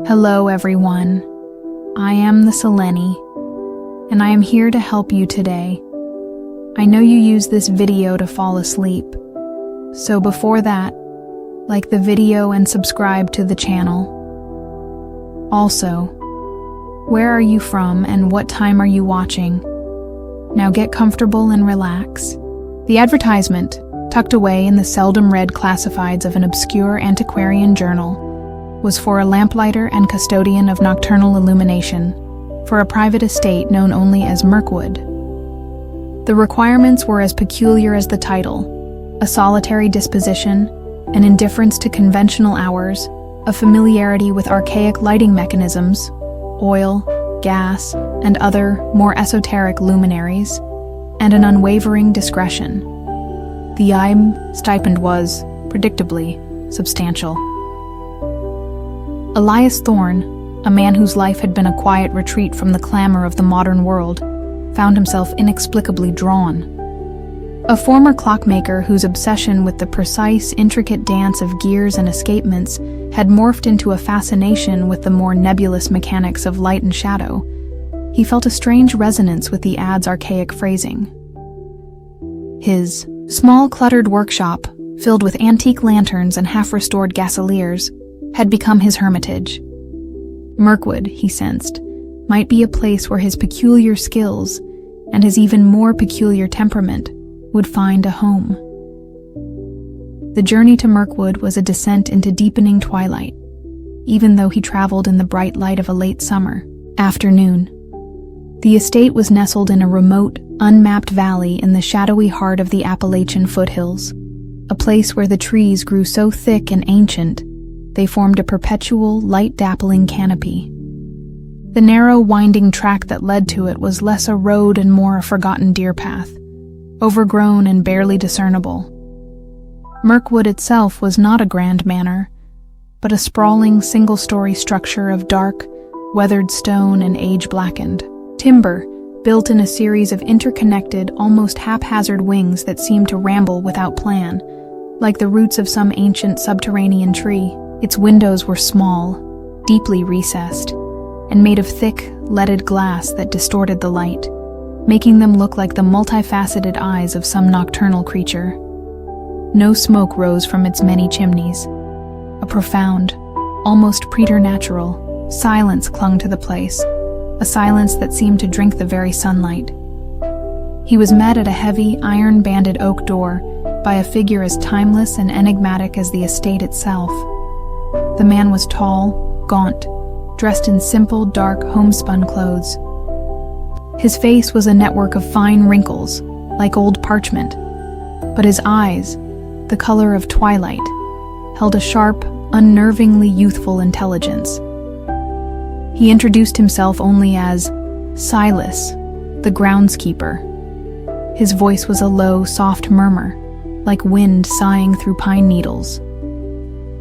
Hello everyone, I am the Seleni, and I am here to help you today. I know you use this video to fall asleep, so before that, like the video and subscribe to the channel. Also, where are you from and what time are you watching? Now get comfortable and relax. The advertisement, tucked away in the seldom-read classifieds of an obscure antiquarian journal, was for a lamplighter and custodian of nocturnal illumination for a private estate known only as Mirkwood. The requirements were as peculiar as the title: a solitary disposition, an indifference to conventional hours, a familiarity with archaic lighting mechanisms, oil, gas, and other, more esoteric luminaries, and an unwavering discretion. The stipend was, predictably, substantial. Elias Thorne, a man whose life had been a quiet retreat from the clamor of the modern world, found himself inexplicably drawn. A former clockmaker whose obsession with the precise, intricate dance of gears and escapements had morphed into a fascination with the more nebulous mechanics of light and shadow, he felt a strange resonance with the ad's archaic phrasing. His small, cluttered workshop, filled with antique lanterns and half-restored gasoliers, had become his hermitage. Mirkwood, he sensed, might be a place where his peculiar skills and his even more peculiar temperament would find a home. The journey to Mirkwood was a descent into deepening twilight, even though he traveled in the bright light of a late summer afternoon. The estate was nestled in a remote, unmapped valley in the shadowy heart of the Appalachian foothills, a place where the trees grew so thick and ancient they formed a perpetual, light-dappling canopy. The narrow, winding track that led to it was less a road and more a forgotten deer path, overgrown and barely discernible. Mirkwood itself was not a grand manor, but a sprawling, single-story structure of dark, weathered stone and age-blackened timber, built in a series of interconnected, almost haphazard wings that seemed to ramble without plan, like the roots of some ancient subterranean tree. Its windows were small, deeply recessed, and made of thick, leaded glass that distorted the light, making them look like the multifaceted eyes of some nocturnal creature. No smoke rose from its many chimneys. A profound, almost preternatural, silence clung to the place, a silence that seemed to drink the very sunlight. He was met at a heavy, iron-banded oak door by a figure as timeless and enigmatic as the estate itself. The man was tall, gaunt, dressed in simple, dark, homespun clothes. His face was a network of fine wrinkles, like old parchment, but his eyes, the color of twilight, held a sharp, unnervingly youthful intelligence. He introduced himself only as Silas, the groundskeeper. His voice was a low, soft murmur, like wind sighing through pine needles.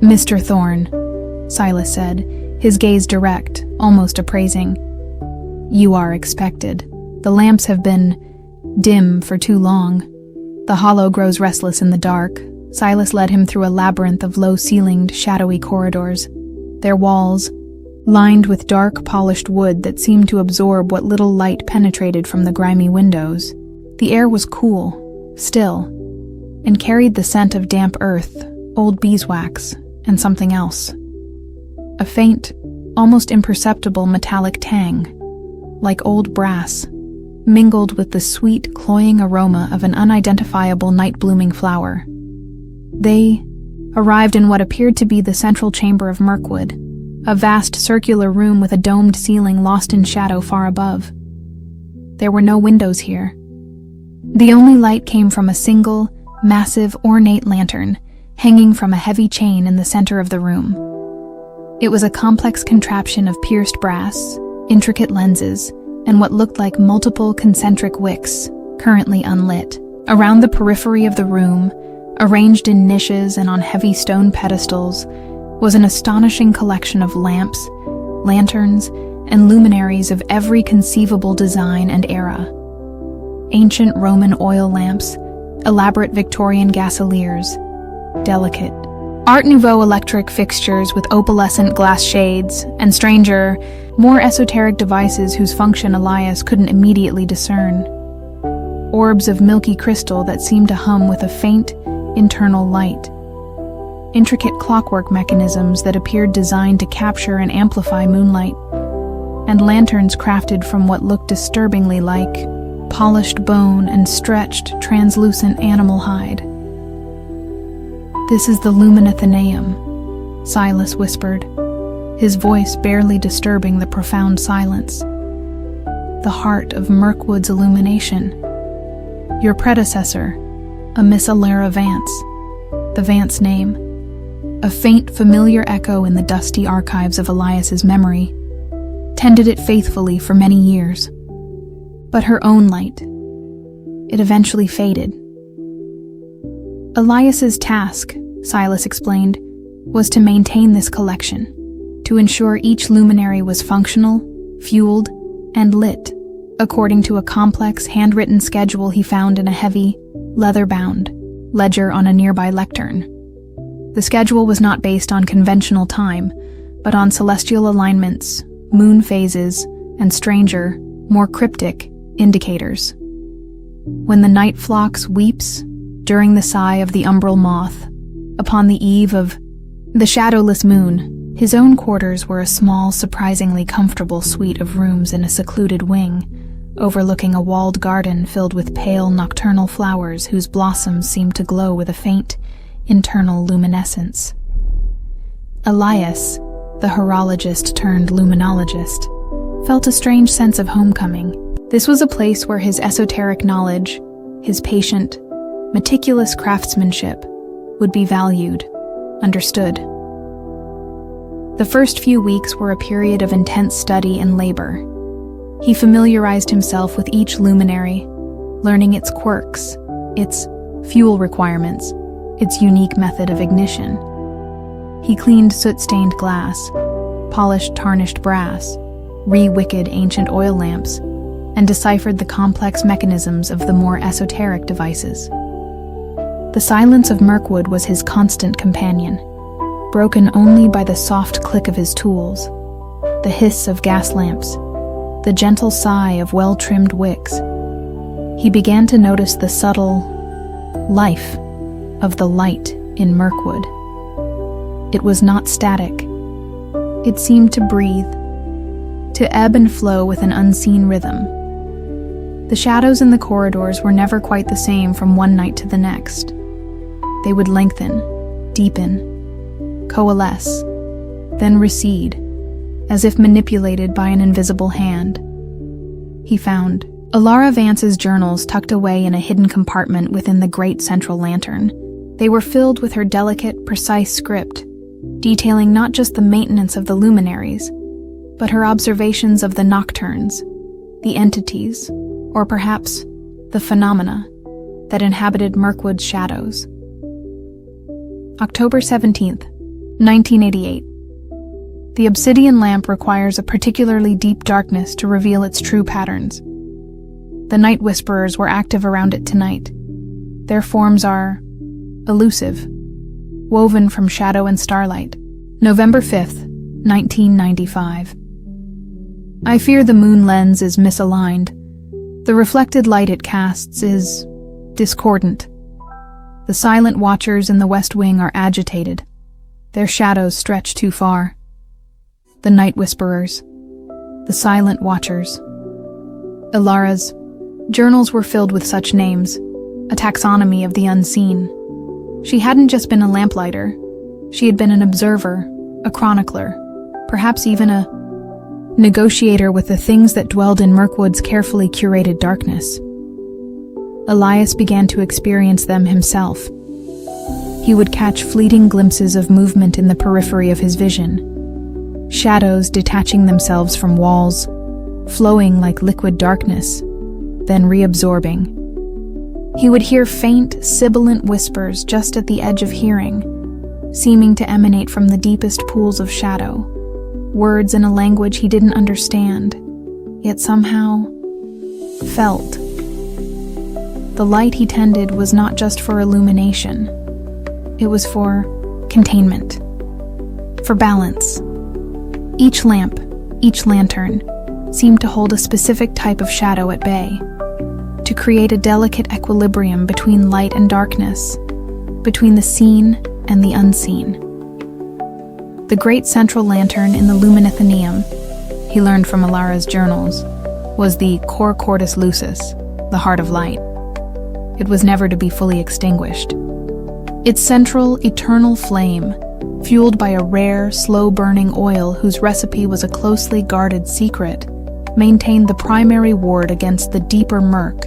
"Mr. Thorne," Silas said, his gaze direct, almost appraising. "You are expected. The lamps have been dim for too long. The hollow grows restless in the dark." Silas led him through a labyrinth of low-ceilinged, shadowy corridors, their walls lined with dark, polished wood that seemed to absorb what little light penetrated from the grimy windows. The air was cool, still, and carried the scent of damp earth, old beeswax, and something else. A faint, almost imperceptible metallic tang, like old brass, mingled with the sweet, cloying aroma of an unidentifiable night-blooming flower. They arrived in what appeared to be the central chamber of Mirkwood, a vast circular room with a domed ceiling lost in shadow far above. There were no windows here. The only light came from a single, massive, ornate lantern hanging from a heavy chain in the center of the room. It was a complex contraption of pierced brass, intricate lenses, and what looked like multiple concentric wicks, currently unlit. Around the periphery of the room, arranged in niches and on heavy stone pedestals, was an astonishing collection of lamps, lanterns, and luminaries of every conceivable design and era. Ancient Roman oil lamps, elaborate Victorian gasoliers, delicate, Art Nouveau electric fixtures with opalescent glass shades, and stranger, more esoteric devices whose function Elias couldn't immediately discern. Orbs of milky crystal that seemed to hum with a faint, internal light. Intricate clockwork mechanisms that appeared designed to capture and amplify moonlight. And lanterns crafted from what looked disturbingly like polished bone and stretched, translucent animal hide. "This is the Luminathenaeum," Silas whispered, his voice barely disturbing the profound silence. "The heart of Mirkwood's illumination. Your predecessor, a Miss Alara Vance," the Vance name, a faint, familiar echo in the dusty archives of Elias's memory, tended it faithfully for many years. But her own light, it eventually faded. Elias's task, Silas explained, was to maintain this collection, to ensure each luminary was functional, fueled, and lit, according to a complex, handwritten schedule he found in a heavy, leather-bound ledger on a nearby lectern. The schedule was not based on conventional time, but on celestial alignments, moon phases, and stranger, more cryptic indicators. When the night phlox weeps, during the sigh of the umbral moth, upon the eve of the shadowless moon, his own quarters were a small, surprisingly comfortable suite of rooms in a secluded wing, overlooking a walled garden filled with pale nocturnal flowers whose blossoms seemed to glow with a faint, internal luminescence. Elias, the horologist turned luminologist, felt a strange sense of homecoming. This was a place where his esoteric knowledge, his patient, meticulous craftsmanship, would be valued, understood. The first few weeks were a period of intense study and labor. He familiarized himself with each luminary, learning its quirks, its fuel requirements, its unique method of ignition. He cleaned soot-stained glass, polished tarnished brass, re-wicked ancient oil lamps, and deciphered the complex mechanisms of the more esoteric devices. The silence of Mirkwood was his constant companion, broken only by the soft click of his tools, the hiss of gas lamps, the gentle sigh of well-trimmed wicks. He began to notice the subtle life of the light in Mirkwood. It was not static. It seemed to breathe, to ebb and flow with an unseen rhythm. The shadows in the corridors were never quite the same from one night to the next. They would lengthen, deepen, coalesce, then recede, as if manipulated by an invisible hand. He found Alara Vance's journals tucked away in a hidden compartment within the great central lantern. They were filled with her delicate, precise script, detailing not just the maintenance of the luminaries, but her observations of the nocturnes, the entities, or perhaps the phenomena that inhabited Mirkwood's shadows. October 17th, 1988. The obsidian lamp requires a particularly deep darkness to reveal its true patterns. The night whisperers were active around it tonight. Their forms are elusive, woven from shadow and starlight. November 5th, 1995. I fear the moon lens is misaligned. The reflected light it casts is discordant. The silent watchers in the West Wing are agitated. Their shadows stretch too far. The night whisperers, the silent watchers. Ilara's journals were filled with such names, a taxonomy of the unseen. She hadn't just been a lamplighter. She had been an observer, a chronicler, perhaps even a negotiator with the things that dwelled in Mirkwood's carefully curated darkness. Elias began to experience them himself. He would catch fleeting glimpses of movement in the periphery of his vision, shadows detaching themselves from walls, flowing like liquid darkness, then reabsorbing. He would hear faint, sibilant whispers just at the edge of hearing, seeming to emanate from the deepest pools of shadow, words in a language he didn't understand, yet somehow felt. The light he tended was not just for illumination. It was for containment. For balance. Each lamp, each lantern, seemed to hold a specific type of shadow at bay, to create a delicate equilibrium between light and darkness, between the seen and the unseen. The great central lantern in the luminithinium, he learned from Alara's journals, was the cor cordis lucis, the heart of light. It was never to be fully extinguished. Its central, eternal flame, fueled by a rare, slow-burning oil whose recipe was a closely guarded secret, maintained the primary ward against the deeper murk,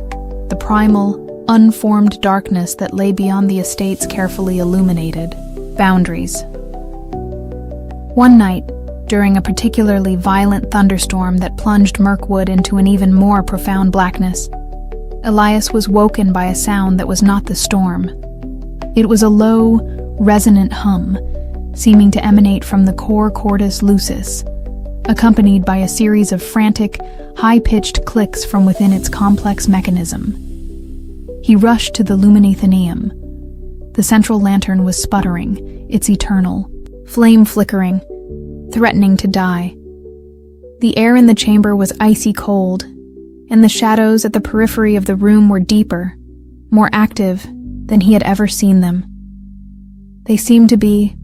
the primal, unformed darkness that lay beyond the estate's carefully illuminated boundaries. One night, during a particularly violent thunderstorm that plunged Mirkwood into an even more profound blackness, Elias was woken by a sound that was not the storm. It was a low, resonant hum, seeming to emanate from the cor cordis lucis, accompanied by a series of frantic, high-pitched clicks from within its complex mechanism. He rushed to the luminithinium. The central lantern was sputtering, its eternal flame flickering, threatening to die. The air in the chamber was icy cold, and the shadows at the periphery of the room were deeper, more active than he had ever seen them. They seemed to be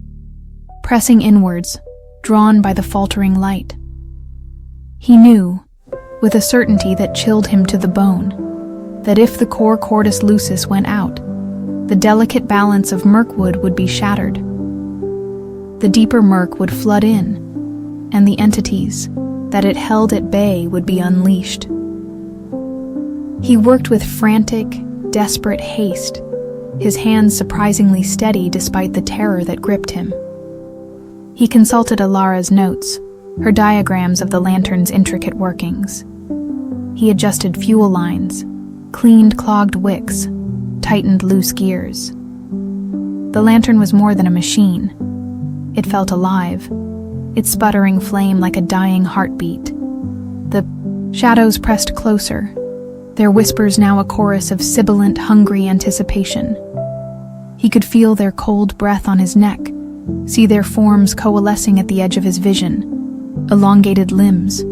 pressing inwards, drawn by the faltering light. He knew, with a certainty that chilled him to the bone, that if the cor cordis lucis went out, the delicate balance of Mirkwood would be shattered. The deeper murk would flood in, and the entities that it held at bay would be unleashed. He worked with frantic, desperate haste, his hands surprisingly steady despite the terror that gripped him. He consulted Alara's notes, her diagrams of the lantern's intricate workings. He adjusted fuel lines, cleaned clogged wicks, tightened loose gears. The lantern was more than a machine. It felt alive, its sputtering flame like a dying heartbeat. The shadows pressed closer, their whispers now a chorus of sibilant, hungry anticipation. He could feel their cold breath on his neck, see their forms coalescing at the edge of his vision. Elongated limbs,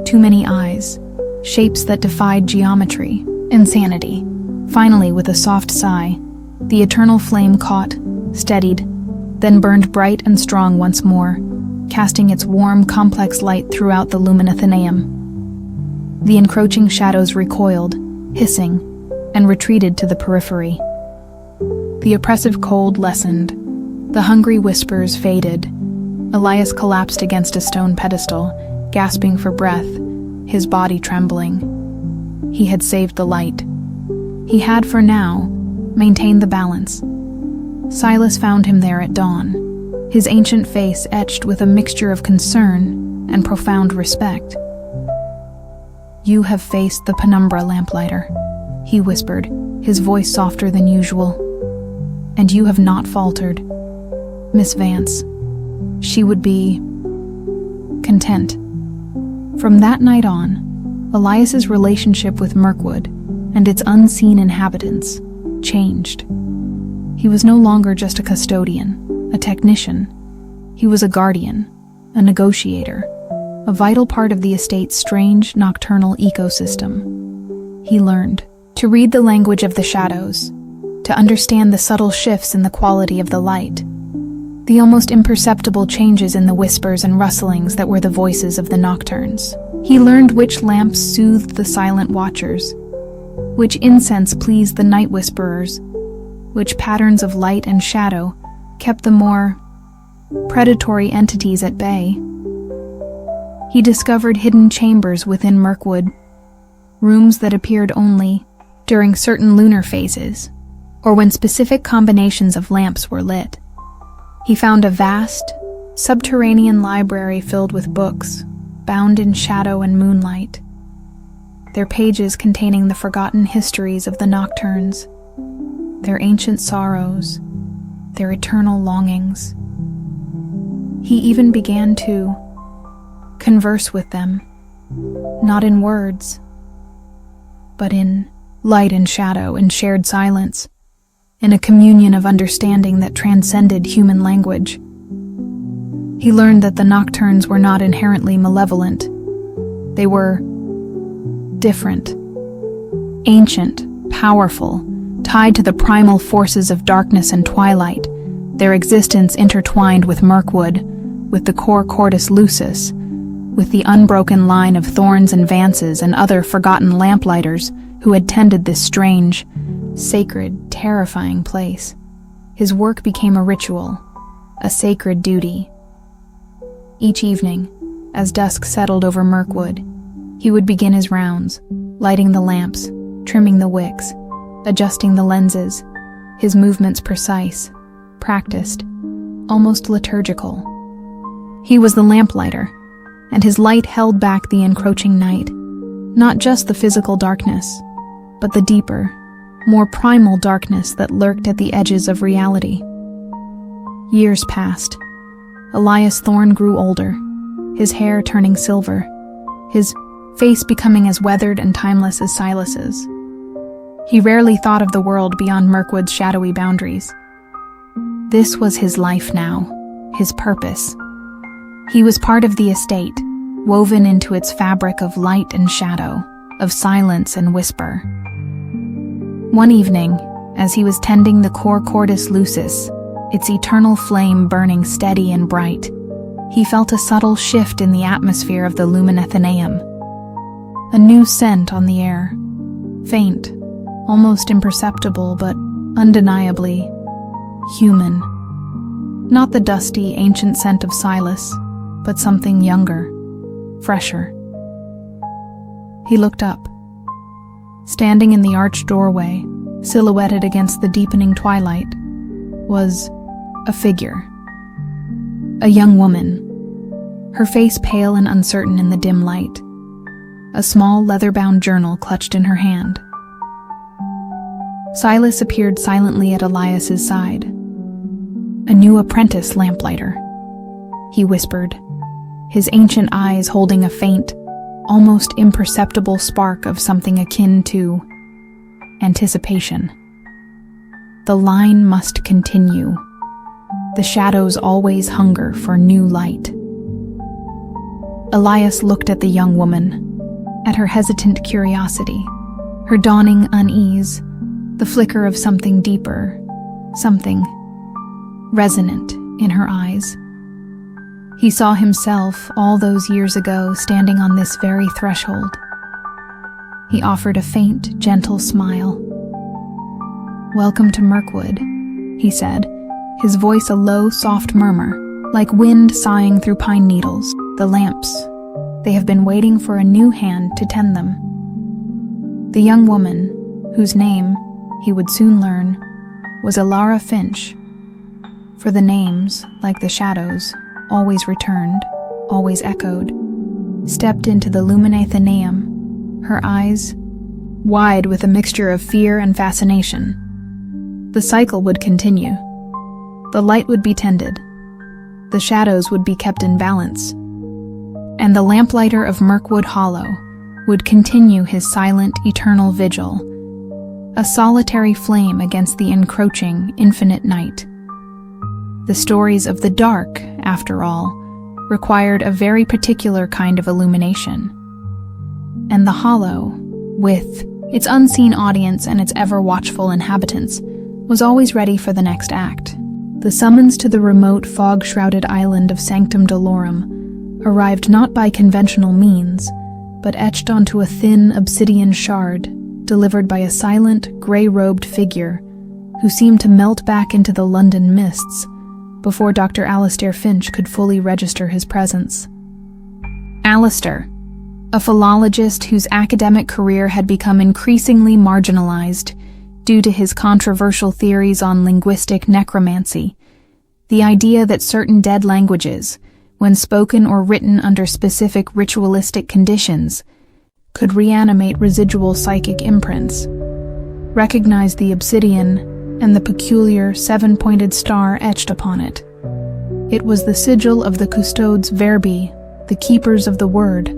too many eyes, shapes that defied geometry, insanity. Finally, with a soft sigh, the eternal flame caught, steadied, then burned bright and strong once more, casting its warm, complex light throughout the luminithinium. The encroaching shadows recoiled, hissing, and retreated to the periphery. The oppressive cold lessened. The hungry whispers faded. Elias collapsed against a stone pedestal, gasping for breath, his body trembling. He had saved the light. He had, for now, maintained the balance. Silas found him there at dawn, his ancient face etched with a mixture of concern and profound respect. "You have faced the penumbra, lamplighter," he whispered, his voice softer than usual. "And you have not faltered. Miss Vance, she would be content." From that night on, Elias's relationship with Mirkwood and its unseen inhabitants changed. He was no longer just a custodian, a technician. He was a guardian, a negotiator, a vital part of the estate's strange nocturnal ecosystem. He learned to read the language of the shadows, to understand the subtle shifts in the quality of the light, the almost imperceptible changes in the whispers and rustlings that were the voices of the nocturnes. He learned which lamps soothed the silent watchers, which incense pleased the night whisperers, which patterns of light and shadow kept the more predatory entities at bay. He discovered hidden chambers within Mirkwood, rooms that appeared only during certain lunar phases, or when specific combinations of lamps were lit. He found a vast, subterranean library filled with books, bound in shadow and moonlight, their pages containing the forgotten histories of the nocturnes, their ancient sorrows, their eternal longings. He even began to converse with them, not in words, but in light and shadow and shared silence, in a communion of understanding that transcended human language. He learned that the nocturnes were not inherently malevolent. They were different, ancient, powerful, tied to the primal forces of darkness and twilight, their existence intertwined with Mirkwood, with the cor cordis lucis, with the unbroken line of thorns and vances and other forgotten lamplighters who had tended this strange, sacred, terrifying place. His work became a ritual, a sacred duty. Each evening, as dusk settled over Mirkwood, he would begin his rounds, lighting the lamps, trimming the wicks, adjusting the lenses, his movements precise, practiced, almost liturgical. He was the lamplighter, and his light held back the encroaching night, not just the physical darkness, but the deeper, more primal darkness that lurked at the edges of reality. Years passed. Elias Thorne grew older, his hair turning silver, his face becoming as weathered and timeless as Silas's. He rarely thought of the world beyond Mirkwood's shadowy boundaries. This was his life now, his purpose. He was part of the estate, woven into its fabric of light and shadow, of silence and whisper. One evening, as he was tending the cor cordis lucis, its eternal flame burning steady and bright, he felt a subtle shift in the atmosphere of the Lumenathenaeum. A new scent on the air, faint, almost imperceptible, but undeniably human. Not the dusty, ancient scent of Silas, but something younger, fresher. He looked up. Standing in the arched doorway, silhouetted against the deepening twilight, was a figure. A young woman, her face pale and uncertain in the dim light, a small leather-bound journal clutched in her hand. Silas appeared silently at Elias's side. "A new apprentice, lamplighter," he whispered, his ancient eyes holding a faint, almost imperceptible spark of something akin to anticipation. The line must continue. The shadows always hunger for new light. Elias looked at the young woman, at her hesitant curiosity, her dawning unease, the flicker of something deeper, something resonant in her eyes. He saw himself all those years ago standing on this very threshold. He offered a faint, gentle smile. "Welcome to Mirkwood," he said, his voice a low, soft murmur, like wind sighing through pine needles. "The lamps, they have been waiting for a new hand to tend them." The young woman, whose name, he would soon learn, was Alara Finch. For the names, like the shadows, always returned, always echoed, stepped into the Lumenathenaeum, her eyes wide with a mixture of fear and fascination. The cycle would continue. The light would be tended. The shadows would be kept in balance. And the lamplighter of Mirkwood Hollow would continue his silent, eternal vigil, a solitary flame against the encroaching, infinite night. The stories of the dark, after all, required a very particular kind of illumination. And the Hollow, with its unseen audience and its ever-watchful inhabitants, was always ready for the next act. The summons to the remote, fog-shrouded island of Sanctum Dolorum arrived not by conventional means, but etched onto a thin obsidian shard, delivered by a silent, grey-robed figure who seemed to melt back into the London mists before Dr. Alistair Finch could fully register his presence. Alistair, a philologist whose academic career had become increasingly marginalized due to his controversial theories on linguistic necromancy, the idea that certain dead languages, when spoken or written under specific ritualistic conditions, could reanimate residual psychic imprints, recognized the obsidian and the peculiar seven-pointed star etched upon it. It was the sigil of the Custodes Verbi, the Keepers of the Word,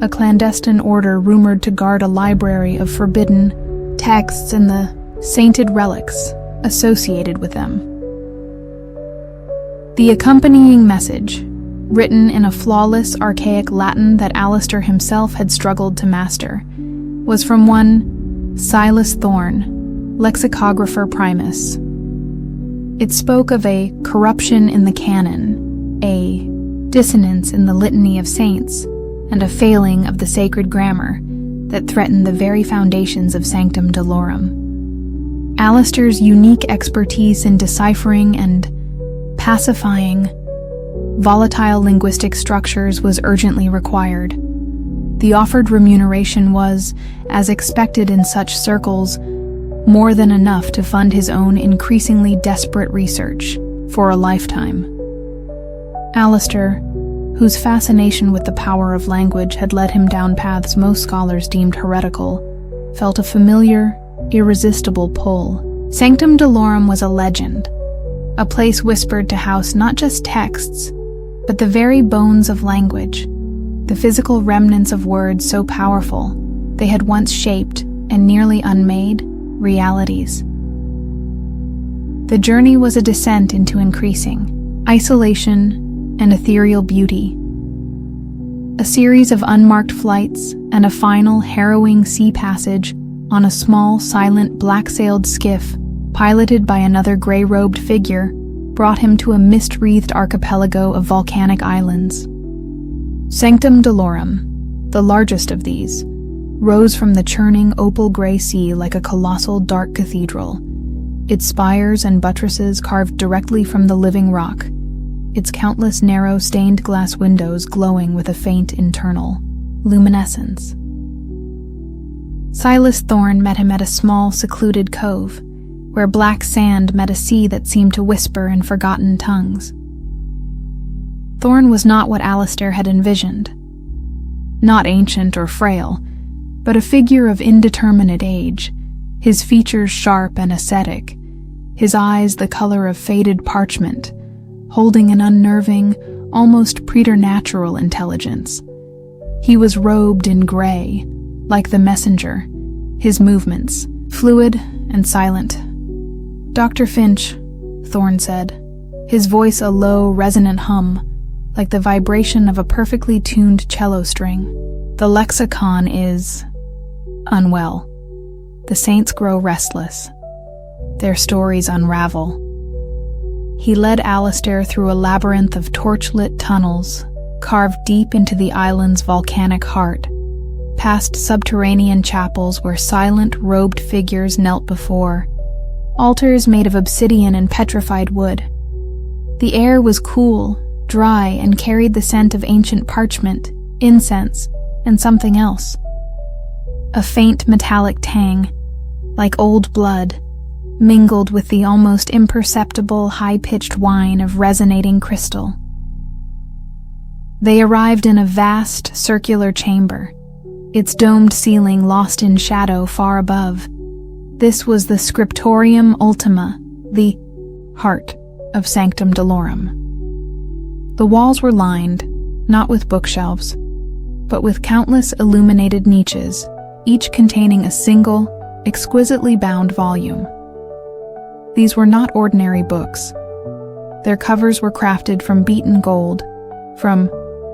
a clandestine order rumored to guard a library of forbidden texts and the sainted relics associated with them. The accompanying message, written in a flawless, archaic Latin that Alistair himself had struggled to master, was from one Silas Thorne, lexicographer primus. It spoke of a corruption in the canon, a dissonance in the litany of saints, and a failing of the sacred grammar that threatened the very foundations of Sanctum Dolorum. Alistair's unique expertise in deciphering and pacifying volatile linguistic structures was urgently required. The offered remuneration was, as expected in such circles, more than enough to fund his own increasingly desperate research for a lifetime. Alistair, whose fascination with the power of language had led him down paths most scholars deemed heretical, felt a familiar, irresistible pull. Sanctum Dolorum was a legend, a place whispered to house not just texts, but the very bones of language, the physical remnants of words so powerful they had once shaped and nearly unmade realities. The journey was a descent into increasing isolation and ethereal beauty, a series of unmarked flights and a final harrowing sea passage on a small, silent, black-sailed skiff piloted by another gray-robed figure brought him to a mist-wreathed archipelago of volcanic islands. Sanctum Dolorum, the largest of these, rose from the churning opal-gray sea like a colossal dark cathedral, its spires and buttresses carved directly from the living rock, its countless narrow stained glass windows glowing with a faint internal luminescence. Silas Thorne met him at a small, secluded cove, where black sand met a sea that seemed to whisper in forgotten tongues. Thorne was not what Alistair had envisioned. Not ancient or frail, but a figure of indeterminate age, his features sharp and ascetic, his eyes the color of faded parchment, holding an unnerving, almost preternatural intelligence. He was robed in gray, like the messenger, his movements fluid and silent. "Dr. Finch," Thorne said, his voice a low, resonant hum, like the vibration of a perfectly tuned cello string. "The lexicon is unwell. The saints grow restless. Their stories unravel." He led Alistair through a labyrinth of torch-lit tunnels, carved deep into the island's volcanic heart, past subterranean chapels where silent, robed figures knelt before, altars made of obsidian and petrified wood. The air was cool, dry, and carried the scent of ancient parchment, incense, and something else. A faint metallic tang, like old blood, mingled with the almost imperceptible high-pitched whine of resonating crystal. They arrived in a vast, circular chamber, its domed ceiling lost in shadow far above. This was the Scriptorium Ultima, the heart of Sanctum Dolorum. The walls were lined, not with bookshelves, but with countless illuminated niches, each containing a single, exquisitely bound volume. These were not ordinary books. Their covers were crafted from beaten gold, from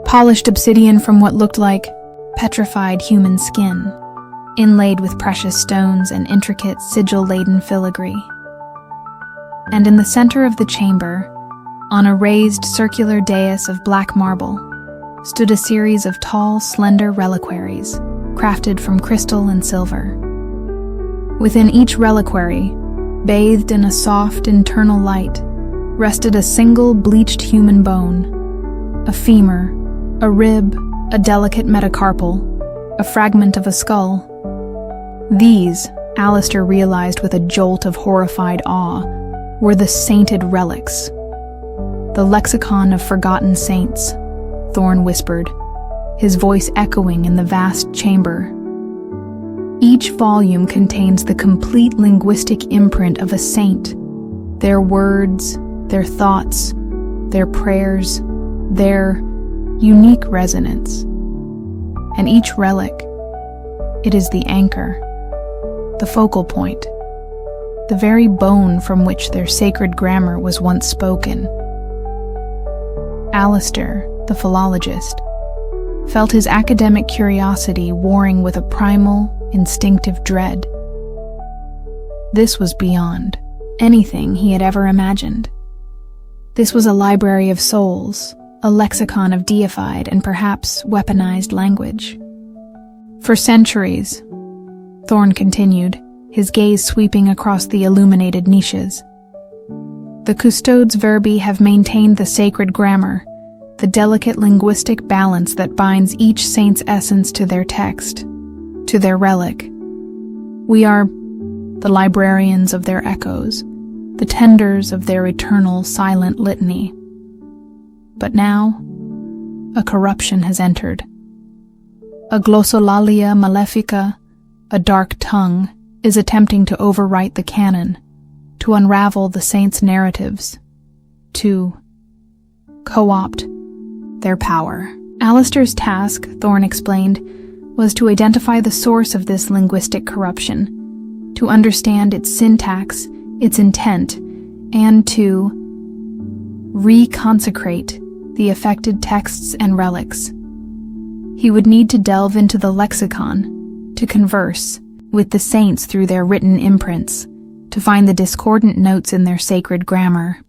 polished obsidian from what looked like petrified human skin, inlaid with precious stones and intricate sigil-laden filigree. And in the center of the chamber, on a raised circular dais of black marble, stood a series of tall, slender reliquaries, crafted from crystal and silver. Within each reliquary, bathed in a soft internal light, rested a single bleached human bone, a femur, a rib, a delicate metacarpal, a fragment of a skull. These, Alistair realized with a jolt of horrified awe, were the sainted relics. "The lexicon of forgotten saints," Thorne whispered, his voice echoing in the vast chamber. Each volume contains the complete linguistic imprint of a saint, their words, their thoughts, their prayers, their unique resonance. And each relic, it is the anchor, the focal point, the very bone from which their sacred grammar was once spoken. Alistair, the philologist, felt his academic curiosity warring with a primal, instinctive dread. This was beyond anything he had ever imagined. This was a library of souls, a lexicon of deified and perhaps weaponized language. For centuries, Thorne continued, his gaze sweeping across the illuminated niches, the custodes verbi have maintained the sacred grammar, the delicate linguistic balance that binds each saint's essence to their text, to their relic. We are the librarians of their echoes, the tenders of their eternal silent litany. But now, a corruption has entered. A glossolalia malefica, a dark tongue, is attempting to overwrite the canon, to unravel the saints' narratives, to co-opt their power. Alistair's task, Thorne explained, was to identify the source of this linguistic corruption, to understand its syntax, its intent, and to reconsecrate the affected texts and relics. He would need to delve into the lexicon, to converse with the saints through their written imprints, to find the discordant notes in their sacred grammar.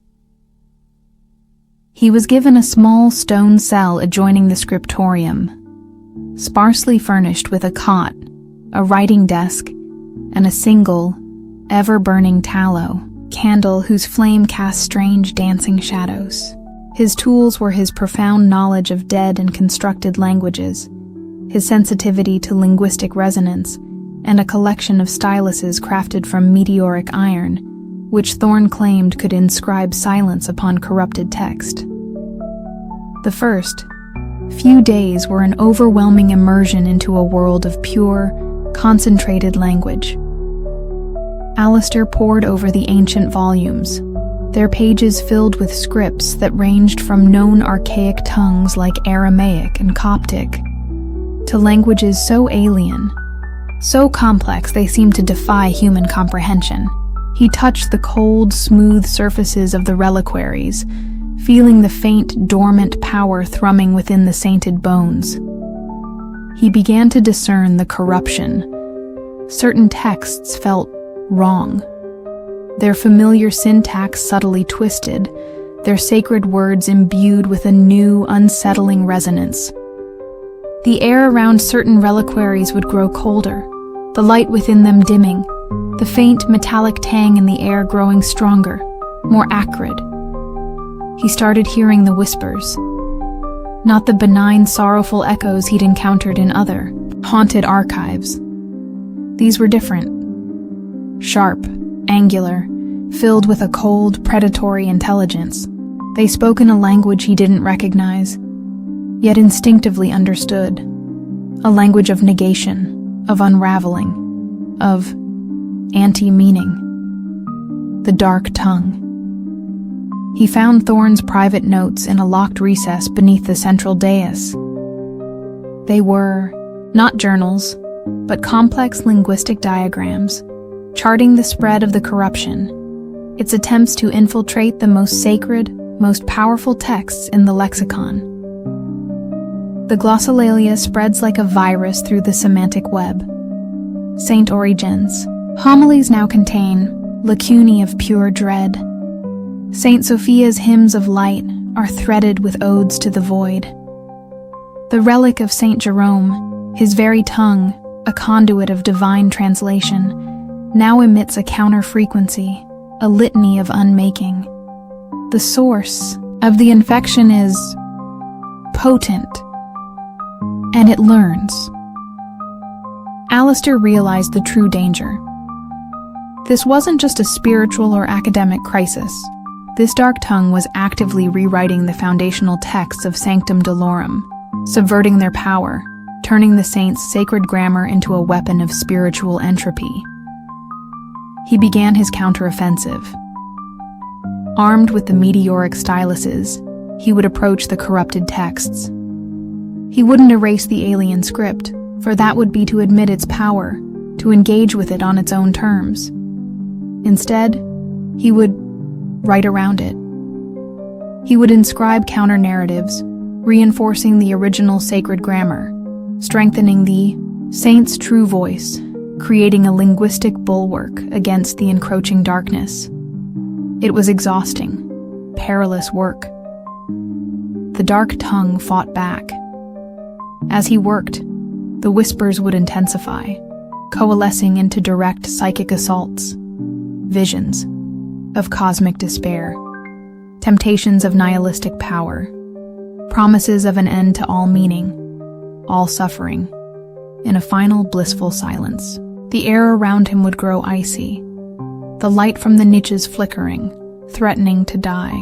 He was given a small stone cell adjoining the scriptorium, sparsely furnished with a cot, a writing desk, and a single, ever-burning tallow candle whose flame cast strange dancing shadows. His tools were his profound knowledge of dead and constructed languages, his sensitivity to linguistic resonance, and a collection of styluses crafted from meteoric iron, which Thorne claimed could inscribe silence upon corrupted text. The first few days were an overwhelming immersion into a world of pure, concentrated language. Alistair pored over the ancient volumes, their pages filled with scripts that ranged from known archaic tongues like Aramaic and Coptic to languages so alien, so complex they seemed to defy human comprehension. He touched the cold, smooth surfaces of the reliquaries, feeling the faint, dormant power thrumming within the sainted bones. He began to discern the corruption. Certain texts felt wrong, their familiar syntax subtly twisted, their sacred words imbued with a new, unsettling resonance. The air around certain reliquaries would grow colder, the light within them dimming, the faint metallic tang in the air growing stronger, more acrid. He started hearing the whispers, not the benign, sorrowful echoes he'd encountered in other, haunted archives. These were different. Sharp, angular, filled with a cold, predatory intelligence. They spoke in a language he didn't recognize, yet instinctively understood. A language of negation, of unraveling, of anti-meaning. The dark tongue. He found Thorne's private notes in a locked recess beneath the central dais. They were not journals, but complex linguistic diagrams, charting the spread of the corruption, its attempts to infiltrate the most sacred, most powerful texts in the lexicon. The glossolalia spreads like a virus through the semantic web. Saint Origen's homilies now contain lacunae of pure dread. Saint Sophia's hymns of light are threaded with odes to the void. The relic of Saint Jerome, his very tongue, a conduit of divine translation, now emits a counter-frequency, a litany of unmaking. The source of the infection is potent, and it learns. Alistair realized the true danger. This wasn't just a spiritual or academic crisis. This dark tongue was actively rewriting the foundational texts of Sanctum Dolorum, subverting their power, turning the saints' sacred grammar into a weapon of spiritual entropy. He began his counteroffensive. Armed with the meteoric styluses, he would approach the corrupted texts. He wouldn't erase the alien script, for that would be to admit its power, to engage with it on its own terms. Instead, he would write around it. He would inscribe counter-narratives, reinforcing the original sacred grammar, strengthening the saint's true voice, creating a linguistic bulwark against the encroaching darkness. It was exhausting, perilous work. The dark tongue fought back. As he worked, the whispers would intensify, coalescing into direct psychic assaults, visions of cosmic despair, temptations of nihilistic power, promises of an end to all meaning, all suffering, in a final blissful silence. The air around him would grow icy, the light from the niches flickering, threatening to die.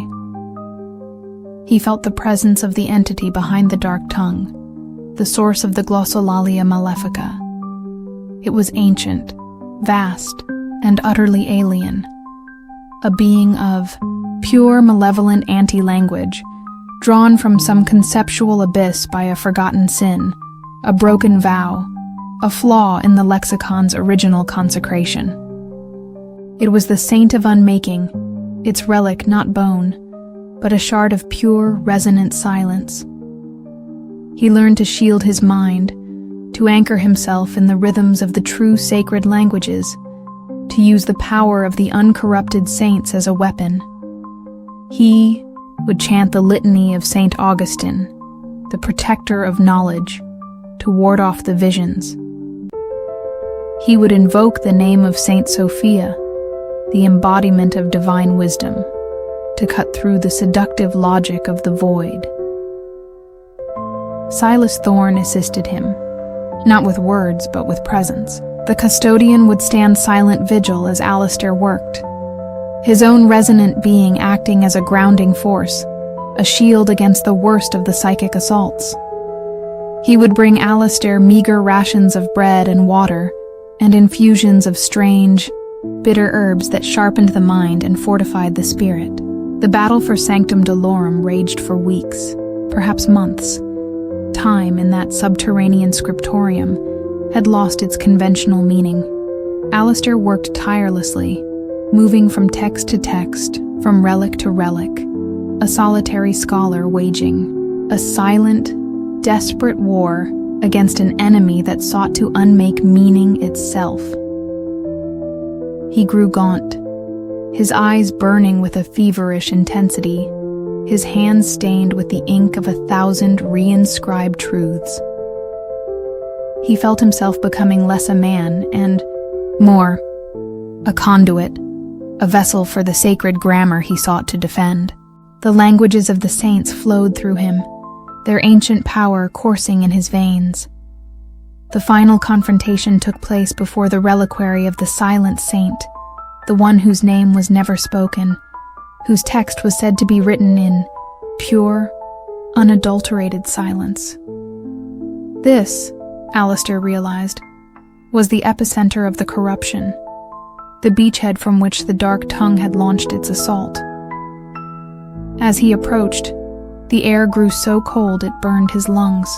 He felt the presence of the entity behind the dark tongue, the source of the glossolalia malefica. It was ancient, vast, and utterly alien, a being of pure malevolent anti-language, drawn from some conceptual abyss by a forgotten sin, a broken vow, a flaw in the lexicon's original consecration. It was the saint of unmaking, its relic not bone, but a shard of pure, resonant silence. He learned to shield his mind, to anchor himself in the rhythms of the true sacred languages, to use the power of the uncorrupted saints as a weapon. He would chant the litany of Saint Augustine, the protector of knowledge, to ward off the visions. He would invoke the name of Saint Sophia, the embodiment of divine wisdom, to cut through the seductive logic of the void. Silas Thorne assisted him, not with words but with presence. The custodian would stand silent vigil as Alistair worked, his own resonant being acting as a grounding force, a shield against the worst of the psychic assaults. He would bring Alistair meager rations of bread and water, and infusions of strange, bitter herbs that sharpened the mind and fortified the spirit. The battle for Sanctum Dolorum raged for weeks, perhaps months. Time in that subterranean scriptorium had lost its conventional meaning. Alistair worked tirelessly, moving from text to text, from relic to relic, a solitary scholar waging a silent, desperate war against an enemy that sought to unmake meaning itself. He grew gaunt, his eyes burning with a feverish intensity, his hands stained with the ink of 1,000 reinscribed truths. He felt himself becoming less a man and more a conduit, a vessel for the sacred grammar he sought to defend. The languages of the saints flowed through him, their ancient power coursing in his veins. The final confrontation took place before the reliquary of the silent saint, the one whose name was never spoken, whose text was said to be written in pure, unadulterated silence. This, Alistair realized, was the epicenter of the corruption, the beachhead from which the dark tongue had launched its assault. As he approached, the air grew so cold it burned his lungs.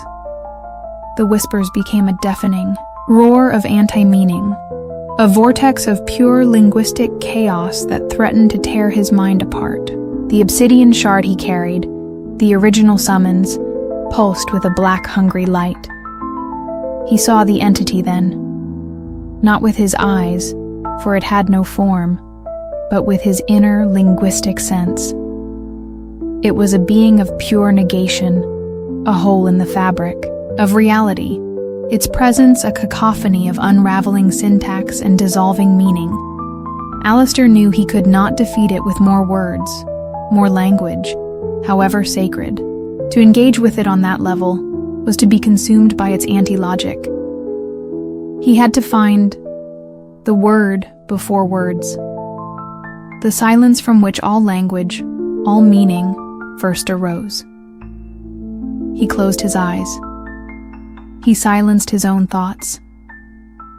The whispers became a deafening roar of anti-meaning, a vortex of pure linguistic chaos that threatened to tear his mind apart. The obsidian shard he carried, the original summons, pulsed with a black, hungry light. He saw the entity then, not with his eyes, for it had no form, but with his inner linguistic sense. It was a being of pure negation, a hole in the fabric of reality, its presence a cacophony of unraveling syntax and dissolving meaning. Alistair knew he could not defeat it with more words, more language, however sacred. To engage with it on that level was to be consumed by its anti-logic. He had to find the word before words, the silence from which all language, all meaning, first arose. He closed his eyes. He silenced his own thoughts.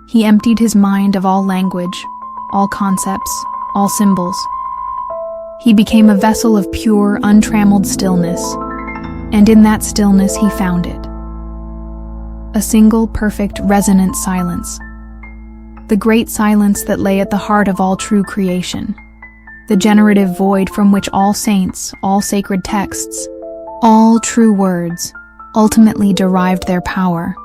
He emptied his mind of all language, all concepts, all symbols. He became a vessel of pure, untrammeled stillness, and in that stillness he found it. A single, perfect, resonant silence. the great silence that lay at the heart of all true creation, the generative void from which all saints, all sacred texts, all true words ultimately derived their power.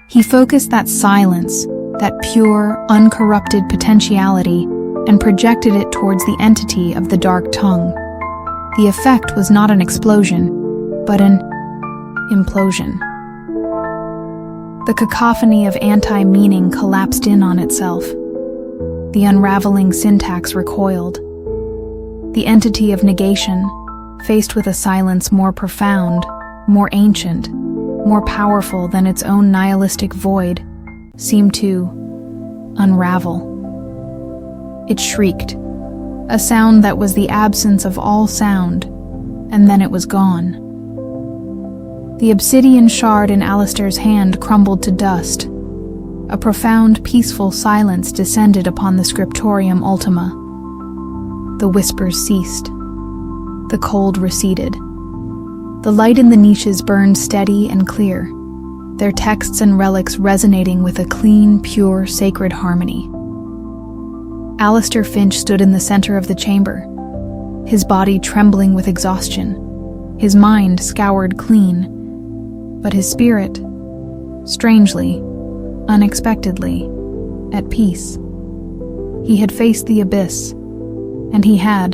He focused that silence, that pure, uncorrupted potentiality, and projected it towards the entity of the dark tongue. The effect was not an explosion, but an implosion. The cacophony of anti-meaning collapsed in on itself. The unraveling syntax recoiled. The entity of negation, faced with a silence more profound, more ancient, more powerful than its own nihilistic void, seemed to unravel. It shrieked, a sound that was the absence of all sound, and then it was gone. The obsidian shard in Alistair's hand crumbled to dust. A profound, peaceful silence descended upon the scriptorium ultima. The whispers ceased. The cold receded. The light in the niches burned steady and clear, their texts and relics resonating with a clean, pure, sacred harmony. Alistair Finch stood in the center of the chamber, his body trembling with exhaustion, his mind scoured clean, but his spirit, strangely, unexpectedly, at peace. He had faced the abyss, and he had,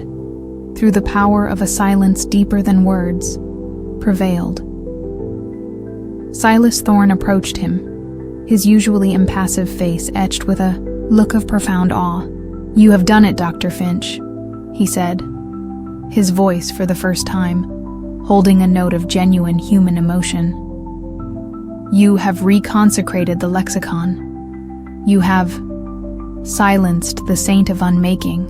through the power of a silence deeper than words, prevailed. Silas Thorne approached him, his usually impassive face etched with a look of profound awe. "You have done it, Dr. Finch," he said, his voice for the first time holding a note of genuine human emotion. "You have reconsecrated the lexicon. You have silenced the saint of unmaking."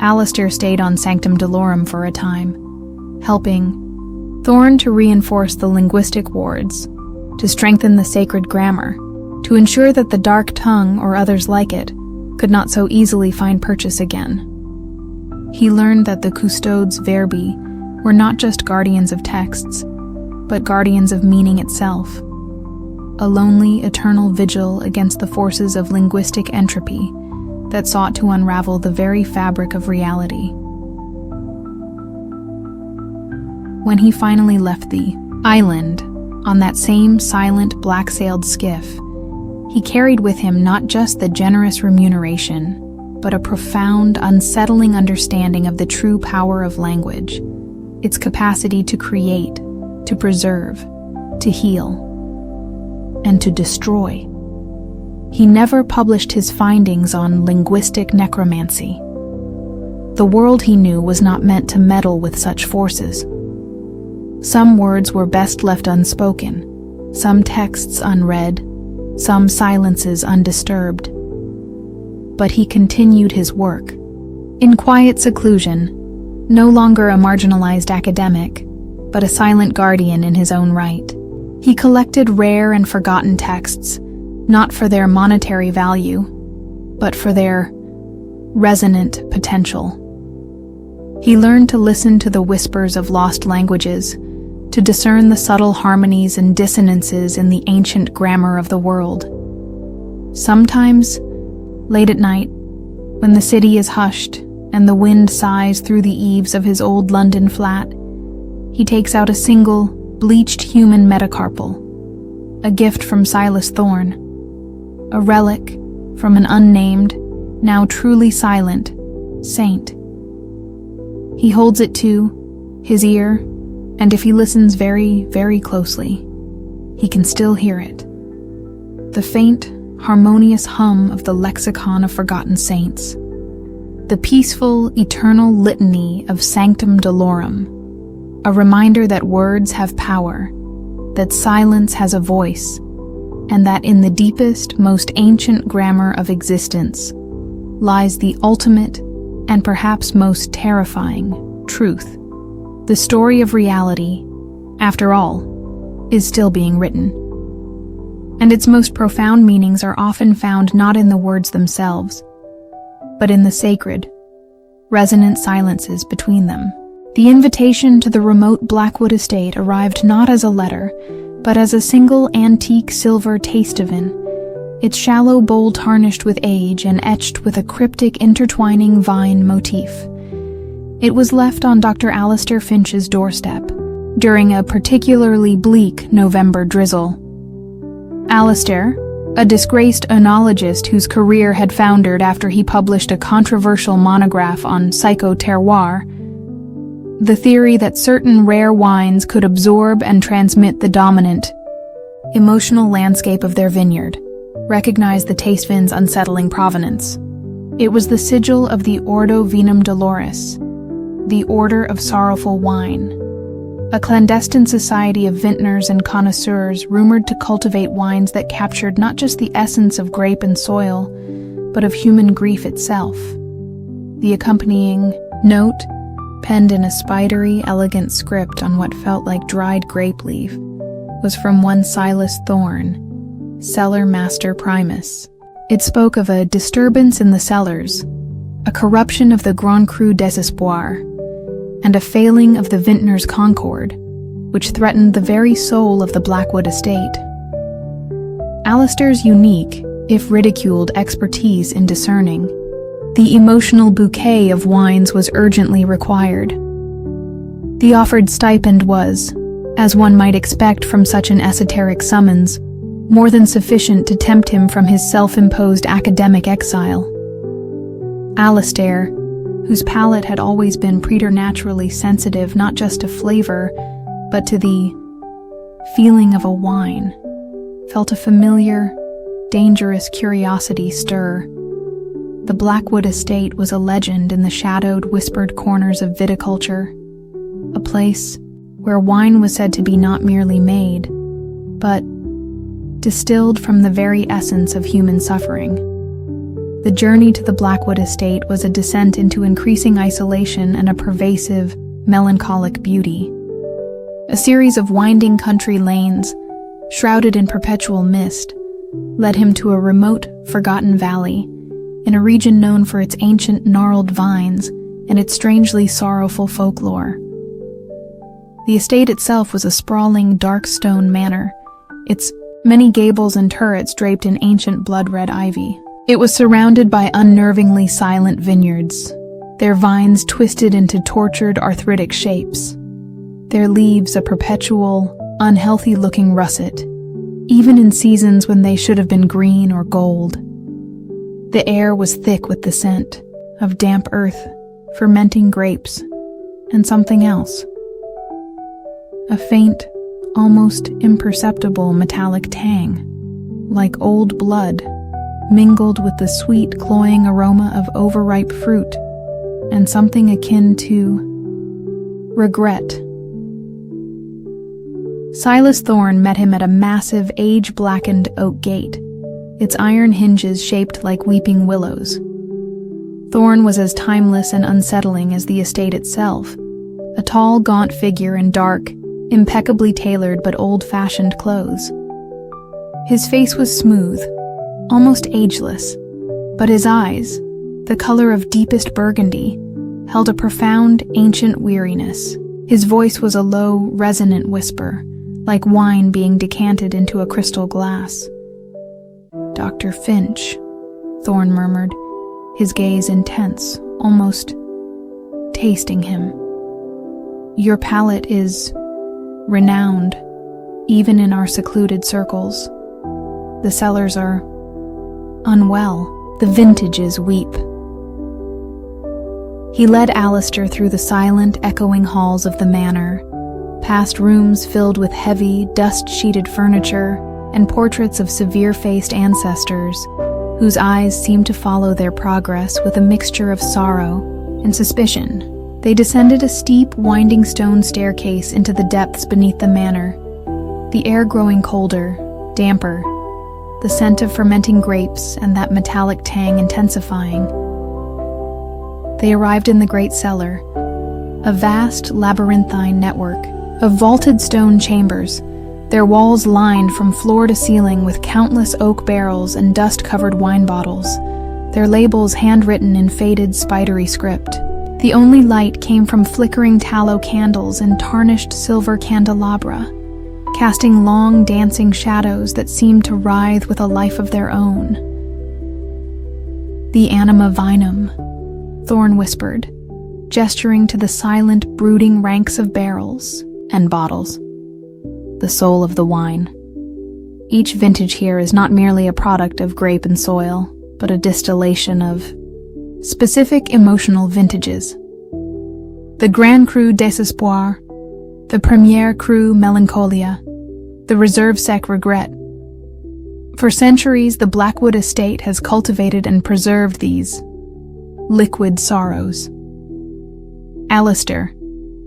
Alistair stayed on Sanctum Dolorum for a time, helping Thorne to reinforce the linguistic wards, to strengthen the sacred grammar, to ensure that the dark tongue, or others like it, could not so easily find purchase again. He learned that the custodes verbi were not just guardians of texts, but guardians of meaning itself, a lonely, eternal vigil against the forces of linguistic entropy that sought to unravel the very fabric of reality. When he finally left the island on that same silent, black-sailed skiff, he carried with him not just the generous remuneration, but a profound, unsettling understanding of the true power of language, its capacity to create, to preserve, to heal, and to destroy. He never published his findings on linguistic necromancy. The world he knew was not meant to meddle with such forces. Some words were best left unspoken, some texts unread, some silences undisturbed. But he continued his work, in quiet seclusion, no longer a marginalized academic, but a silent guardian in his own right. He collected rare and forgotten texts, not for their monetary value, but for their resonant potential. He learned to listen to the whispers of lost languages, to discern the subtle harmonies and dissonances in the ancient grammar of the world. Sometimes, late at night, when the city is hushed and the wind sighs through the eaves of his old London flat, he takes out a single, bleached human metacarpal, a gift from Silas Thorne, a relic from an unnamed, now truly silent, saint. He holds it to his ear, and if he listens very, very closely, he can still hear it. The faint, harmonious hum of the lexicon of forgotten saints. The peaceful, eternal litany of Sanctum Dolorum. A reminder that words have power, that silence has a voice, and that in the deepest, most ancient grammar of existence lies the ultimate and perhaps most terrifying truth. The story of reality, after all, is still being written. And its most profound meanings are often found not in the words themselves, but in the sacred, resonant silences between them. The invitation to the remote Blackwood estate arrived not as a letter, but as a single antique silver taste-oven, its shallow bowl tarnished with age and etched with a cryptic intertwining vine motif. It was left on Dr. Alistair Finch's doorstep during a particularly bleak November drizzle. Alistair, a disgraced oenologist whose career had foundered after he published a controversial monograph on psychoterroir, the theory that certain rare wines could absorb and transmit the dominant emotional landscape of their vineyard, recognized the taste vin's unsettling provenance. It was the sigil of the Ordo Vinum Doloris, the Order of Sorrowful Wine, a clandestine society of vintners and connoisseurs rumored to cultivate wines that captured not just the essence of grape and soil, but of human grief itself. The accompanying note, penned in a spidery, elegant script on what felt like dried grape leaf, was from one Silas Thorne, cellar master primus. It spoke of a disturbance in the cellars, a corruption of the Grand Cru Desespoir, and a failing of the vintner's concord, which threatened the very soul of the Blackwood estate. Alistair's unique, if ridiculed, expertise in discerning the emotional bouquet of wines was urgently required. The offered stipend was, as one might expect from such an esoteric summons, more than sufficient to tempt him from his self-imposed academic exile. Alistair, whose palate had always been preternaturally sensitive not just to flavor, but to the feeling of a wine, felt a familiar, dangerous curiosity stir. The Blackwood estate was a legend in the shadowed, whispered corners of viticulture, a place where wine was said to be not merely made, but distilled from the very essence of human suffering. The journey to the Blackwood estate was a descent into increasing isolation and a pervasive, melancholic beauty. A series of winding country lanes, shrouded in perpetual mist, led him to a remote, forgotten valley, in a region known for its ancient gnarled vines and its strangely sorrowful folklore. The estate itself was a sprawling, dark stone manor, its many gables and turrets draped in ancient blood-red ivy. It was surrounded by unnervingly silent vineyards, their vines twisted into tortured, arthritic shapes, their leaves a perpetual, unhealthy-looking russet, even in seasons when they should have been green or gold. The air was thick with the scent of damp earth, fermenting grapes, and something else. A faint, almost imperceptible metallic tang, like old blood, mingled with the sweet, cloying aroma of overripe fruit, and something akin to regret. Silas Thorne met him at a massive, age-blackened oak gate, its iron hinges shaped like weeping willows. Thorne was as timeless and unsettling as the estate itself, a tall, gaunt figure in dark, impeccably tailored but old-fashioned clothes. His face was smooth, almost ageless, but his eyes, the color of deepest burgundy, held a profound, ancient weariness. His voice was a low, resonant whisper, like wine being decanted into a crystal glass. "Dr. Finch," Thorne murmured, his gaze intense, almost tasting him. "Your palate is renowned, even in our secluded circles. The cellars are unwell, the vintages weep." He led Alistair through the silent, echoing halls of the manor, past rooms filled with heavy, dust-sheeted furniture and portraits of severe-faced ancestors, whose eyes seemed to follow their progress with a mixture of sorrow and suspicion. They descended a steep, winding stone staircase into the depths beneath the manor, the air growing colder, damper, the scent of fermenting grapes and that metallic tang intensifying. They arrived in the great cellar, a vast labyrinthine network of vaulted stone chambers, their walls lined from floor to ceiling with countless oak barrels and dust-covered wine bottles, their labels handwritten in faded, spidery script. The only light came from flickering tallow candles and tarnished silver candelabra, casting long, dancing shadows that seemed to writhe with a life of their own. "The anima vinum," Thorn whispered, gesturing to the silent, brooding ranks of barrels and bottles. "The soul of the wine. Each vintage here is not merely a product of grape and soil, but a distillation of specific emotional vintages. The Grand Cru Désespoir, the Premier Cru Melancholia, the Reserve Sec Regret. For centuries, the Blackwood estate has cultivated and preserved these liquid sorrows." Alistair,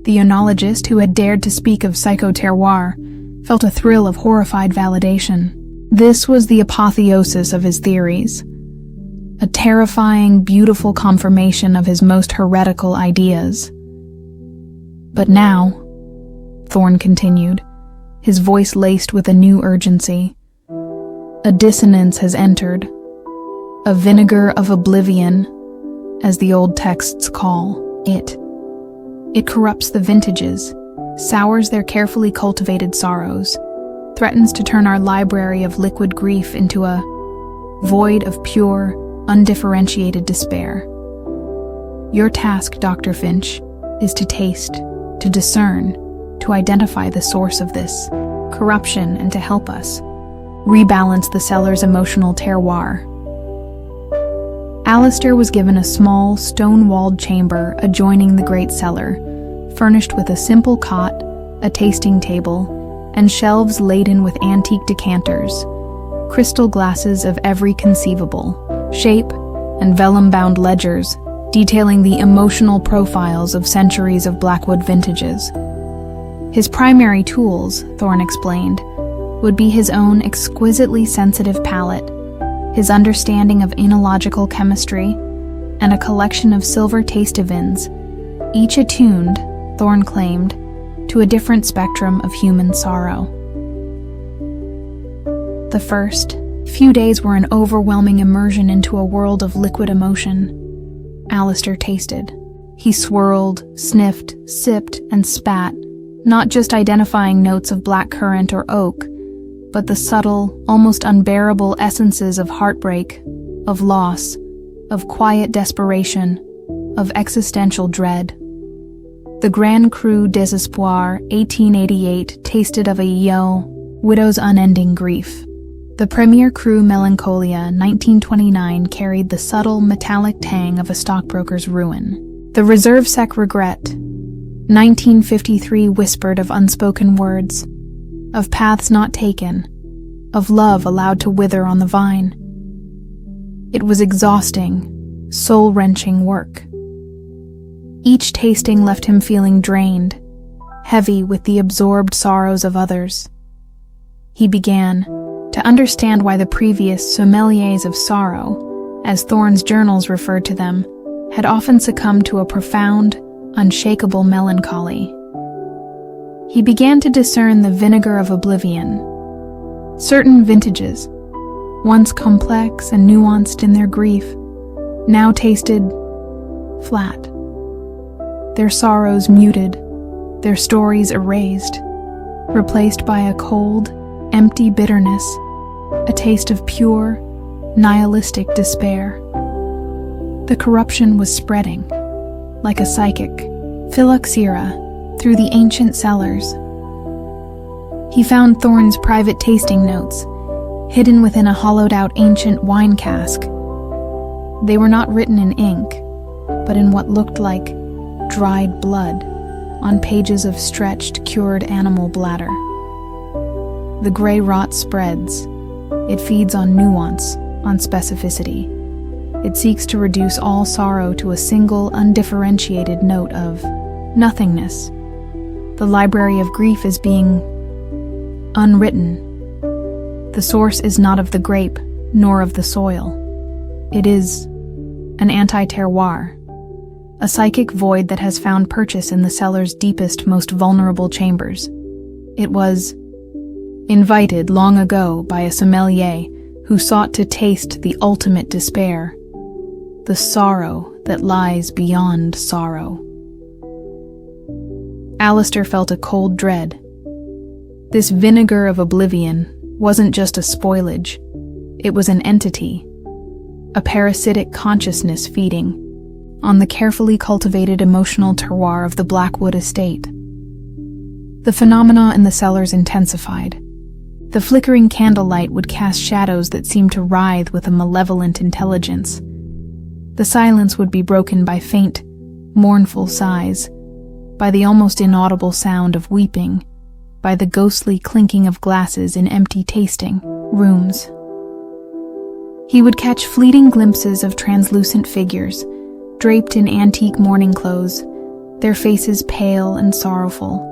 the oenologist who had dared to speak of psychoterroir, felt a thrill of horrified validation. This was the apotheosis of his theories, a terrifying, beautiful confirmation of his most heretical ideas. "But now," Thorn continued, his voice laced with a new urgency, "a dissonance has entered, a vinegar of oblivion, as the old texts call it. It corrupts the vintages, sours their carefully cultivated sorrows, threatens to turn our library of liquid grief into a void of pure, undifferentiated despair. Your task, Dr. Finch, is to taste, to discern, to identify the source of this corruption and to help us rebalance the cellar's emotional terroir." Alistair was given a small, stone-walled chamber adjoining the great cellar, furnished with a simple cot, a tasting table, and shelves laden with antique decanters, crystal glasses of every conceivable shape, and vellum-bound ledgers detailing the emotional profiles of centuries of Blackwood vintages. His primary tools, Thorn explained, would be his own exquisitely sensitive palate, his understanding of enological chemistry, and a collection of silver taste-evins, each attuned, Thorn claimed, to a different spectrum of human sorrow. The first few days were an overwhelming immersion into a world of liquid emotion. Alistair tasted. He swirled, sniffed, sipped, and spat, not just identifying notes of blackcurrant or oak, but the subtle, almost unbearable essences of heartbreak, of loss, of quiet desperation, of existential dread. The Grand Cru Désespoir 1888 tasted of a widow's unending grief. The Premier Cru Melancholia 1929 carried the subtle, metallic tang of a stockbroker's ruin. The Reserve Sec Regret 1953 whispered of unspoken words, of paths not taken, of love allowed to wither on the vine. It was exhausting, soul-wrenching work. Each tasting left him feeling drained, heavy with the absorbed sorrows of others. He began to understand why the previous sommeliers of sorrow, as Thorn's journals referred to them, had often succumbed to a profound, unshakable melancholy. He began to discern the vinegar of oblivion. Certain vintages, once complex and nuanced in their grief, now tasted flat. Their sorrows muted, their stories erased, replaced by a cold, empty bitterness, a taste of pure, nihilistic despair. The corruption was spreading, like a psychic phylloxera, through the ancient cellars. He found Thorn's private tasting notes, hidden within a hollowed-out ancient wine cask. They were not written in ink, but in what looked like dried blood on pages of stretched, cured animal bladder. The gray rot spreads. It feeds on nuance, on specificity. It seeks to reduce all sorrow to a single, undifferentiated note of nothingness. The library of grief is being unwritten. The source is not of the grape, nor of the soil. It is an anti-terroir, a psychic void that has found purchase in the cellar's deepest, most vulnerable chambers. It was invited long ago by a sommelier who sought to taste the ultimate despair, the sorrow that lies beyond sorrow. Alistair felt a cold dread. This vinegar of oblivion wasn't just a spoilage, it was an entity, a parasitic consciousness feeding on the carefully cultivated emotional terroir of the Blackwood estate. The phenomena in the cellars intensified. The flickering candlelight would cast shadows that seemed to writhe with a malevolent intelligence. The silence would be broken by faint, mournful sighs, by the almost inaudible sound of weeping, by the ghostly clinking of glasses in empty tasting rooms. He would catch fleeting glimpses of translucent figures, draped in antique mourning clothes, their faces pale and sorrowful,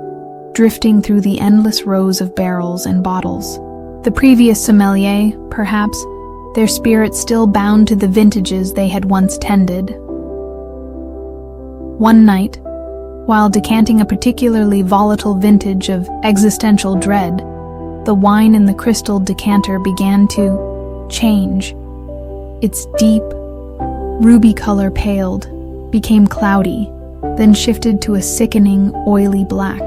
drifting through the endless rows of barrels and bottles. The previous sommelier, perhaps, their spirits still bound to the vintages they had once tended. One night, while decanting a particularly volatile vintage of existential dread, the wine in the crystal decanter began to change. Its deep, ruby color paled, became cloudy, then shifted to a sickening, oily black.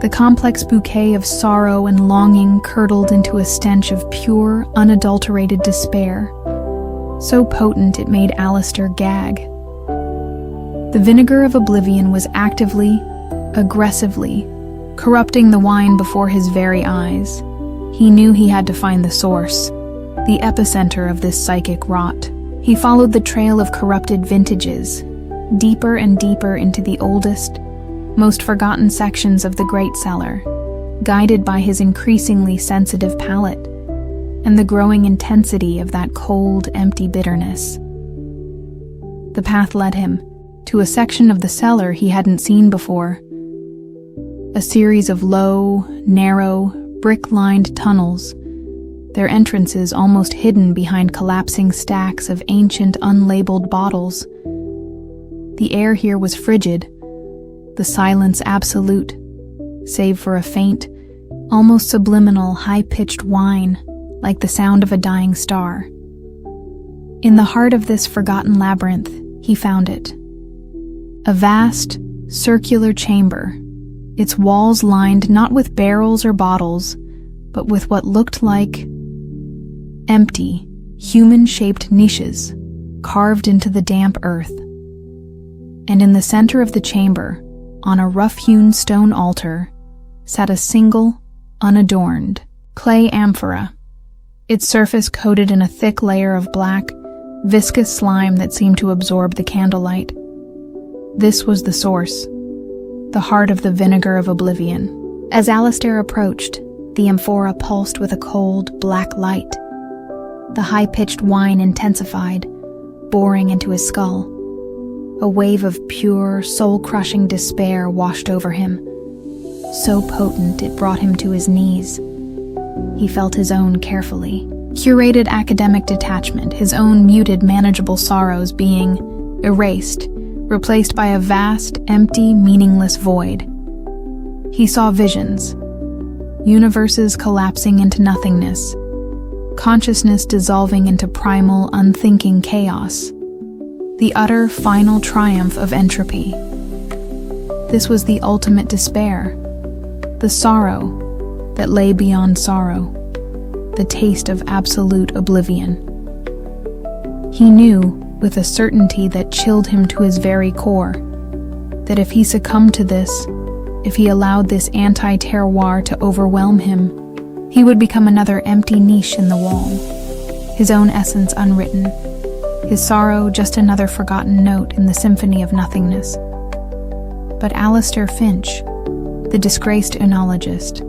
The complex bouquet of sorrow and longing curdled into a stench of pure, unadulterated despair, so potent it made Alistair gag. The vinegar of oblivion was actively, aggressively, corrupting the wine before his very eyes. He knew he had to find the source, the epicenter of this psychic rot. He followed the trail of corrupted vintages, deeper and deeper into the oldest, most forgotten sections of the great cellar, guided by his increasingly sensitive palate and the growing intensity of that cold, empty bitterness. The path led him to a section of the cellar he hadn't seen before, a series of low, narrow, brick-lined tunnels, their entrances almost hidden behind collapsing stacks of ancient, unlabeled bottles. The air here was frigid, the silence absolute, save for a faint, almost subliminal, high-pitched whine, like the sound of a dying star. In the heart of this forgotten labyrinth, he found it. A vast, circular chamber, its walls lined not with barrels or bottles, but with what looked like empty, human-shaped niches carved into the damp earth. And in the center of the chamber, on a rough-hewn stone altar, sat a single, unadorned, clay amphora, its surface coated in a thick layer of black, viscous slime that seemed to absorb the candlelight. This was the source, the heart of the vinegar of oblivion. As Alistair approached, the amphora pulsed with a cold, black light. The high-pitched whine intensified, boring into his skull. A wave of pure, soul-crushing despair washed over him, so potent it brought him to his knees. He felt his own carefully. Curated academic detachment, his own muted, manageable sorrows being erased, replaced by a vast, empty, meaningless void. He saw visions, universes collapsing into nothingness, consciousness dissolving into primal, unthinking chaos, the utter, final triumph of entropy. This was the ultimate despair, the sorrow that lay beyond sorrow, the taste of absolute oblivion. He knew, with a certainty that chilled him to his very core, that if he succumbed to this, if he allowed this anti-terroir to overwhelm him, he would become another empty niche in the wall, his own essence unwritten, his sorrow just another forgotten note in the symphony of nothingness. But Alistair Finch, the disgraced oenologist,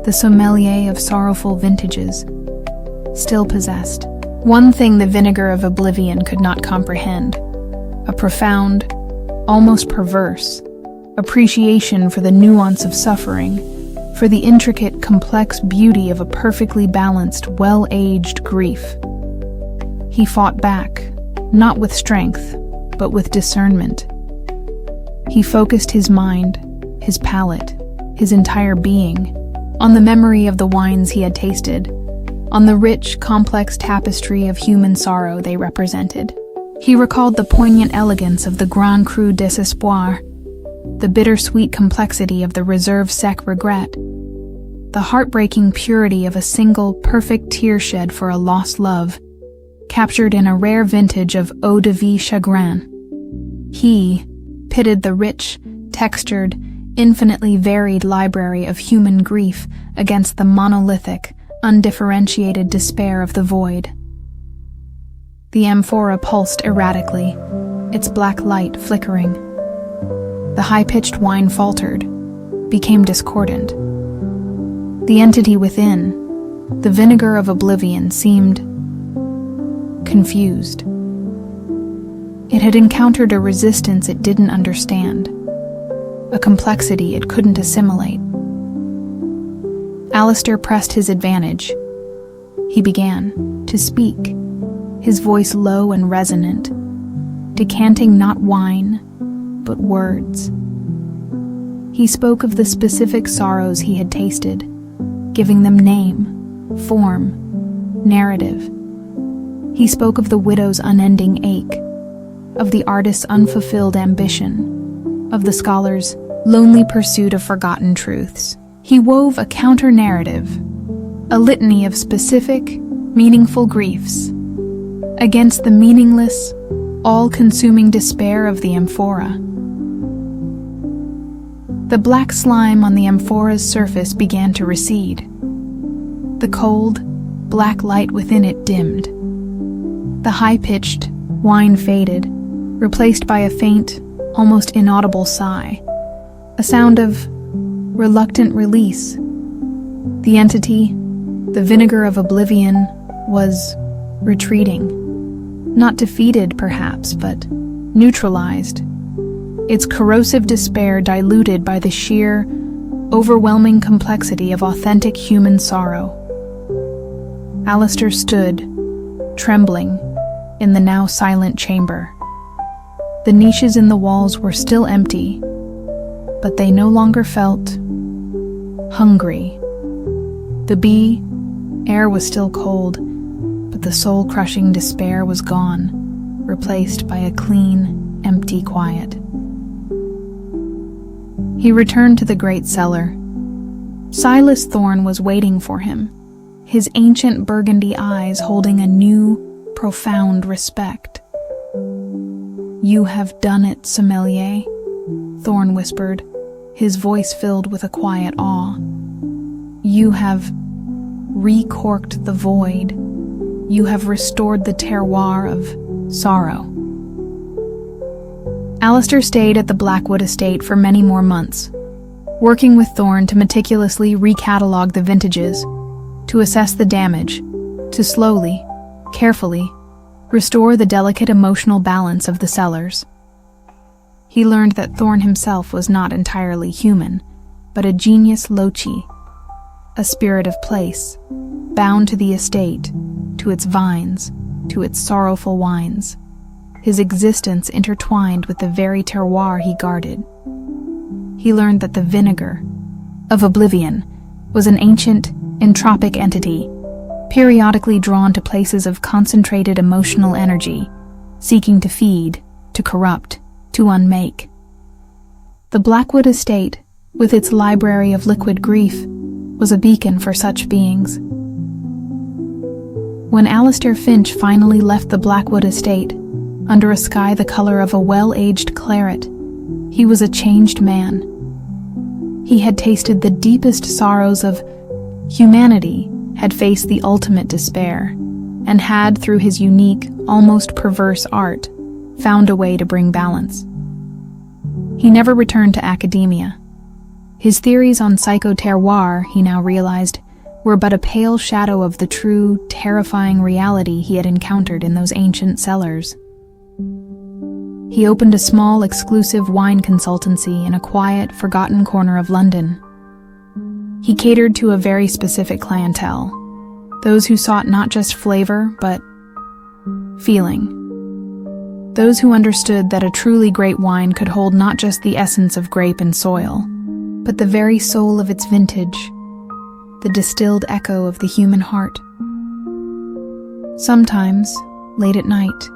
the sommelier of sorrowful vintages, still possessed one thing the vinegar of oblivion could not comprehend: a profound, almost perverse, appreciation for the nuance of suffering, for the intricate, complex beauty of a perfectly balanced, well-aged grief. He fought back, not with strength, but with discernment. He focused his mind, his palate, his entire being, on the memory of the wines he had tasted, on the rich, complex tapestry of human sorrow they represented. He recalled the poignant elegance of the Grand Cru Desespoir, the bittersweet complexity of the Reserve Sec Regret, the heartbreaking purity of a single, perfect tear shed for a lost love, captured in a rare vintage of eau de vie chagrin. He pitted the rich, textured, infinitely varied library of human grief against the monolithic, undifferentiated despair of the void. The amphora pulsed erratically, its black light flickering. The high-pitched whine faltered, became discordant. The entity within, the vinegar of oblivion, seemed confused. It had encountered a resistance it didn't understand, a complexity it couldn't assimilate. Alistair pressed his advantage. He began to speak, his voice low and resonant, decanting not wine, but words. He spoke of the specific sorrows he had tasted, giving them name, form, narrative. He spoke of the widow's unending ache, of the artist's unfulfilled ambition, of the scholar's lonely pursuit of forgotten truths. He wove a counter-narrative, a litany of specific, meaningful griefs, against the meaningless, all-consuming despair of the amphora. The black slime on the amphora's surface began to recede. The cold, black light within it dimmed. The high-pitched whine faded, replaced by a faint, almost inaudible sigh, a sound of reluctant release. The entity, the vinegar of oblivion, was retreating. Not defeated, perhaps, but neutralized. Its corrosive despair diluted by the sheer, overwhelming complexity of authentic human sorrow. Alistair stood, trembling, in the now silent chamber. The niches in the walls were still empty, but they no longer felt hungry. The air was still cold, but the soul-crushing despair was gone, replaced by a clean, empty quiet. He returned to the great cellar. Silas Thorne was waiting for him, his ancient burgundy eyes holding a new, profound respect. "You have done it, sommelier," Thorne whispered, his voice filled with a quiet awe. "You have recorked the void. You have restored the terroir of sorrow." Alistair stayed at the Blackwood estate for many more months, working with Thorne to meticulously recatalogue the vintages, to assess the damage, to slowly, carefully, restore the delicate emotional balance of the cellars. He learned that Thorne himself was not entirely human, but a genius loci, a spirit of place, bound to the estate, to its vines, to its sorrowful wines, his existence intertwined with the very terroir he guarded. He learned that the vinegar of oblivion was an ancient, entropic entity, periodically drawn to places of concentrated emotional energy, seeking to feed, to corrupt, to unmake. The Blackwood estate, with its library of liquid grief, was a beacon for such beings. When Alistair Finch finally left the Blackwood estate, under a sky the color of a well-aged claret, he was a changed man. He had tasted the deepest sorrows of humanity, had faced the ultimate despair, and had, through his unique, almost perverse art, found a way to bring balance. He never returned to academia. His theories on psychoterroir, he now realized, were but a pale shadow of the true, terrifying reality he had encountered in those ancient cellars. He opened a small, exclusive wine consultancy in a quiet, forgotten corner of London. He catered to a very specific clientele, those who sought not just flavor, but feeling. Those who understood that a truly great wine could hold not just the essence of grape and soil, but the very soul of its vintage, the distilled echo of the human heart. Sometimes, late at night,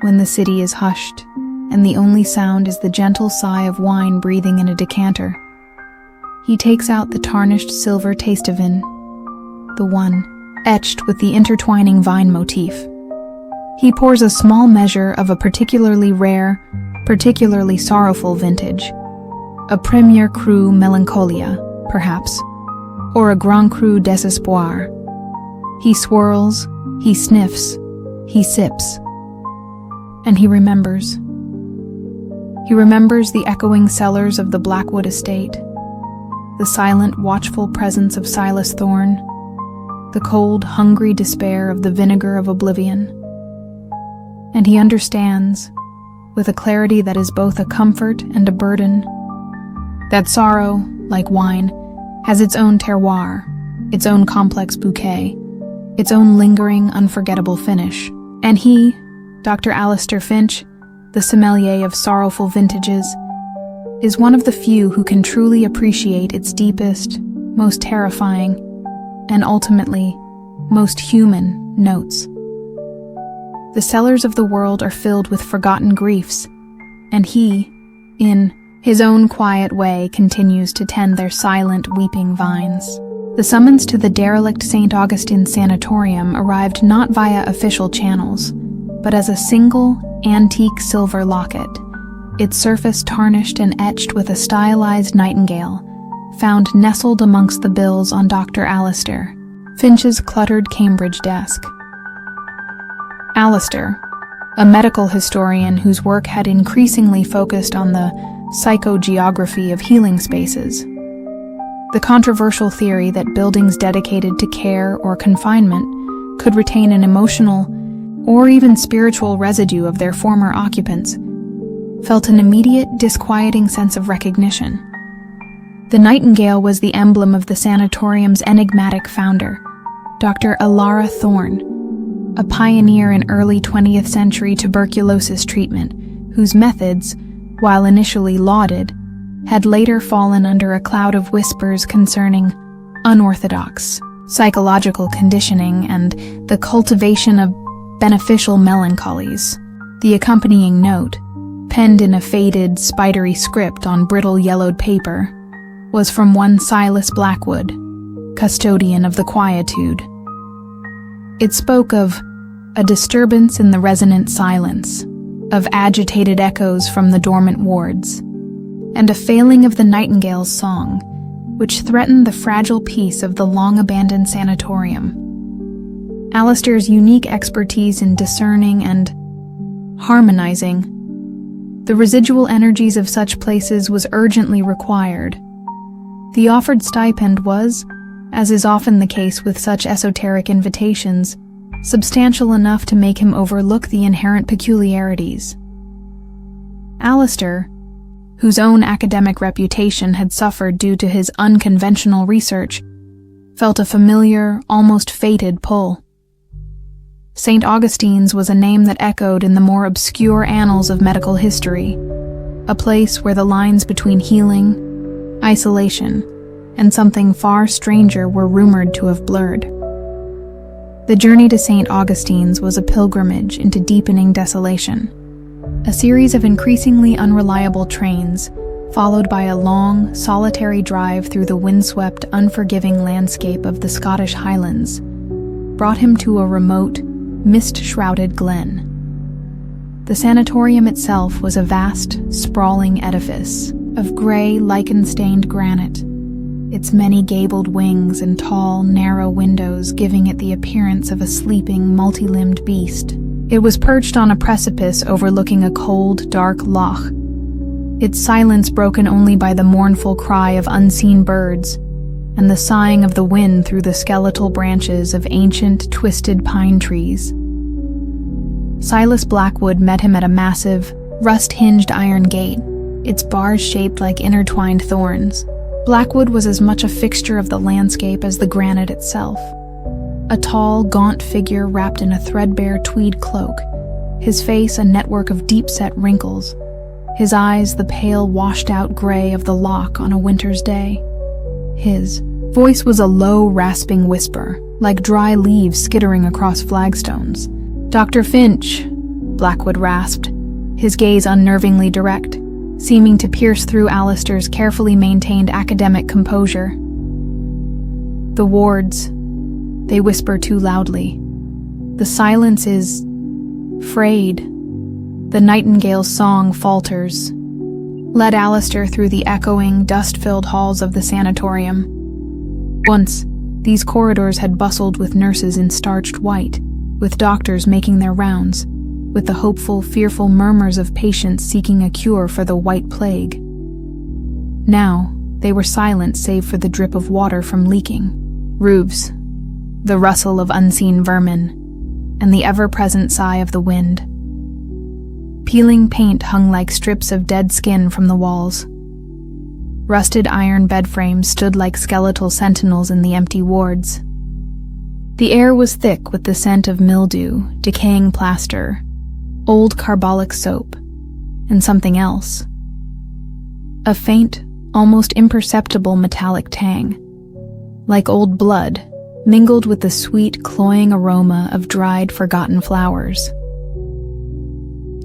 when the city is hushed, and the only sound is the gentle sigh of wine breathing in a decanter, He takes out the tarnished silver tastavin, the one etched with the intertwining vine motif. He pours a small measure of a particularly rare, particularly sorrowful vintage, a Premier Cru Melancholia, perhaps, or a Grand Cru Désespoir. He swirls, he sniffs, he sips, and he remembers. He remembers the echoing cellars of the Blackwood estate, the silent, watchful presence of Silas Thorne, the cold, hungry despair of the vinegar of oblivion. And he understands, with a clarity that is both a comfort and a burden, that sorrow, like wine, has its own terroir, its own complex bouquet, its own lingering, unforgettable finish. And he, Dr. Alistair Finch, the sommelier of sorrowful vintages, is one of the few who can truly appreciate its deepest, most terrifying, and ultimately, most human notes. The cellars of the world are filled with forgotten griefs, and he, in his own quiet way, continues to tend their silent, weeping vines. The summons to the derelict St. Augustine Sanatorium arrived not via official channels, but as a single, antique silver locket, its surface tarnished and etched with a stylized nightingale, found nestled amongst the bills on Dr. Alistair Finch's cluttered Cambridge desk. Alistair, a medical historian whose work had increasingly focused on the psychogeography of healing spaces, the controversial theory that buildings dedicated to care or confinement could retain an emotional or even spiritual residue of their former occupants, felt an immediate, disquieting sense of recognition. The nightingale was the emblem of the sanatorium's enigmatic founder, Dr. Alara Thorne, a pioneer in early 20th century tuberculosis treatment, whose methods, while initially lauded, had later fallen under a cloud of whispers concerning unorthodox psychological conditioning and the cultivation of beneficial melancholies. The accompanying note, penned in a faded, spidery script on brittle yellowed paper, was from one Silas Blackwood, custodian of the quietude. It spoke of a disturbance in the resonant silence, of agitated echoes from the dormant wards, and a failing of the nightingale's song, which threatened the fragile peace of the long-abandoned sanatorium. Alistair's unique expertise in discerning and harmonizing the residual energies of such places was urgently required. The offered stipend was, as is often the case with such esoteric invitations, substantial enough to make him overlook the inherent peculiarities. Alistair, whose own academic reputation had suffered due to his unconventional research, felt a familiar, almost fated pull. St. Augustine's was a name that echoed in the more obscure annals of medical history, a place where the lines between healing, isolation, and something far stranger were rumored to have blurred. The journey to St. Augustine's was a pilgrimage into deepening desolation, a series of increasingly unreliable trains, followed by a long, solitary drive through the windswept, unforgiving landscape of the Scottish Highlands, brought him to a remote, mist-shrouded glen. The sanatorium itself was a vast, sprawling edifice of gray, lichen-stained granite, its many gabled wings and tall, narrow windows giving it the appearance of a sleeping, multi-limbed beast. It was perched on a precipice overlooking a cold, dark loch, its silence broken only by the mournful cry of unseen birds and the sighing of the wind through the skeletal branches of ancient, twisted pine trees. Silas Blackwood met him at a massive, rust-hinged iron gate, its bars shaped like intertwined thorns. Blackwood was as much a fixture of the landscape as the granite itself. A tall, gaunt figure wrapped in a threadbare tweed cloak, his face a network of deep-set wrinkles, his eyes the pale, washed-out gray of the loch on a winter's day. His voice was a low, rasping whisper, like dry leaves skittering across flagstones. "Dr. Finch," Blackwood rasped, his gaze unnervingly direct. seeming to pierce through Alistair's carefully maintained academic composure. The wards, they whisper too loudly. The silence is frayed. The nightingale's song falters. Led Alistair through the echoing, dust-filled halls of the sanatorium. Once, these corridors had bustled with nurses in starched white, with doctors making their rounds, with the hopeful, fearful murmurs of patients seeking a cure for the white plague. Now, they were silent save for the drip of water from leaking roofs, the rustle of unseen vermin, and the ever-present sigh of the wind. Peeling paint hung like strips of dead skin from the walls. Rusted iron bed frames stood like skeletal sentinels in the empty wards. The air was thick with the scent of mildew, decaying plaster, old carbolic soap, and something else. A faint, almost imperceptible metallic tang, like old blood, mingled with the sweet, cloying aroma of dried, forgotten flowers.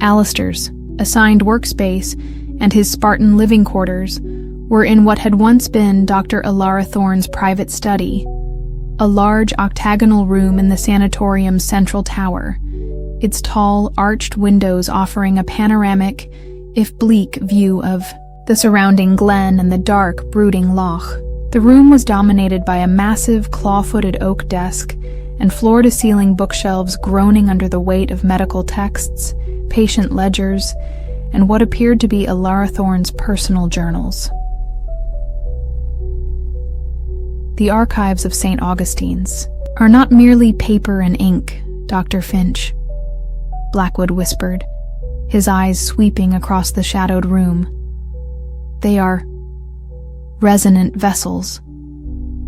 Alistair's assigned workspace and his Spartan living quarters were in what had once been Dr. Alara Thorne's private study, a large octagonal room in the sanatorium's central tower, its tall, arched windows offering a panoramic, if bleak, view of the surrounding glen and the dark, brooding loch. The room was dominated by a massive, claw-footed oak desk and floor-to-ceiling bookshelves groaning under the weight of medical texts, patient ledgers, and what appeared to be Alara Thorne's personal journals. The archives of St. Augustine's are not merely paper and ink, Dr. Finch, Blackwood whispered, his eyes sweeping across the shadowed room. They are resonant vessels.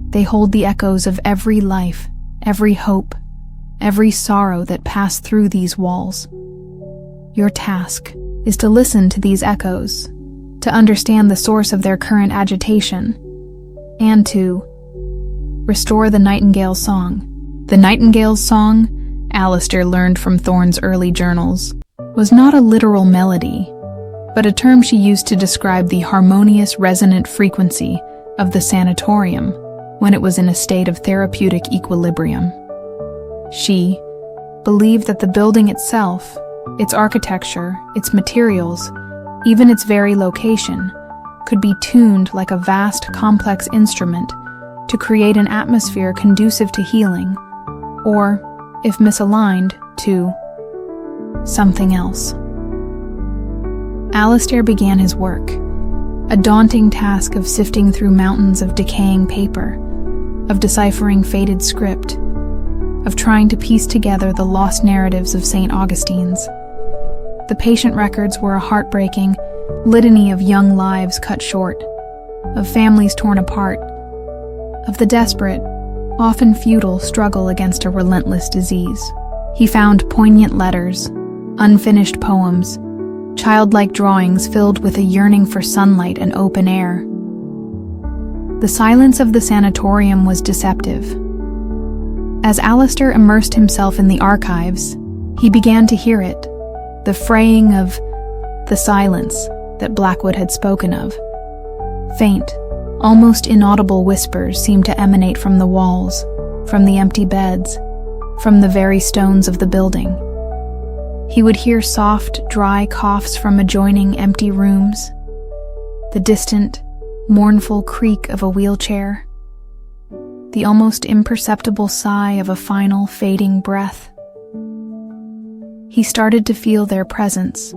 They hold the echoes of every life, every hope, every sorrow that passed through these walls. Your task is to listen to these echoes, to understand the source of their current agitation, and to restore the nightingale's song. The nightingale's song, Alistair learned from Thorne's early journals, was not a literal melody, but a term she used to describe the harmonious, resonant frequency of the sanatorium when it was in a state of therapeutic equilibrium. She believed that the building itself, its architecture, its materials, even its very location, could be tuned like a vast, complex instrument to create an atmosphere conducive to healing, or, if misaligned, to something else. Alistair began his work, a daunting task of sifting through mountains of decaying paper, of deciphering faded script, of trying to piece together the lost narratives of St. Augustine's. The patient records were a heartbreaking litany of young lives cut short, of families torn apart, of the desperate, often futile struggle against a relentless disease. He found poignant letters, unfinished poems, childlike drawings filled with a yearning for sunlight and open air. The silence of the sanatorium was deceptive. As Alistair immersed himself in the archives, he began to hear it, the fraying of the silence that Blackwood had spoken of. Faint, almost inaudible whispers seemed to emanate from the walls, from the empty beds, from the very stones of the building. He would hear soft, dry coughs from adjoining empty rooms, the distant, mournful creak of a wheelchair, the almost imperceptible sigh of a final, fading breath. He started to feel their presence,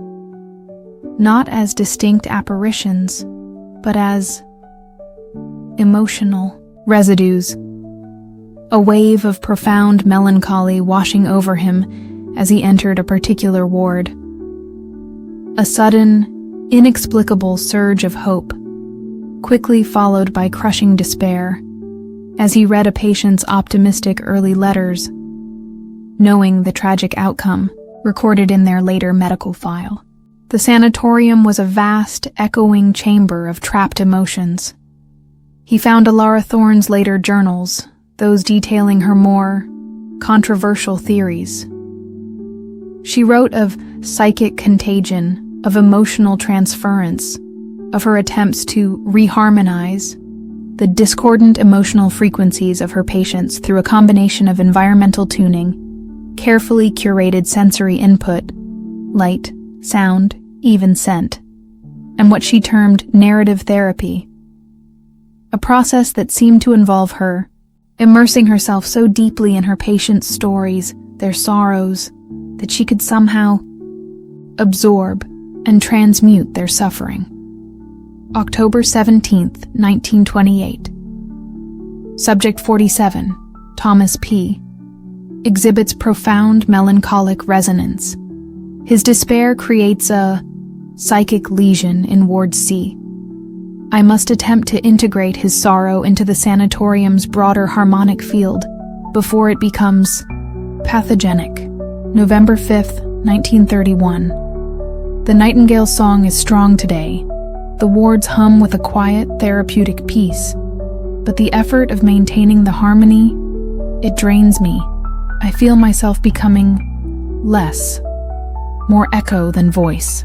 not as distinct apparitions, but as emotional residues, a wave of profound melancholy washing over him as he entered a particular ward. A sudden, inexplicable surge of hope, quickly followed by crushing despair, as he read a patient's optimistic early letters, knowing the tragic outcome recorded in their later medical file. The sanatorium was a vast, echoing chamber of trapped emotions. He found Alara Thorne's later journals, those detailing her more controversial theories. She wrote of psychic contagion, of emotional transference, of her attempts to reharmonize the discordant emotional frequencies of her patients through a combination of environmental tuning, carefully curated sensory input, light, sound, even scent, and what she termed narrative therapy, a process that seemed to involve her immersing herself so deeply in her patients' stories, their sorrows, that she could somehow absorb and transmute their suffering. October 17th, 1928. Subject 47, Thomas P., exhibits profound melancholic resonance. His despair creates a psychic lesion in Ward C. I must attempt to integrate his sorrow into the sanatorium's broader harmonic field before it becomes pathogenic. November 5th, 1931. The nightingale's song is strong today. The wards hum with a quiet, therapeutic peace. But the effort of maintaining the harmony, it drains me. I feel myself becoming less, more echo than voice.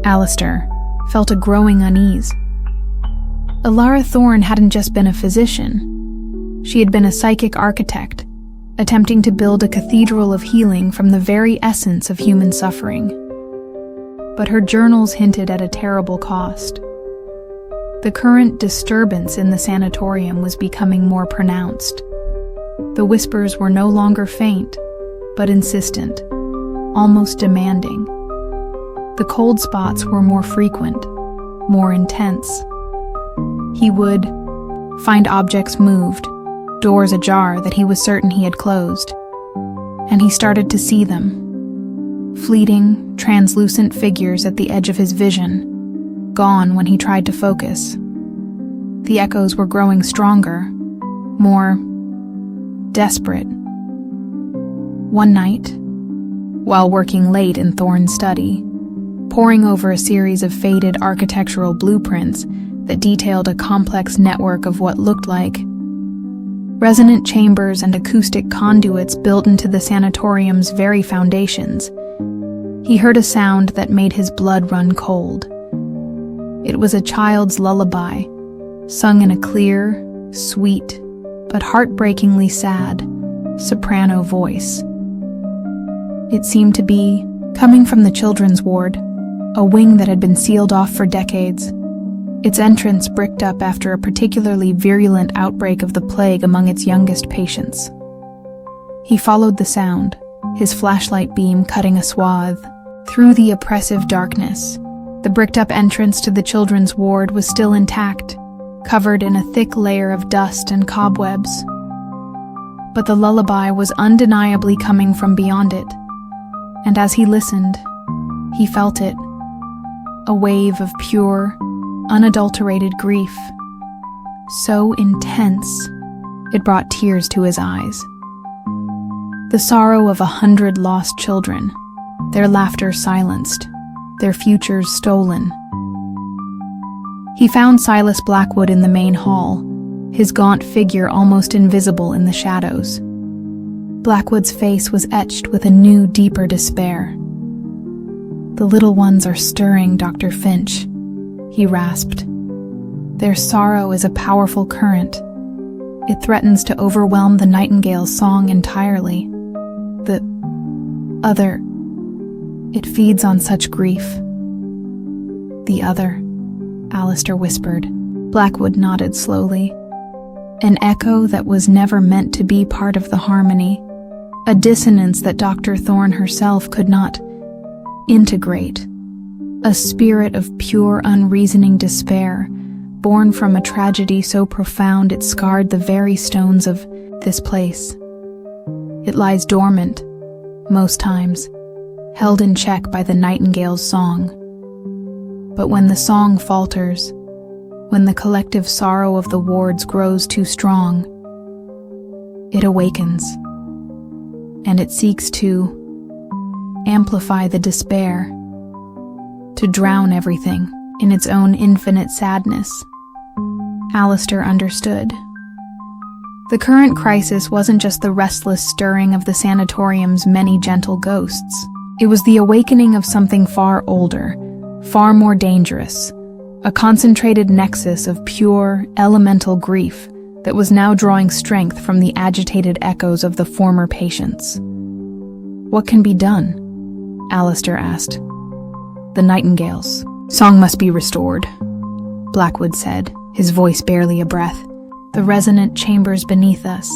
Alistair felt a growing unease. Alara Thorne hadn't just been a physician. She had been a psychic architect, attempting to build a cathedral of healing from the very essence of human suffering. But her journals hinted at a terrible cost. The current disturbance in the sanatorium was becoming more pronounced. The whispers were no longer faint, but insistent, almost demanding. The cold spots were more frequent, more intense. He would find objects moved, doors ajar that he was certain he had closed, and he started to see them. Fleeting, translucent figures at the edge of his vision, gone when he tried to focus. The echoes were growing stronger, more desperate. One night, while working late in Thorne's study, poring over a series of faded architectural blueprints that detailed a complex network of what looked like resonant chambers and acoustic conduits built into the sanatorium's very foundations, he heard a sound that made his blood run cold. It was a child's lullaby, sung in a clear, sweet, but heartbreakingly sad soprano voice. It seemed to be coming from the children's ward, a wing that had been sealed off for decades, its entrance bricked up after a particularly virulent outbreak of the plague among its youngest patients. He followed the sound, his flashlight beam cutting a swath through the oppressive darkness. The bricked-up entrance to the children's ward was still intact, covered in a thick layer of dust and cobwebs. But the lullaby was undeniably coming from beyond it, and as he listened, he felt it. A wave of pure, unadulterated grief. So intense, it brought tears to his eyes. The sorrow of 100 lost children, their laughter silenced, their futures stolen. He found Silas Blackwood in the main hall, his gaunt figure almost invisible in the shadows. Blackwood's face was etched with a new, deeper despair. "The little ones are stirring, Dr. Finch," he rasped. "Their sorrow is a powerful current. It threatens to overwhelm the nightingale's song entirely. The other, it feeds on such grief." "The other," Alistair whispered. Blackwood nodded slowly. An echo that was never meant to be part of the harmony, a dissonance that Dr. Thorne herself could not integrate, a spirit of pure, unreasoning despair, born from a tragedy so profound it scarred the very stones of this place. It lies dormant, most times, held in check by the nightingale's song. But when the song falters, when the collective sorrow of the wards grows too strong, it awakens, and it seeks to amplify the despair, to drown everything in its own infinite sadness. Alistair understood. The current crisis wasn't just the restless stirring of the sanatorium's many gentle ghosts. It was the awakening of something far older, far more dangerous, a concentrated nexus of pure, elemental grief that was now drawing strength from the agitated echoes of the former patients. "What can be done?" Alistair asked. "The nightingales. Song must be restored," Blackwood said, his voice barely a breath. "The resonant chambers beneath us.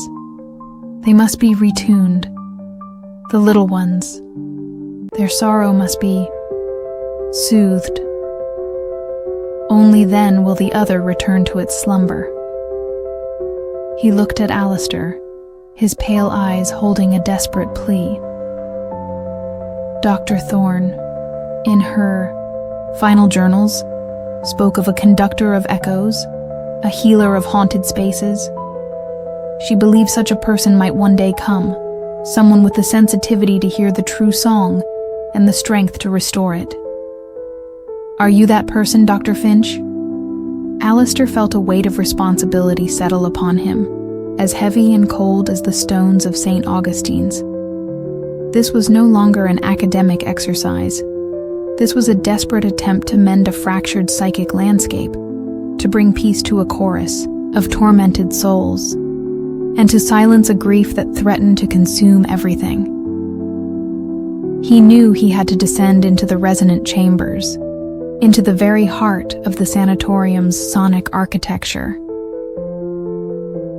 They must be retuned. The little ones. Their sorrow must be soothed. Only then will the other return to its slumber." He looked at Alistair, his pale eyes holding a desperate plea. Dr. Thorne, in her final journals, spoke of a conductor of echoes, a healer of haunted spaces. She believed such a person might one day come, someone with the sensitivity to hear the true song and the strength to restore it. "Are you that person, Dr. Finch?" Alistair felt a weight of responsibility settle upon him, as heavy and cold as the stones of St. Augustine's. This was no longer an academic exercise. This was a desperate attempt to mend a fractured psychic landscape, to bring peace to a chorus of tormented souls, and to silence a grief that threatened to consume everything. He knew he had to descend into the resonant chambers, into the very heart of the sanatorium's sonic architecture.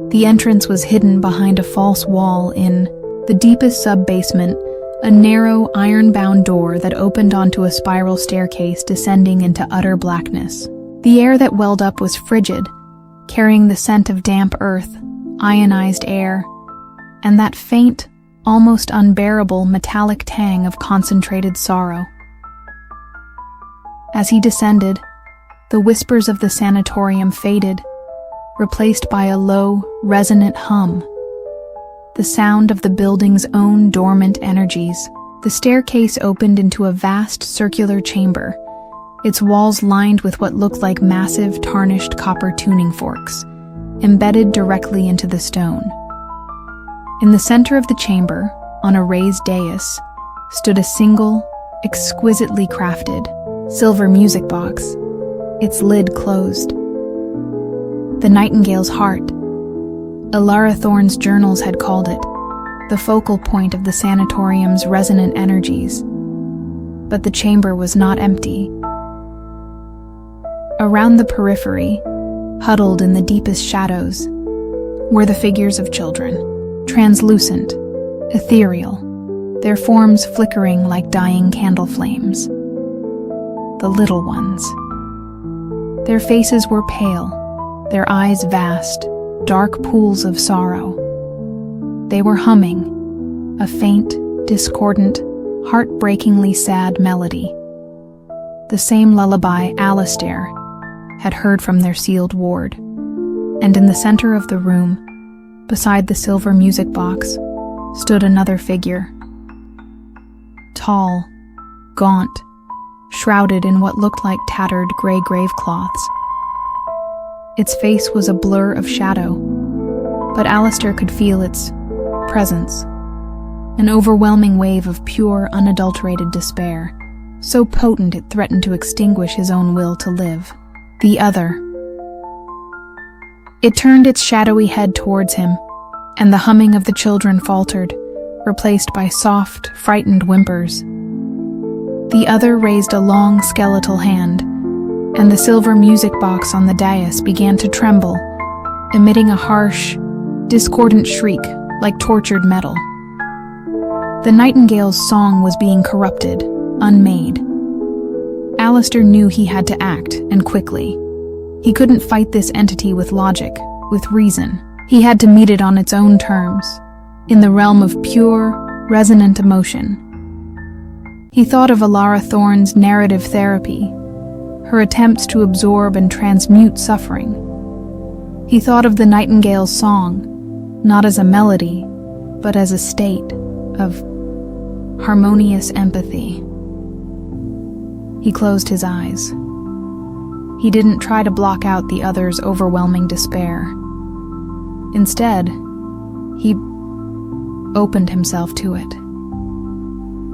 The entrance was hidden behind a false wall in the deepest sub-basement, a narrow, iron-bound door that opened onto a spiral staircase descending into utter blackness. The air that welled up was frigid, carrying the scent of damp earth, ionized air, and that faint, almost unbearable metallic tang of concentrated sorrow. As he descended, the whispers of the sanatorium faded, replaced by a low, resonant hum, the sound of the building's own dormant energies. The staircase opened into a vast circular chamber, its walls lined with what looked like massive, tarnished copper tuning forks, embedded directly into the stone. In the center of the chamber, on a raised dais, stood a single, exquisitely crafted, silver music box, its lid closed. The Nightingale's Heart, Alara Thorne's journals had called it, the focal point of the sanatorium's resonant energies. But the chamber was not empty. Around the periphery, huddled in the deepest shadows, were the figures of children, translucent, ethereal, their forms flickering like dying candle flames. The little ones. Their faces were pale, their eyes vast, dark pools of sorrow. They were humming, a faint, discordant, heartbreakingly sad melody. The same lullaby Alistair had heard from their sealed ward. And in the center of the room, beside the silver music box, stood another figure. Tall, gaunt, shrouded in what looked like tattered gray grave cloths. Its face was a blur of shadow, but Alistair could feel its presence, an overwhelming wave of pure, unadulterated despair, so potent it threatened to extinguish his own will to live. The other. It turned its shadowy head towards him, and the humming of the children faltered, replaced by soft, frightened whimpers. The other raised a long, skeletal hand, and the silver music box on the dais began to tremble, emitting a harsh, discordant shriek like tortured metal. The nightingale's song was being corrupted, unmade. Alistair knew he had to act, and quickly. He couldn't fight this entity with logic, with reason. He had to meet it on its own terms, in the realm of pure, resonant emotion. He thought of Alara Thorne's narrative therapy, her attempts to absorb and transmute suffering. He thought of the nightingale's song, not as a melody, but as a state of harmonious empathy. He closed his eyes. He didn't try to block out the other's overwhelming despair. Instead, he opened himself to it.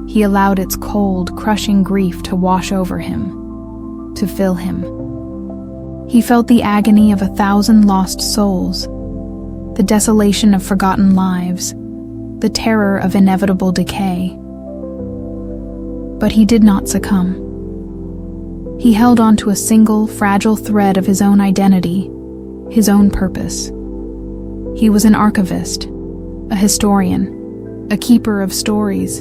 He allowed its cold, crushing grief to wash over him, to fill him. He felt the agony of 1,000 lost souls, the desolation of forgotten lives, the terror of inevitable decay. But he did not succumb. He held on to a single, fragile thread of his own identity, his own purpose. He was an archivist, a historian, a keeper of stories.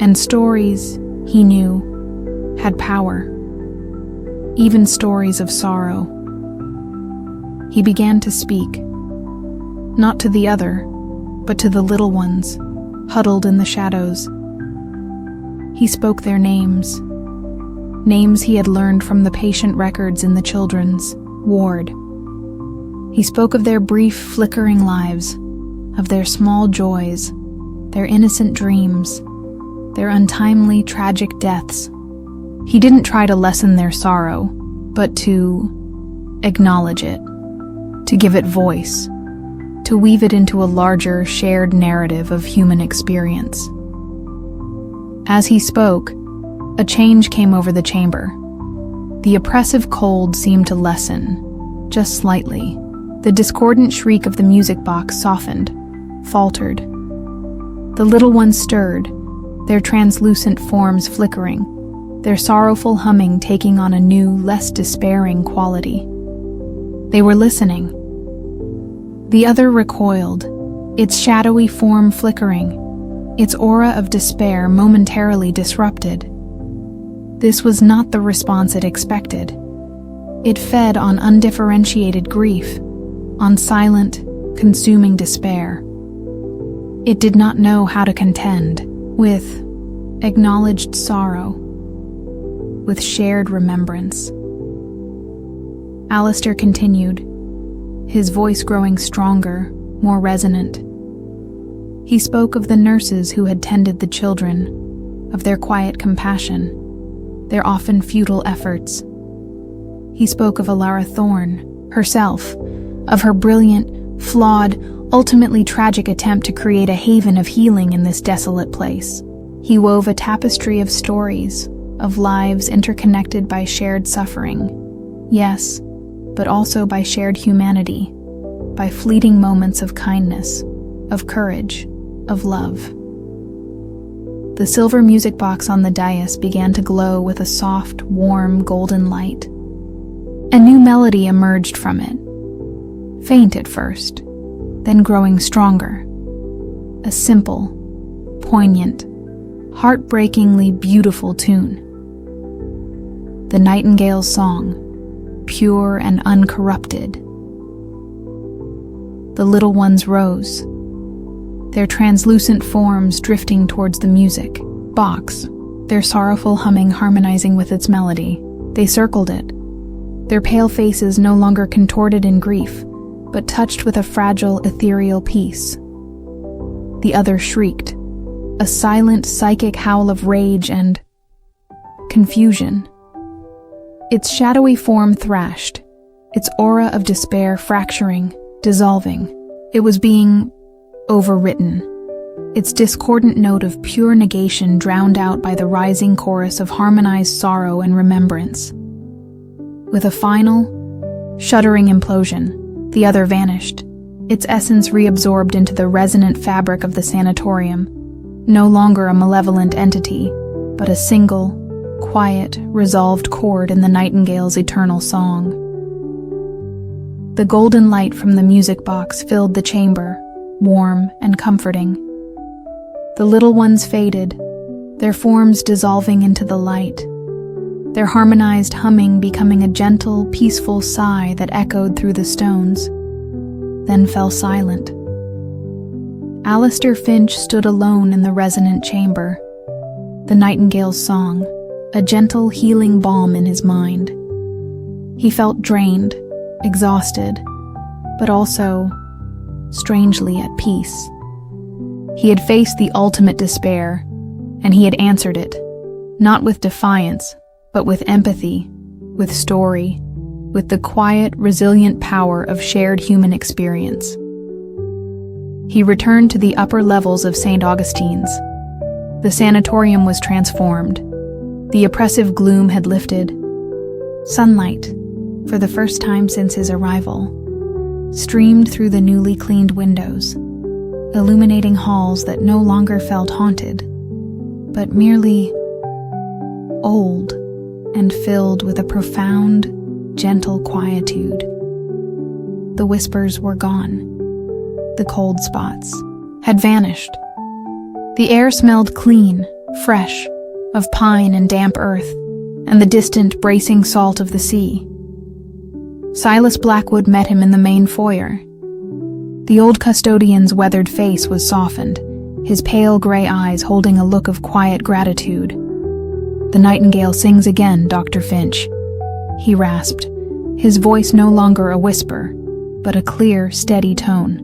And stories, he knew, had power. Even stories of sorrow. He began to speak, not to the other, but to the little ones, huddled in the shadows. He spoke their names, names he had learned from the patient records in the children's ward. He spoke of their brief, flickering lives, of their small joys, their innocent dreams, their untimely, tragic deaths. He didn't try to lessen their sorrow, but to acknowledge it, to give it voice, to weave it into a larger, shared narrative of human experience. As he spoke, a change came over the chamber. The oppressive cold seemed to lessen, just slightly. The discordant shriek of the music box softened, faltered. The little ones stirred, their translucent forms flickering, their sorrowful humming taking on a new, less despairing quality. They were listening. The other recoiled, its shadowy form flickering, its aura of despair momentarily disrupted. This was not the response it expected. It fed on undifferentiated grief, on silent, consuming despair. It did not know how to contend with acknowledged sorrow, with shared remembrance. Alistair continued, his voice growing stronger, more resonant. He spoke of the nurses who had tended the children, of their quiet compassion, their often futile efforts. He spoke of Alara Thorne, herself, of her brilliant, flawed, ultimately tragic attempt to create a haven of healing in this desolate place. He wove a tapestry of stories, of lives interconnected by shared suffering. Yes, but also by shared humanity, by fleeting moments of kindness, of courage, of love. The silver music box on the dais began to glow with a soft, warm, golden light. A new melody emerged from it, faint at first, then growing stronger. A simple, poignant, heartbreakingly beautiful tune. The nightingale's song, pure and uncorrupted. The little ones rose, their translucent forms drifting towards the music box, their sorrowful humming harmonizing with its melody. They circled it, their pale faces no longer contorted in grief, but touched with a fragile, ethereal peace. The other shrieked, a silent, psychic howl of rage and confusion. Its shadowy form thrashed, its aura of despair fracturing, dissolving. It was being overwritten, its discordant note of pure negation drowned out by the rising chorus of harmonized sorrow and remembrance. With a final, shuddering implosion, the other vanished, its essence reabsorbed into the resonant fabric of the sanatorium, no longer a malevolent entity, but a single, quiet, resolved chord in the nightingale's eternal song. The golden light from the music box filled the chamber, warm and comforting. The little ones faded, their forms dissolving into the light, their harmonized humming becoming a gentle, peaceful sigh that echoed through the stones, then fell silent. Alistair Finch stood alone in the resonant chamber, the nightingale's song, a gentle, healing balm in his mind. He felt drained, exhausted, but also strangely at peace. He had faced the ultimate despair, and he had answered it, not with defiance, but with empathy, with story, with the quiet, resilient power of shared human experience. He returned to the upper levels of St. Augustine's, The sanatorium was transformed. The oppressive gloom had lifted. Sunlight, for the first time since his arrival, streamed through the newly cleaned windows, illuminating halls that no longer felt haunted, but merely old and filled with a profound, gentle quietude. The whispers were gone. The cold spots had vanished. The air smelled clean, fresh, of pine and damp earth, and the distant, bracing salt of the sea. Silas Blackwood met him in the main foyer. The old custodian's weathered face was softened, his pale gray eyes holding a look of quiet gratitude. "The nightingale sings again, Dr. Finch," he rasped, his voice no longer a whisper, but a clear, steady tone.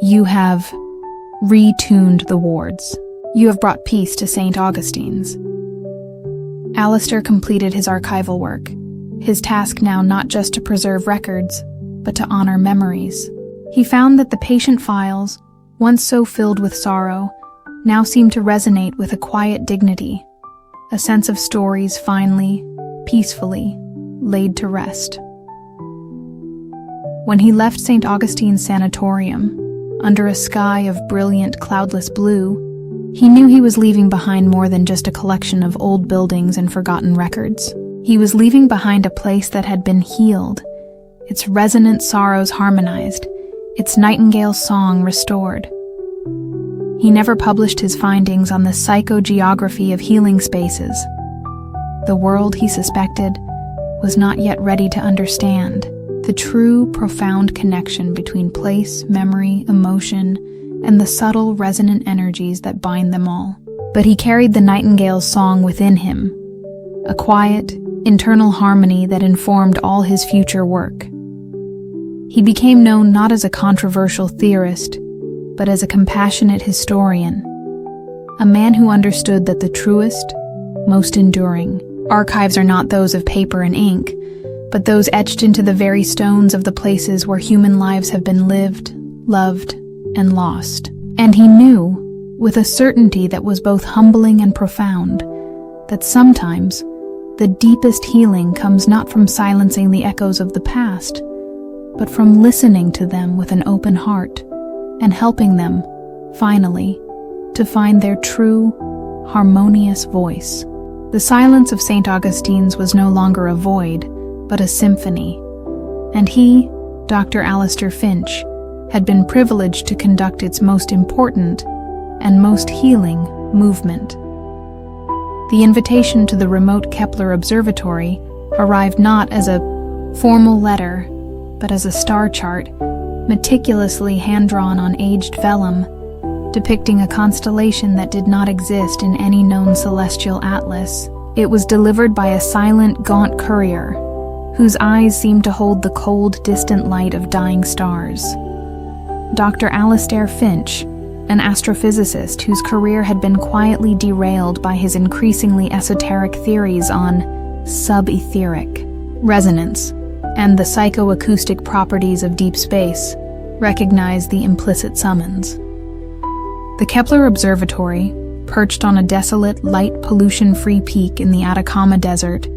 "You have retuned the wards. You have brought peace to St. Augustine's." Alistair completed his archival work, his task now not just to preserve records, but to honor memories. He found that the patient files, once so filled with sorrow, now seemed to resonate with a quiet dignity, a sense of stories finally, peacefully, laid to rest. When he left St. Augustine's sanatorium, under a sky of brilliant, cloudless blue, he knew he was leaving behind more than just a collection of old buildings and forgotten records. He was leaving behind a place that had been healed, its resonant sorrows harmonized, its nightingale song restored. He never published his findings on the psychogeography of healing spaces. The world, he suspected, was not yet ready to understand the true, profound connection between place, memory, emotion, and the subtle, resonant energies that bind them all. But he carried the nightingale's song within him, a quiet, internal harmony that informed all his future work. He became known not as a controversial theorist, but as a compassionate historian, a man who understood that the truest, most enduring archives are not those of paper and ink, but those etched into the very stones of the places where human lives have been lived, loved, and lost. And he knew, with a certainty that was both humbling and profound, that sometimes the deepest healing comes not from silencing the echoes of the past, but from listening to them with an open heart and helping them, finally, to find their true, harmonious voice. The silence of St. Augustine's was no longer a void, but a symphony, and he, Dr. Alistair Finch, had been privileged to conduct its most important and most healing movement. The invitation to the remote Kepler Observatory arrived not as a formal letter, but as a star chart, meticulously hand-drawn on aged vellum, depicting a constellation that did not exist in any known celestial atlas. It was delivered by a silent, gaunt courier, whose eyes seemed to hold the cold, distant light of dying stars. Dr. Alistair Finch, an astrophysicist whose career had been quietly derailed by his increasingly esoteric theories on sub-etheric resonance and the psychoacoustic properties of deep space, recognized the implicit summons. The Kepler Observatory, perched on a desolate, light pollution-free peak in the Atacama Desert,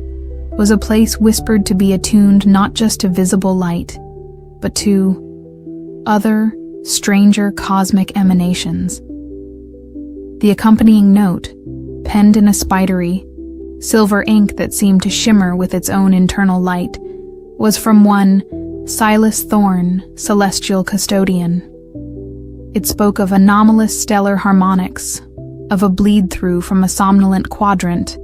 was a place whispered to be attuned not just to visible light, but to other, stranger cosmic emanations. The accompanying note, penned in a spidery, silver ink that seemed to shimmer with its own internal light, was from one Silas Thorne, celestial custodian. It spoke of anomalous stellar harmonics, of a bleed-through from a somnolent quadrant,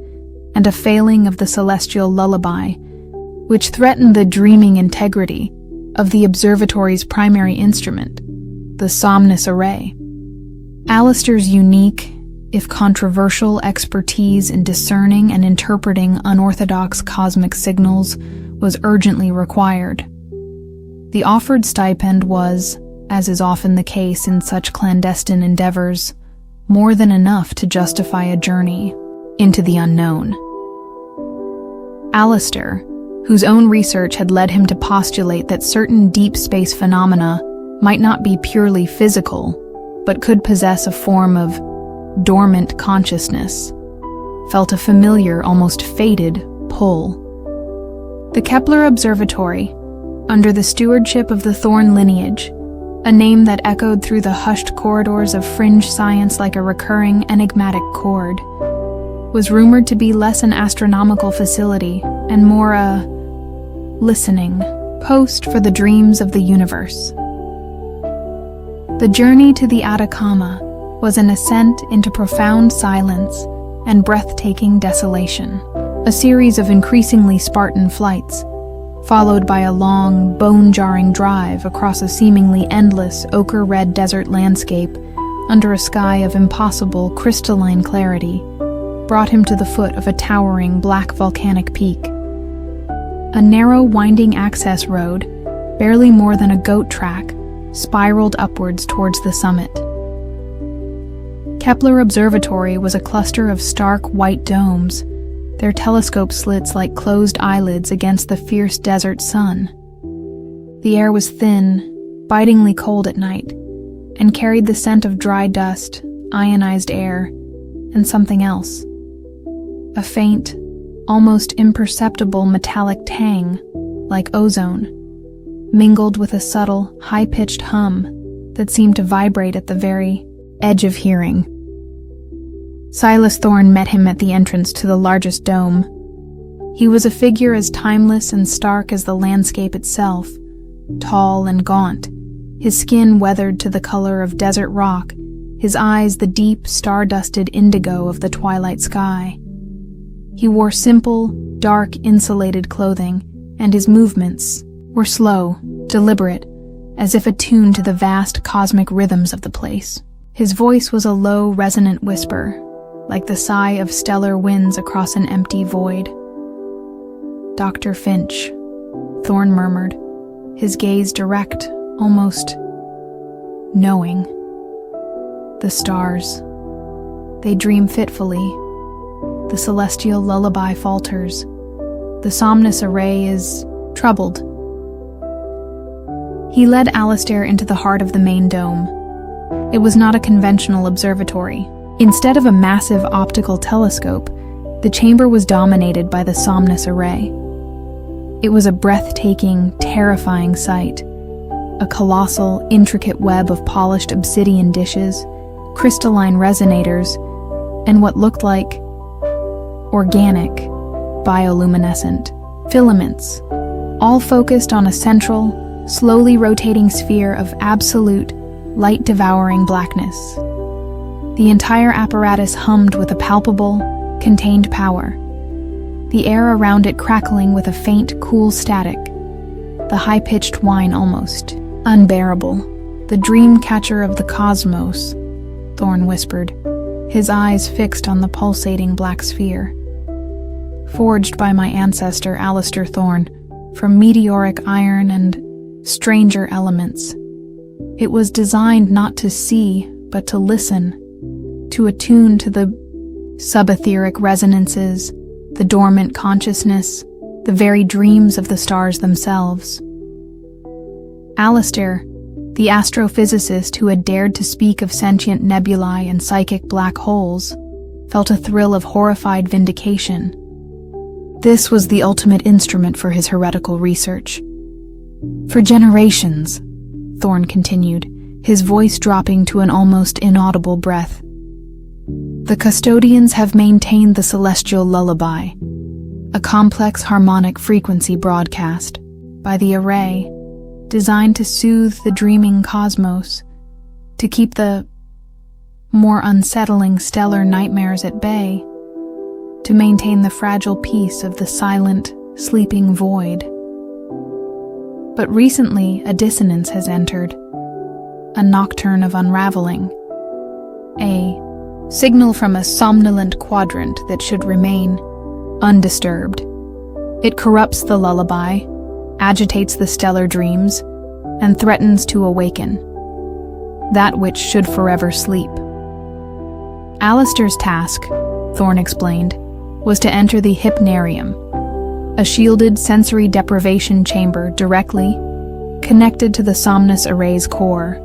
and a failing of the celestial lullaby, which threatened the dreaming integrity of the observatory's primary instrument, the Somnus Array. Alistair's unique, if controversial, expertise in discerning and interpreting unorthodox cosmic signals was urgently required. The offered stipend was, as is often the case in such clandestine endeavors, more than enough to justify a journey into the unknown. Alistair, whose own research had led him to postulate that certain deep space phenomena might not be purely physical, but could possess a form of dormant consciousness, felt a familiar, almost fated, pull. The Kepler Observatory, under the stewardship of the Thorn lineage, a name that echoed through the hushed corridors of fringe science like a recurring, enigmatic chord, was rumored to be less an astronomical facility and more a listening post for the dreams of the universe. The journey to the Atacama was an ascent into profound silence and breathtaking desolation, a series of increasingly Spartan flights, followed by a long, bone-jarring drive across a seemingly endless ochre-red desert landscape under a sky of impossible crystalline clarity, brought him to the foot of a towering black volcanic peak. A narrow, winding access road, barely more than a goat track, spiraled upwards towards the summit. Kepler Observatory was a cluster of stark white domes, their telescope slits like closed eyelids against the fierce desert sun. The air was thin, bitingly cold at night, and carried the scent of dry dust, ionized air, and something else. A faint, almost imperceptible metallic tang, like ozone, mingled with a subtle, high-pitched hum that seemed to vibrate at the very edge of hearing. Silas Thorne met him at the entrance to the largest dome. He was a figure as timeless and stark as the landscape itself, tall and gaunt, his skin weathered to the color of desert rock, his eyes the deep, star-dusted indigo of the twilight sky. He wore simple, dark, insulated clothing, and his movements were slow, deliberate, as if attuned to the vast cosmic rhythms of the place. His voice was a low, resonant whisper, like the sigh of stellar winds across an empty void. "Dr. Finch," Thorne murmured, his gaze direct, almost knowing. "The stars. They dream fitfully. The celestial lullaby falters. The somnus array is troubled." He led Alistair into the heart of the main dome. It was not a conventional observatory. Instead of a massive optical telescope, the chamber was dominated by the somnus array. It was a breathtaking, terrifying sight. A colossal, intricate web of polished obsidian dishes, crystalline resonators, and what looked like organic, bioluminescent filaments, all focused on a central, slowly rotating sphere of absolute, light-devouring blackness. The entire apparatus hummed with a palpable, contained power, the air around it crackling with a faint, cool static, the high-pitched whine almost unbearable. "The dream catcher of the cosmos," Thorne whispered, his eyes fixed on the pulsating black sphere. "Forged by my ancestor Alistair Thorne from meteoric iron and stranger elements. It was designed not to see, but to listen, to attune to the subetheric resonances, the dormant consciousness, the very dreams of the stars themselves." Alistair, the astrophysicist who had dared to speak of sentient nebulae and psychic black holes, felt a thrill of horrified vindication. This was the ultimate instrument for his heretical research. "For generations," Thorne continued, his voice dropping to an almost inaudible breath, "the custodians have maintained the celestial lullaby, a complex harmonic frequency broadcast by the array, designed to soothe the dreaming cosmos, to keep the more unsettling stellar nightmares at bay, to maintain the fragile peace of the silent, sleeping void. But recently a dissonance has entered, a nocturne of unraveling, a signal from a somnolent quadrant that should remain undisturbed. It corrupts the lullaby, agitates the stellar dreams, and threatens to awaken that which should forever sleep." Alistair's task, Thorne explained, was to enter the hypnarium, a shielded sensory deprivation chamber directly connected to the somnus array's core.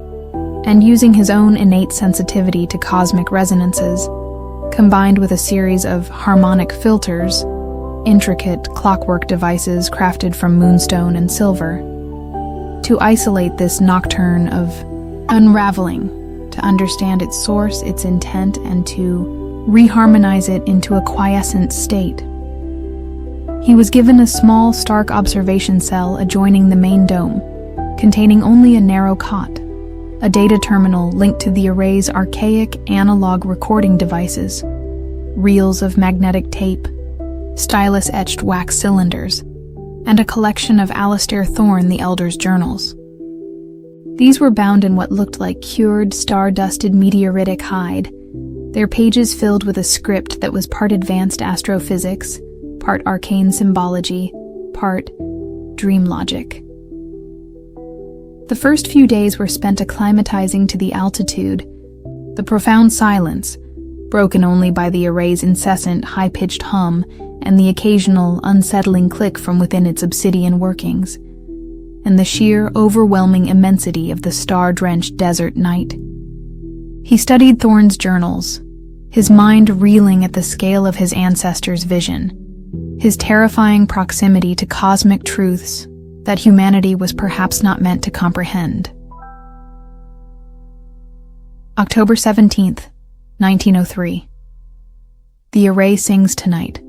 and using his own innate sensitivity to cosmic resonances, combined with a series of harmonic filters, intricate clockwork devices crafted from moonstone and silver, to isolate this nocturne of unraveling, to understand its source, its intent, and to reharmonize it into a quiescent state. He was given a small, stark observation cell adjoining the main dome, containing only a narrow cot, a data terminal linked to the array's archaic analog recording devices, reels of magnetic tape, stylus-etched wax cylinders, and a collection of Alistair Thorne the Elder's journals. These were bound in what looked like cured, star-dusted meteoritic hide, their pages filled with a script that was part advanced astrophysics, part arcane symbology, part dream logic. The first few days were spent acclimatizing to the altitude, the profound silence, broken only by the array's incessant, high-pitched hum and the occasional, unsettling click from within its obsidian workings, and the sheer, overwhelming immensity of the star-drenched desert night. He studied Thorne's journals, his mind reeling at the scale of his ancestors' vision, his terrifying proximity to cosmic truths that humanity was perhaps not meant to comprehend. October 17th, 1903. The array sings tonight.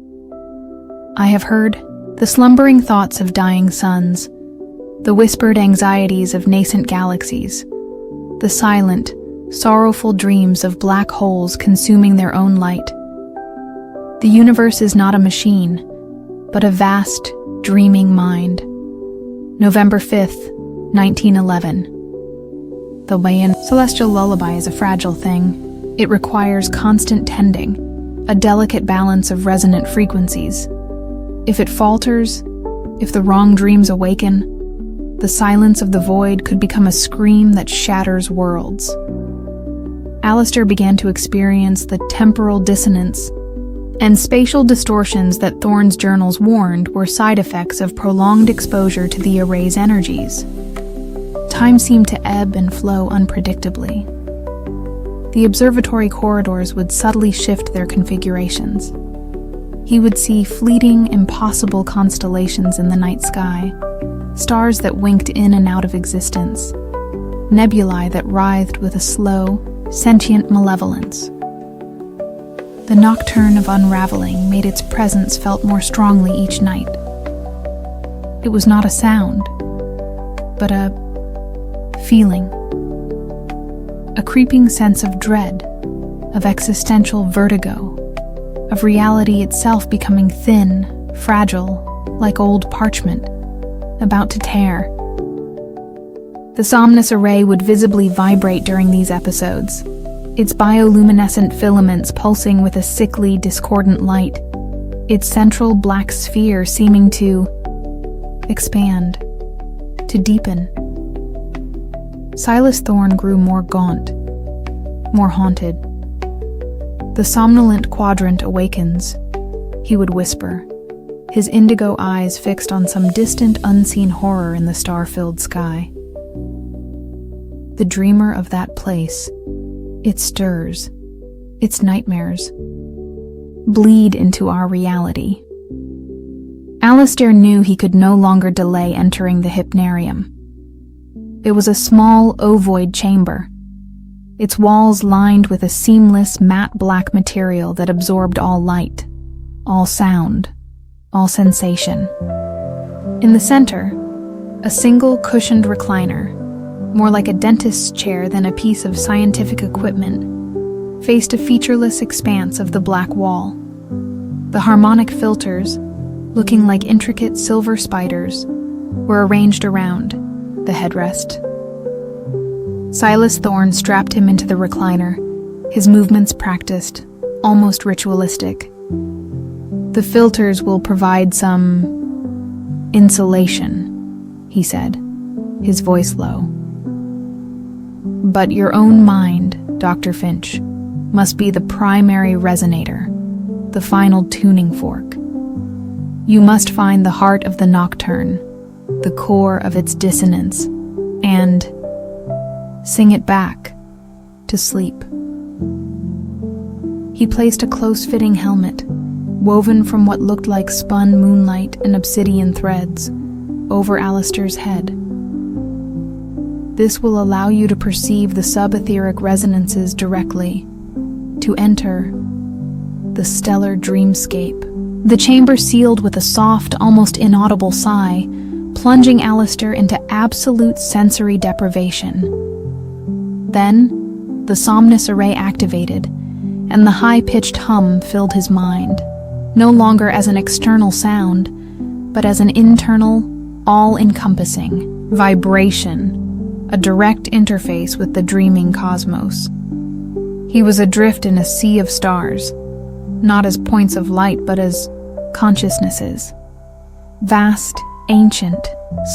I have heard the slumbering thoughts of dying suns, the whispered anxieties of nascent galaxies, the silent, sorrowful dreams of black holes consuming their own light. The universe is not a machine, but a vast, dreaming mind. November 5th, 1911. The Mayan celestial lullaby is a fragile thing. It requires constant tending, a delicate balance of resonant frequencies. If it falters, if the wrong dreams awaken, the silence of the void could become a scream that shatters worlds. Alistair began to experience the temporal dissonance and spatial distortions that Thorne's journals warned were side effects of prolonged exposure to the array's energies. Time seemed to ebb and flow unpredictably. The observatory corridors would subtly shift their configurations. He would see fleeting, impossible constellations in the night sky, stars that winked in and out of existence, nebulae that writhed with a slow, sentient malevolence. The nocturne of unraveling made its presence felt more strongly each night. It was not a sound, but a feeling. A creeping sense of dread, of existential vertigo, of reality itself becoming thin, fragile, like old parchment, about to tear. The somnus array would visibly vibrate during these episodes, its bioluminescent filaments pulsing with a sickly, discordant light, its central black sphere seeming to expand, to deepen. Silas Thorne grew more gaunt, more haunted. The somnolent quadrant awakens, he would whisper, his indigo eyes fixed on some distant, unseen horror in the star-filled sky. The dreamer of that place, it stirs, its nightmares bleed into our reality. Alistair knew he could no longer delay entering the hypnarium. It was a small, ovoid chamber, its walls lined with a seamless, matte black material that absorbed all light, all sound, all sensation. In the center, a single cushioned recliner, more like a dentist's chair than a piece of scientific equipment, faced a featureless expanse of the black wall. The harmonic filters, looking like intricate silver spiders, were arranged around the headrest. Silas Thorne strapped him into the recliner, his movements practiced, almost ritualistic. The filters will provide some insulation, he said, his voice low. But your own mind, Dr. Finch, must be the primary resonator, the final tuning fork. You must find the heart of the nocturne, the core of its dissonance, and sing it back, to sleep. He placed a close-fitting helmet, woven from what looked like spun moonlight and obsidian threads, over Alistair's head. This will allow you to perceive the sub-etheric resonances directly, to enter the stellar dreamscape. The chamber sealed with a soft, almost inaudible sigh, plunging Alistair into absolute sensory deprivation. Then, the somnus array activated, and the high-pitched hum filled his mind, no longer as an external sound, but as an internal, all-encompassing vibration, a direct interface with the dreaming cosmos. He was adrift in a sea of stars, not as points of light, but as consciousnesses. Vast, ancient,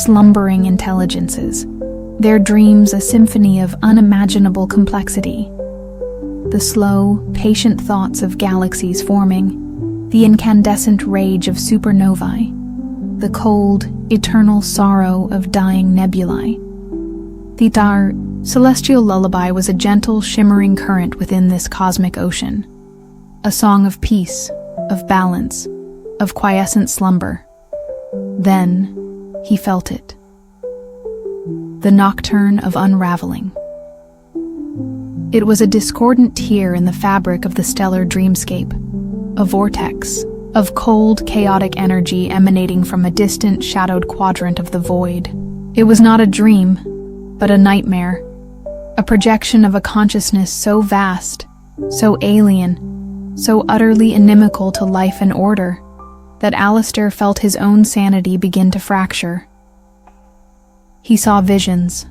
slumbering intelligences, their dreams a symphony of unimaginable complexity. The slow, patient thoughts of galaxies forming, the incandescent rage of supernovae, the cold, eternal sorrow of dying nebulae. The celestial lullaby was a gentle, shimmering current within this cosmic ocean, a song of peace, of balance, of quiescent slumber. Then, he felt it. The nocturne of unraveling. It was a discordant tear in the fabric of the stellar dreamscape, a vortex of cold, chaotic energy emanating from a distant, shadowed quadrant of the void. It was not a dream, but a nightmare, a projection of a consciousness so vast, so alien, so utterly inimical to life and order, that Alistair felt his own sanity begin to fracture. He saw visions,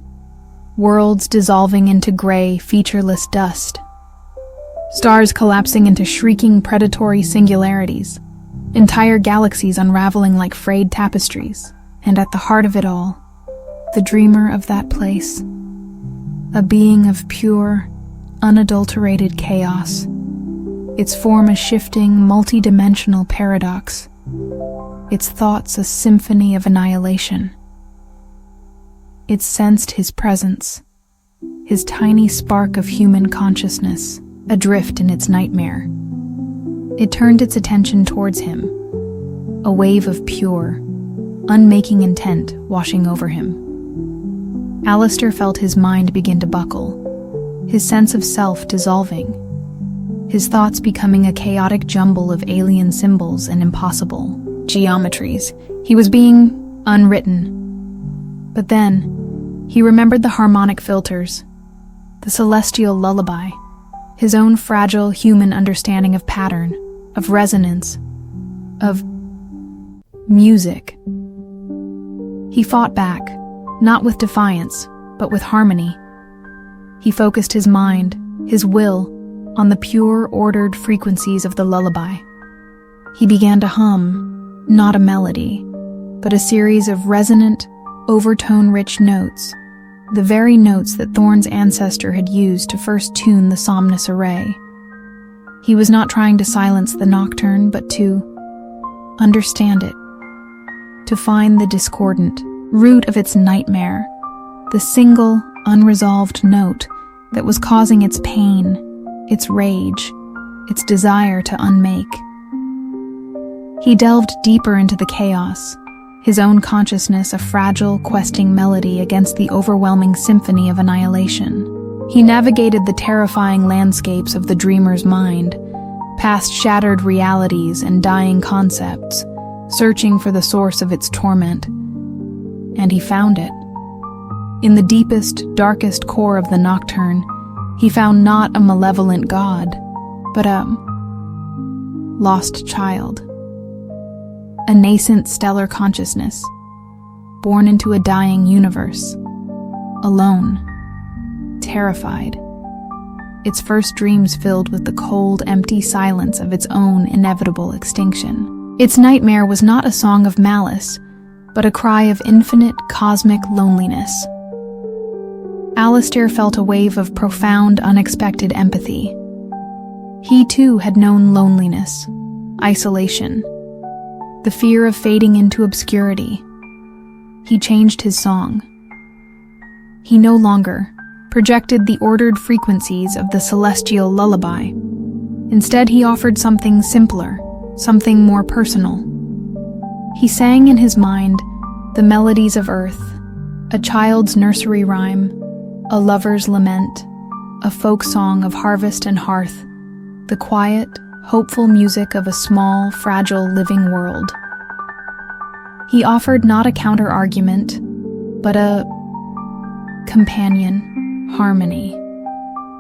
worlds dissolving into gray, featureless dust, stars collapsing into shrieking predatory singularities, entire galaxies unraveling like frayed tapestries, and at the heart of it all, the dreamer of that place, a being of pure, unadulterated chaos, its form a shifting, multi-dimensional paradox, its thoughts a symphony of annihilation. It sensed his presence, his tiny spark of human consciousness, adrift in its nightmare. It turned its attention towards him, a wave of pure, unmaking intent washing over him. Alistair felt his mind begin to buckle, his sense of self dissolving, his thoughts becoming a chaotic jumble of alien symbols and impossible geometries. He was being unwritten. But then, he remembered the harmonic filters, the celestial lullaby, his own fragile human understanding of pattern, of resonance, of music. He fought back, not with defiance, but with harmony. He focused his mind, his will, on the pure, ordered frequencies of the lullaby. He began to hum, not a melody, but a series of resonant, overtone-rich notes, the very notes that Thorne's ancestor had used to first tune the somnus array. He was not trying to silence the nocturne, but to understand it, to find the discordant root of its nightmare, the single, unresolved note that was causing its pain, its rage, its desire to unmake. He delved deeper into the chaos, his own consciousness a fragile, questing melody against the overwhelming symphony of annihilation. He navigated the terrifying landscapes of the dreamer's mind, past shattered realities and dying concepts, searching for the source of its torment. And he found it. In the deepest, darkest core of the nocturne, he found not a malevolent god, but a lost child. A nascent stellar consciousness, born into a dying universe, alone, terrified, its first dreams filled with the cold, empty silence of its own inevitable extinction. Its nightmare was not a song of malice, but a cry of infinite cosmic loneliness. Alistair felt a wave of profound, unexpected empathy. He too had known loneliness, isolation, the fear of fading into obscurity. He changed his song. He no longer projected the ordered frequencies of the celestial lullaby. Instead, he offered something simpler, something more personal. He sang in his mind the melodies of earth, a child's nursery rhyme, a lover's lament, a folk song of harvest and hearth, the quiet, hopeful music of a small, fragile, living world. He offered not a counter-argument, but a companion, harmony,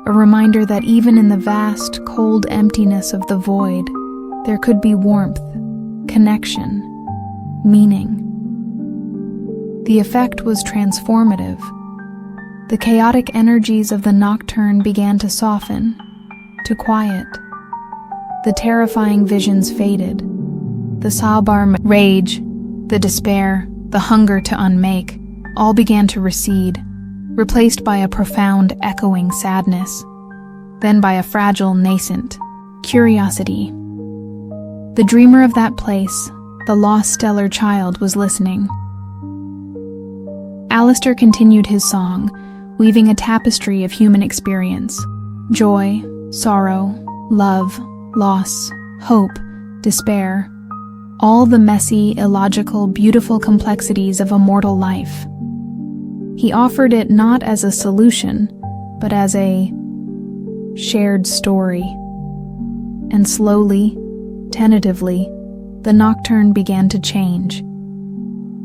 a reminder that even in the vast, cold emptiness of the void, there could be warmth, connection, meaning. The effect was transformative. The chaotic energies of the nocturne began to soften, to quiet. The terrifying visions faded. The sabar rage, the despair, the hunger to unmake, all began to recede, replaced by a profound, echoing sadness, then by a fragile, nascent curiosity. The dreamer of that place, the lost stellar child, was listening. Alistair continued his song, weaving a tapestry of human experience: joy, sorrow, love, loss, hope, despair, all the messy, illogical, beautiful complexities of a mortal life. He offered it not as a solution, but as a shared story. And slowly, tentatively, the nocturne began to change.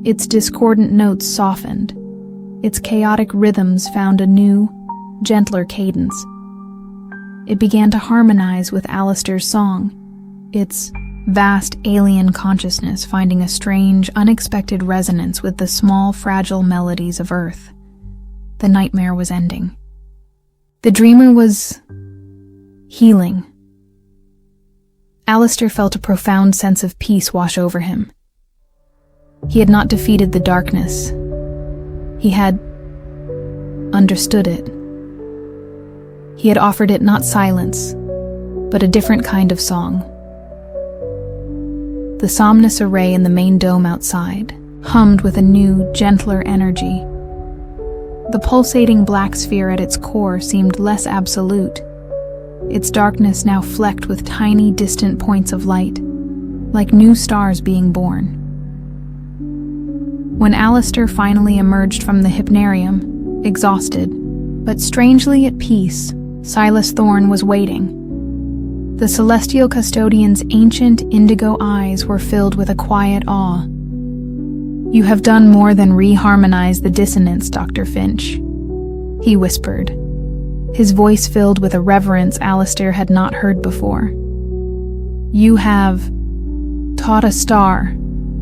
Its discordant notes softened. Its chaotic rhythms found a new, gentler cadence. It began to harmonize with Alistair's song, its vast alien consciousness finding a strange, unexpected resonance with the small, fragile melodies of Earth. The nightmare was ending. The dreamer was healing. Alistair felt a profound sense of peace wash over him. He had not defeated the darkness. He had understood it. He had offered it not silence, but a different kind of song. The somnus array in the main dome outside hummed with a new, gentler energy. The pulsating black sphere at its core seemed less absolute, its darkness now flecked with tiny, distant points of light, like new stars being born. When Alistair finally emerged from the hypnarium, exhausted, but strangely at peace, Silas Thorne was waiting. The celestial custodian's ancient indigo eyes were filled with a quiet awe. "You have done more than reharmonize the dissonance, Dr. Finch," he whispered, his voice filled with a reverence Alistair had not heard before. "You have taught a star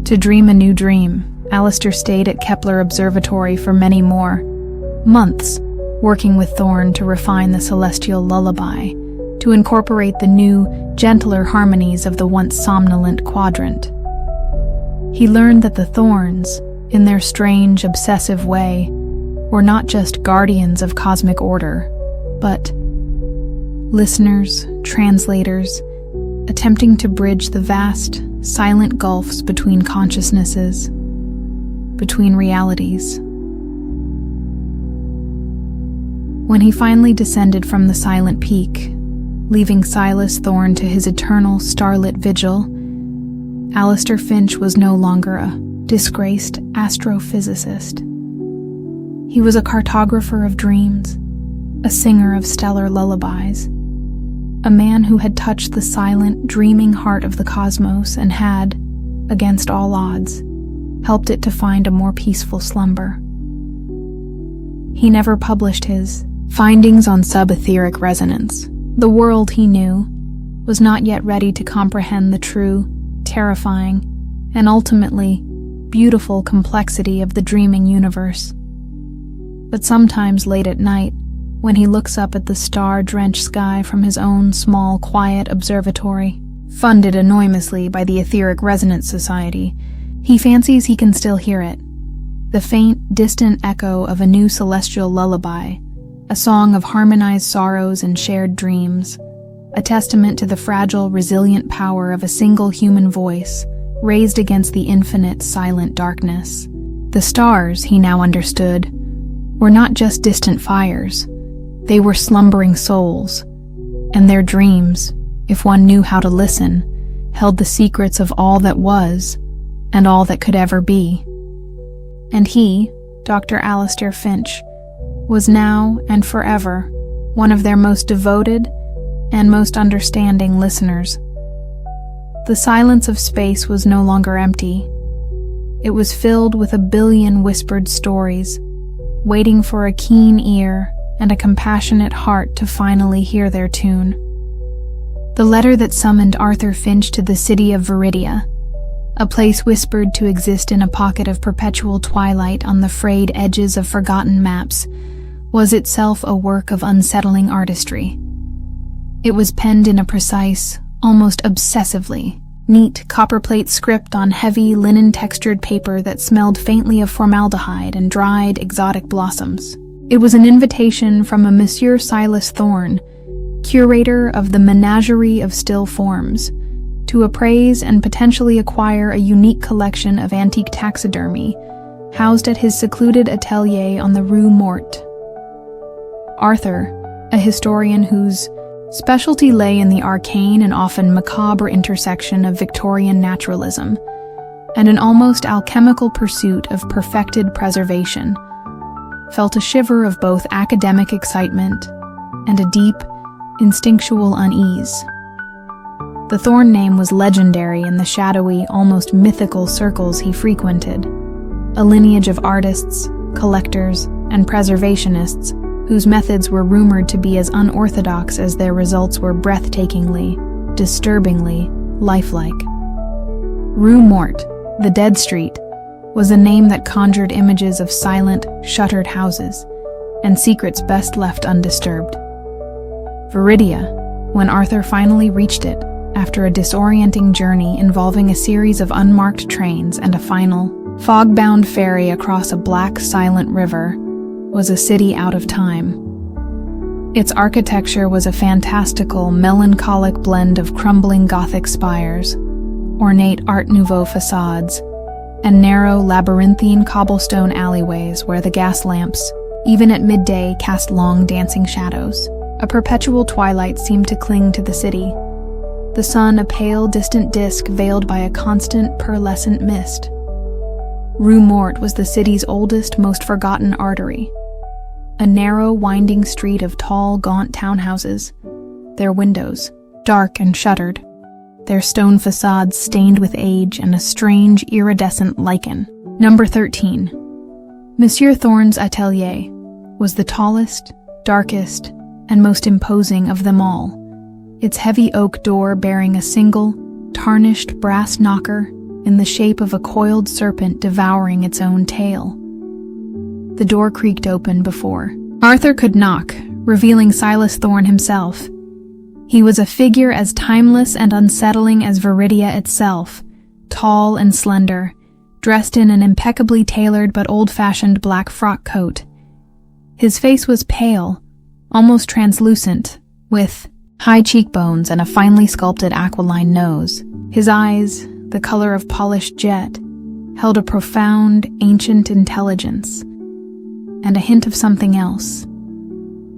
to dream a new dream." Alistair stayed at Kepler Observatory for many more months, working with Thorne to refine the celestial lullaby, to incorporate the new, gentler harmonies of the once somnolent quadrant. He learned that the Thorns, in their strange, obsessive way, were not just guardians of cosmic order, but listeners, translators, attempting to bridge the vast, silent gulfs between consciousnesses, between realities. When he finally descended from the silent peak, leaving Silas Thorne to his eternal starlit vigil, Alistair Finch was no longer a disgraced astrophysicist. He was a cartographer of dreams, a singer of stellar lullabies, a man who had touched the silent, dreaming heart of the cosmos and had, against all odds, helped it to find a more peaceful slumber. He never published his findings on subetheric resonance. The world, he knew, was not yet ready to comprehend the true, terrifying, and ultimately beautiful complexity of the dreaming universe. But sometimes late at night, when he looks up at the star-drenched sky from his own small, quiet observatory, funded anonymously by the Etheric Resonance Society, he fancies he can still hear it, the faint, distant echo of a new celestial lullaby, a song of harmonized sorrows and shared dreams, a testament to the fragile, resilient power of a single human voice, raised against the infinite, silent darkness. The stars, he now understood, were not just distant fires. They were slumbering souls, and their dreams, if one knew how to listen, held the secrets of all that was and all that could ever be. And he, Dr. Alistair Finch, was now and forever one of their most devoted and most understanding listeners. The silence of space was no longer empty. It was filled with a billion whispered stories, waiting for a keen ear and a compassionate heart to finally hear their tune. The letter that summoned Arthur Finch to the city of Viridia, a place whispered to exist in a pocket of perpetual twilight on the frayed edges of forgotten maps, was itself a work of unsettling artistry. It was penned in a precise, almost obsessively, neat copperplate script on heavy linen-textured paper that smelled faintly of formaldehyde and dried exotic blossoms. It was an invitation from a Monsieur Silas Thorne, curator of the Menagerie of Still Forms, to appraise and potentially acquire a unique collection of antique taxidermy housed at his secluded atelier on the Rue Morte. Arthur, a historian whose specialty lay in the arcane and often macabre intersection of Victorian naturalism and an almost alchemical pursuit of perfected preservation, felt a shiver of both academic excitement and a deep, instinctual unease. The Thorne name was legendary in the shadowy, almost mythical circles he frequented, a lineage of artists, collectors, and preservationists whose methods were rumored to be as unorthodox as their results were breathtakingly, disturbingly lifelike. Rue Morte, the Dead Street, was a name that conjured images of silent, shuttered houses and secrets best left undisturbed. Viridia, when Arthur finally reached it, after a disorienting journey involving a series of unmarked trains and a final, fog-bound ferry across a black, silent river, was a city out of time. Its architecture was a fantastical, melancholic blend of crumbling Gothic spires, ornate Art Nouveau facades, and narrow, labyrinthine cobblestone alleyways where the gas lamps, even at midday, cast long, dancing shadows. A perpetual twilight seemed to cling to the city, the sun a pale, distant disk veiled by a constant, pearlescent mist. Rue Morte was the city's oldest, most forgotten artery, a narrow, winding street of tall, gaunt townhouses, their windows dark and shuttered, their stone facades stained with age and a strange, iridescent lichen. Number 13. Monsieur Thorne's atelier was the tallest, darkest, and most imposing of them all, its heavy oak door bearing a single, tarnished brass knocker in the shape of a coiled serpent devouring its own tail. The door creaked open before Arthur could knock, revealing Silas Thorne himself. He was a figure as timeless and unsettling as Viridia itself, tall and slender, dressed in an impeccably tailored but old-fashioned black frock coat. His face was pale, almost translucent, with high cheekbones and a finely sculpted aquiline nose. His eyes, the color of polished jet, held a profound, ancient intelligence, and a hint of something else,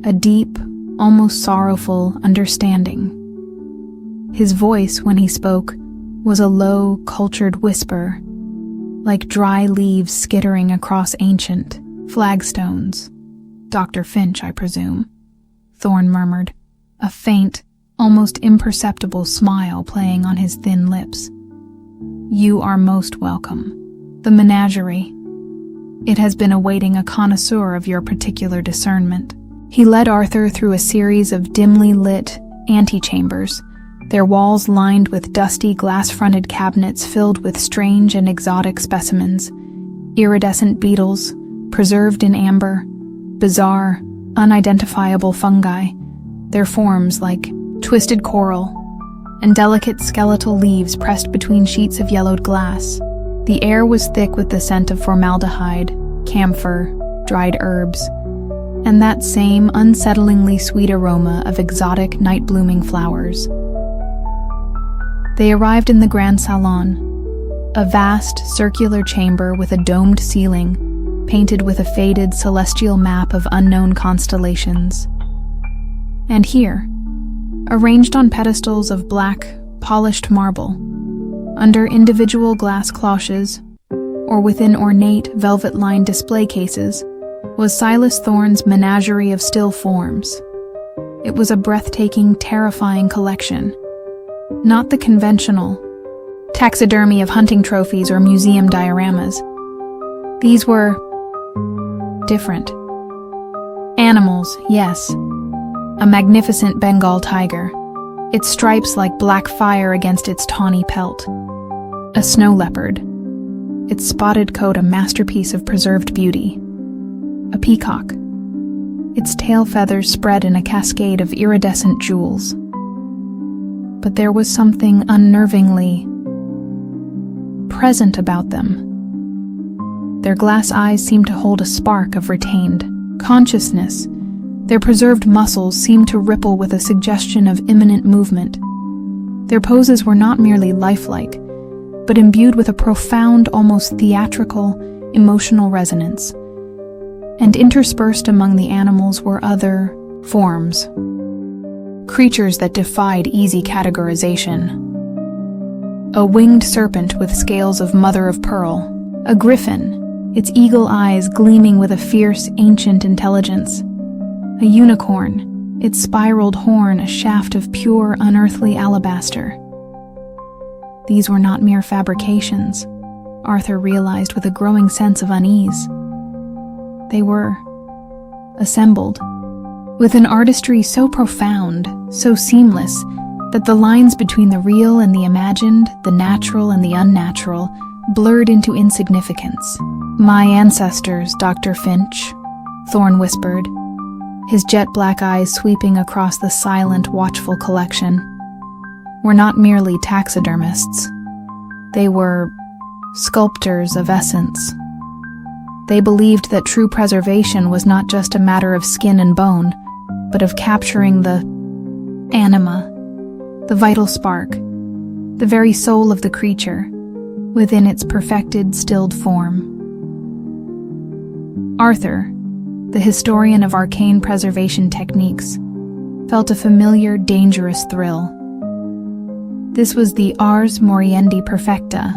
a deep, almost sorrowful understanding. His voice, when he spoke, was a low, cultured whisper, like dry leaves skittering across ancient flagstones. "Dr. Finch, I presume," Thorne murmured, a faint, almost imperceptible smile playing on his thin lips. "You are most welcome. The menagerie. It has been awaiting a connoisseur of your particular discernment." He led Arthur through a series of dimly lit antechambers, their walls lined with dusty glass-fronted cabinets filled with strange and exotic specimens, iridescent beetles, preserved in amber, bizarre, unidentifiable fungi, their forms like twisted coral, and delicate skeletal leaves pressed between sheets of yellowed glass. The air was thick with the scent of formaldehyde, camphor, dried herbs, and that same unsettlingly sweet aroma of exotic night-blooming flowers. They arrived in the Grand Salon, a vast circular chamber with a domed ceiling, painted with a faded celestial map of unknown constellations. And here, arranged on pedestals of black, polished marble, under individual glass cloches, or within ornate, velvet-lined display cases, was Silas Thorne's menagerie of still forms. It was a breathtaking, terrifying collection. Not the conventional taxidermy of hunting trophies or museum dioramas. These were different. Animals, yes. A magnificent Bengal tiger, its stripes like black fire against its tawny pelt. A snow leopard, its spotted coat a masterpiece of preserved beauty. A peacock, its tail feathers spread in a cascade of iridescent jewels. But there was something unnervingly present about them. Their glass eyes seemed to hold a spark of retained consciousness. Their preserved muscles seemed to ripple with a suggestion of imminent movement. Their poses were not merely lifelike, but imbued with a profound, almost theatrical, emotional resonance. And interspersed among the animals were other forms, creatures that defied easy categorization. A winged serpent with scales of mother of pearl, a griffin, its eagle eyes gleaming with a fierce, ancient intelligence, a unicorn, its spiraled horn a shaft of pure, unearthly alabaster. These were not mere fabrications, Arthur realized with a growing sense of unease. They were assembled with an artistry so profound, so seamless, that the lines between the real and the imagined, the natural and the unnatural, blurred into insignificance. "My ancestors, Dr. Finch," Thorne whispered, his jet-black eyes sweeping across the silent, watchful collection, were not merely taxidermists. They were sculptors of essence. They believed that true preservation was not just a matter of skin and bone, but of capturing the anima, the vital spark, the very soul of the creature, within its perfected, stilled form. Arthur, the historian of arcane preservation techniques, felt a familiar, dangerous thrill. This was the ars moriendi perfecta,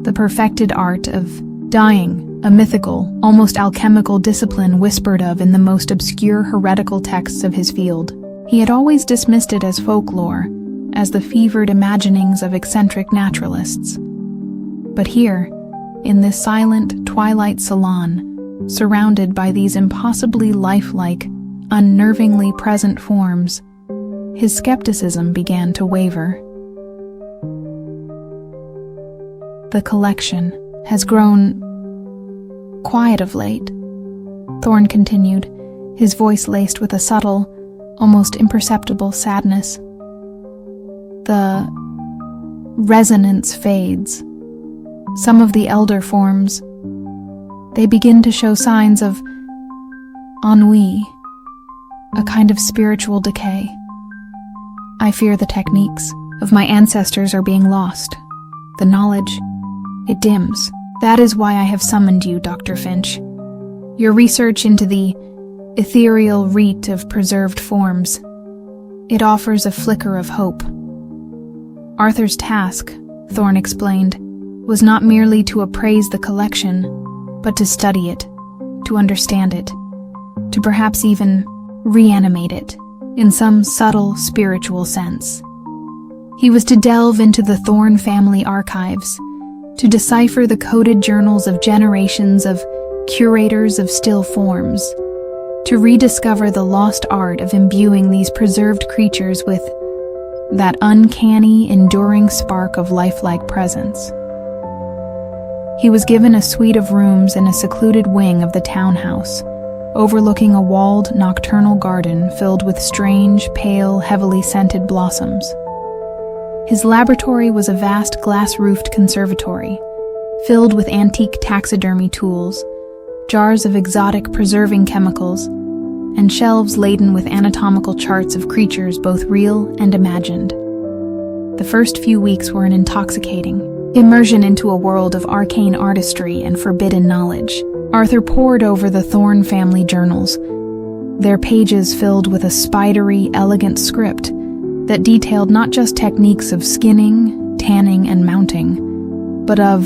the perfected art of dying, a mythical, almost alchemical discipline whispered of in the most obscure heretical texts of his field. He had always dismissed it as folklore, as the fevered imaginings of eccentric naturalists. But here, in this silent twilight salon, surrounded by these impossibly lifelike, unnervingly present forms, his skepticism began to waver. The collection has grown quiet of late, Thorne continued, his voice laced with a subtle, almost imperceptible sadness. The resonance fades. Some of the elder forms, they begin to show signs of ennui, a kind of spiritual decay. I fear the techniques of my ancestors are being lost. The knowledge, it dims. That is why I have summoned you, Dr. Finch. Your research into the ethereal rite of preserved forms, it offers a flicker of hope. Arthur's task, Thorne explained, was not merely to appraise the collection, but to study it, to understand it, to perhaps even reanimate it, in some subtle spiritual sense. He was to delve into the Thorne family archives, to decipher the coded journals of generations of curators of still forms, to rediscover the lost art of imbuing these preserved creatures with that uncanny, enduring spark of lifelike presence. He was given a suite of rooms in a secluded wing of the townhouse, overlooking a walled nocturnal garden filled with strange, pale, heavily scented blossoms. His laboratory was a vast glass-roofed conservatory, filled with antique taxidermy tools, jars of exotic preserving chemicals, and shelves laden with anatomical charts of creatures both real and imagined. The first few weeks were an intoxicating immersion into a world of arcane artistry and forbidden knowledge. Arthur pored over the Thorne family journals, their pages filled with a spidery, elegant script that detailed not just techniques of skinning, tanning, and mounting, but of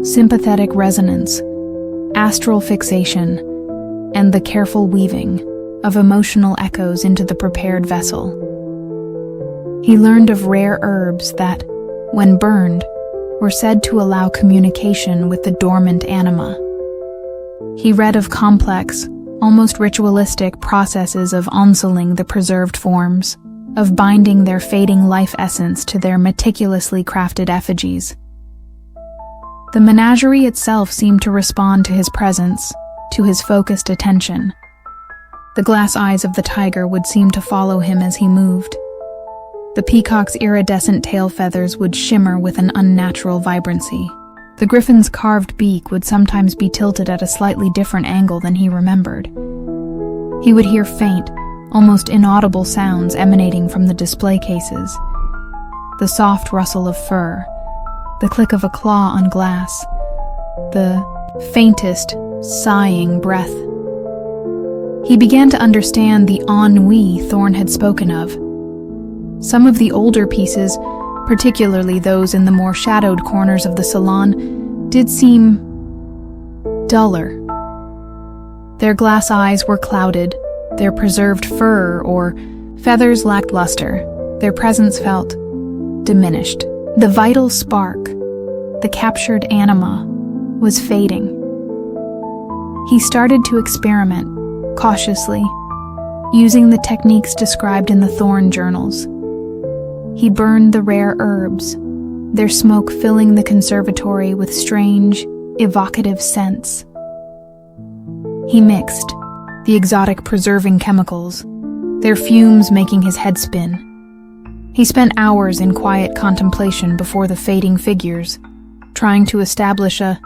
sympathetic resonance, astral fixation, and the careful weaving of emotional echoes into the prepared vessel. He learned of rare herbs that, when burned, were said to allow communication with the dormant anima. He read of complex, almost ritualistic processes of unsettling the preserved forms, of binding their fading life essence to their meticulously crafted effigies. The menagerie itself seemed to respond to his presence, to his focused attention. The glass eyes of the tiger would seem to follow him as he moved. The peacock's iridescent tail feathers would shimmer with an unnatural vibrancy. The griffin's carved beak would sometimes be tilted at a slightly different angle than he remembered. He would hear faint, almost inaudible sounds emanating from the display cases. The soft rustle of fur, the click of a claw on glass, the faintest, sighing breath. He began to understand the ennui Thorne had spoken of. Some of the older pieces, particularly those in the more shadowed corners of the salon, did seem duller. Their glass eyes were clouded, their preserved fur or feathers lacked luster, their presence felt diminished. The vital spark, the captured anima, was fading. He started to experiment, cautiously, using the techniques described in the Thorne journals. He burned the rare herbs, their smoke filling the conservatory with strange, evocative scents. He mixed the exotic preserving chemicals, their fumes making his head spin. He spent hours in quiet contemplation before the fading figures, trying to establish a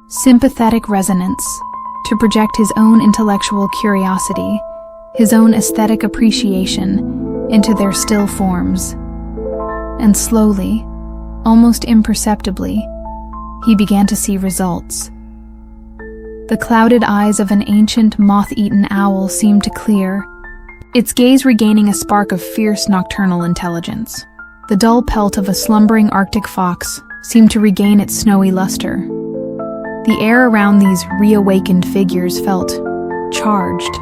sympathetic resonance, to project his own intellectual curiosity, his own aesthetic appreciation into their still forms. And slowly, almost imperceptibly, he began to see results. The clouded eyes of an ancient moth-eaten owl seemed to clear, its gaze regaining a spark of fierce nocturnal intelligence. The dull pelt of a slumbering Arctic fox seemed to regain its snowy luster. The air around these reawakened figures felt charged,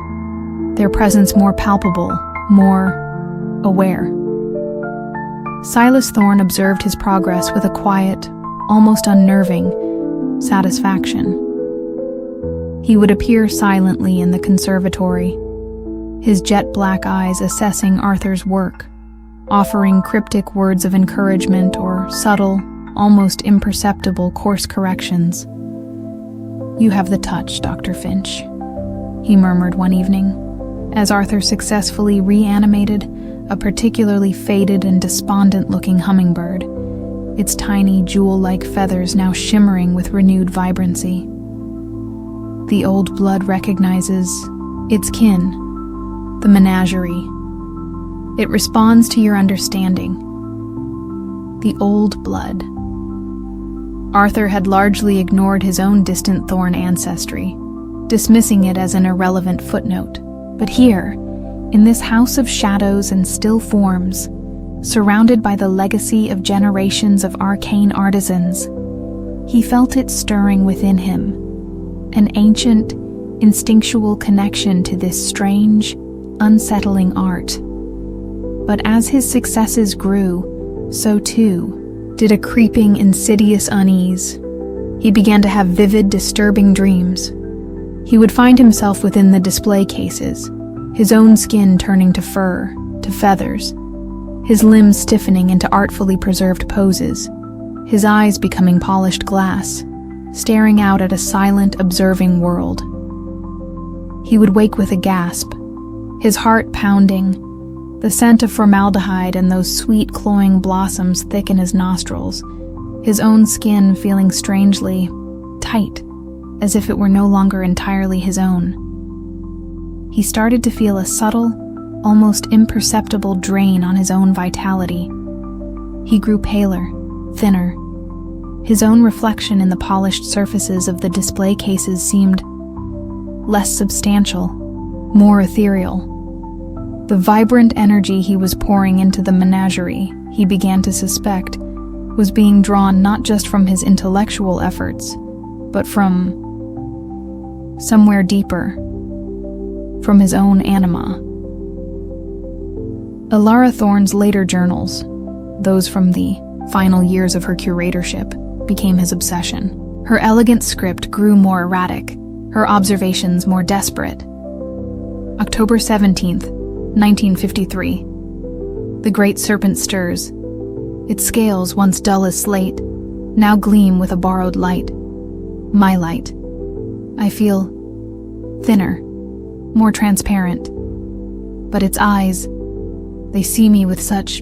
their presence more palpable, more aware. Silas Thorne observed his progress with a quiet, almost unnerving satisfaction. He would appear silently in the conservatory, his jet-black eyes assessing Arthur's work, offering cryptic words of encouragement or subtle, almost imperceptible course corrections. "You have the touch, Dr. Finch," he murmured one evening, as Arthur successfully reanimated a particularly faded and despondent-looking hummingbird, its tiny jewel-like feathers now shimmering with renewed vibrancy. The old blood recognizes its kin, the menagerie. It responds to your understanding. The old blood. Arthur had largely ignored his own distant Thorne ancestry, dismissing it as an irrelevant footnote. But here, in this house of shadows and still forms, surrounded by the legacy of generations of arcane artisans, he felt it stirring within him, an ancient, instinctual connection to this strange, unsettling art. But as his successes grew, so too did a creeping, insidious unease. He began to have vivid, disturbing dreams. He would find himself within the display cases, his own skin turning to fur, to feathers, his limbs stiffening into artfully preserved poses, his eyes becoming polished glass, staring out at a silent, observing world. He would wake with a gasp, his heart pounding, the scent of formaldehyde and those sweet, cloying blossoms thick in his nostrils, his own skin feeling strangely tight, as if it were no longer entirely his own. He started to feel a subtle, almost imperceptible drain on his own vitality. He grew paler, thinner, His own reflection in the polished surfaces of the display cases seemed less substantial, more ethereal. The vibrant energy he was pouring into the menagerie, he began to suspect, was being drawn not just from his intellectual efforts, but from somewhere deeper, from his own anima. Alara Thorne's later journals, those from the final years of her curatorship, became his obsession. Her elegant script grew more erratic, her observations more desperate. October 17th, 1953. The great serpent stirs. Its scales, once dull as slate, now gleam with a borrowed light. My light. I feel thinner, more transparent. But its eyes, they see me with such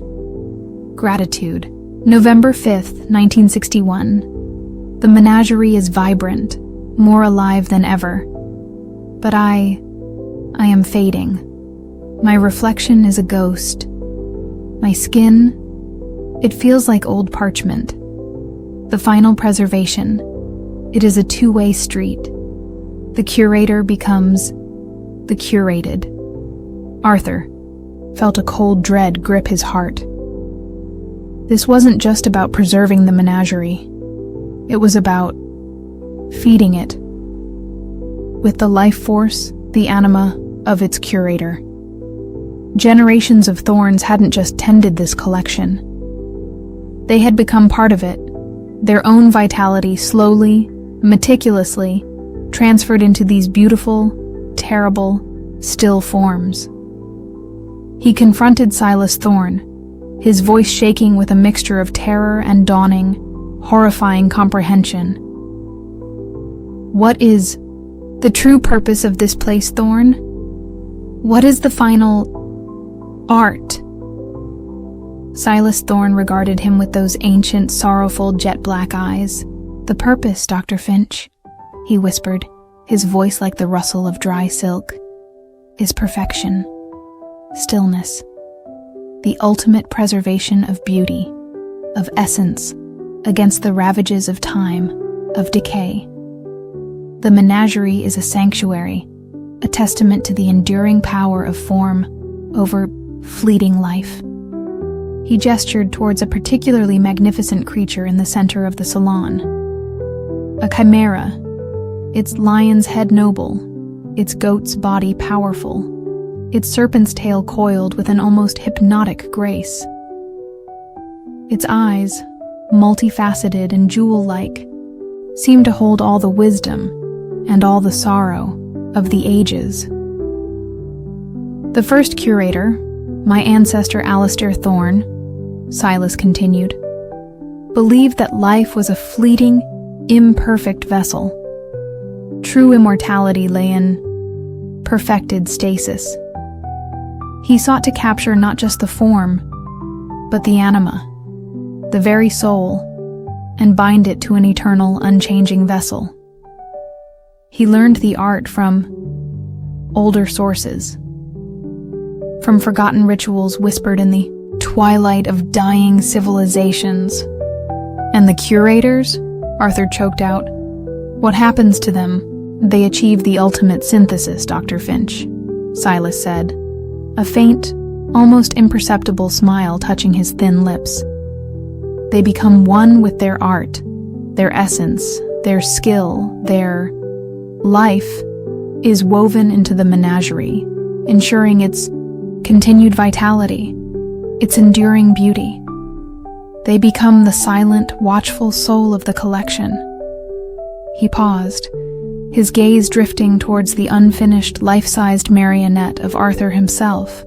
gratitude. November 5th, 1961. The menagerie is vibrant, more alive than ever. But I am fading. My reflection is a ghost. My skin, it feels like old parchment. The final preservation, it is a two-way street. The curator becomes the curated. Arthur felt a cold dread grip his heart. This wasn't just about preserving the menagerie. It was about feeding it with the life force, the anima of its curator. Generations of Thornes hadn't just tended this collection. They had become part of it, their own vitality slowly, meticulously, transferred into these beautiful, terrible, still forms. He confronted Silas Thorne, his voice shaking with a mixture of terror and dawning, horrifying comprehension. What is the true purpose of this place, Thorne? What is the final art? Silas Thorne regarded him with those ancient, sorrowful, jet-black eyes. The purpose, Dr. Finch, he whispered, his voice like the rustle of dry silk, is perfection, stillness, the ultimate preservation of beauty, of essence, against the ravages of time, of decay. The menagerie is a sanctuary, a testament to the enduring power of form over fleeting life. He gestured towards a particularly magnificent creature in the center of the salon. A chimera, its lion's head noble, its goat's body powerful, its serpent's tail coiled with an almost hypnotic grace. Its eyes, multifaceted and jewel-like, seemed to hold all the wisdom and all the sorrow of the ages. The first curator, my ancestor Alistair Thorne, Silas continued, believed that life was a fleeting, imperfect vessel. True immortality lay in perfected stasis. He sought to capture not just the form, but the anima, the very soul, and bind it to an eternal, unchanging vessel. He learned the art from older sources, from forgotten rituals whispered in the twilight of dying civilizations. And the curators? Arthur choked out. What happens to them? They achieve the ultimate synthesis, Dr. Finch, Silas said, a faint, almost imperceptible smile touching his thin lips. They become one with their art, their essence, their skill, their life is woven into the menagerie, ensuring its continued vitality, its enduring beauty. They become the silent, watchful soul of the collection. He paused, his gaze drifting towards the unfinished, life-sized marionette of Arthur himself,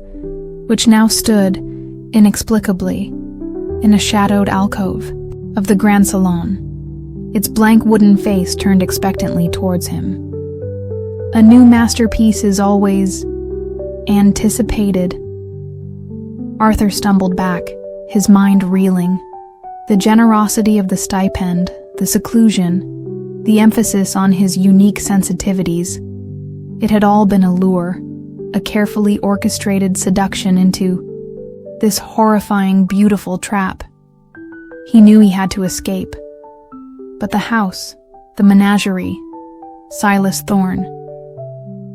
which now stood, inexplicably, in a shadowed alcove of the Grand Salon, its blank wooden face turned expectantly towards him. A new masterpiece is always anticipated. Arthur stumbled back, his mind reeling. The generosity of the stipend, the seclusion, the emphasis on his unique sensitivities. It had all been a lure, a carefully orchestrated seduction into this horrifying, beautiful trap. He knew he had to escape, But the house, the menagerie, Silas Thorne.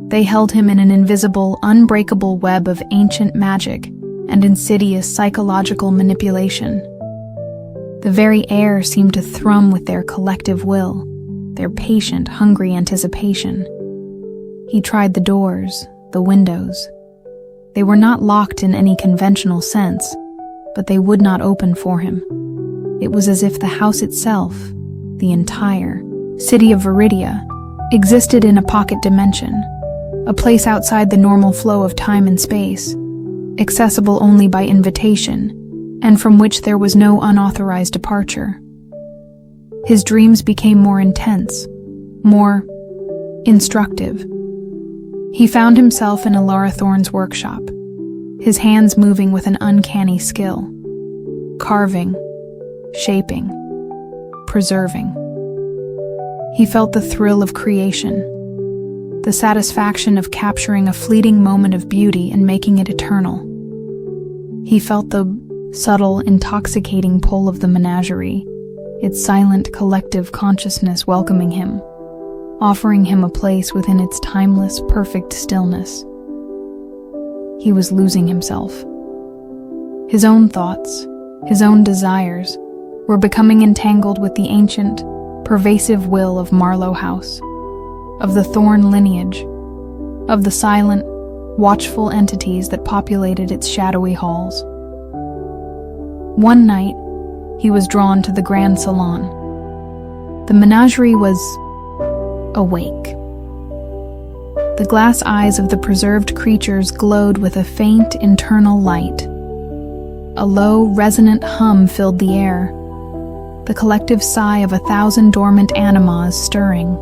They held him in an invisible, unbreakable web of ancient magic and insidious psychological manipulation. The very air seemed to thrum with their collective will, their patient, hungry anticipation. He tried the doors, the windows. They were not locked in any conventional sense, but they would not open for him. It was as if the house itself, the entire city of Viridia, existed in a pocket dimension, a place outside the normal flow of time and space, accessible only by invitation, and from which there was no unauthorized departure. His dreams became more intense, more instructive. He found himself in Alara Thorne's workshop, his hands moving with an uncanny skill, carving, shaping, preserving. He felt the thrill of creation, the satisfaction of capturing a fleeting moment of beauty and making it eternal. He felt the subtle, intoxicating pull of the menagerie, its silent, collective consciousness welcoming him, offering him a place within its timeless, perfect stillness. He was losing himself. His own thoughts, his own desires, were becoming entangled with the ancient, pervasive will of Marlowe House, of the Thorne lineage, of the silent, watchful entities that populated its shadowy halls. One night, he was drawn to the grand salon. The menagerie was awake. The glass eyes of the preserved creatures glowed with a faint internal light. A low, resonant hum filled the air, the collective sigh of 1,000 dormant animas stirring.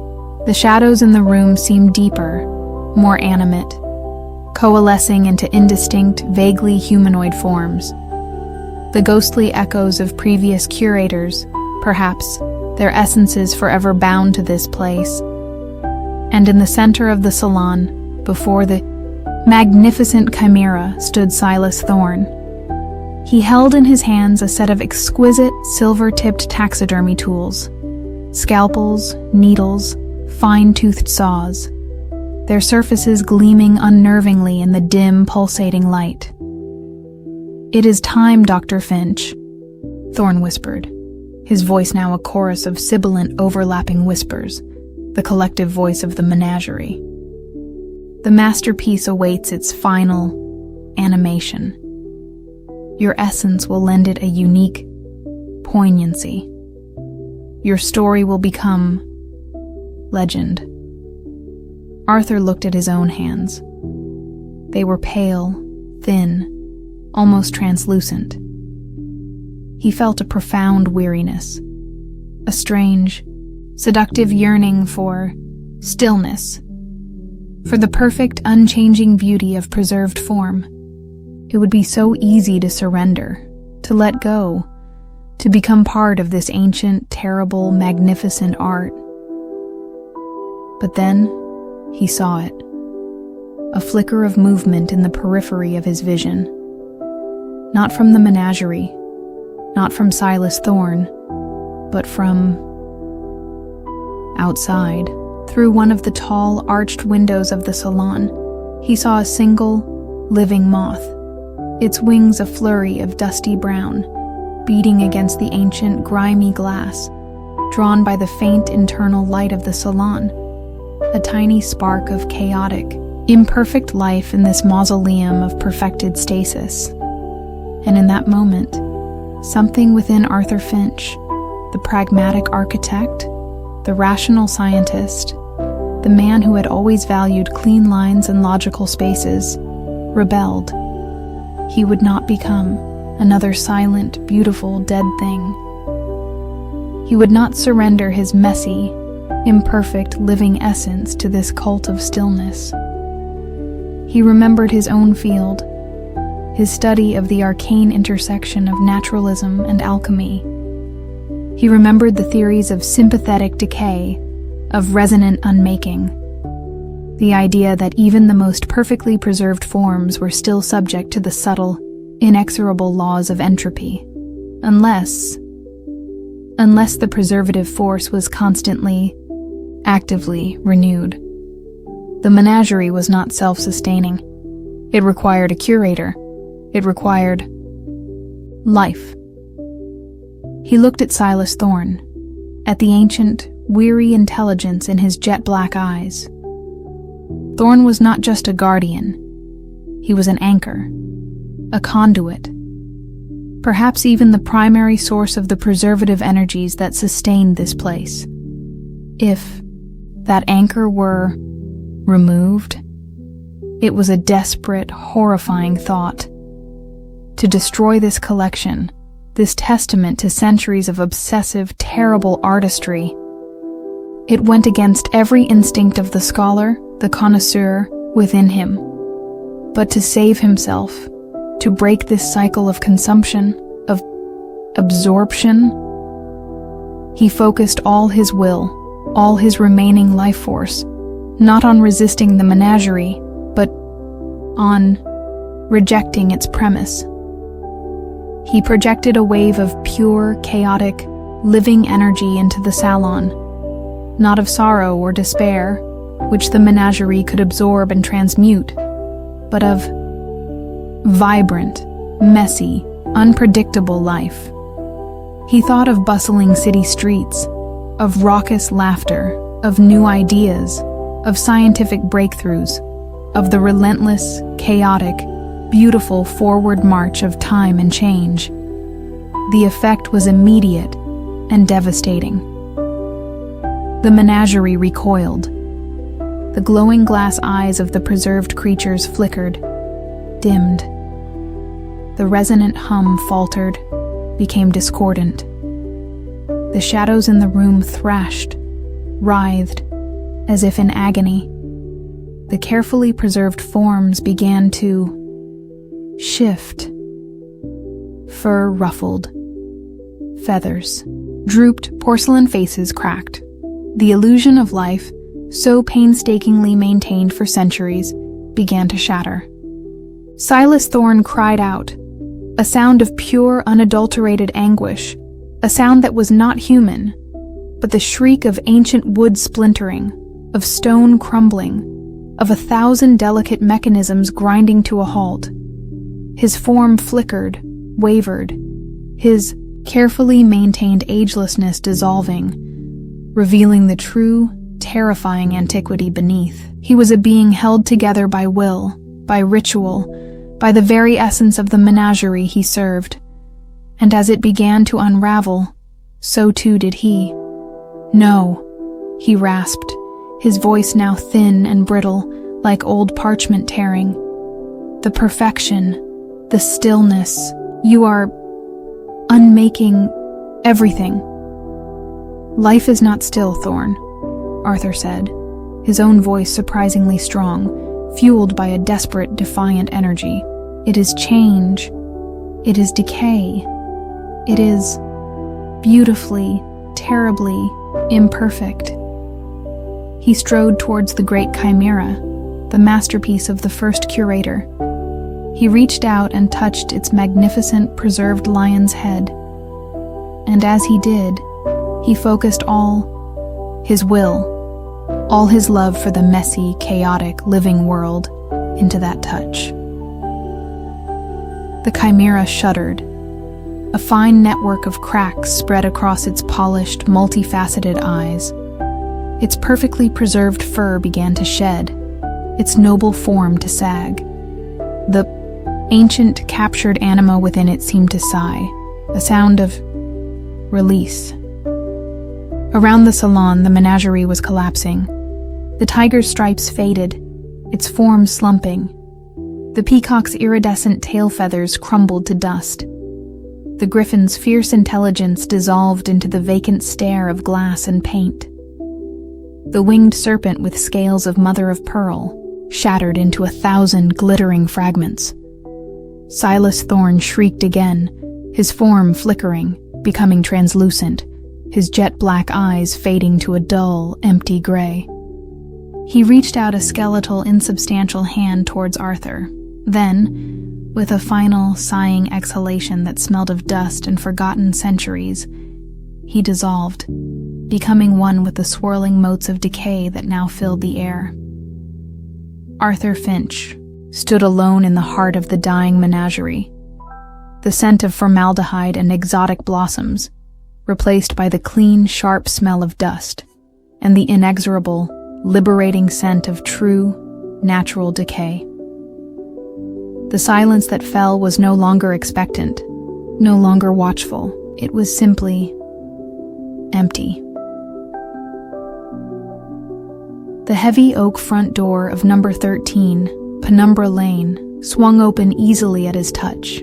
The shadows in the room seemed deeper, more animate, coalescing into indistinct, vaguely humanoid forms. The ghostly echoes of previous curators, perhaps, their essences forever bound to this place. And in the center of the salon, before the magnificent chimera, stood Silas Thorne. He held in his hands a set of exquisite, silver-tipped taxidermy tools, scalpels, needles, fine-toothed saws, their surfaces gleaming unnervingly in the dim, pulsating light. "It is time, Dr. Finch," Thorne whispered, his voice now a chorus of sibilant, overlapping whispers, the collective voice of the menagerie. "The masterpiece awaits its final animation. Your essence will lend it a unique poignancy. Your story will become legend." Arthur looked at his own hands. They were pale, thin, almost translucent. He felt a profound weariness, a strange, seductive yearning for stillness, for the perfect, unchanging beauty of preserved form. It would be so easy to surrender, to let go, to become part of this ancient, terrible, magnificent art. But then, he saw it. A flicker of movement in the periphery of his vision. Not from the menagerie, not from Silas Thorne, but from outside. Through one of the tall, arched windows of the salon, he saw a single, living moth, its wings a flurry of dusty brown, beating against the ancient, grimy glass, drawn by the faint internal light of the salon, a tiny spark of chaotic, imperfect life in this mausoleum of perfected stasis. And in that moment, something within Arthur Finch, the pragmatic architect, the rational scientist, the man who had always valued clean lines and logical spaces, rebelled. He would not become another silent, beautiful, dead thing. He would not surrender his messy, imperfect, living essence to this cult of stillness. He remembered his own field, his study of the arcane intersection of naturalism and alchemy. He remembered the theories of sympathetic decay, of resonant unmaking, the idea that even the most perfectly preserved forms were still subject to the subtle, inexorable laws of entropy, unless unless the preservative force was constantly, actively renewed. The menagerie was not self-sustaining. It required a curator. It required life. He looked at Silas Thorne, at the ancient, weary intelligence in his jet-black eyes. Thorne was not just a guardian. He was an anchor, a conduit, perhaps even the primary source of the preservative energies that sustained this place. If that anchor were removed, it was a desperate, horrifying thought. To destroy this collection, this testament to centuries of obsessive, terrible artistry, it went against every instinct of the scholar, the connoisseur within him. But to save himself, to break this cycle of consumption, of absorption, he focused all his will, all his remaining life force, not on resisting the menagerie, but on rejecting its premise. He projected a wave of pure, chaotic, living energy into the salon, not of sorrow or despair, which the menagerie could absorb and transmute, but of vibrant, messy, unpredictable life. He thought of bustling city streets, of raucous laughter, of new ideas, of scientific breakthroughs, of the relentless, chaotic, beautiful forward march of time and change. The effect was immediate and devastating. The menagerie recoiled. The glowing glass eyes of the preserved creatures flickered, dimmed. The resonant hum faltered, became discordant. The shadows in the room thrashed, writhed, as if in agony. The carefully preserved forms began to shift. Fur ruffled. Feathers drooped, porcelain faces cracked. The illusion of life, so painstakingly maintained for centuries, began to shatter. Silas Thorne cried out, a sound of pure, unadulterated anguish, a sound that was not human, but the shriek of ancient wood splintering, of stone crumbling, of 1,000 delicate mechanisms grinding to a halt. His form flickered, wavered, his carefully maintained agelessness dissolving, revealing the true, terrifying antiquity beneath. He was a being held together by will, by ritual, by the very essence of the menagerie he served. And as it began to unravel, so too did he. No, he rasped, his voice now thin and brittle, like old parchment tearing. The perfection, the stillness, you are unmaking everything. Life is not still, Thorne, Arthur said, his own voice surprisingly strong, fueled by a desperate, defiant energy. It is change. It is decay. It is beautifully, terribly imperfect. He strode towards the great chimera, the masterpiece of the first curator. He reached out and touched its magnificent, preserved lion's head. And as he did, he focused all his will, all his love for the messy, chaotic, living world into that touch. The chimera shuddered. A fine network of cracks spread across its polished, multifaceted eyes. Its perfectly preserved fur began to shed, its noble form to sag. The ancient, captured anima within it seemed to sigh, a sound of release. Around the salon, the menagerie was collapsing. The tiger's stripes faded, its form slumping. The peacock's iridescent tail feathers crumbled to dust. The griffin's fierce intelligence dissolved into the vacant stare of glass and paint. The winged serpent with scales of mother of pearl shattered into 1,000 glittering fragments. Silas Thorne shrieked again, his form flickering, becoming translucent, his jet-black eyes fading to a dull, empty gray. He reached out a skeletal, insubstantial hand towards Arthur. Then, with a final, sighing exhalation that smelled of dust and forgotten centuries, he dissolved, becoming one with the swirling motes of decay that now filled the air. Arthur Finch stood alone in the heart of the dying menagerie, the scent of formaldehyde and exotic blossoms, replaced by the clean, sharp smell of dust, and the inexorable, liberating scent of true, natural decay. The silence that fell was no longer expectant, no longer watchful. It was simply empty. The heavy oak front door of number 13, Penumbra Lane, swung open easily at his touch,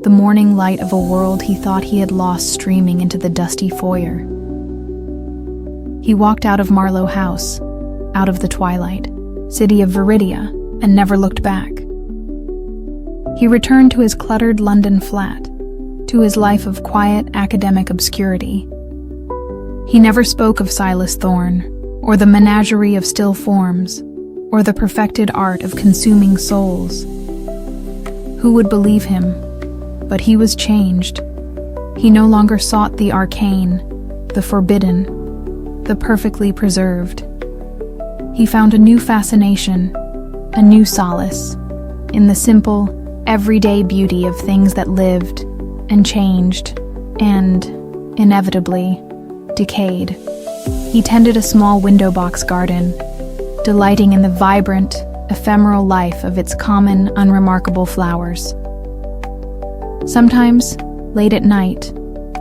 the morning light of a world he thought he had lost streaming into the dusty foyer. He walked out of Marlowe House, out of the twilight, city of Viridia, and never looked back. He returned to his cluttered London flat, to his life of quiet academic obscurity. He never spoke of Silas Thorne, or the menagerie of still forms, or the perfected art of consuming souls. Who would believe him? But he was changed. He no longer sought the arcane, the forbidden, the perfectly preserved. He found a new fascination, a new solace, in the simple, everyday beauty of things that lived and changed and, inevitably, decayed. He tended a small window box garden, delighting in the vibrant, ephemeral life of its common, unremarkable flowers. Sometimes, late at night,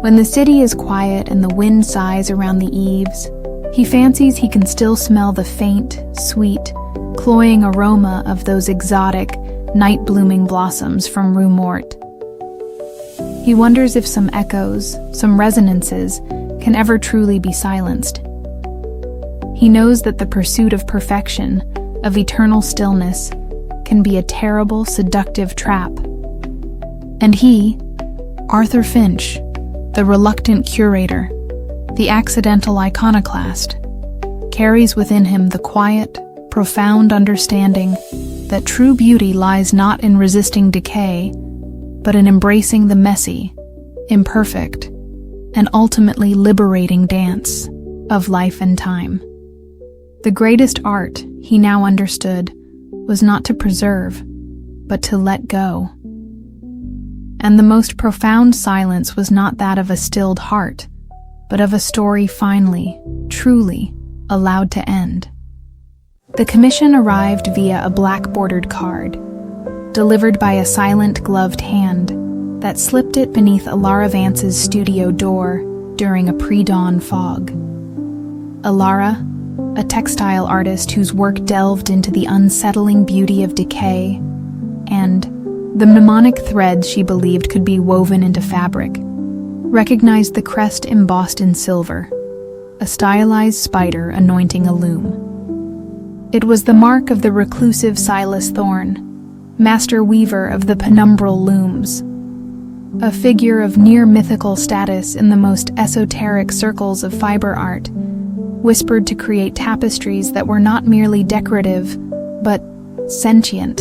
when the city is quiet and the wind sighs around the eaves, he fancies he can still smell the faint, sweet, cloying aroma of those exotic, night-blooming blossoms from Rue Morte. He wonders if some echoes, some resonances, can ever truly be silenced. He knows that the pursuit of perfection, of eternal stillness, can be a terrible, seductive trap. And he, Arthur Finch, the reluctant curator, the accidental iconoclast, carries within him the quiet, profound understanding that true beauty lies not in resisting decay, but in embracing the messy, imperfect, and ultimately liberating dance of life and time. The greatest art, he now understood, was not to preserve, but to let go. And the most profound silence was not that of a stilled heart, but of a story finally, truly, allowed to end. The commission arrived via a black-bordered card, delivered by a silent, gloved hand that slipped it beneath Alara Vance's studio door during a pre-dawn fog. Alara, a textile artist whose work delved into the unsettling beauty of decay and the mnemonic threads she believed could be woven into fabric, recognized the crest embossed in silver, a stylized spider anointing a loom. It was the mark of the reclusive Silas Thorne, master weaver of the penumbral looms, a figure of near-mythical status in the most esoteric circles of fiber art, whispered to create tapestries that were not merely decorative, but sentient.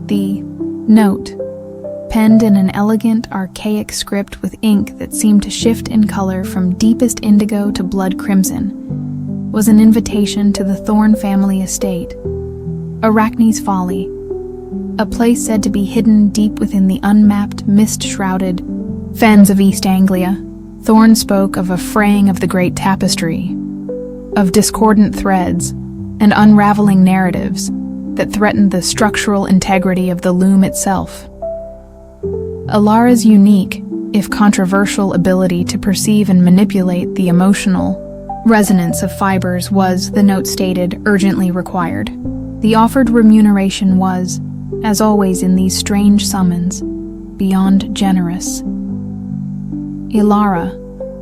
The note, penned in an elegant, archaic script with ink that seemed to shift in color from deepest indigo to blood crimson, was an invitation to the Thorne family estate, Arachne's Folly, a place said to be hidden deep within the unmapped, mist-shrouded fens of East Anglia. Thorne spoke of a fraying of the great tapestry, of discordant threads and unraveling narratives that threatened the structural integrity of the loom itself. Alara's unique, if controversial, ability to perceive and manipulate the emotional resonance of fibers was, the note stated, urgently required. The offered remuneration was, as always in these strange summons, beyond generous. Alara,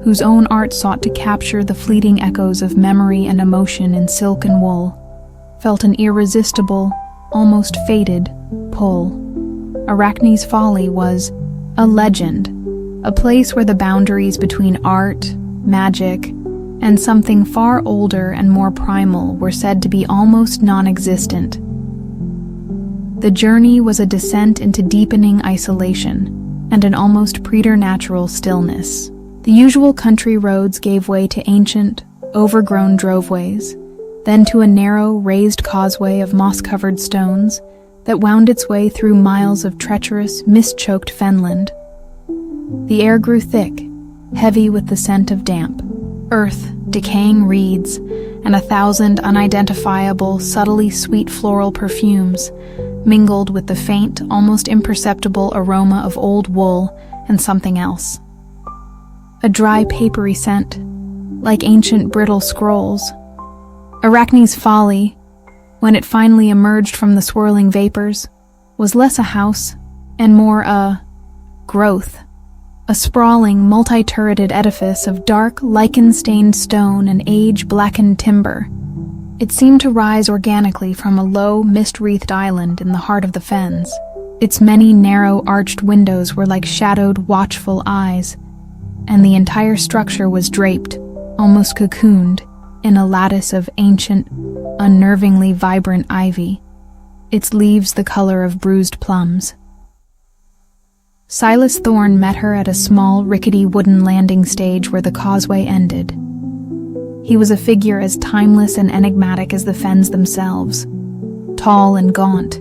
whose own art sought to capture the fleeting echoes of memory and emotion in silk and wool, felt an irresistible, almost fated, pull. Arachne's Folly was a legend, a place where the boundaries between art, magic, and something far older and more primal were said to be almost non-existent. The journey was a descent into deepening isolation and an almost preternatural stillness. The usual country roads gave way to ancient, overgrown droveways, then to a narrow, raised causeway of moss-covered stones that wound its way through miles of treacherous, mist-choked fenland. The air grew thick, heavy with the scent of damp, earth, decaying reeds, and 1,000 unidentifiable, subtly sweet floral perfumes mingled with the faint, almost imperceptible aroma of old wool and something else. A dry, papery scent, like ancient brittle scrolls. Arachne's Folly, when it finally emerged from the swirling vapors, was less a house and more a growth. A sprawling, multi-turreted edifice of dark, lichen-stained stone and age-blackened timber. It seemed to rise organically from a low, mist-wreathed island in the heart of the fens. Its many narrow, arched windows were like shadowed, watchful eyes, and the entire structure was draped, almost cocooned, in a lattice of ancient, unnervingly vibrant ivy, its leaves the color of bruised plums. Silas Thorne met her at a small, rickety wooden landing stage where the causeway ended. He was a figure as timeless and enigmatic as the fens themselves, tall and gaunt,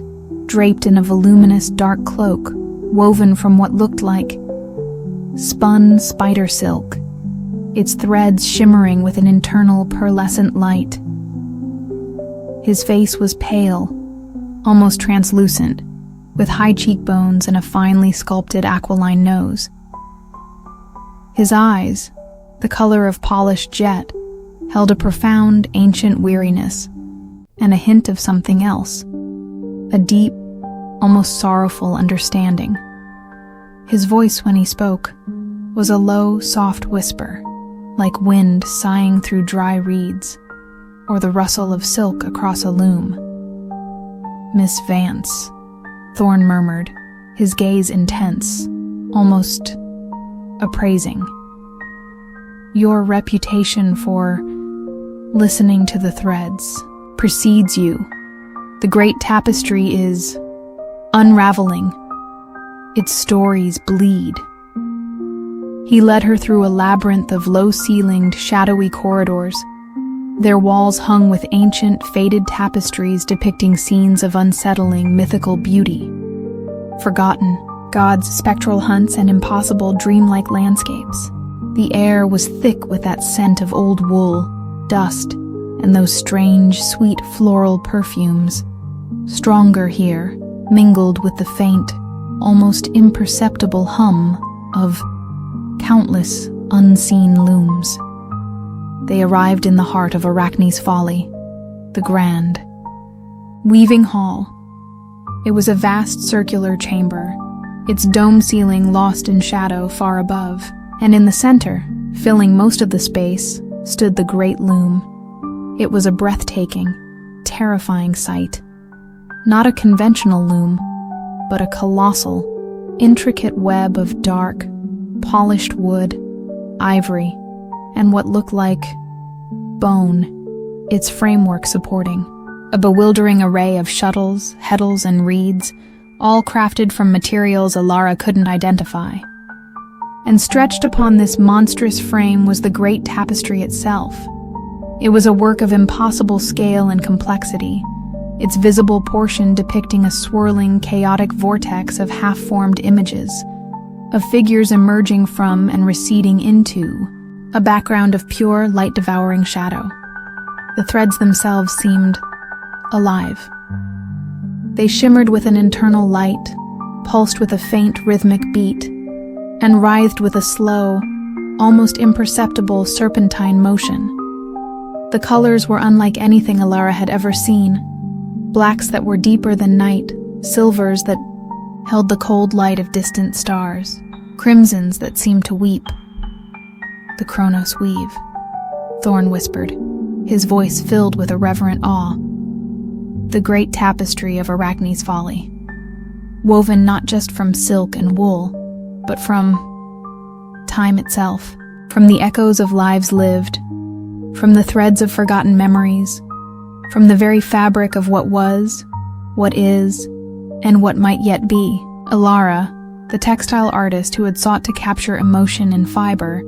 draped in a voluminous dark cloak, woven from what looked like spun spider silk, its threads shimmering with an internal pearlescent light. His face was pale, almost translucent, with high cheekbones and a finely sculpted aquiline nose. His eyes, the color of polished jet, held a profound, ancient weariness, and a hint of something else, a deep, almost sorrowful understanding. His voice, when he spoke, was a low, soft whisper, like wind sighing through dry reeds, or the rustle of silk across a loom. "Miss Vance," Thorne murmured, his gaze intense, almost appraising. "Your reputation for listening to the threads precedes you. The great tapestry is unraveling. Its stories bleed." He led her through a labyrinth of low-ceilinged, shadowy corridors, their walls hung with ancient, faded tapestries depicting scenes of unsettling, mythical beauty. Forgotten, gods' spectral hunts and impossible, dreamlike landscapes. The air was thick with that scent of old wool, dust, and those strange, sweet floral perfumes, stronger here, mingled with the faint, almost imperceptible hum of countless unseen looms. They arrived in the heart of Arachne's Folly, the grand, weaving hall. It was a vast circular chamber, its dome ceiling lost in shadow far above, and in the center, filling most of the space, stood the great loom. It was a breathtaking, terrifying sight. Not a conventional loom, but a colossal, intricate web of dark, polished wood, ivory, and what looked like bone, its framework supporting. A bewildering array of shuttles, heddles, and reeds, all crafted from materials Alara couldn't identify. And stretched upon this monstrous frame was the great tapestry itself. It was a work of impossible scale and complexity, its visible portion depicting a swirling, chaotic vortex of half-formed images, of figures emerging from and receding into a background of pure, light-devouring shadow. The threads themselves seemed alive. They shimmered with an internal light, pulsed with a faint, rhythmic beat, and writhed with a slow, almost imperceptible serpentine motion. The colors were unlike anything Alara had ever seen. Blacks that were deeper than night, silvers that held the cold light of distant stars, crimsons that seemed to weep. "The Chronos weave," Thorne whispered, his voice filled with a reverent awe. "The great tapestry of Arachne's Folly, woven not just from silk and wool, but from time itself, from the echoes of lives lived, from the threads of forgotten memories, from the very fabric of what was, what is, and what might yet be." Alara, the textile artist who had sought to capture emotion in fiber,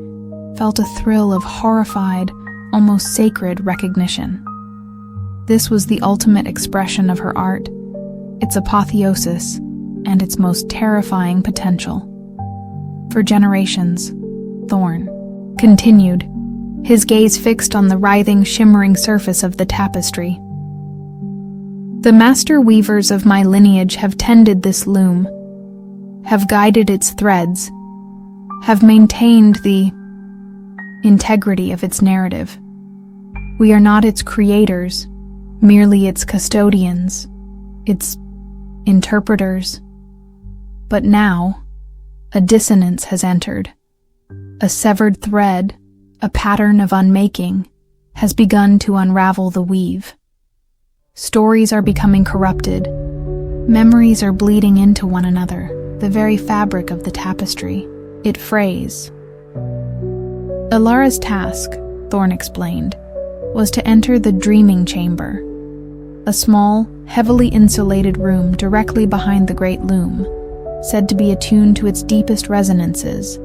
felt a thrill of horrified, almost sacred recognition. This was the ultimate expression of her art, its apotheosis, and its most terrifying potential. For generations, Thorne continued, his gaze fixed on the writhing, shimmering surface of the tapestry. The master weavers of my lineage have tended this loom, have guided its threads, have maintained the integrity of its narrative. We are not its creators, merely its custodians, its interpreters. But now, a dissonance has entered. A severed thread, a pattern of unmaking, has begun to unravel the weave. Stories are becoming corrupted. Memories are bleeding into one another. The very fabric of the tapestry, it frays. Alara's task, Thorne explained, was to enter the dreaming chamber, a small, heavily insulated room directly behind the great loom, said to be attuned to its deepest resonances,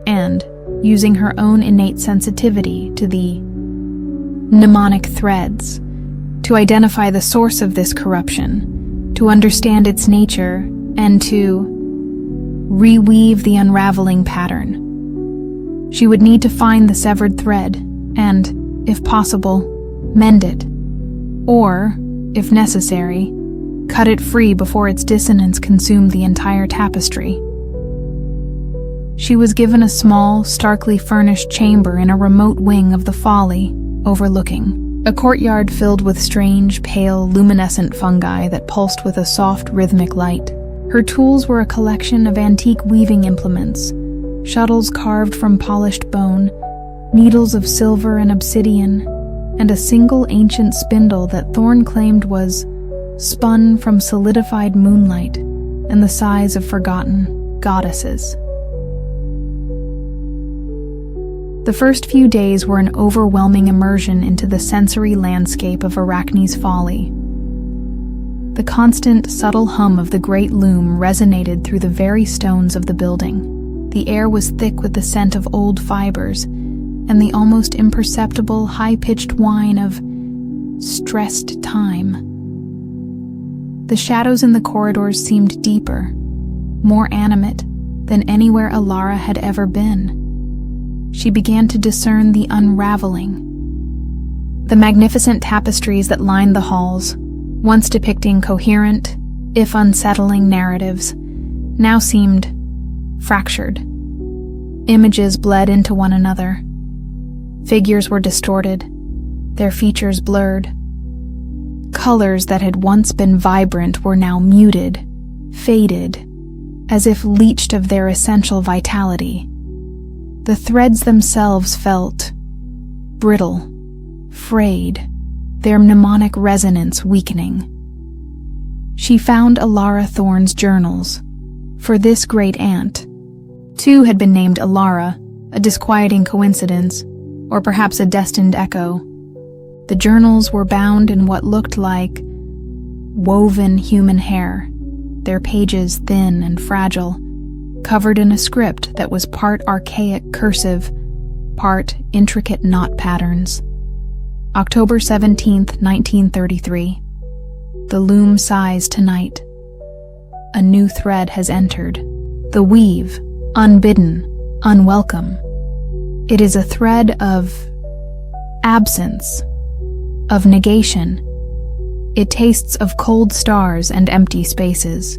and, using her own innate sensitivity to the mnemonic threads, to identify the source of this corruption, to understand its nature, and to reweave the unraveling pattern. She would need to find the severed thread and, if possible, mend it, or, if necessary, cut it free before its dissonance consumed the entire tapestry. She was given a small, starkly furnished chamber in a remote wing of the folly, overlooking a courtyard filled with strange, pale, luminescent fungi that pulsed with a soft, rhythmic light. Her tools were a collection of antique weaving implements, shuttles carved from polished bone, needles of silver and obsidian, and a single ancient spindle that Thorne claimed was spun from solidified moonlight and the size of forgotten goddesses. The first few days were an overwhelming immersion into the sensory landscape of Arachne's folly. The constant, subtle hum of the great loom resonated through the very stones of the building. The air was thick with the scent of old fibers, and the almost imperceptible, high-pitched whine of stressed time. The shadows in the corridors seemed deeper, more animate than anywhere Alara had ever been. She began to discern the unraveling. The magnificent tapestries that lined the halls, once depicting coherent, if unsettling narratives, now seemed fractured. Images bled into one another. Figures were distorted, their features blurred. Colors that had once been vibrant were now muted, faded, as if leached of their essential vitality. The threads themselves felt brittle, frayed, their mnemonic resonance weakening. She found Alara Thorne's journals. For this great aunt, two had been named Alara, a disquieting coincidence, or perhaps a destined echo. The journals were bound in what looked like woven human hair, their pages thin and fragile, covered in a script that was part archaic cursive, part intricate knot patterns. October 17th, 1933. The loom sighs tonight. A new thread has entered. The weave, unbidden, unwelcome. It is a thread of absence, of negation. It tastes of cold stars and empty spaces.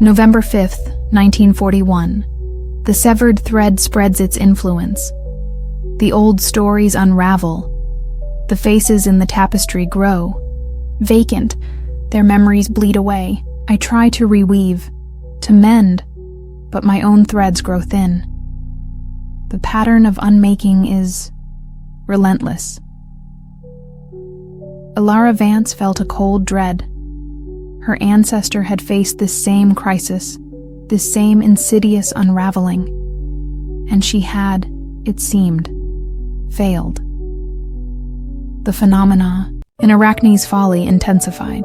November 5th, 1941. The severed thread spreads its influence. The old stories unravel. The faces in the tapestry grow. Vacant, their memories bleed away. I try to reweave, to mend, but my own threads grow thin. The pattern of unmaking is relentless. Alara Vance felt a cold dread. Her ancestor had faced this same crisis, this same insidious unraveling, and she had, it seemed, failed. The phenomena in Arachne's folly intensified.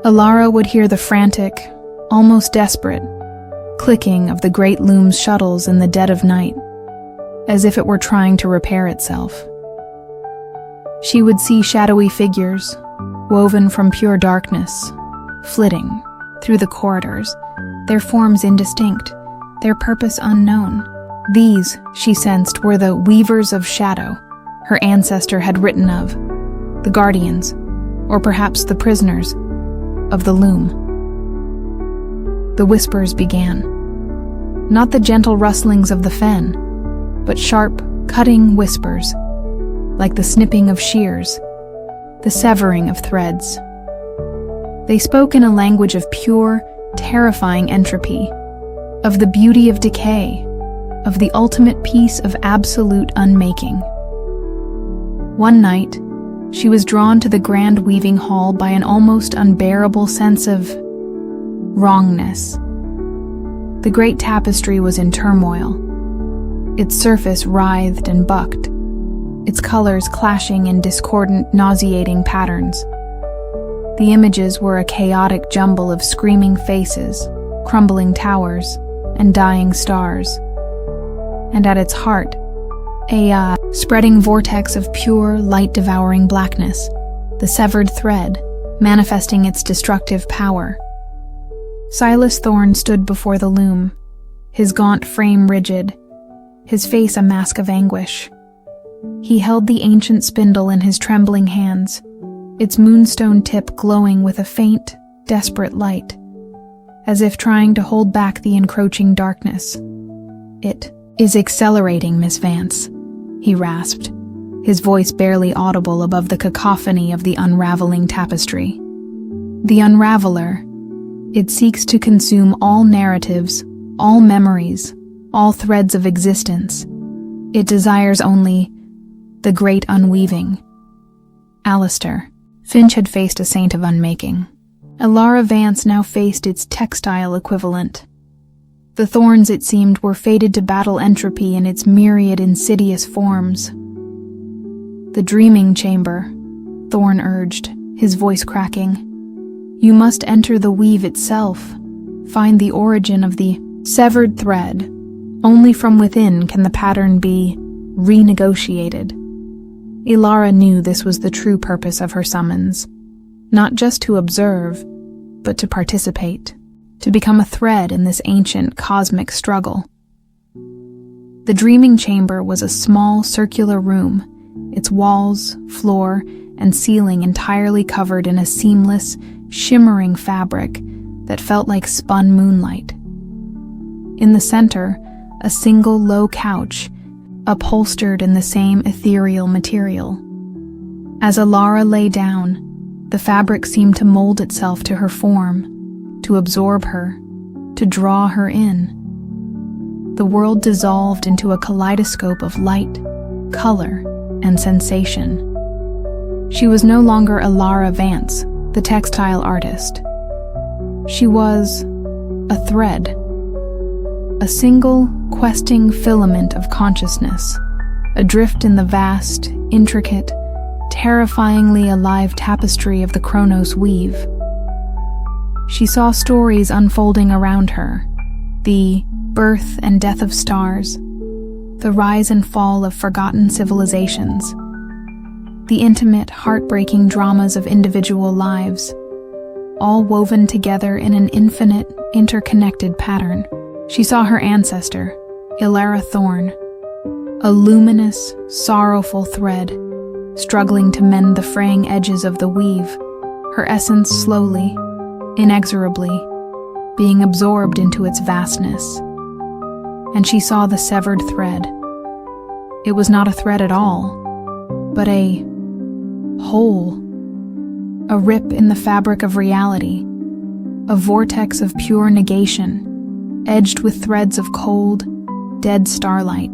Alara would hear the frantic, almost desperate, clicking of the great loom's shuttles in the dead of night, as if it were trying to repair itself. She would see shadowy figures, woven from pure darkness, flitting through the corridors, their forms indistinct, their purpose unknown. These, she sensed, were the weavers of shadow her ancestor had written of, the guardians, or perhaps the prisoners, of the loom. The whispers began. Not the gentle rustlings of the fen, but sharp, cutting whispers, like the snipping of shears, the severing of threads. They spoke in a language of pure, terrifying entropy, of the beauty of decay, of the ultimate peace of absolute unmaking. One night, she was drawn to the grand weaving hall by an almost unbearable sense of wrongness. The great tapestry was in turmoil. Its surface writhed and bucked, its colors clashing in discordant, nauseating patterns. The images were a chaotic jumble of screaming faces, crumbling towers, and dying stars. And at its heart, a spreading vortex of pure, light-devouring blackness, the severed thread, manifesting its destructive power. Silas Thorne stood before the loom, his gaunt frame rigid, his face a mask of anguish. He held the ancient spindle in his trembling hands, its moonstone tip glowing with a faint, desperate light, as if trying to hold back the encroaching darkness. "It is accelerating, Miss Vance," he rasped, his voice barely audible above the cacophony of the unraveling tapestry. The Unraveler. It seeks to consume all narratives, all memories, all threads of existence. It desires only the great unweaving. Alistair. Finch had faced a saint of unmaking. Elara Vance now faced its textile equivalent. The thorns, it seemed, were fated to battle entropy in its myriad insidious forms. "The dreaming chamber," Thorne urged, his voice cracking. "You must enter the weave itself, find the origin of the severed thread. Only from within can the pattern be renegotiated." Elara knew this was the true purpose of her summons, not just to observe, but to participate, to become a thread in this ancient cosmic struggle. The dreaming chamber was a small circular room, its walls, floor, and ceiling entirely covered in a seamless, shimmering fabric that felt like spun moonlight. In the center, a single low couch, upholstered in the same ethereal material. As Elara lay down, the fabric seemed to mold itself to her form, to absorb her, to draw her in. The world dissolved into a kaleidoscope of light, color, and sensation. She was no longer Elara Vance, the textile artist. She was a thread, a single, questing filament of consciousness, adrift in the vast, intricate, terrifyingly alive tapestry of the Chronos weave. She saw stories unfolding around her, the birth and death of stars, the rise and fall of forgotten civilizations, the intimate, heartbreaking dramas of individual lives, all woven together in an infinite, interconnected pattern. She saw her ancestor, Elara Thorne, a luminous, sorrowful thread, struggling to mend the fraying edges of the weave, her essence slowly, inexorably, being absorbed into its vastness. And she saw the severed thread. It was not a thread at all, but a hole, a rip in the fabric of reality, a vortex of pure negation, edged with threads of cold, dead starlight.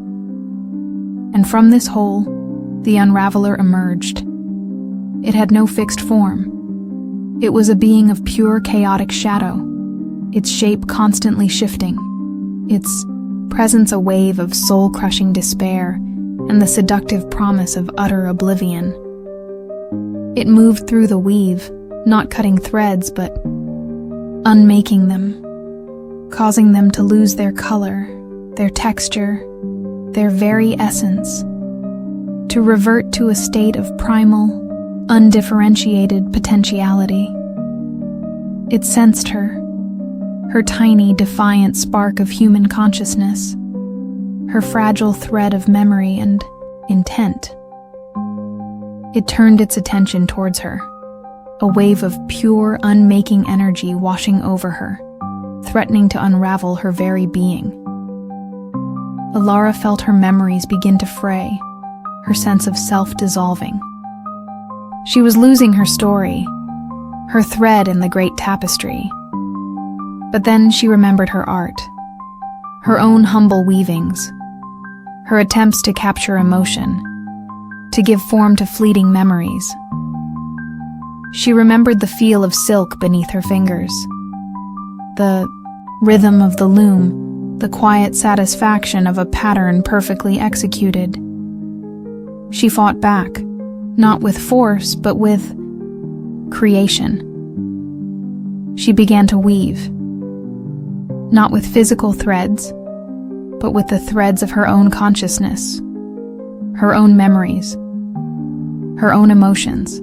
And from this hole, the Unraveler emerged. It had no fixed form. It was a being of pure chaotic shadow, its shape constantly shifting, its presence a wave of soul-crushing despair and the seductive promise of utter oblivion. It moved through the weave, not cutting threads, but unmaking them, causing them to lose their color, their texture, their very essence, to revert to a state of primal, undifferentiated potentiality. It sensed her tiny, defiant spark of human consciousness, her fragile thread of memory and intent. It turned its attention towards her, a wave of pure, unmaking energy washing over her, threatening to unravel her very being. Alara felt her memories begin to fray, her sense of self dissolving. She was losing her story, her thread in the great tapestry. But then she remembered her art, her own humble weavings, her attempts to capture emotion, to give form to fleeting memories. She remembered the feel of silk beneath her fingers, the rhythm of the loom, the quiet satisfaction of a pattern perfectly executed. She fought back, not with force, but with creation. She began to weave, not with physical threads, but with the threads of her own consciousness, her own memories, her own emotions.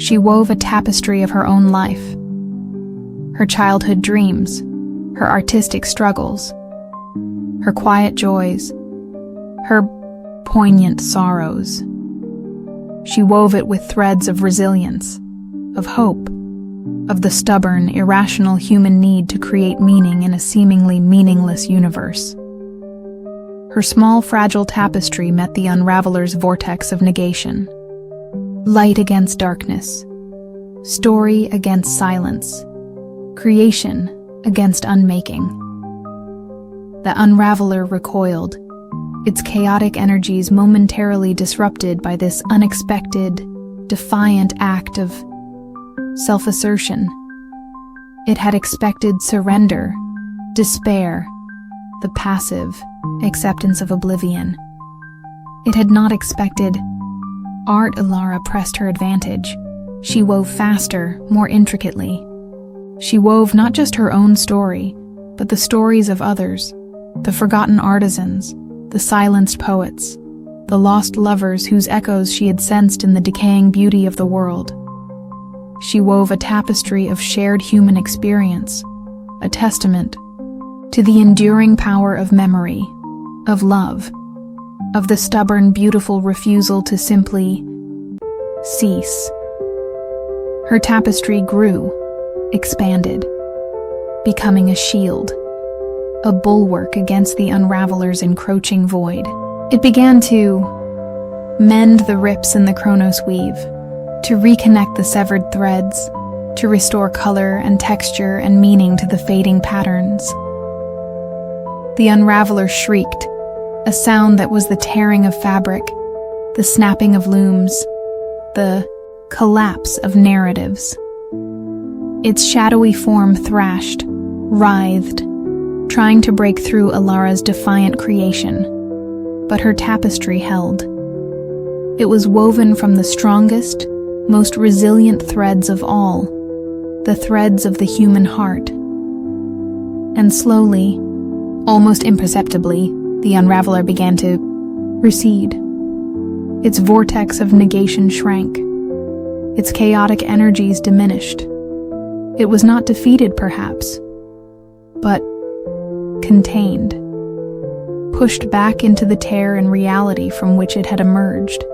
She wove a tapestry of her own life, her childhood dreams, her artistic struggles, her quiet joys, her poignant sorrows. She wove it with threads of resilience, of hope, of the stubborn, irrational human need to create meaning in a seemingly meaningless universe. Her small, fragile tapestry met the unraveler's vortex of negation. Light against darkness, story against silence, creation against unmaking. The unraveler recoiled, its chaotic energies momentarily disrupted by this unexpected, defiant act of self-assertion. It had expected surrender, despair, the passive acceptance of oblivion. It had not expected art. Alara pressed her advantage. She wove faster, more intricately. She wove not just her own story, but the stories of others, the forgotten artisans, the silenced poets, the lost lovers whose echoes she had sensed in the decaying beauty of the world. She wove a tapestry of shared human experience, a testament to the enduring power of memory, of love, of the stubborn, beautiful refusal to simply cease. Her tapestry grew, expanded, becoming a shield, a bulwark against the unraveler's encroaching void. It began to mend the rips in the Chronos weave, to reconnect the severed threads, to restore color and texture and meaning to the fading patterns. The unraveler shrieked, a sound that was the tearing of fabric, the snapping of looms, the collapse of narratives. Its shadowy form thrashed, writhed, trying to break through Alara's defiant creation, but her tapestry held. It was woven from the strongest, most resilient threads of all, the threads of the human heart. And slowly, almost imperceptibly, the unraveler began to recede. Its vortex of negation shrank. Its chaotic energies diminished. It was not defeated, perhaps, but contained, pushed back into the tear and reality from which it had emerged.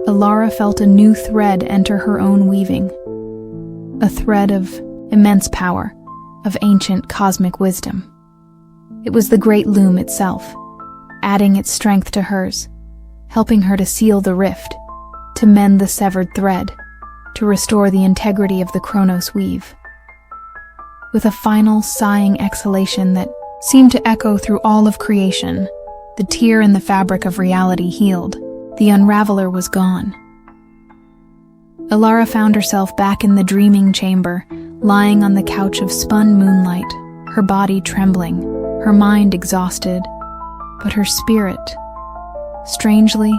Alara felt a new thread enter her own weaving, a thread of immense power, of ancient cosmic wisdom. It was the great loom itself, adding its strength to hers, helping her to seal the rift, to mend the severed thread, to restore the integrity of the Chronos weave. With a final sighing exhalation that seemed to echo through all of creation, the tear in the fabric of reality healed. The unraveler was gone. Alara found herself back in the dreaming chamber, lying on the couch of spun moonlight, her body trembling, her mind exhausted, but her spirit, strangely,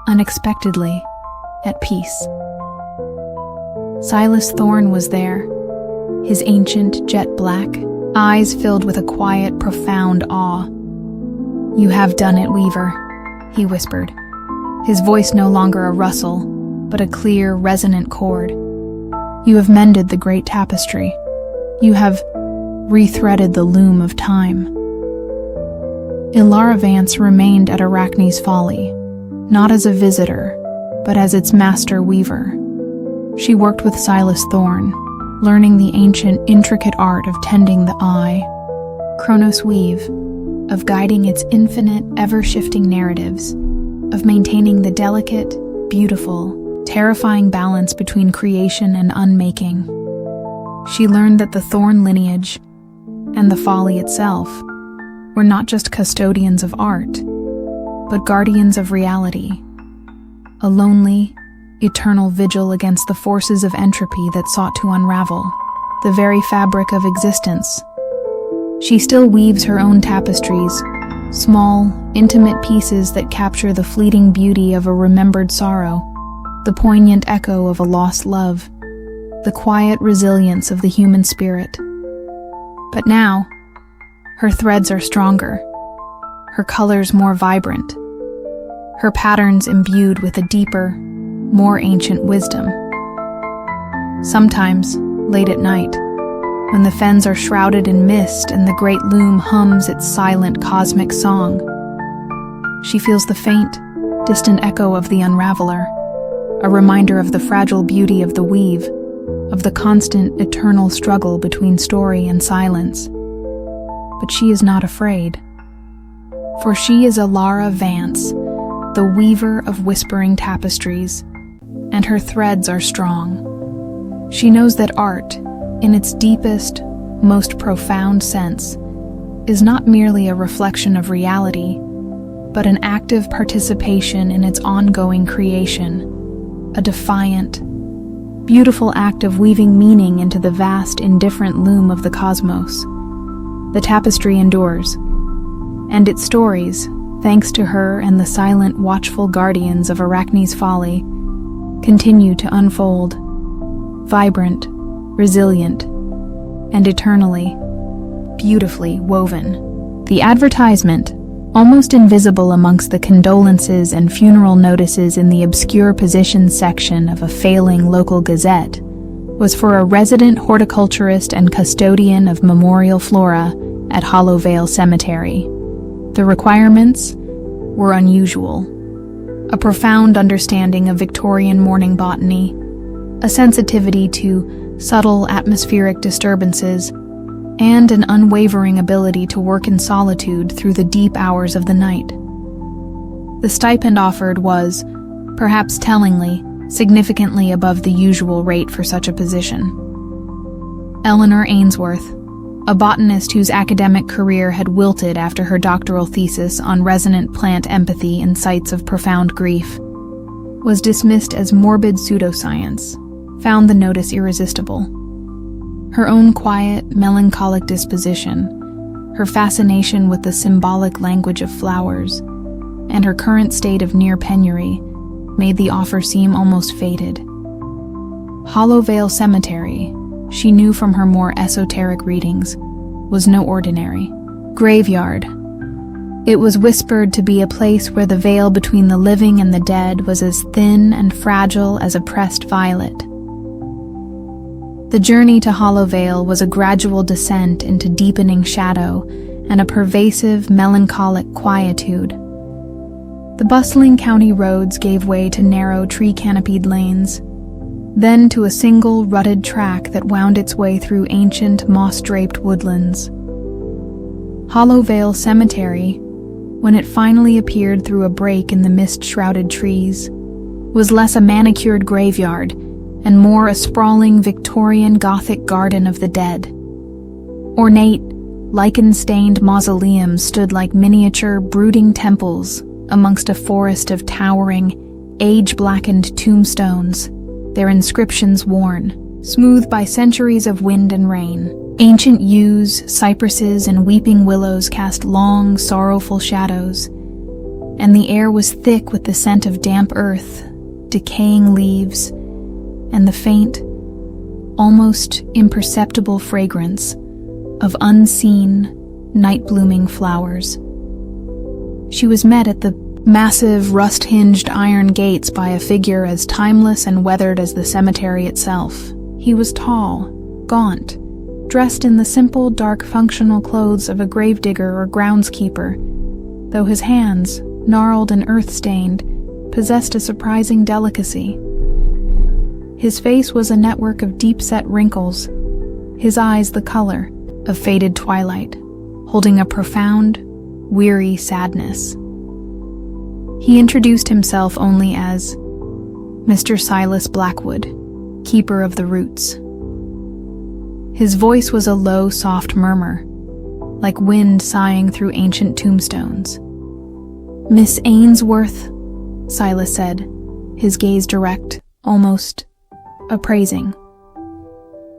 unexpectedly, at peace. Silas Thorne was there, his ancient jet black, eyes filled with a quiet, profound awe. "You have done it, Weaver," he whispered, his voice no longer a rustle, but a clear, resonant chord. "You have mended the great tapestry. You have rethreaded the loom of time." Ilara Vance remained at Arachne's Folly, not as a visitor, but as its master weaver. She worked with Silas Thorne, learning the ancient, intricate art of tending the eye, Chronos Weave, of guiding its infinite, ever-shifting narratives, of maintaining the delicate, beautiful, terrifying balance between creation and unmaking. She learned that the Thorne lineage, and the Folly itself, were not just custodians of art, but guardians of reality, a lonely, eternal vigil against the forces of entropy that sought to unravel the very fabric of existence. She still weaves her own tapestries, small, intimate pieces that capture the fleeting beauty of a remembered sorrow, the poignant echo of a lost love, the quiet resilience of the human spirit. But now, her threads are stronger, her colors more vibrant, her patterns imbued with a deeper, more ancient wisdom. Sometimes, late at night, when the fens are shrouded in mist and the great loom hums its silent cosmic song, she feels the faint, distant echo of the unraveler, a reminder of the fragile beauty of the weave, of the constant, eternal struggle between story and silence. But she is not afraid, for she is Ilara Vance, the weaver of whispering tapestries, and her threads are strong. She knows that art, in its deepest, most profound sense, is not merely a reflection of reality, but an active participation in its ongoing creation, a defiant, beautiful act of weaving meaning into the vast, indifferent loom of the cosmos. The tapestry endures, and its stories, thanks to her and the silent, watchful guardians of Arachne's Folly, continue to unfold, vibrant, resilient, and eternally, beautifully woven. The advertisement, almost invisible amongst the condolences and funeral notices in the obscure positions section of a failing local gazette, was for a resident horticulturist and custodian of memorial flora at Hollowvale Cemetery. The requirements were unusual. A profound understanding of Victorian morning botany, a sensitivity to subtle atmospheric disturbances, and an unwavering ability to work in solitude through the deep hours of the night. The stipend offered was, perhaps tellingly, significantly above the usual rate for such a position. Eleanor Ainsworth, a botanist whose academic career had wilted after her doctoral thesis on resonant plant empathy in sites of profound grief, was dismissed as morbid pseudoscience, found the notice irresistible. Her own quiet, melancholic disposition, her fascination with the symbolic language of flowers, and her current state of near penury made the offer seem almost fated. Hollowvale Cemetery, she knew from her more esoteric readings, was no ordinary graveyard. It was whispered to be a place where the veil between the living and the dead was as thin and fragile as a pressed violet. The journey to Hollowvale was a gradual descent into deepening shadow and a pervasive, melancholic quietude. The bustling county roads gave way to narrow, tree-canopied lanes, then to a single, rutted track that wound its way through ancient, moss-draped woodlands. Hollowvale Cemetery, when it finally appeared through a break in the mist-shrouded trees, was less a manicured graveyard and more a sprawling Victorian Gothic garden of the dead. Ornate, lichen-stained mausoleums stood like miniature, brooding temples amongst a forest of towering, age-blackened tombstones, their inscriptions worn, smooth by centuries of wind and rain. Ancient yews, cypresses, and weeping willows cast long, sorrowful shadows, and the air was thick with the scent of damp earth, decaying leaves, and the faint, almost imperceptible fragrance of unseen, night-blooming flowers. She was met at the massive, rust-hinged iron gates by a figure as timeless and weathered as the cemetery itself. He was tall, gaunt, dressed in the simple, dark, functional clothes of a gravedigger or groundskeeper, though his hands, gnarled and earth-stained, possessed a surprising delicacy. His face was a network of deep-set wrinkles, his eyes the color of faded twilight, holding a profound, weary sadness. He introduced himself only as Mr. Silas Blackwood, keeper of the roots. His voice was a low, soft murmur, like wind sighing through ancient tombstones. "Miss Ainsworth," Silas said, his gaze direct, almost appraising.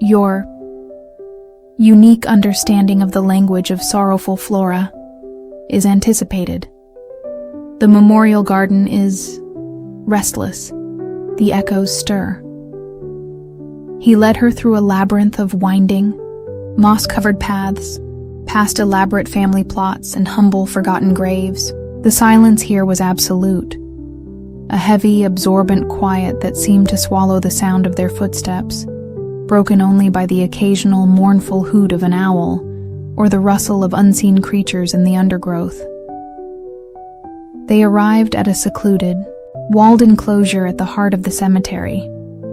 "Your unique understanding of the language of sorrowful flora is anticipated. The memorial garden is restless. The echoes stir." He led her through a labyrinth of winding, moss-covered paths, past elaborate family plots and humble, forgotten graves. The silence here was absolute, a heavy, absorbent quiet that seemed to swallow the sound of their footsteps, broken only by the occasional mournful hoot of an owl or the rustle of unseen creatures in the undergrowth. They arrived at a secluded, walled enclosure at the heart of the cemetery,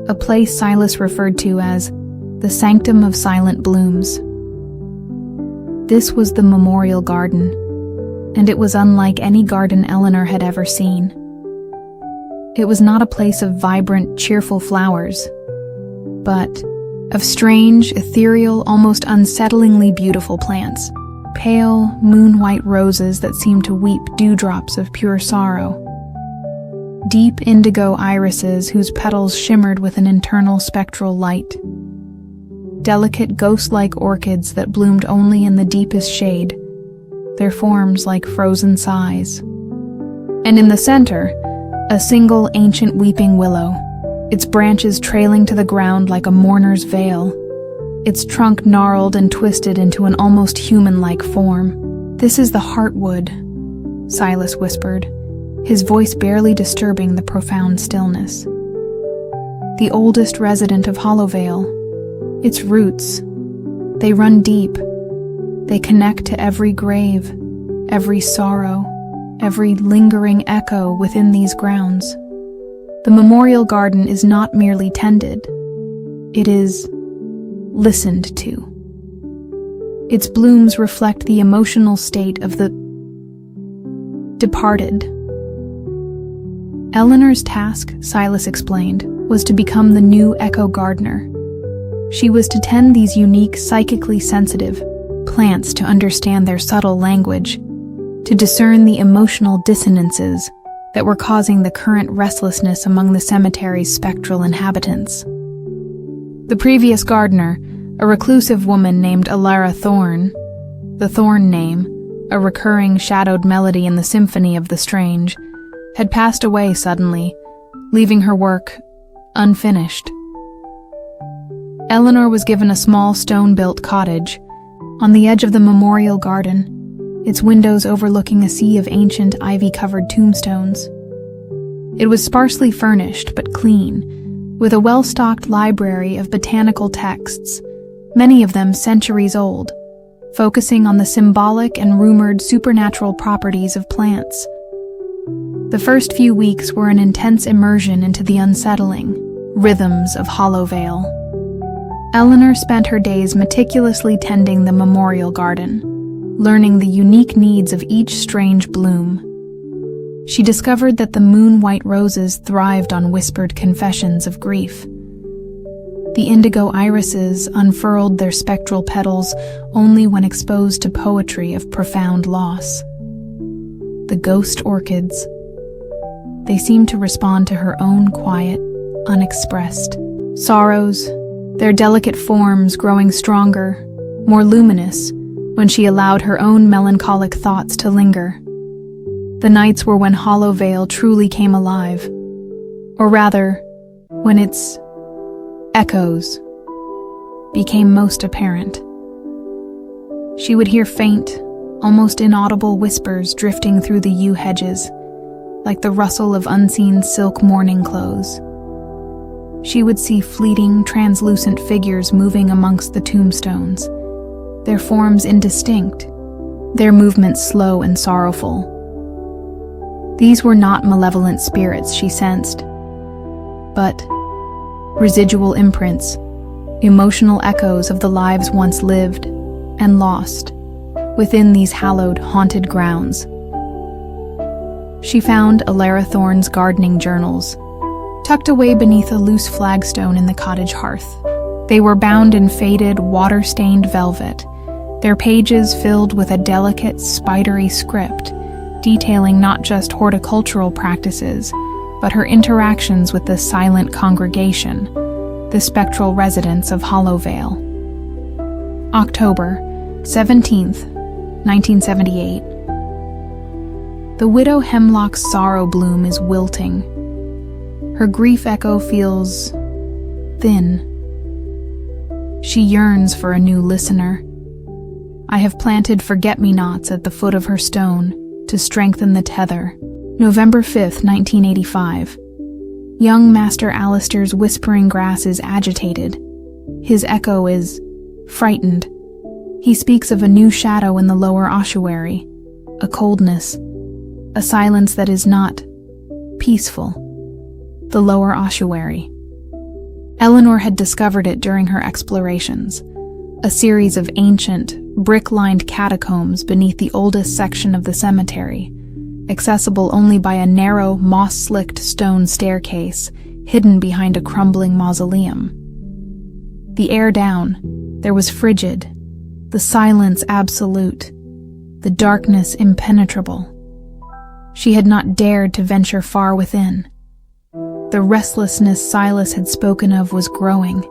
a place Silas referred to as the Sanctum of Silent Blooms. This was the memorial garden, and it was unlike any garden Eleanor had ever seen. It was not a place of vibrant, cheerful flowers, but of strange, ethereal, almost unsettlingly beautiful plants. Pale, moon-white roses that seemed to weep dewdrops of pure sorrow. Deep indigo irises whose petals shimmered with an internal spectral light. Delicate ghost-like orchids that bloomed only in the deepest shade, their forms like frozen sighs. And in the center, a single ancient weeping willow, its branches trailing to the ground like a mourner's veil, its trunk gnarled and twisted into an almost human-like form. "This is the heartwood," Silas whispered, his voice barely disturbing the profound stillness. "The oldest resident of Hollowvale. Its roots, they run deep. They connect to every grave, every sorrow, every lingering echo within these grounds. The memorial garden is not merely tended. It is listened to. Its blooms reflect the emotional state of the departed." Eleanor's task, Silas explained, was to become the new echo gardener. She was to tend these unique, psychically sensitive plants to understand their subtle language, to discern the emotional dissonances that were causing the current restlessness among the cemetery's spectral inhabitants. The previous gardener, a reclusive woman named Alara Thorne, the Thorne name, a recurring shadowed melody in the symphony of the strange, had passed away suddenly, leaving her work unfinished. Eleanor was given a small stone-built cottage on the edge of the memorial garden, its windows overlooking a sea of ancient ivy-covered tombstones. It was sparsely furnished but clean, with a well-stocked library of botanical texts, many of them centuries old, focusing on the symbolic and rumored supernatural properties of plants. The first few weeks were an intense immersion into the unsettling rhythms of Hollowvale. Eleanor spent her days meticulously tending the memorial garden, learning the unique needs of each strange bloom. She discovered that the moon-white roses thrived on whispered confessions of grief. The indigo irises unfurled their spectral petals only when exposed to poetry of profound loss. The ghost orchids, they seemed to respond to her own quiet, unexpressed sorrows, their delicate forms growing stronger, more luminous, when she allowed her own melancholic thoughts to linger. The nights were when Hollowvale truly came alive, or rather, when its echoes became most apparent. She would hear faint, almost inaudible whispers drifting through the yew hedges, like the rustle of unseen silk mourning clothes. She would see fleeting, translucent figures moving amongst the tombstones, their forms indistinct, their movements slow and sorrowful. These were not malevolent spirits, she sensed, but residual imprints, emotional echoes of the lives once lived and lost within these hallowed, haunted grounds. She found Alara Thorne's gardening journals, tucked away beneath a loose flagstone in the cottage hearth. They were bound in faded, water-stained velvet, their pages filled with a delicate, spidery script, detailing not just horticultural practices, but her interactions with the silent congregation, the spectral residents of Hollowvale. October 17th, 1978. The widow hemlock's sorrow bloom is wilting. Her grief echo feels thin. She yearns for a new listener. I have planted forget-me-nots at the foot of her stone to strengthen the tether. November 5th, 1985. Young Master Alistair's whispering grass is agitated. His echo is frightened. He speaks of a new shadow in the lower ossuary, a coldness, a silence that is not peaceful. The lower ossuary. Eleanor had discovered it during her explorations, a series of ancient, brick-lined catacombs beneath the oldest section of the cemetery, accessible only by a narrow, moss-slicked stone staircase hidden behind a crumbling mausoleum. The air down, there was frigid, the silence absolute, the darkness impenetrable. She had not dared to venture far within. The restlessness Silas had spoken of was growing.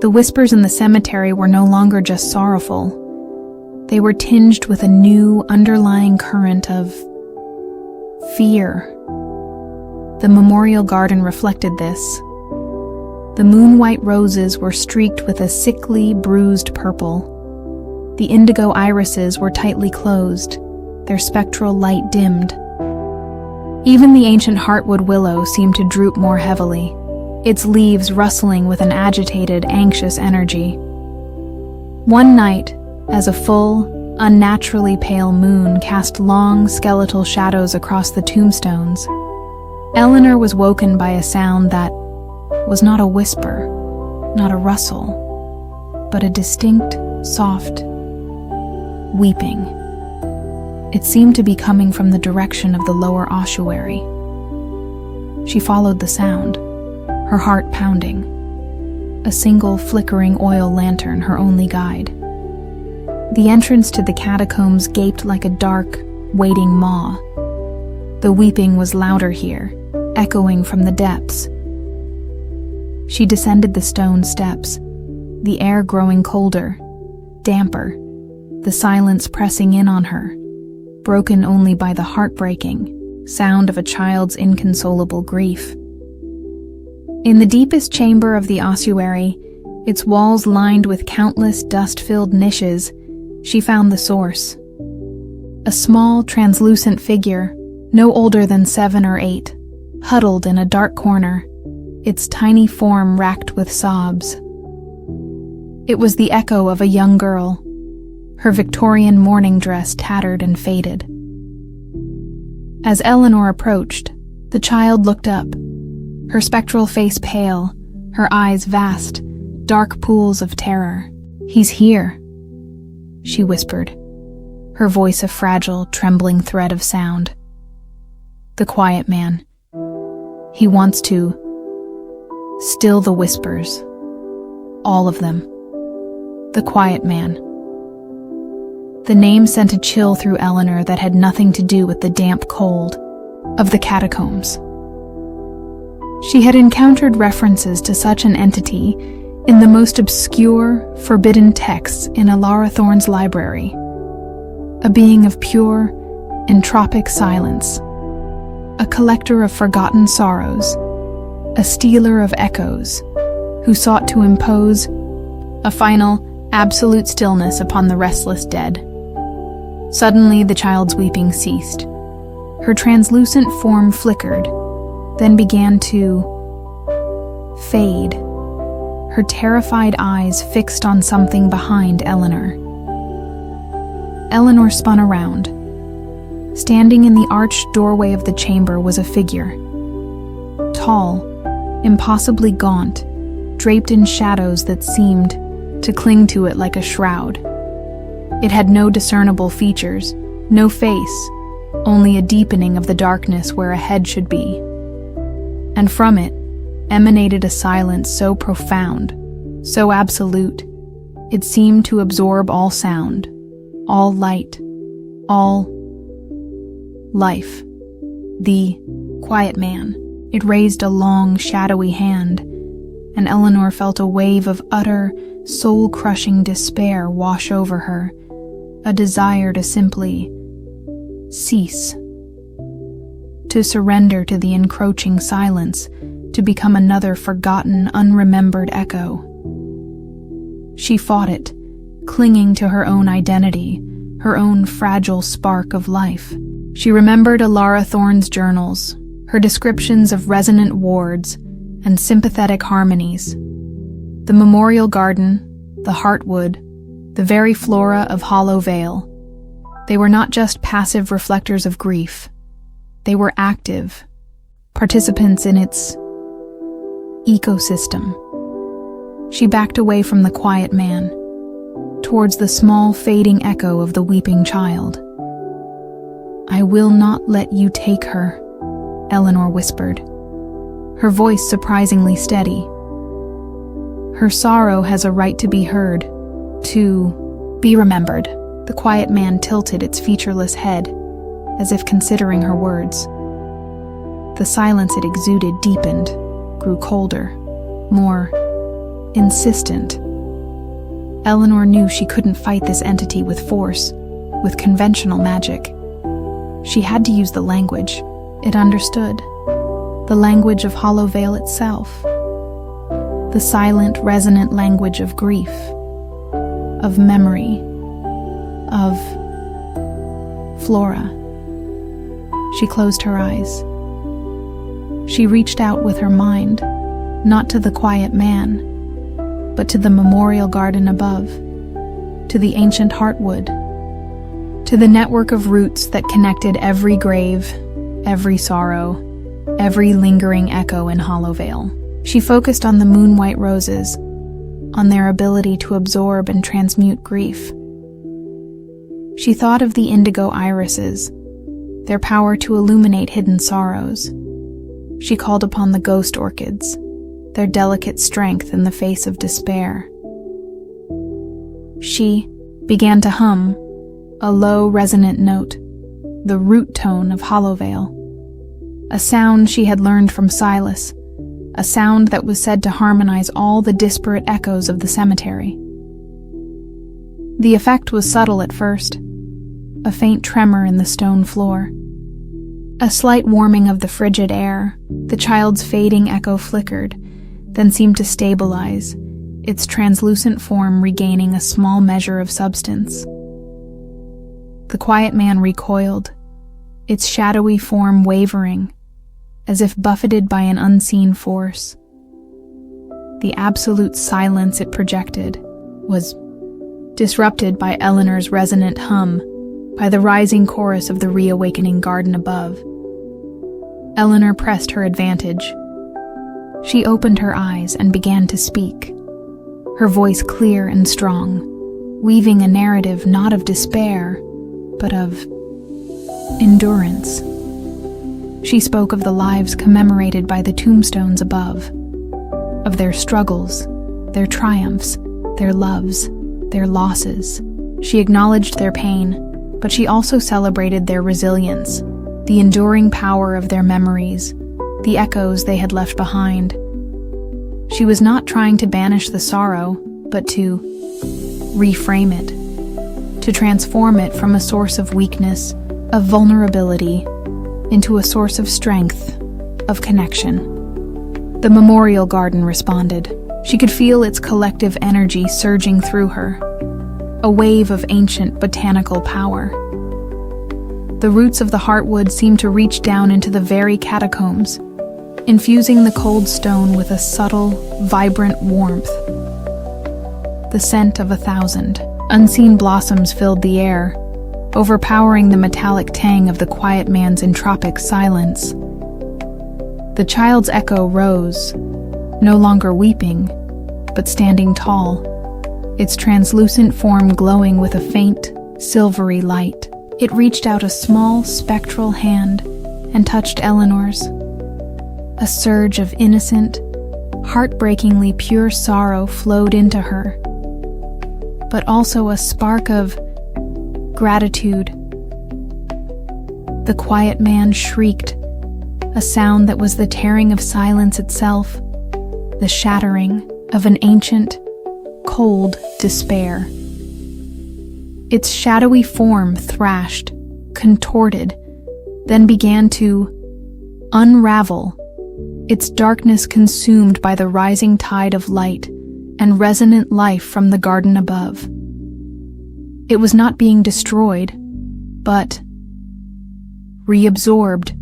The whispers in the cemetery were no longer just sorrowful. They were tinged with a new, underlying current of fear. The memorial garden reflected this. The moon-white roses were streaked with a sickly, bruised purple. The indigo irises were tightly closed, their spectral light dimmed. Even the ancient heartwood willow seemed to droop more heavily, its leaves rustling with an agitated, anxious energy. One night, as a full, unnaturally pale moon cast long, skeletal shadows across the tombstones, Eleanor was woken by a sound that was not a whisper, not a rustle, but a distinct, soft weeping. It seemed to be coming from the direction of the lower ossuary. She followed the sound, her heart pounding, a single flickering oil lantern her only guide. The entrance to the catacombs gaped like a dark, waiting maw. The weeping was louder here, echoing from the depths. She descended the stone steps, the air growing colder, damper, the silence pressing in on her, broken only by the heartbreaking sound of a child's inconsolable grief. In the deepest chamber of the ossuary, its walls lined with countless dust-filled niches, she found the source. A small, translucent figure, no older than 7 or 8, huddled in a dark corner, its tiny form racked with sobs. It was the echo of a young girl, her Victorian mourning dress tattered and faded. As Eleanor approached, the child looked up, her spectral face pale, her eyes vast, dark pools of terror. "He's here," she whispered, her voice a fragile, trembling thread of sound. "The quiet man. He wants to still the whispers. All of them. The quiet man." The name sent a chill through Eleanor that had nothing to do with the damp cold of the catacombs. She had encountered references to such an entity in the most obscure, forbidden texts in Alara Thorne's library. A being of pure, entropic silence. A collector of forgotten sorrows. A stealer of echoes, who sought to impose a final, absolute stillness upon the restless dead. Suddenly, the child's weeping ceased. Her translucent form flickered, then began to fade, her terrified eyes fixed on something behind Eleanor. Eleanor spun around. Standing in the arched doorway of the chamber was a figure. Tall, impossibly gaunt, draped in shadows that seemed to cling to it like a shroud. It had no discernible features, no face, only a deepening of the darkness where a head should be. And from it emanated a silence so profound, so absolute, it seemed to absorb all sound, all light, all life. The quiet man. It raised a long, shadowy hand, and Eleanor felt a wave of utter, soul-crushing despair wash over her, a desire to simply cease, to surrender to the encroaching silence, to become another forgotten, unremembered echo. She fought it, clinging to her own identity, her own fragile spark of life. She remembered Alara Thorne's journals, her descriptions of resonant wards and sympathetic harmonies. The memorial garden, the heartwood, the very flora of Hollow Vale. They were not just passive reflectors of grief. They were active, participants in its ecosystem. She backed away from the quiet man, towards the small fading echo of the weeping child. "I will not let you take her," Eleanor whispered, her voice surprisingly steady. "Her sorrow has a right to be heard, to be remembered." The quiet man tilted its featureless head, as if considering her words. The silence it exuded deepened, grew colder, more insistent. Eleanor knew she couldn't fight this entity with force, with conventional magic. She had to use the language it understood, the language of Hollow Vale itself, the silent, resonant language of grief, of memory, of Flora. She closed her eyes. She reached out with her mind, not to the quiet man, but to the memorial garden above, to the ancient heartwood, to the network of roots that connected every grave, every sorrow, every lingering echo in Hollow Vale. She focused on the moon-white roses, on their ability to absorb and transmute grief. She thought of the indigo irises, their power to illuminate hidden sorrows. She called upon the ghost orchids, their delicate strength in the face of despair. She began to hum, a low, resonant note, the root tone of Hollow Vale, a sound she had learned from Silas, a sound that was said to harmonize all the disparate echoes of the cemetery. The effect was subtle at first, a faint tremor in the stone floor, a slight warming of the frigid air. The child's fading echo flickered, then seemed to stabilize, its translucent form regaining a small measure of substance. The quiet man recoiled, its shadowy form wavering, as if buffeted by an unseen force. The absolute silence it projected was disrupted by Eleanor's resonant hum, by the rising chorus of the reawakening garden above. Eleanor pressed her advantage. She opened her eyes and began to speak, her voice clear and strong, weaving a narrative not of despair, but of endurance. She spoke of the lives commemorated by the tombstones above, of their struggles, their triumphs, their loves, their losses. She acknowledged their pain, but she also celebrated their resilience, the enduring power of their memories, the echoes they had left behind. She was not trying to banish the sorrow, but to reframe it, to transform it from a source of weakness, of vulnerability, into a source of strength, of connection. The memorial garden responded. She could feel its collective energy surging through her, a wave of ancient botanical power. The roots of the heartwood seemed to reach down into the very catacombs, infusing the cold stone with a subtle, vibrant warmth. The scent of 1,000 unseen blossoms filled the air, overpowering the metallic tang of the quiet man's entropic silence. The child's echo rose, no longer weeping, but standing tall, its translucent form glowing with a faint, silvery light. It reached out a small, spectral hand and touched Eleanor's. A surge of innocent, heartbreakingly pure sorrow flowed into her, but also a spark of gratitude. The quiet man shrieked, a sound that was the tearing of silence itself, the shattering of an ancient, cold despair. Its shadowy form thrashed, contorted, then began to unravel, its darkness consumed by the rising tide of light and resonant life from the garden above. It was not being destroyed, but reabsorbed,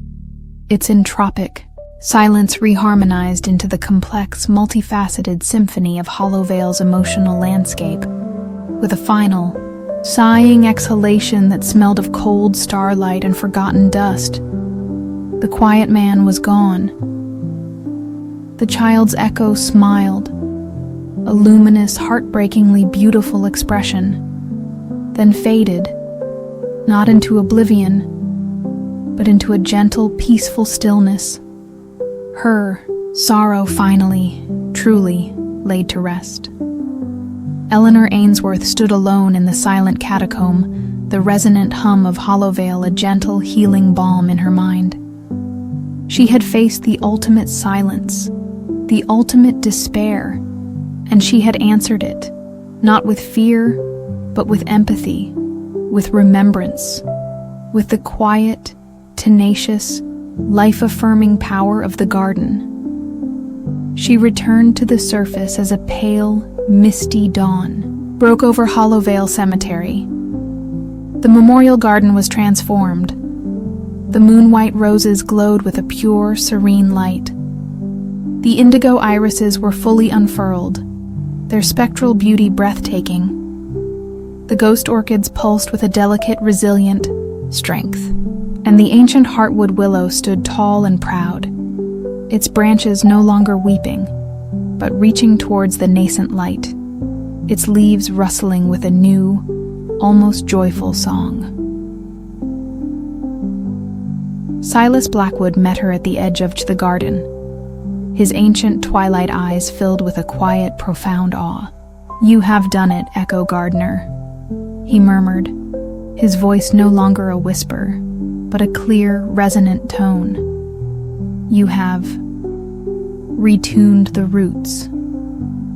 its entropic silence reharmonized into the complex, multifaceted symphony of Hollowvale's emotional landscape, with a final, sighing exhalation that smelled of cold starlight and forgotten dust. The quiet man was gone. The child's echo smiled, a luminous, heartbreakingly beautiful expression, then faded, not into oblivion, but into a gentle, peaceful stillness. Her sorrow finally, truly, laid to rest. Eleanor Ainsworth stood alone in the silent catacomb, the resonant hum of Hollowvale a gentle, healing balm in her mind. She had faced the ultimate silence, the ultimate despair, and she had answered it, not with fear, but with empathy, with remembrance, with the quiet, tenacious, life-affirming power of the garden. She returned to the surface as a pale, misty dawn broke over Hollowvale Cemetery. The memorial garden was transformed. The moon-white roses glowed with a pure, serene light. The indigo irises were fully unfurled, their spectral beauty breathtaking. The ghost orchids pulsed with a delicate, resilient strength, and the ancient heartwood willow stood tall and proud, its branches no longer weeping, but reaching towards the nascent light, its leaves rustling with a new, almost joyful song. Silas Blackwood met her at the edge of the garden, his ancient twilight eyes filled with a quiet, profound awe. "You have done it, Echo Gardener," he murmured, his voice no longer a whisper, but a clear, resonant tone. "You have retuned the roots.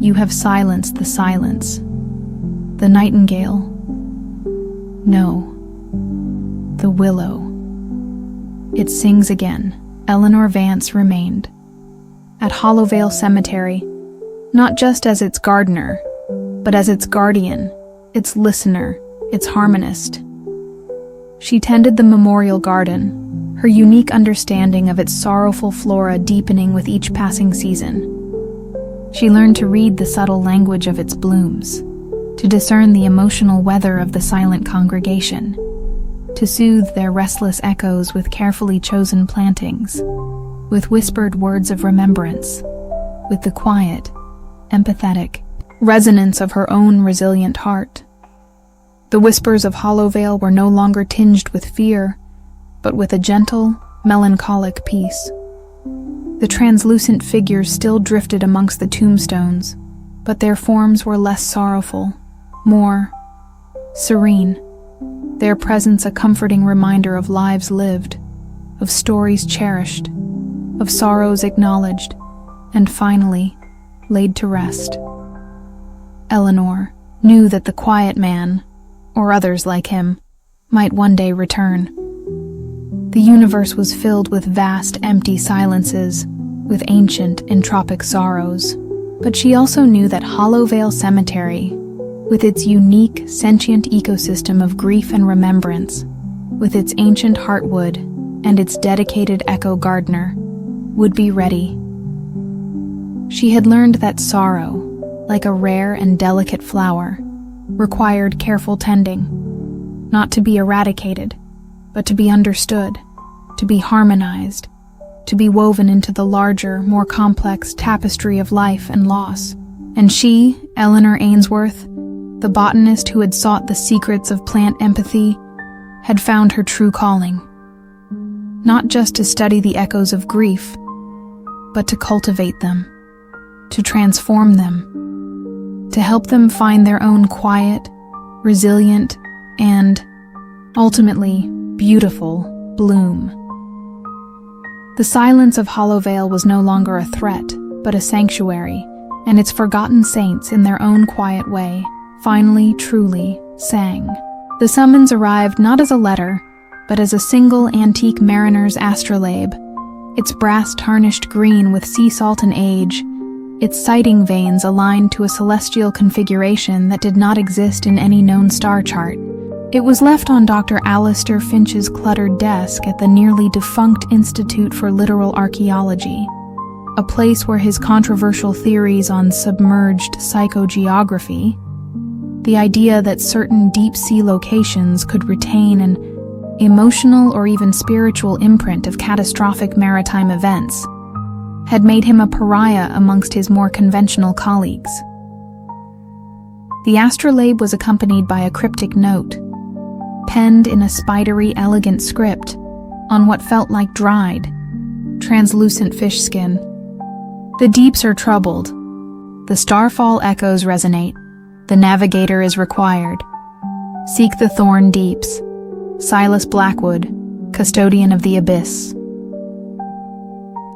You have silenced the silence. The nightingale. No, the willow. It sings again." Eleanor Vance remained at Hollowvale Cemetery, not just as its gardener, but as its guardian, its listener, its harmonist. She tended the memorial garden, her unique understanding of its sorrowful flora deepening with each passing season. She learned to read the subtle language of its blooms, to discern the emotional weather of the silent congregation, to soothe their restless echoes with carefully chosen plantings, with whispered words of remembrance, with the quiet, empathetic resonance of her own resilient heart. The whispers of Hollowvale were no longer tinged with fear, but with a gentle, melancholic peace. The translucent figures still drifted amongst the tombstones, but their forms were less sorrowful, more serene, their presence a comforting reminder of lives lived, of stories cherished, of sorrows acknowledged, and finally, laid to rest. Eleanor knew that the quiet man, or others like him, might one day return. The universe was filled with vast, empty silences, with ancient, entropic sorrows, but she also knew that Hollowvale Cemetery, with its unique, sentient ecosystem of grief and remembrance, with its ancient heartwood and its dedicated echo gardener, would be ready. She had learned that sorrow, like a rare and delicate flower, required careful tending, not to be eradicated, but to be understood, to be harmonized, to be woven into the larger, more complex tapestry of life and loss. And she, Eleanor Ainsworth, the botanist who had sought the secrets of plant empathy, had found her true calling. Not just to study the echoes of grief, but to cultivate them, to transform them, to help them find their own quiet, resilient, and, ultimately, beautiful bloom. The silence of Hollowvale was no longer a threat, but a sanctuary, and its forgotten saints, in their own quiet way, finally, truly, sang. The summons arrived not as a letter, but as a single antique mariner's astrolabe, its brass tarnished green with sea salt and age, its sighting vanes aligned to a celestial configuration that did not exist in any known star chart. It was left on Dr. Alistair Finch's cluttered desk at the nearly defunct Institute for Literal Archaeology, a place where his controversial theories on submerged psychogeography, the idea that certain deep-sea locations could retain an emotional or even spiritual imprint of catastrophic maritime events, had made him a pariah amongst his more conventional colleagues. The astrolabe was accompanied by a cryptic note, penned in a spidery, elegant script on what felt like dried, translucent fish skin. The deeps are troubled. The starfall echoes resonate. The navigator is required. Seek the thorn deeps. Silas Blackwood, custodian of the abyss.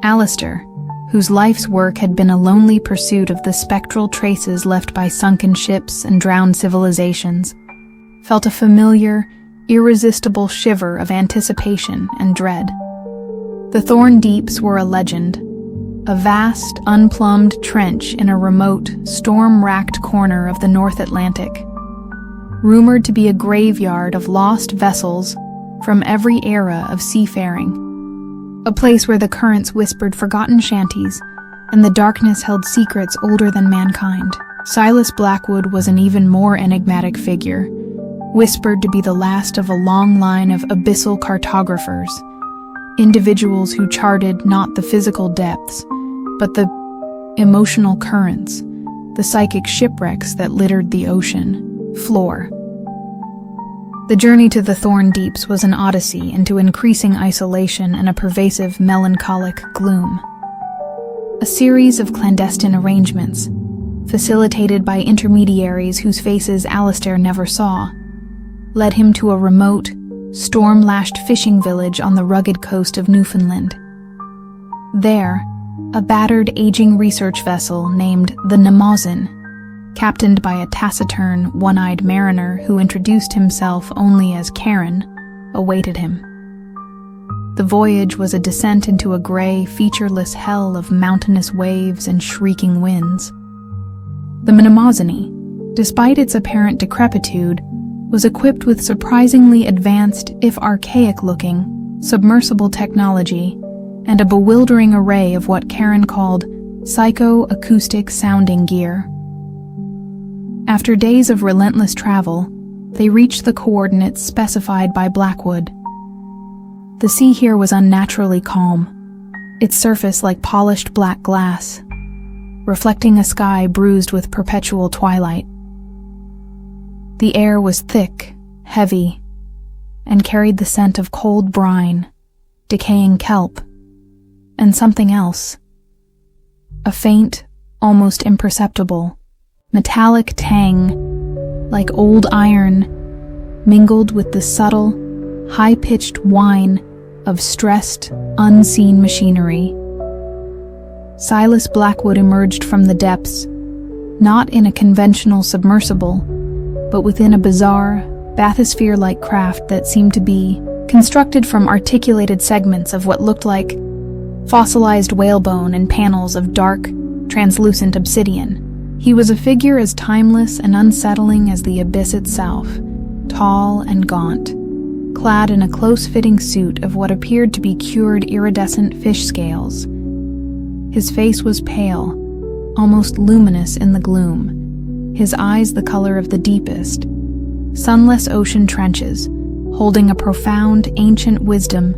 Alistair, whose life's work had been a lonely pursuit of the spectral traces left by sunken ships and drowned civilizations, felt a familiar, irresistible shiver of anticipation and dread. The Thorn Deeps were a legend, a vast, unplumbed trench in a remote, storm-racked corner of the North Atlantic, rumored to be a graveyard of lost vessels from every era of seafaring, a place where the currents whispered forgotten shanties and the darkness held secrets older than mankind. Silas Blackwood was an even more enigmatic figure, whispered to be the last of a long line of abyssal cartographers, individuals who charted not the physical depths, but the emotional currents, the psychic shipwrecks that littered the ocean floor. The journey to the Thorn Deeps was an odyssey into increasing isolation and a pervasive melancholic gloom. A series of clandestine arrangements, facilitated by intermediaries whose faces Alistair never saw, led him to a remote, storm-lashed fishing village on the rugged coast of Newfoundland. There, a battered, aging research vessel named the Nemozin, captained by a taciturn, one-eyed mariner who introduced himself only as Karen, awaited him. The voyage was a descent into a gray, featureless hell of mountainous waves and shrieking winds. The Nemozin, despite its apparent decrepitude, was equipped with surprisingly advanced, if archaic-looking, submersible technology and a bewildering array of what Karen called psycho-acoustic sounding gear. After days of relentless travel, they reached the coordinates specified by Blackwood. The sea here was unnaturally calm, its surface like polished black glass, reflecting a sky bruised with perpetual twilight. The air was thick, heavy, and carried the scent of cold brine, decaying kelp, and something else. A faint, almost imperceptible, metallic tang, like old iron, mingled with the subtle, high-pitched whine of stressed, unseen machinery. Silas Blackwood emerged from the depths, not in a conventional submersible, but within a bizarre, bathysphere-like craft that seemed to be constructed from articulated segments of what looked like fossilized whalebone and panels of dark, translucent obsidian. He was a figure as timeless and unsettling as the abyss itself, tall and gaunt, clad in a close-fitting suit of what appeared to be cured iridescent fish scales. His face was pale, almost luminous in the gloom, his eyes the color of the deepest, sunless ocean trenches, holding a profound, ancient wisdom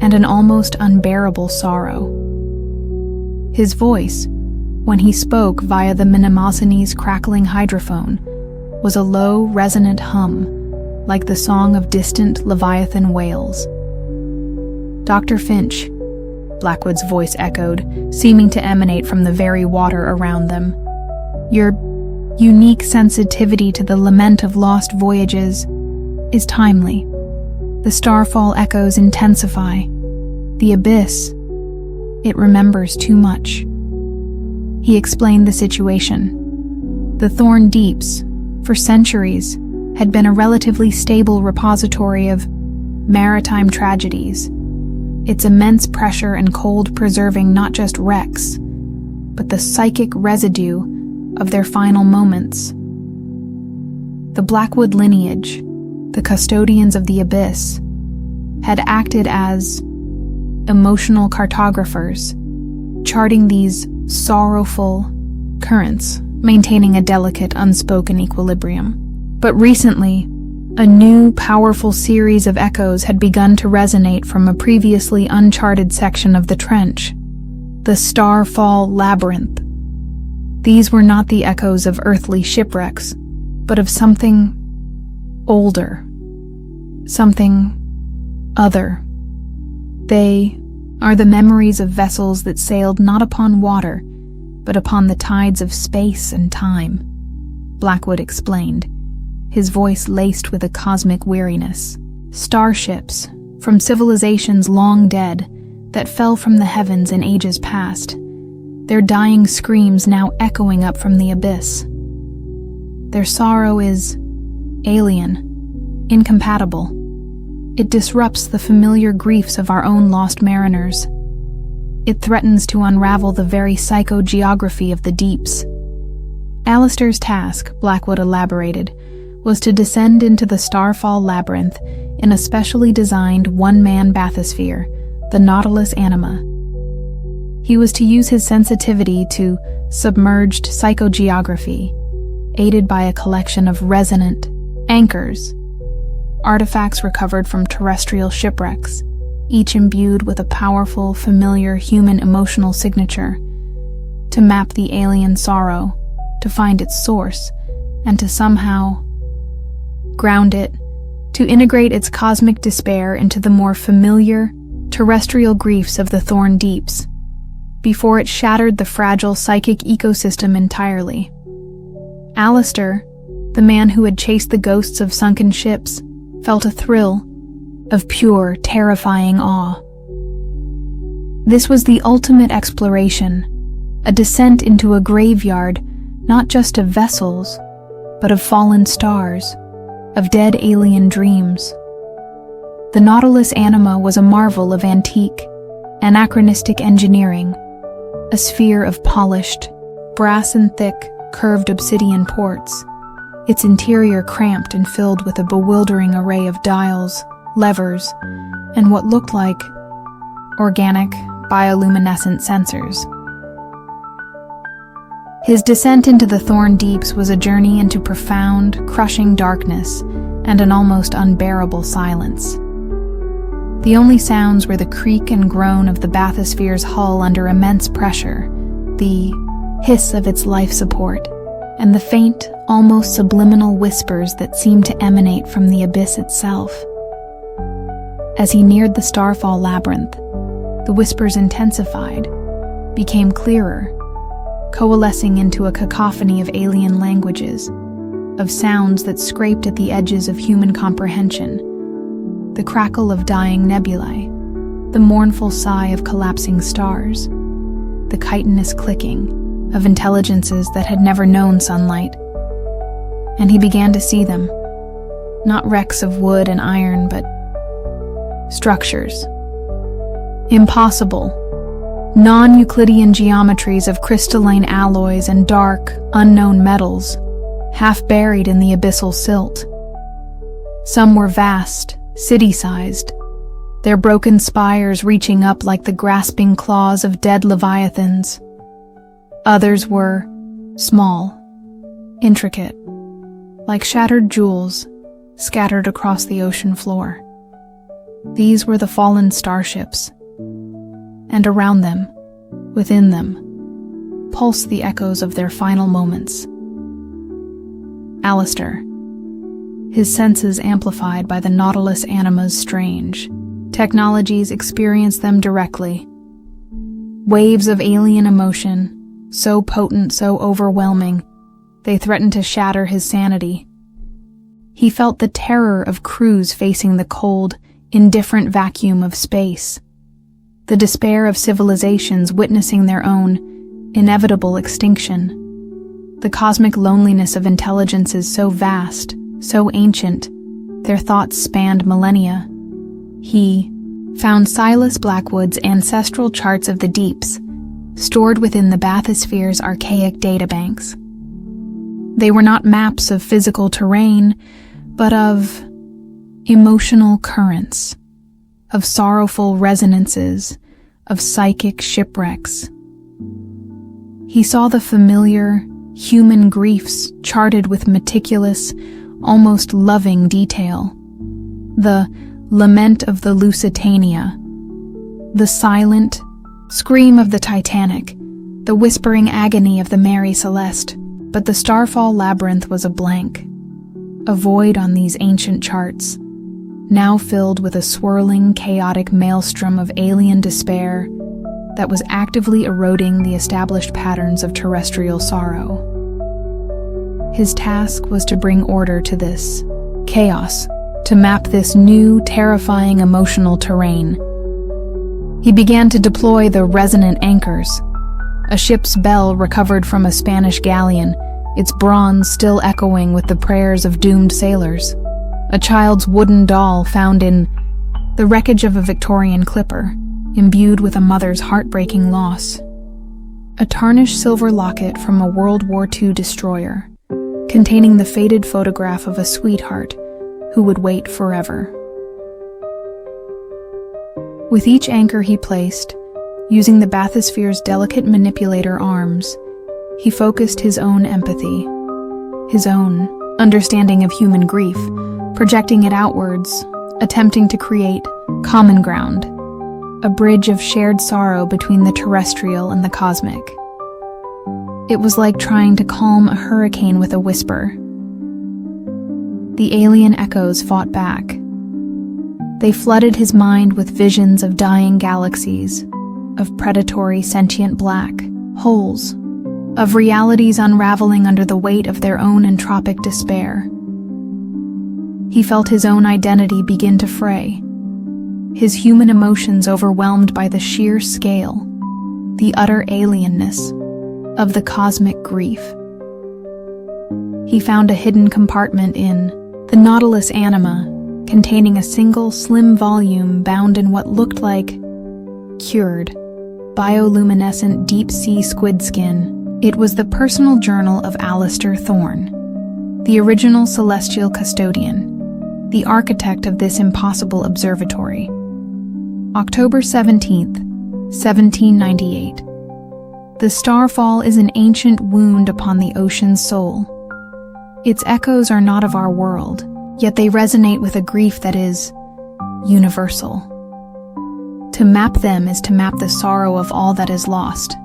and an almost unbearable sorrow. His voice, when he spoke via the Mnemosyne's crackling hydrophone, was a low, resonant hum, like the song of distant Leviathan whales. "Dr. Finch," Blackwood's voice echoed, seeming to emanate from the very water around them. "Your unique sensitivity to the lament of lost voyages is timely. The starfall echoes intensify. The abyss, it remembers too much." He explained the situation. The Thorn Deeps, for centuries, had been a relatively stable repository of maritime tragedies, its immense pressure and cold preserving not just wrecks, but the psychic residue of their final moments. The Blackwood lineage, the custodians of the abyss, had acted as emotional cartographers, charting these sorrowful currents, maintaining a delicate, unspoken equilibrium. But recently, a new, powerful series of echoes had begun to resonate from a previously uncharted section of the trench, the Starfall Labyrinth. These were not the echoes of earthly shipwrecks, but of something older, something other. They are the memories of vessels that sailed not upon water, but upon the tides of space and time, Blackwood explained, his voice laced with a cosmic weariness. Starships, from civilizations long dead, that fell from the heavens in ages past, their dying screams now echoing up from the abyss. Their sorrow is alien, incompatible. It disrupts the familiar griefs of our own lost mariners. It threatens to unravel the very psychogeography of the deeps. Alistair's task, Blackwood elaborated, was to descend into the Starfall Labyrinth in a specially designed one-man bathysphere, the Nautilus Anima. He was to use his sensitivity to submerged psychogeography, aided by a collection of resonant anchors, artifacts recovered from terrestrial shipwrecks, each imbued with a powerful, familiar human emotional signature, to map the alien sorrow, to find its source, and to somehow ground it, to integrate its cosmic despair into the more familiar, terrestrial griefs of the Thorn Deeps, before it shattered the fragile psychic ecosystem entirely. Alistair, the man who had chased the ghosts of sunken ships, felt a thrill of pure, terrifying awe. This was the ultimate exploration, a descent into a graveyard not just of vessels, but of fallen stars, of dead alien dreams. The Nautilus Anima was a marvel of antique, anachronistic engineering, a sphere of polished, brass and thick, curved obsidian ports, its interior cramped and filled with a bewildering array of dials, levers, and what looked like organic, bioluminescent sensors. His descent into the Thorn Deeps was a journey into profound, crushing darkness and an almost unbearable silence. The only sounds were the creak and groan of the bathysphere's hull under immense pressure, the hiss of its life support, and the faint, almost subliminal whispers that seemed to emanate from the abyss itself. As he neared the Starfall Labyrinth, the whispers intensified, became clearer, coalescing into a cacophony of alien languages, of sounds that scraped at the edges of human comprehension, the crackle of dying nebulae, the mournful sigh of collapsing stars, the chitinous clicking of intelligences that had never known sunlight. And he began to see them, not wrecks of wood and iron, but structures. Impossible, non-Euclidean geometries of crystalline alloys and dark, unknown metals, half buried in the abyssal silt. Some were vast, city-sized, their broken spires reaching up like the grasping claws of dead leviathans. Others were small, intricate, like shattered jewels scattered across the ocean floor. These were the fallen starships, and around them, within them, pulsed the echoes of their final moments. Alistair, his senses amplified by the Nautilus anima's strange technologies, experienced them directly. Waves of alien emotion, so potent, so overwhelming, they threatened to shatter his sanity. He felt the terror of crews facing the cold, indifferent vacuum of space, the despair of civilizations witnessing their own inevitable extinction, the cosmic loneliness of intelligences so vast, so ancient, their thoughts spanned millennia. He found Silas Blackwood's ancestral charts of the deeps, stored within the bathysphere's archaic databanks. They were not maps of physical terrain, but of emotional currents, of sorrowful resonances, of psychic shipwrecks. He saw the familiar, human griefs charted with meticulous, almost loving detail. The lament of the Lusitania, the silent scream of the Titanic, the whispering agony of the Mary Celeste. But the Starfall labyrinth was a blank, a void on these ancient charts, now filled with a swirling, chaotic maelstrom of alien despair that was actively eroding the established patterns of terrestrial sorrow. His task was to bring order to this chaos, to map this new, terrifying emotional terrain. He began to deploy the resonant anchors, a ship's bell recovered from a Spanish galleon, its bronze still echoing with the prayers of doomed sailors. A child's wooden doll found in the wreckage of a Victorian clipper, imbued with a mother's heartbreaking loss. A tarnished silver locket from a World War II destroyer, containing the faded photograph of a sweetheart who would wait forever. With each anchor he placed, using the bathysphere's delicate manipulator arms, he focused his own empathy, his own understanding of human grief, projecting it outwards, attempting to create common ground, a bridge of shared sorrow between the terrestrial and the cosmic. It was like trying to calm a hurricane with a whisper. The alien echoes fought back. They flooded his mind with visions of dying galaxies, of predatory sentient black holes, of realities unraveling under the weight of their own entropic despair. He felt his own identity begin to fray, his human emotions overwhelmed by the sheer scale, the utter alienness of the cosmic grief. He found a hidden compartment in the Nautilus anima, containing a single slim volume bound in what looked like cured, bioluminescent deep-sea squid skin. It was the personal journal of Alistair Thorne, the original celestial custodian, the architect of this impossible observatory. October 17th, 1798. The starfall is an ancient wound upon the ocean's soul. Its echoes are not of our world, yet they resonate with a grief that is universal. To map them is to map the sorrow of all that is lost,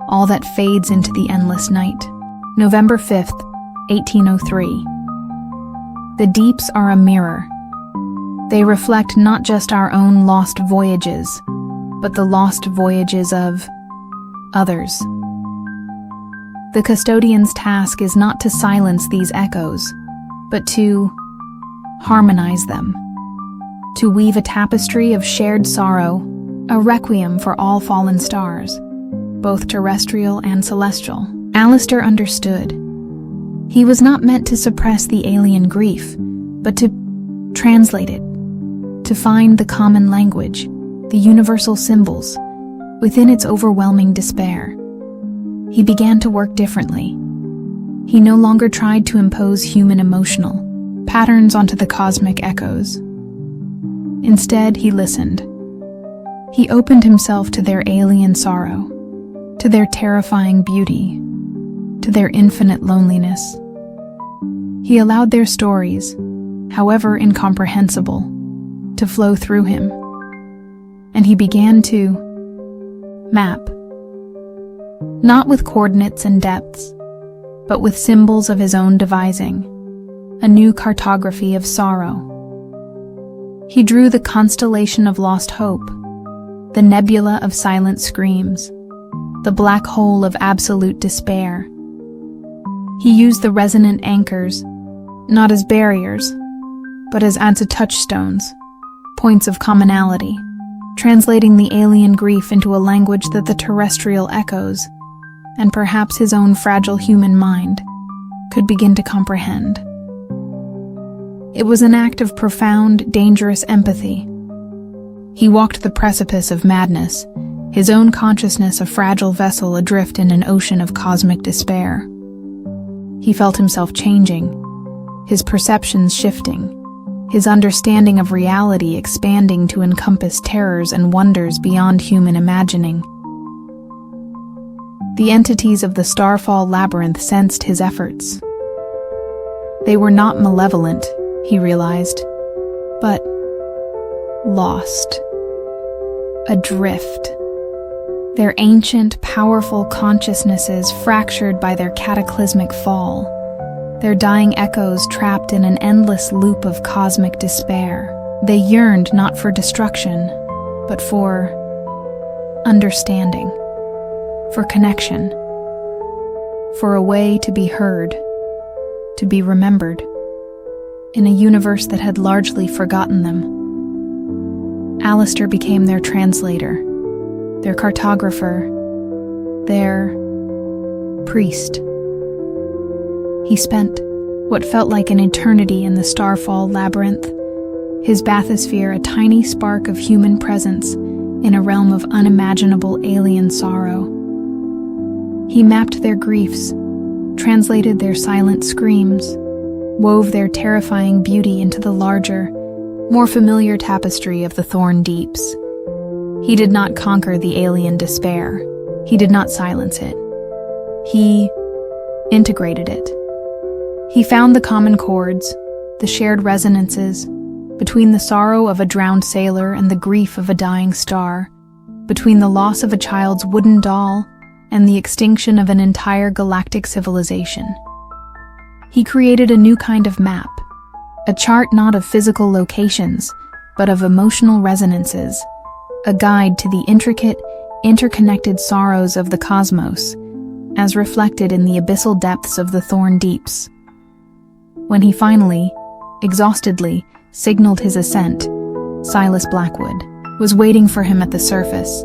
all that fades into the endless night. November 5th, 1803. The deeps are a mirror. They reflect not just our own lost voyages, but the lost voyages of others. The custodian's task is not to silence these echoes, but to harmonize them, to weave a tapestry of shared sorrow, a requiem for all fallen stars, both terrestrial and celestial. Alistair understood. He was not meant to suppress the alien grief, but to translate it, to find the common language, the universal symbols, within its overwhelming despair. He began to work differently. He no longer tried to impose human emotional patterns onto the cosmic echoes. Instead, he listened. He opened himself to their alien sorrow, to their terrifying beauty, to their infinite loneliness. He allowed their stories, however incomprehensible, to flow through him. And he began to map, not with coordinates and depths, but with symbols of his own devising, a new cartography of sorrow. He drew the constellation of lost hope, the nebula of silent screams, the black hole of absolute despair. He used the resonant anchors, not as barriers, but as touchstones, points of commonality, translating the alien grief into a language that the terrestrial echoes, and perhaps his own fragile human mind, could begin to comprehend. It was an act of profound, dangerous empathy. He walked the precipice of madness, his own consciousness a fragile vessel adrift in an ocean of cosmic despair. He felt himself changing, his perceptions shifting, his understanding of reality expanding to encompass terrors and wonders beyond human imagining. The entities of the Starfall labyrinth sensed his efforts. They were not malevolent, he realized, but lost, adrift. Their ancient, powerful consciousnesses fractured by their cataclysmic fall, their dying echoes trapped in an endless loop of cosmic despair. They yearned not for destruction, but for understanding, for connection, for a way to be heard, to be remembered, in a universe that had largely forgotten them. Alistair became their translator, their cartographer, their priest. He spent what felt like an eternity in the Starfall labyrinth, his bathysphere a tiny spark of human presence in a realm of unimaginable alien sorrow. He mapped their griefs, translated their silent screams, wove their terrifying beauty into the larger, more familiar tapestry of the Thorn Deeps. He did not conquer the alien despair. He did not silence it. He integrated it. He found the common chords, the shared resonances, between the sorrow of a drowned sailor and the grief of a dying star, between the loss of a child's wooden doll and the extinction of an entire galactic civilization. He created a new kind of map, a chart not of physical locations, but of emotional resonances, a guide to the intricate, interconnected sorrows of the cosmos, as reflected in the abyssal depths of the Thorn Deeps. When he finally, exhaustedly, signaled his ascent, Silas Blackwood was waiting for him at the surface,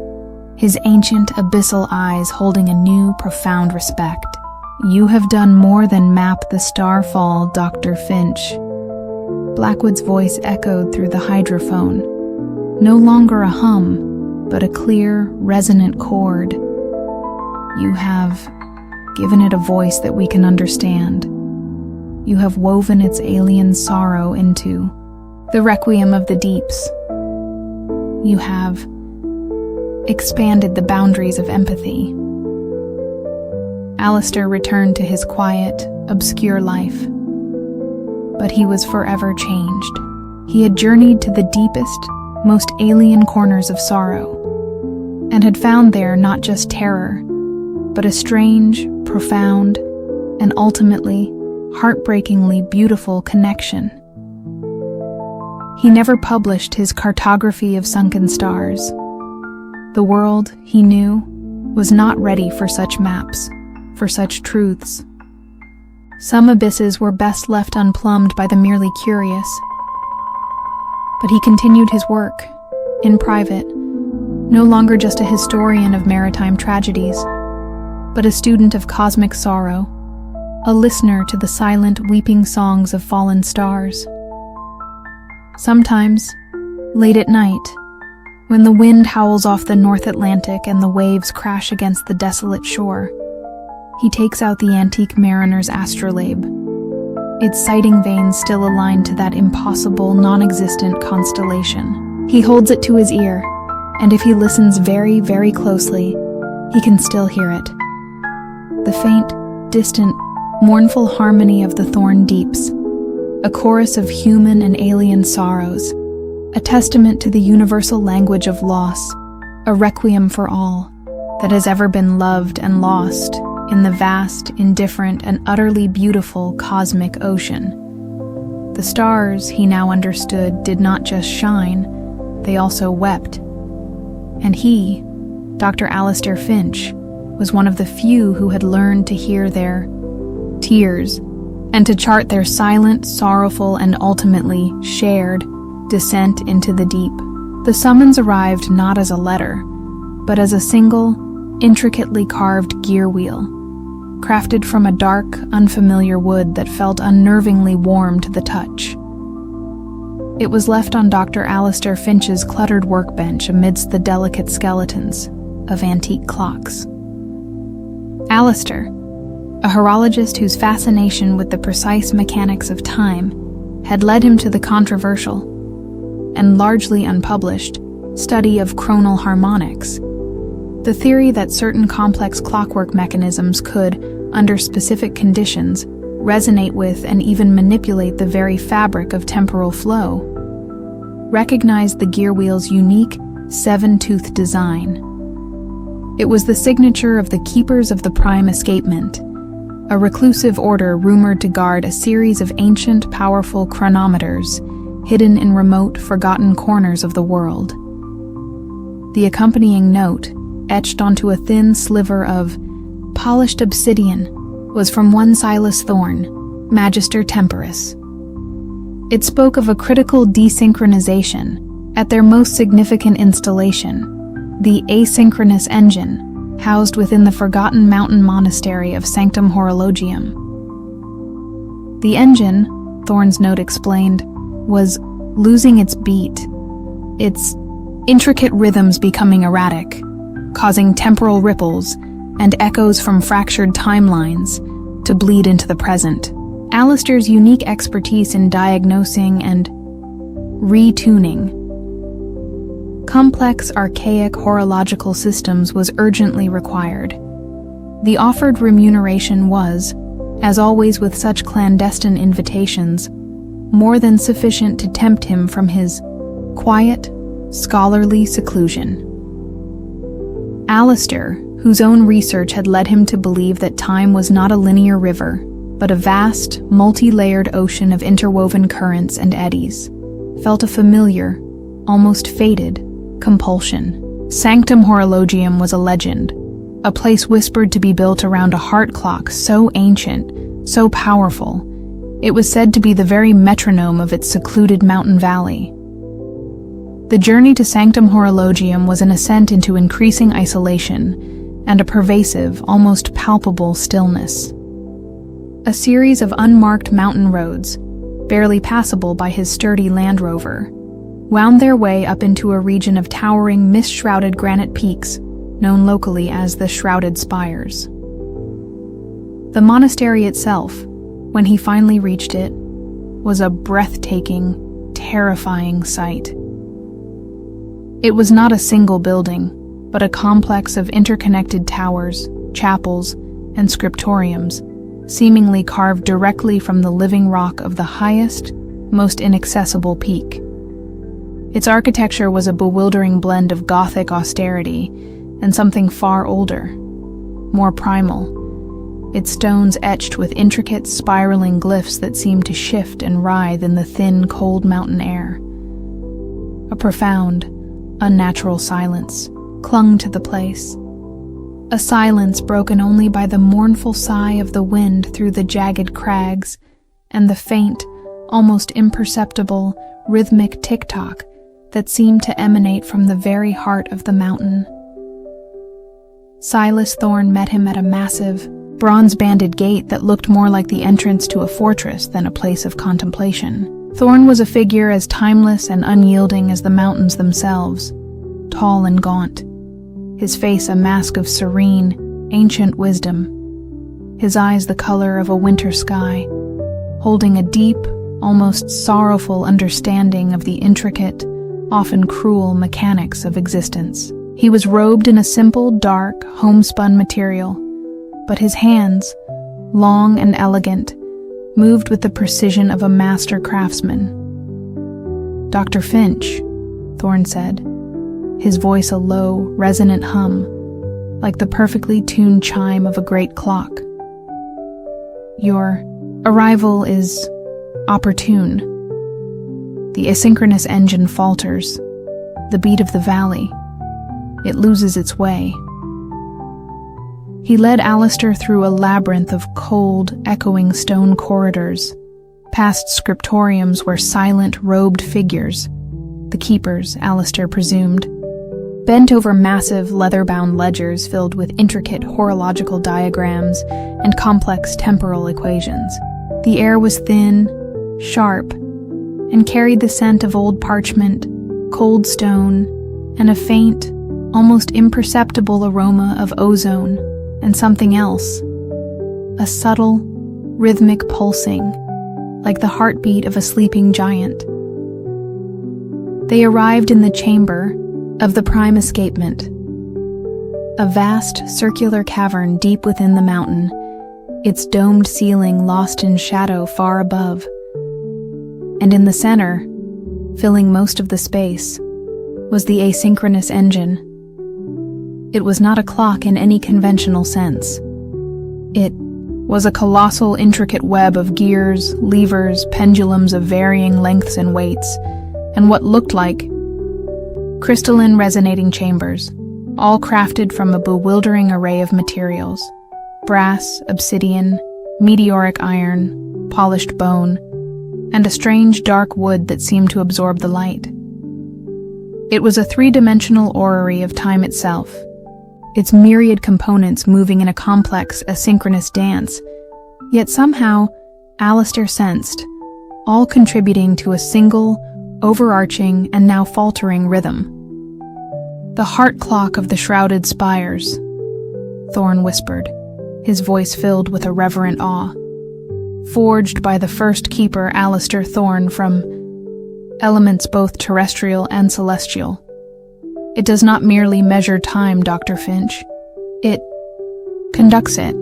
his ancient abyssal eyes holding a new, profound respect. "You have done more than map the starfall, Dr. Finch." Blackwood's voice echoed through the hydrophone, no longer a hum, but a clear, resonant chord. "You have given it a voice that we can understand. You have woven its alien sorrow into the requiem of the deeps. You have expanded the boundaries of empathy." Alistair returned to his quiet, obscure life. But he was forever changed. He had journeyed to the deepest, most alien corners of sorrow, and had found there not just terror, but a strange, profound, and ultimately, heartbreakingly beautiful connection. He never published his cartography of sunken stars. The world, he knew, was not ready for such maps, for such truths. Some abysses were best left unplumbed by the merely curious. But he continued his work, in private, no longer just a historian of maritime tragedies, but a student of cosmic sorrow, a listener to the silent, weeping songs of fallen stars. Sometimes, late at night, when the wind howls off the North Atlantic and the waves crash against the desolate shore, he takes out the antique mariner's astrolabe, its sighting vanes still aligned to that impossible, non-existent constellation. He holds it to his ear, and if he listens very, very closely, he can still hear it. The faint, distant, mournful harmony of the Thorn deeps, a chorus of human and alien sorrows, a testament to the universal language of loss, a requiem for all that has ever been loved and lost in the vast, indifferent, and utterly beautiful cosmic ocean. The stars, he now understood, did not just shine, they also wept. And he, Dr. Alistair Finch, was one of the few who had learned to hear their tears and to chart their silent, sorrowful, and ultimately shared descent into the deep. The summons arrived not as a letter, but as a single, intricately carved gear wheel, crafted from a dark, unfamiliar wood that felt unnervingly warm to the touch. It was left on Dr. Alistair Finch's cluttered workbench amidst the delicate skeletons of antique clocks. Alistair, a horologist whose fascination with the precise mechanics of time had led him to the controversial and largely unpublished study of chronal harmonics, the theory that certain complex clockwork mechanisms could, under specific conditions, resonate with and even manipulate the very fabric of temporal flow, recognized the gear wheel's unique, seven-tooth design. It was the signature of the Keepers of the Prime Escapement, a reclusive order rumored to guard a series of ancient, powerful chronometers hidden in remote, forgotten corners of the world. The accompanying note, etched onto a thin sliver of polished obsidian, was from one Silas Thorn, Magister Temporis. It spoke of a critical desynchronization at their most significant installation, the asynchronous engine, housed within the forgotten mountain monastery of Sanctum Horologium. The engine, Thorn's note explained, was losing its beat, its intricate rhythms becoming erratic, causing temporal ripples and echoes from fractured timelines to bleed into the present. Alistair's unique expertise in diagnosing and retuning complex, archaic horological systems was urgently required. The offered remuneration was, as always with such clandestine invitations, more than sufficient to tempt him from his quiet, scholarly seclusion. Alistair, whose own research had led him to believe that time was not a linear river, but a vast, multi-layered ocean of interwoven currents and eddies, felt a familiar, almost fated, compulsion. Sanctum Horologium was a legend, a place whispered to be built around a heart clock so ancient, so powerful, it was said to be the very metronome of its secluded mountain valley. The journey to Sanctum Horologium was an ascent into increasing isolation and a pervasive, almost palpable stillness. A series of unmarked mountain roads, barely passable by his sturdy Land Rover, wound their way up into a region of towering, mist-shrouded granite peaks, known locally as the Shrouded Spires. The monastery itself, when he finally reached it, was a breathtaking, terrifying sight. It was not a single building, but a complex of interconnected towers, chapels, and scriptoriums, seemingly carved directly from the living rock of the highest, most inaccessible peak. Its architecture was a bewildering blend of Gothic austerity and something far older, more primal, its stones etched with intricate, spiraling glyphs that seemed to shift and writhe in the thin, cold mountain air. A profound, unnatural silence clung to the place. A silence broken only by the mournful sigh of the wind through the jagged crags and the faint, almost imperceptible, rhythmic tick-tock that seemed to emanate from the very heart of the mountain. Silas Thorn met him at a massive, bronze-banded gate that looked more like the entrance to a fortress than a place of contemplation. Thorn was a figure as timeless and unyielding as the mountains themselves, tall and gaunt, his face a mask of serene, ancient wisdom, his eyes the color of a winter sky, holding a deep, almost sorrowful understanding of the intricate, often cruel mechanics of existence. He was robed in a simple, dark, homespun material, but his hands, long and elegant, moved with the precision of a master craftsman. "Dr. Finch," Thorne said, his voice a low, resonant hum, like the perfectly tuned chime of a great clock. "Your arrival is opportune." The asynchronous engine falters, the beat of the valley. It loses its way. He led Alistair through a labyrinth of cold, echoing stone corridors, past scriptoriums where silent, robed figures, the keepers, Alistair presumed, bent over massive, leather-bound ledgers filled with intricate horological diagrams and complex temporal equations. The air was thin, sharp, and carried the scent of old parchment, cold stone, and a faint, almost imperceptible aroma of ozone and something else, a subtle, rhythmic pulsing, like the heartbeat of a sleeping giant. They arrived in the chamber of the prime escapement, a vast circular cavern deep within the mountain, its domed ceiling lost in shadow far above. And in the center, filling most of the space, was the asynchronous engine. It was not a clock in any conventional sense. It was a colossal, intricate web of gears, levers, pendulums of varying lengths and weights, and what looked like crystalline resonating chambers, all crafted from a bewildering array of materials: brass, obsidian, meteoric iron, polished bone, and a strange dark wood that seemed to absorb the light. It was a three-dimensional orrery of time itself, its myriad components moving in a complex, asynchronous dance, yet somehow, Alistair sensed, all contributing to a single, overarching, and now faltering rhythm. "The heart clock of the shrouded spires," Thorne whispered, his voice filled with a reverent awe. "Forged by the first keeper, Alistair Thorne, from elements both terrestrial and celestial. It does not merely measure time, Dr. Finch. It conducts it.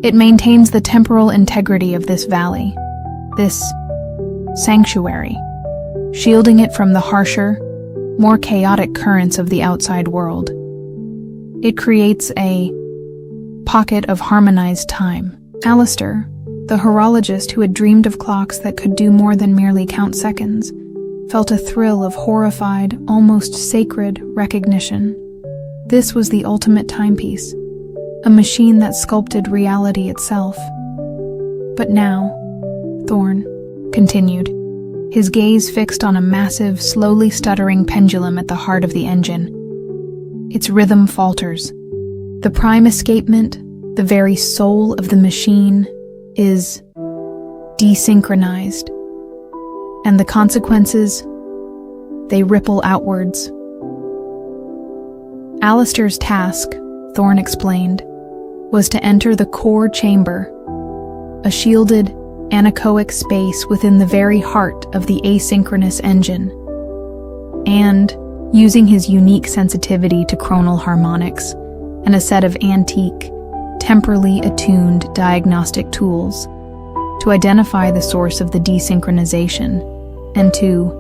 It maintains the temporal integrity of this valley, this sanctuary, shielding it from the harsher, more chaotic currents of the outside world. It creates a pocket of harmonized time." Alistair, the horologist who had dreamed of clocks that could do more than merely count seconds, felt a thrill of horrified, almost sacred recognition. This was the ultimate timepiece, a machine that sculpted reality itself. "But now," Thorne continued, his gaze fixed on a massive, slowly stuttering pendulum at the heart of the engine. Its rhythm falters. The prime escapement, the very soul of the machine, is desynchronized. And the consequences, they ripple outwards. Alistair's task, Thorne explained, was to enter the core chamber, a shielded, anechoic space within the very heart of the asynchronous engine. And, using his unique sensitivity to chronal harmonics and a set of antique, temporally attuned diagnostic tools, to identify the source of the desynchronization and to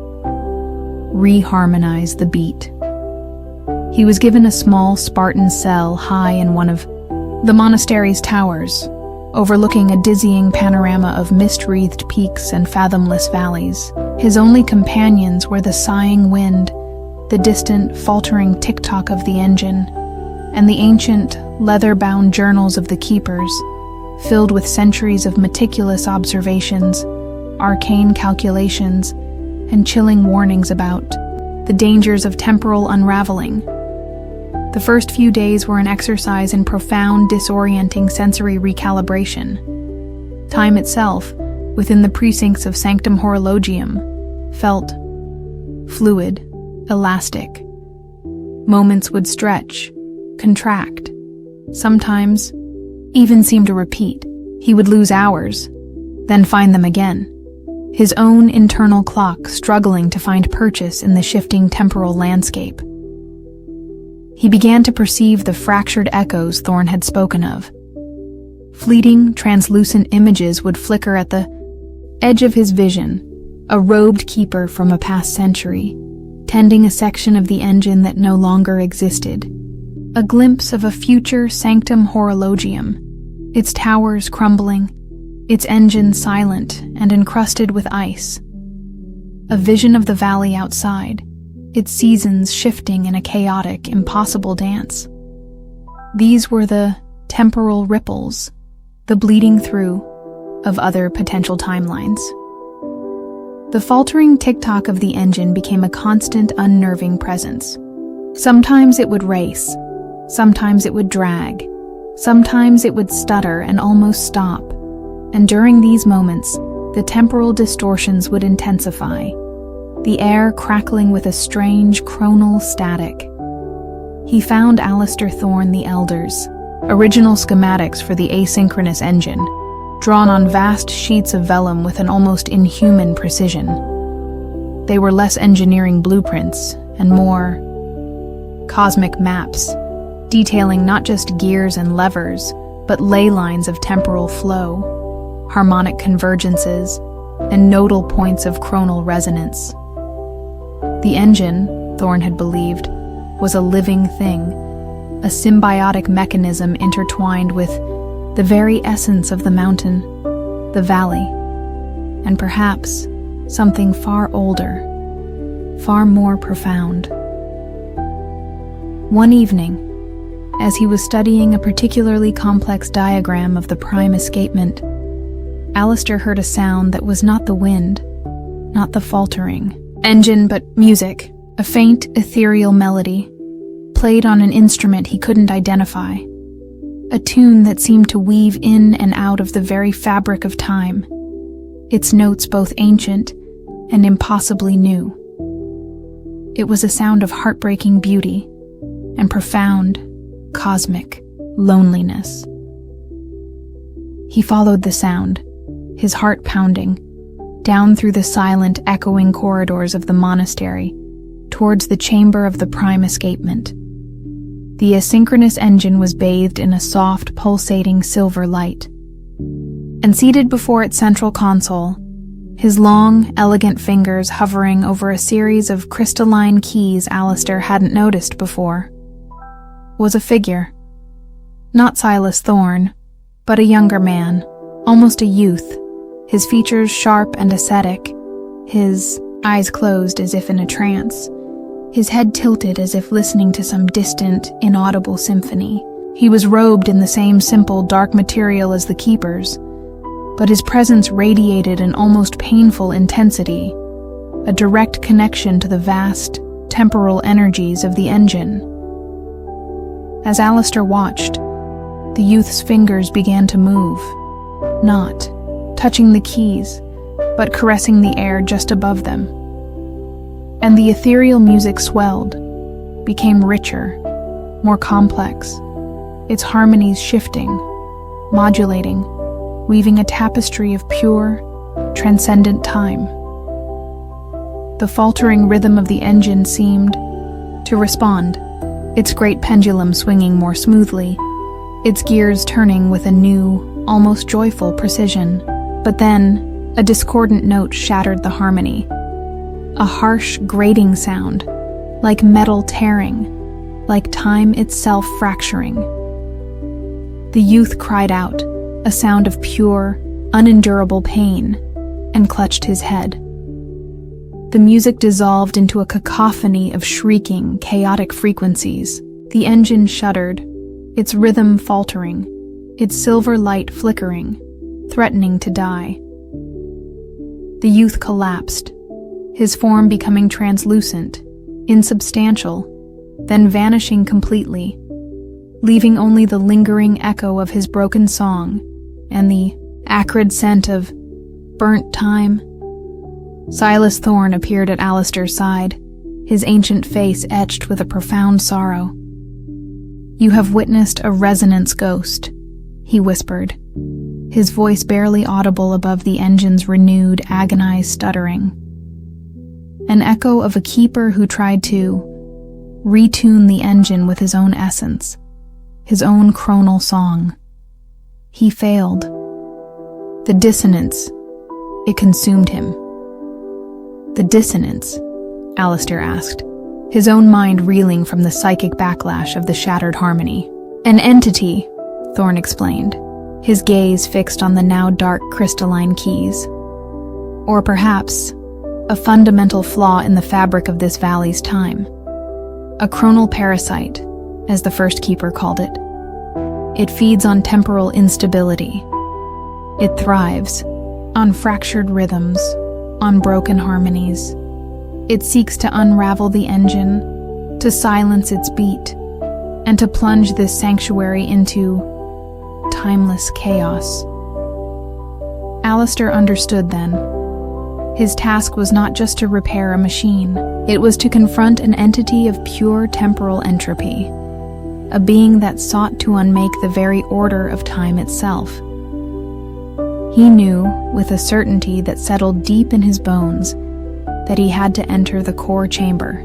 reharmonize the beat. He was given a small Spartan cell high in one of the monastery's towers, overlooking a dizzying panorama of mist-wreathed peaks and fathomless valleys. His only companions were the sighing wind, the distant, faltering tick-tock of the engine, and the ancient, leather-bound journals of the keepers, filled with centuries of meticulous observations, arcane calculations, and chilling warnings about the dangers of temporal unraveling. The first few days were an exercise in profound, disorienting sensory recalibration. Time itself, within the precincts of Sanctum Horologium, felt fluid, elastic, Moments would stretch, contract, sometimes even seem to repeat. He would lose hours, then find them again, his own internal clock struggling to find purchase in the shifting temporal landscape. He began to perceive the fractured echoes Thorne had spoken of. Fleeting, translucent images would flicker at the edge of his vision, a robed keeper from a past century, tending a section of the engine that no longer existed. A glimpse of a future sanctum horologium, its towers crumbling, its engine silent and encrusted with ice. A vision of the valley outside, its seasons shifting in a chaotic, impossible dance. These were the temporal ripples, the bleeding through of other potential timelines. The faltering tick-tock of the engine became a constant, unnerving presence. Sometimes it would race, sometimes it would drag, sometimes it would stutter and almost stop, and during these moments, the temporal distortions would intensify, the air crackling with a strange chronal static. He found Alistair Thorne the Elder's original schematics for the asynchronous engine, drawn on vast sheets of vellum with an almost inhuman precision. They were less engineering blueprints and more cosmic maps, detailing not just gears and levers, but ley lines of temporal flow, harmonic convergences, and nodal points of chronal resonance. The engine, Thorne had believed, was a living thing, a symbiotic mechanism intertwined with the very essence of the mountain, the valley, and perhaps something far older, far more profound. One evening, as he was studying a particularly complex diagram of the prime escapement, Alistair heard a sound that was not the wind, not the faltering engine, but music, a faint, ethereal melody, played on an instrument he couldn't identify, a tune that seemed to weave in and out of the very fabric of time, its notes both ancient and impossibly new. It was a sound of heartbreaking beauty and profound, cosmic loneliness. He followed the sound, his heart pounding, down through the silent, echoing corridors of the monastery, towards the chamber of the prime escapement. The asynchronous engine was bathed in a soft, pulsating silver light. And seated before its central console, his long, elegant fingers hovering over a series of crystalline keys Alistair hadn't noticed before, was a figure. Not Silas Thorne, but a younger man, almost a youth, his features sharp and ascetic, his eyes closed as if in a trance, his head tilted as if listening to some distant, inaudible symphony. He was robed in the same simple, dark material as the keepers, but his presence radiated an almost painful intensity, a direct connection to the vast, temporal energies of the engine. As Alistair watched, the youth's fingers began to move, not touching the keys, but caressing the air just above them. And the ethereal music swelled, became richer, more complex, its harmonies shifting, modulating, weaving a tapestry of pure, transcendent time. The faltering rhythm of the engine seemed to respond, its great pendulum swinging more smoothly, its gears turning with a new, almost joyful precision. But then, a discordant note shattered the harmony. A harsh, grating sound, like metal tearing, like time itself fracturing. The youth cried out, a sound of pure, unendurable pain, and clutched his head. The music dissolved into a cacophony of shrieking, chaotic frequencies. The engine shuddered, its rhythm faltering, its silver light flickering, threatening to die. The youth collapsed, his form becoming translucent, insubstantial, then vanishing completely, leaving only the lingering echo of his broken song and the acrid scent of burnt time. Silas Thorne appeared at Alistair's side, his ancient face etched with a profound sorrow. "You have witnessed a resonance ghost," he whispered, his voice barely audible above the engine's renewed, agonized stuttering. An echo of a keeper who tried to retune the engine with his own essence, his own chronal song. He failed. The dissonance, it consumed him. "The dissonance?" Alistair asked, his own mind reeling from the psychic backlash of the shattered harmony. "An entity," Thorne explained, his gaze fixed on the now dark crystalline keys. "Or perhaps a fundamental flaw in the fabric of this valley's time. A chronal parasite, as the first keeper called it. It feeds on temporal instability. It thrives on fractured rhythms, on broken harmonies. It seeks to unravel the engine, to silence its beat, and to plunge this sanctuary into timeless chaos." Alistair understood then. His task was not just to repair a machine. It was to confront an entity of pure temporal entropy, a being that sought to unmake the very order of time itself. He knew, with a certainty that settled deep in his bones, that he had to enter the core chamber.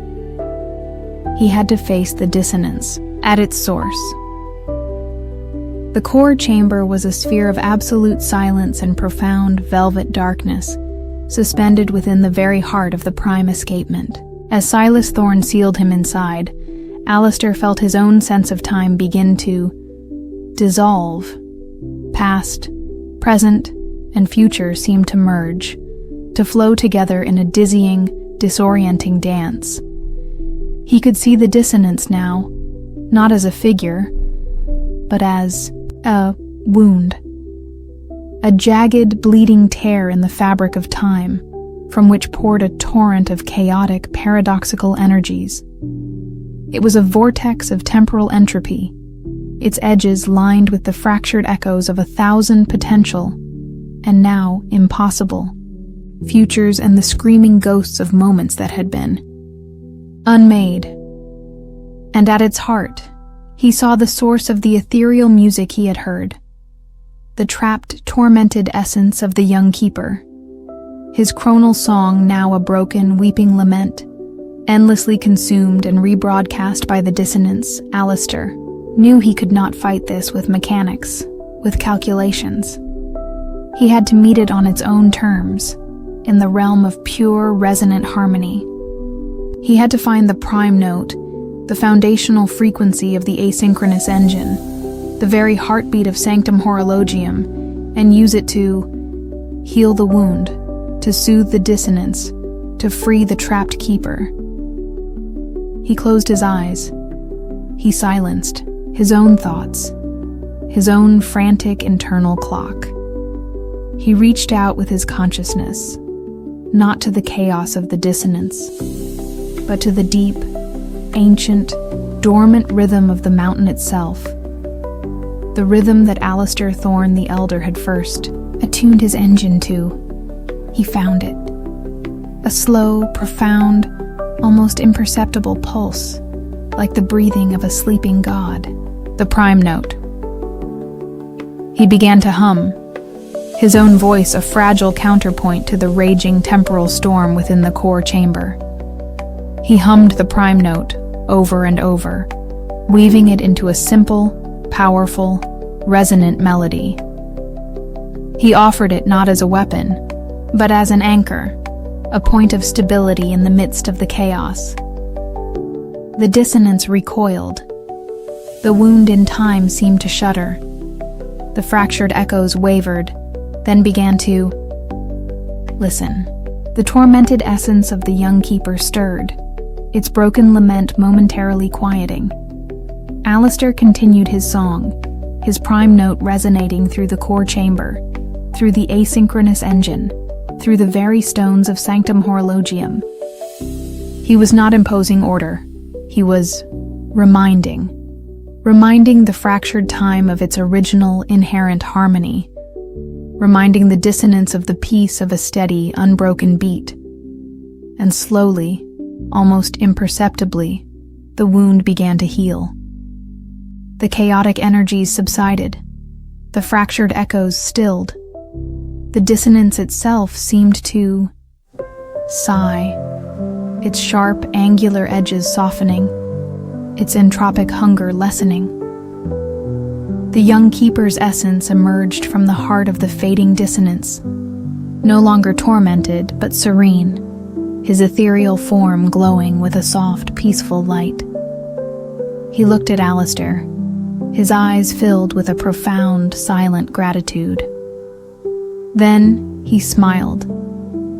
He had to face the dissonance at its source. The core chamber was a sphere of absolute silence and profound velvet darkness, suspended within the very heart of the prime escapement. As Silas Thorne sealed him inside, Alistair felt his own sense of time begin to dissolve. Past, present, and future seemed to merge, to flow together in a dizzying, disorienting dance. He could see the dissonance now, not as a figure, but as a wound. A jagged, bleeding tear in the fabric of time, from which poured a torrent of chaotic, paradoxical energies. It was a vortex of temporal entropy, its edges lined with the fractured echoes of 1,000 potential, and now impossible, futures and the screaming ghosts of moments that had been. Unmade. And at its heart, he saw the source of the ethereal music he had heard. The trapped, tormented essence of the young keeper. His chronal song now a broken, weeping lament, endlessly consumed and rebroadcast by the dissonance. Alistair knew he could not fight this with mechanics, with calculations. He had to meet it on its own terms, in the realm of pure, resonant harmony. He had to find the prime note, the foundational frequency of the asynchronous engine, the very heartbeat of Sanctum Horologium, and use it to heal the wound, to soothe the dissonance, to free the trapped keeper. He closed his eyes. He silenced his own thoughts, his own frantic internal clock. He reached out with his consciousness, not to the chaos of the dissonance, but to the deep, ancient, dormant rhythm of the mountain itself. The rhythm that Alistair Thorne the Elder had first attuned his engine to. He found it. A slow, profound, almost imperceptible pulse, like the breathing of a sleeping god. The prime note. He began to hum, his own voice a fragile counterpoint to the raging temporal storm within the core chamber. He hummed the prime note over and over, weaving it into a simple, powerful, resonant melody. He offered it not as a weapon, but as an anchor, a point of stability in the midst of the chaos. The dissonance recoiled. The wound in time seemed to shudder. The fractured echoes wavered, then began to listen. The tormented essence of the young keeper stirred, its broken lament momentarily quieting. Alistair continued his song, his prime note resonating through the core chamber, through the asynchronous engine, through the very stones of Sanctum Horologium. He was not imposing order. He was reminding the fractured time of its original, inherent harmony, reminding the dissonance of the peace of a steady, unbroken beat. And slowly, almost imperceptibly, the wound began to heal. The chaotic energies subsided. The fractured echoes stilled. The dissonance itself seemed to sigh, its sharp, angular edges softening, its entropic hunger lessening. The young keeper's essence emerged from the heart of the fading dissonance, no longer tormented, but serene, his ethereal form glowing with a soft, peaceful light. He looked at Alistair, his eyes filled with a profound, silent gratitude. Then he smiled,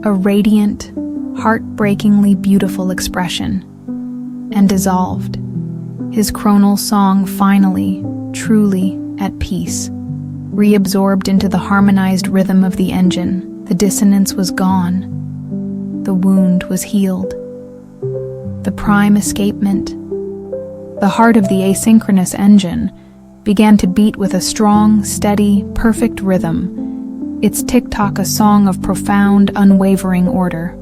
a radiant, heartbreakingly beautiful expression, and dissolved, his chronal song finally, truly at peace. Reabsorbed into the harmonized rhythm of the engine, the dissonance was gone. The wound was healed. The prime escapement, the heart of the asynchronous engine, began to beat with a strong, steady, perfect rhythm, its tick-tock a song of profound, unwavering order.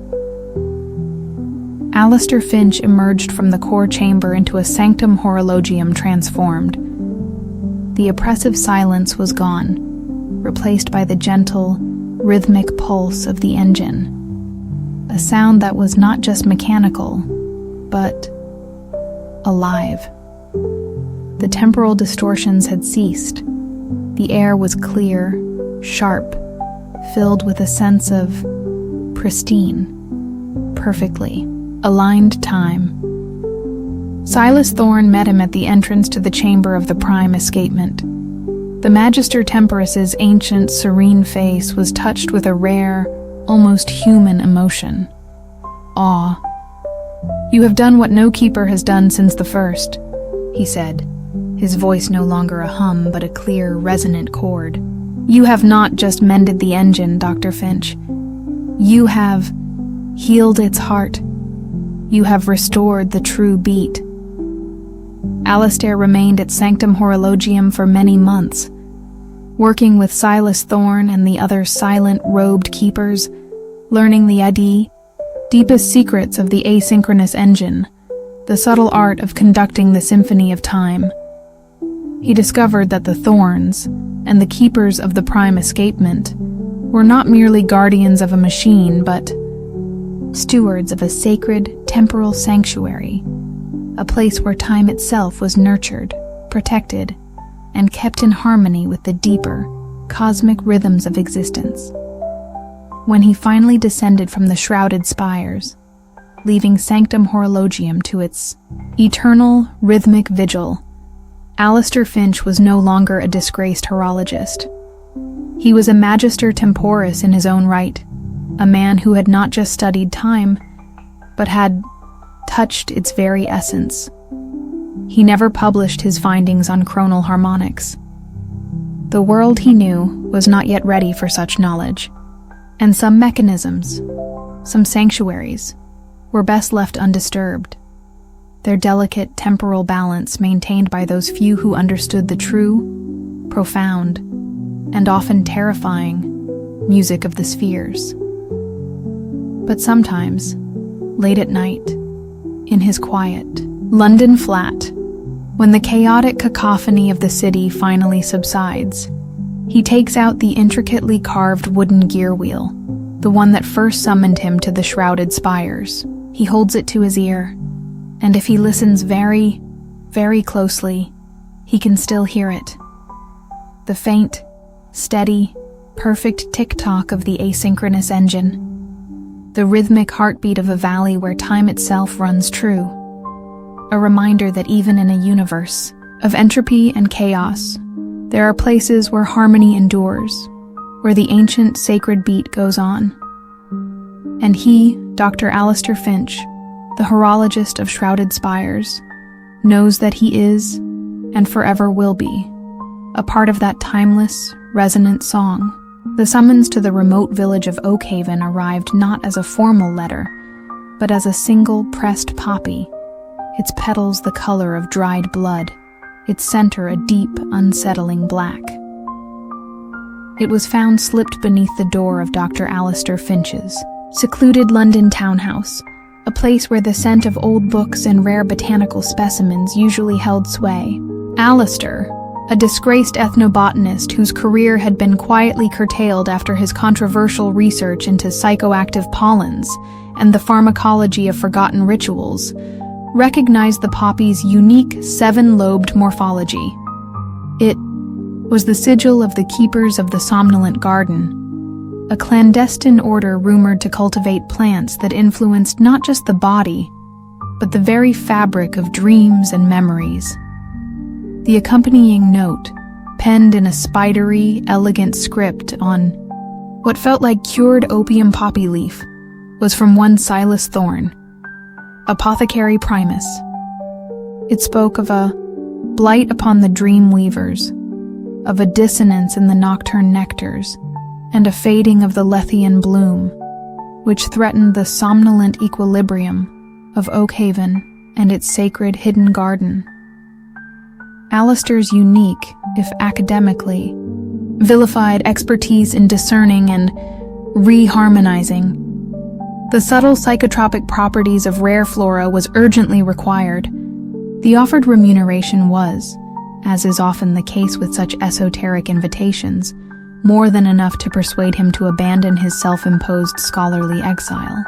Alistair Finch emerged from the core chamber into a sanctum horologium transformed. The oppressive silence was gone, replaced by the gentle, rhythmic pulse of the engine. A sound that was not just mechanical, but alive. The temporal distortions had ceased. The air was clear, sharp, filled with a sense of pristine, perfectly aligned time. Silas Thorne met him at the entrance to the chamber of the prime escapement. The Magister Temporis's ancient, serene face was touched with a rare, almost human emotion. Awe. "You have done what no keeper has done since the first," he said, his voice no longer a hum but a clear, resonant chord. "You have not just mended the engine, Dr. Finch. You have healed its heart. You have restored the true beat." Alistair remained at Sanctum Horologium for many months, working with Silas Thorne and the other silent, robed keepers, learning the deepest secrets of the asynchronous engine, the subtle art of conducting the symphony of time. He discovered that the Thorns and the keepers of the prime escapement were not merely guardians of a machine, but stewards of a sacred, temporal sanctuary, a place where time itself was nurtured, protected, and kept in harmony with the deeper, cosmic rhythms of existence. When he finally descended from the shrouded spires, leaving Sanctum Horologium to its eternal, rhythmic vigil, Alistair Finch was no longer a disgraced horologist. He was a Magister Temporis in his own right, a man who had not just studied time, but had touched its very essence. He never published his findings on chronal harmonics. The world he knew was not yet ready for such knowledge, and some mechanisms, some sanctuaries, were best left undisturbed, their delicate temporal balance maintained by those few who understood the true, profound, and often terrifying music of the spheres. But sometimes, late at night, in his quiet London flat, when the chaotic cacophony of the city finally subsides, he takes out the intricately carved wooden gear wheel, the one that first summoned him to the shrouded spires. He holds it to his ear, and if he listens very, very closely, he can still hear it. The faint, steady, perfect tick-tock of the asynchronous engine. The rhythmic heartbeat of a valley where time itself runs true. A reminder that even in a universe of entropy and chaos, there are places where harmony endures, where the ancient sacred beat goes on. And he, Dr. Alistair Finch, the horologist of shrouded spires, knows that he is, and forever will be, a part of that timeless, resonant song. The summons to the remote village of Oakhaven arrived not as a formal letter, but as a single pressed poppy, its petals the color of dried blood, its center a deep, unsettling black. It was found slipped beneath the door of Dr. Alistair Finch's secluded London townhouse, a place where the scent of old books and rare botanical specimens usually held sway. Alistair, a disgraced ethnobotanist whose career had been quietly curtailed after his controversial research into psychoactive pollens and the pharmacology of forgotten rituals, recognized the poppy's unique seven-lobed morphology. It was the sigil of the keepers of the somnolent garden, a clandestine order rumored to cultivate plants that influenced not just the body, but the very fabric of dreams and memories. The accompanying note, penned in a spidery, elegant script on what felt like cured opium poppy leaf, was from one Silas Thorne, Apothecary Primus. It spoke of a blight upon the dream weavers, of a dissonance in the nocturne nectars, and a fading of the Lethean bloom, which threatened the somnolent equilibrium of Oakhaven and its sacred hidden garden. Alistair's unique, if academically, vilified expertise in discerning and reharmonizing the subtle psychotropic properties of rare flora was urgently required. The offered remuneration was, as is often the case with such esoteric invitations, more than enough to persuade him to abandon his self-imposed scholarly exile.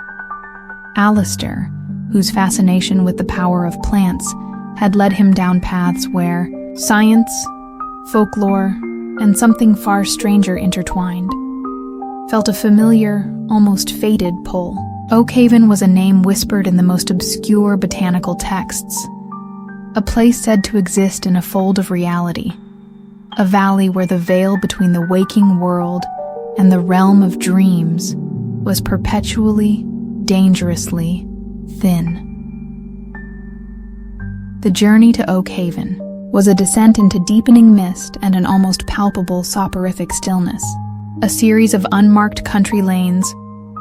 Alistair, whose fascination with the power of plants had led him down paths where science, folklore, and something far stranger intertwined, felt a familiar, almost fated pull. Oakhaven was a name whispered in the most obscure botanical texts, a place said to exist in a fold of reality, a valley where the veil between the waking world and the realm of dreams was perpetually, dangerously thin. The journey to Oakhaven was a descent into deepening mist and an almost palpable soporific stillness. A series of unmarked country lanes,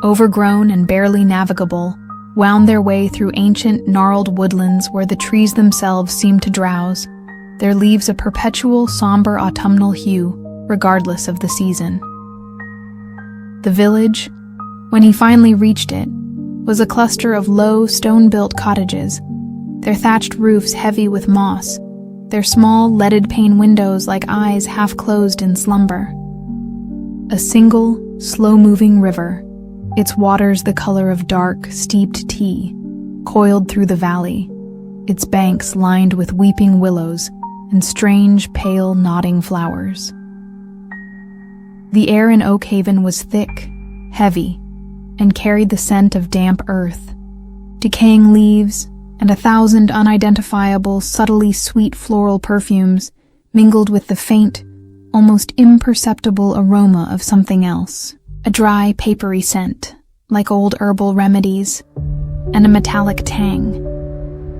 overgrown and barely navigable, wound their way through ancient, gnarled woodlands where the trees themselves seemed to drowse, their leaves a perpetual, somber autumnal hue, regardless of the season. The village, when he finally reached it, was a cluster of low, stone-built cottages, their thatched roofs heavy with moss, their small, leaded-pane windows like eyes half-closed in slumber. A single, slow-moving river, its waters the color of dark, steeped tea, coiled through the valley, its banks lined with weeping willows and strange, pale, nodding flowers. The air in Oakhaven was thick, heavy, and carried the scent of damp earth, decaying leaves, and 1,000 unidentifiable, subtly sweet floral perfumes mingled with the faint, almost imperceptible aroma of something else. A dry, papery scent, like old herbal remedies, and a metallic tang,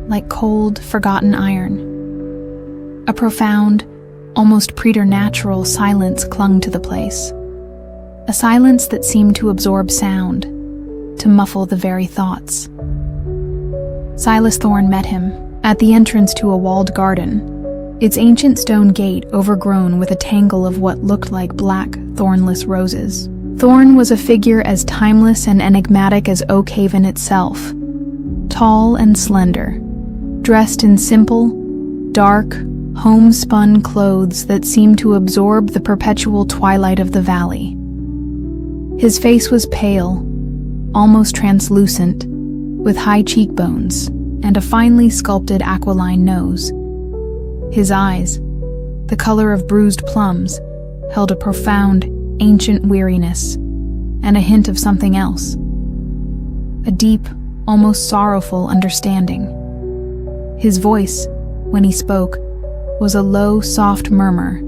like cold, forgotten iron. A profound, almost preternatural silence clung to the place. A silence that seemed to absorb sound, to muffle the very thoughts. Silas Thorne met him at the entrance to a walled garden, its ancient stone gate overgrown with a tangle of what looked like black, thornless roses. Thorne was a figure as timeless and enigmatic as Oakhaven itself, tall and slender, dressed in simple, dark, homespun clothes that seemed to absorb the perpetual twilight of the valley. His face was pale, almost translucent, with high cheekbones and a finely sculpted aquiline nose. His eyes, the color of bruised plums, held a profound, ancient weariness and a hint of something else. A deep, almost sorrowful understanding. His voice, when he spoke, was a low, soft murmur,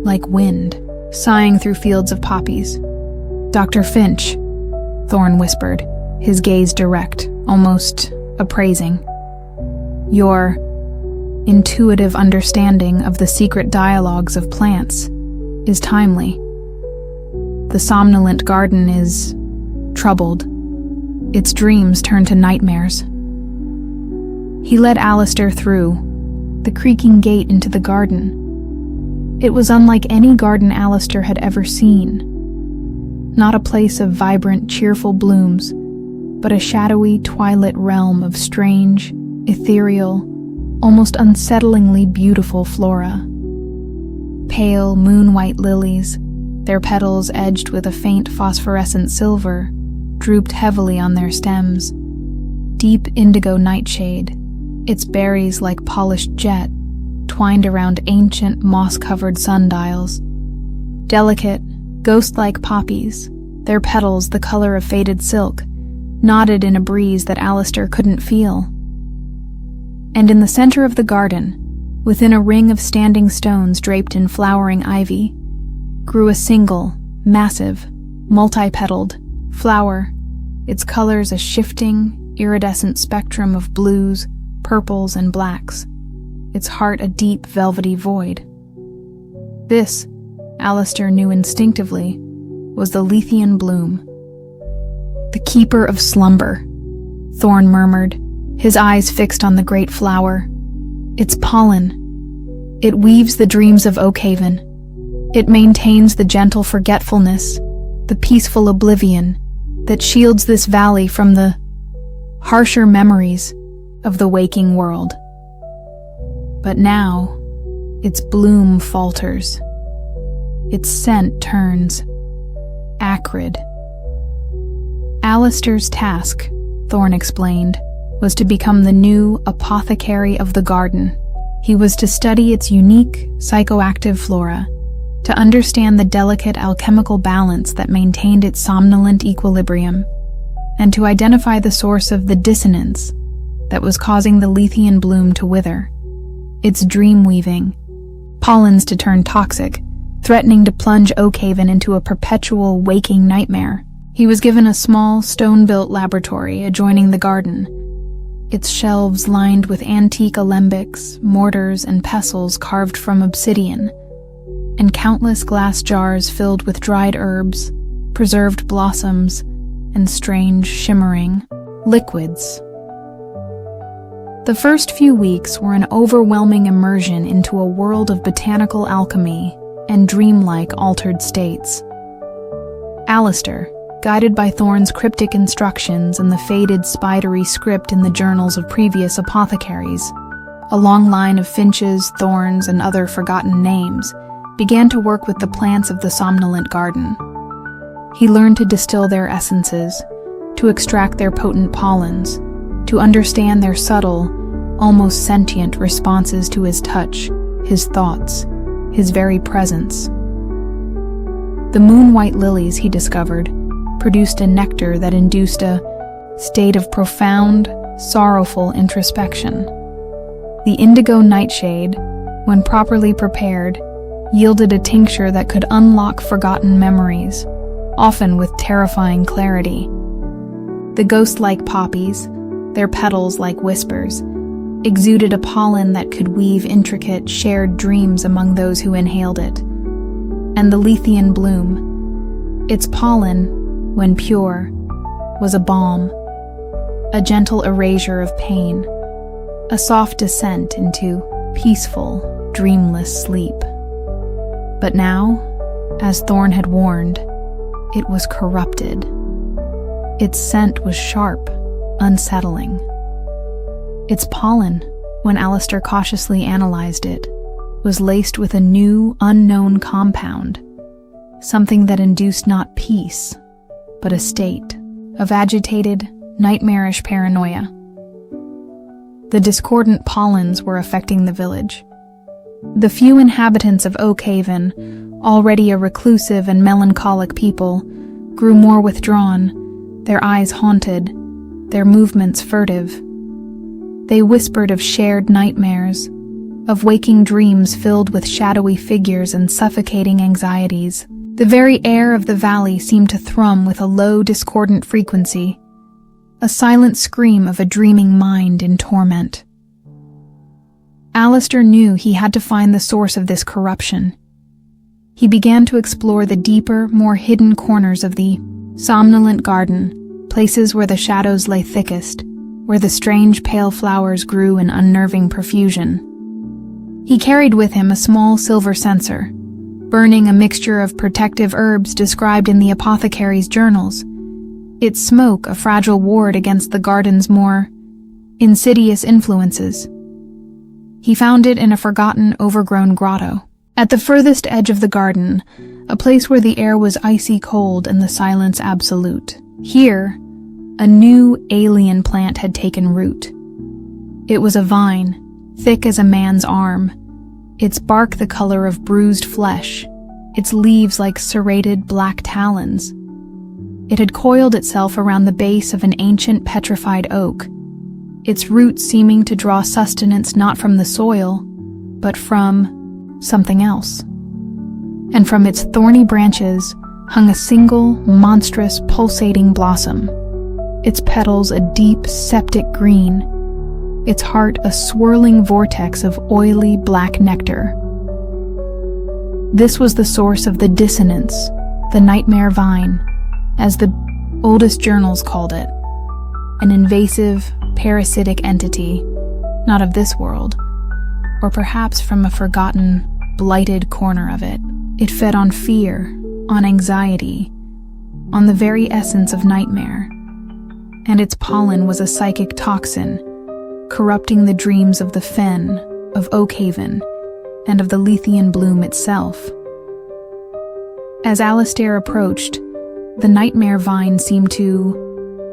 like wind, sighing through fields of poppies. "Dr. Finch," Thorne whispered, his gaze direct, almost appraising. "Your intuitive understanding of the secret dialogues of plants is timely. The somnolent garden is troubled. Its dreams turn to nightmares." He led Alistair through the creaking gate into the garden. It was unlike any garden Alistair had ever seen. Not a place of vibrant, cheerful blooms, but a shadowy, twilit realm of strange, ethereal, almost unsettlingly beautiful flora. Pale, moon-white lilies, their petals edged with a faint phosphorescent silver, drooped heavily on their stems. Deep indigo nightshade, its berries like polished jet, twined around ancient, moss-covered sundials. Delicate, ghost-like poppies, their petals the color of faded silk, nodded in a breeze that Alistair couldn't feel. And in the center of the garden, within a ring of standing stones draped in flowering ivy, grew a single, massive, multi-petaled flower, its colors a shifting, iridescent spectrum of blues, purples, and blacks, its heart a deep, velvety void. This, Alistair knew instinctively, was the Lethean bloom. "The keeper of slumber," Thorn murmured, his eyes fixed on the great flower. "Its pollen. It weaves the dreams of Oakhaven. It maintains the gentle forgetfulness, the peaceful oblivion that shields this valley from the harsher memories of the waking world. But now, its bloom falters. Its scent turns acrid." Alistair's task, Thorn explained, was to become the new apothecary of the garden. He was to study its unique, psychoactive flora, to understand the delicate alchemical balance that maintained its somnolent equilibrium, and to identify the source of the dissonance that was causing the Lethean bloom to wither, its dream-weaving, pollens to turn toxic, threatening to plunge Oakhaven into a perpetual waking nightmare. He was given a small, stone-built laboratory adjoining the garden, its shelves lined with antique alembics, mortars, and pestles carved from obsidian, and countless glass jars filled with dried herbs, preserved blossoms, and strange, shimmering liquids. The first few weeks were an overwhelming immersion into a world of botanical alchemy and dreamlike altered states. Alistair, guided by Thorn's cryptic instructions and the faded, spidery script in the journals of previous apothecaries, a long line of finches, thorns, and other forgotten names, began to work with the plants of the somnolent garden. He learned to distill their essences, to extract their potent pollens, to understand their subtle, almost sentient responses to his touch, his thoughts, his very presence. The moon-white lilies, he discovered, produced a nectar that induced a state of profound, sorrowful introspection. The indigo nightshade, when properly prepared, yielded a tincture that could unlock forgotten memories, often with terrifying clarity. The ghost-like poppies, their petals like whispers, exuded a pollen that could weave intricate, shared dreams among those who inhaled it. And the Lethean bloom, its pollen, when pure, was a balm, a gentle erasure of pain, a soft descent into peaceful, dreamless sleep. But now, as Thorn had warned, it was corrupted. Its scent was sharp, unsettling. Its pollen, when Alistair cautiously analyzed it, was laced with a new, unknown compound, something that induced not peace, but a state of agitated, nightmarish paranoia. The discordant pollens were affecting the village. The few inhabitants of Oakhaven, already a reclusive and melancholic people, grew more withdrawn, their eyes haunted, their movements furtive. They whispered of shared nightmares, of waking dreams filled with shadowy figures and suffocating anxieties. The very air of the valley seemed to thrum with a low, discordant frequency, a silent scream of a dreaming mind in torment. Alistair knew he had to find the source of this corruption. He began to explore the deeper, more hidden corners of the somnolent garden, places where the shadows lay thickest, where the strange pale flowers grew in unnerving profusion. He carried with him a small silver censer, burning a mixture of protective herbs described in the apothecary's journals. its smoke a fragile ward against the garden's more insidious influences. He found it in a forgotten, overgrown grotto. At the furthest edge of the garden, a place where the air was icy cold and the silence absolute. Here, a new alien plant had taken root. It was a vine, thick as a man's arm, its bark the color of bruised flesh, its leaves like serrated black talons. It had coiled itself around the base of an ancient petrified oak, its roots seeming to draw sustenance not from the soil, but from something else. And from its thorny branches hung a single, monstrous, pulsating blossom, its petals a deep, septic green, its heart a swirling vortex of oily, black nectar. This was the source of the dissonance, the nightmare vine, as the oldest journals called it, an invasive, parasitic entity, not of this world, or perhaps from a forgotten, blighted corner of it. It fed on fear, on anxiety, on the very essence of nightmare, and its pollen was a psychic toxin, corrupting the dreams of the fen, of Oakhaven, and of the Lethean bloom itself. As Alistair approached, the nightmare vine seemed to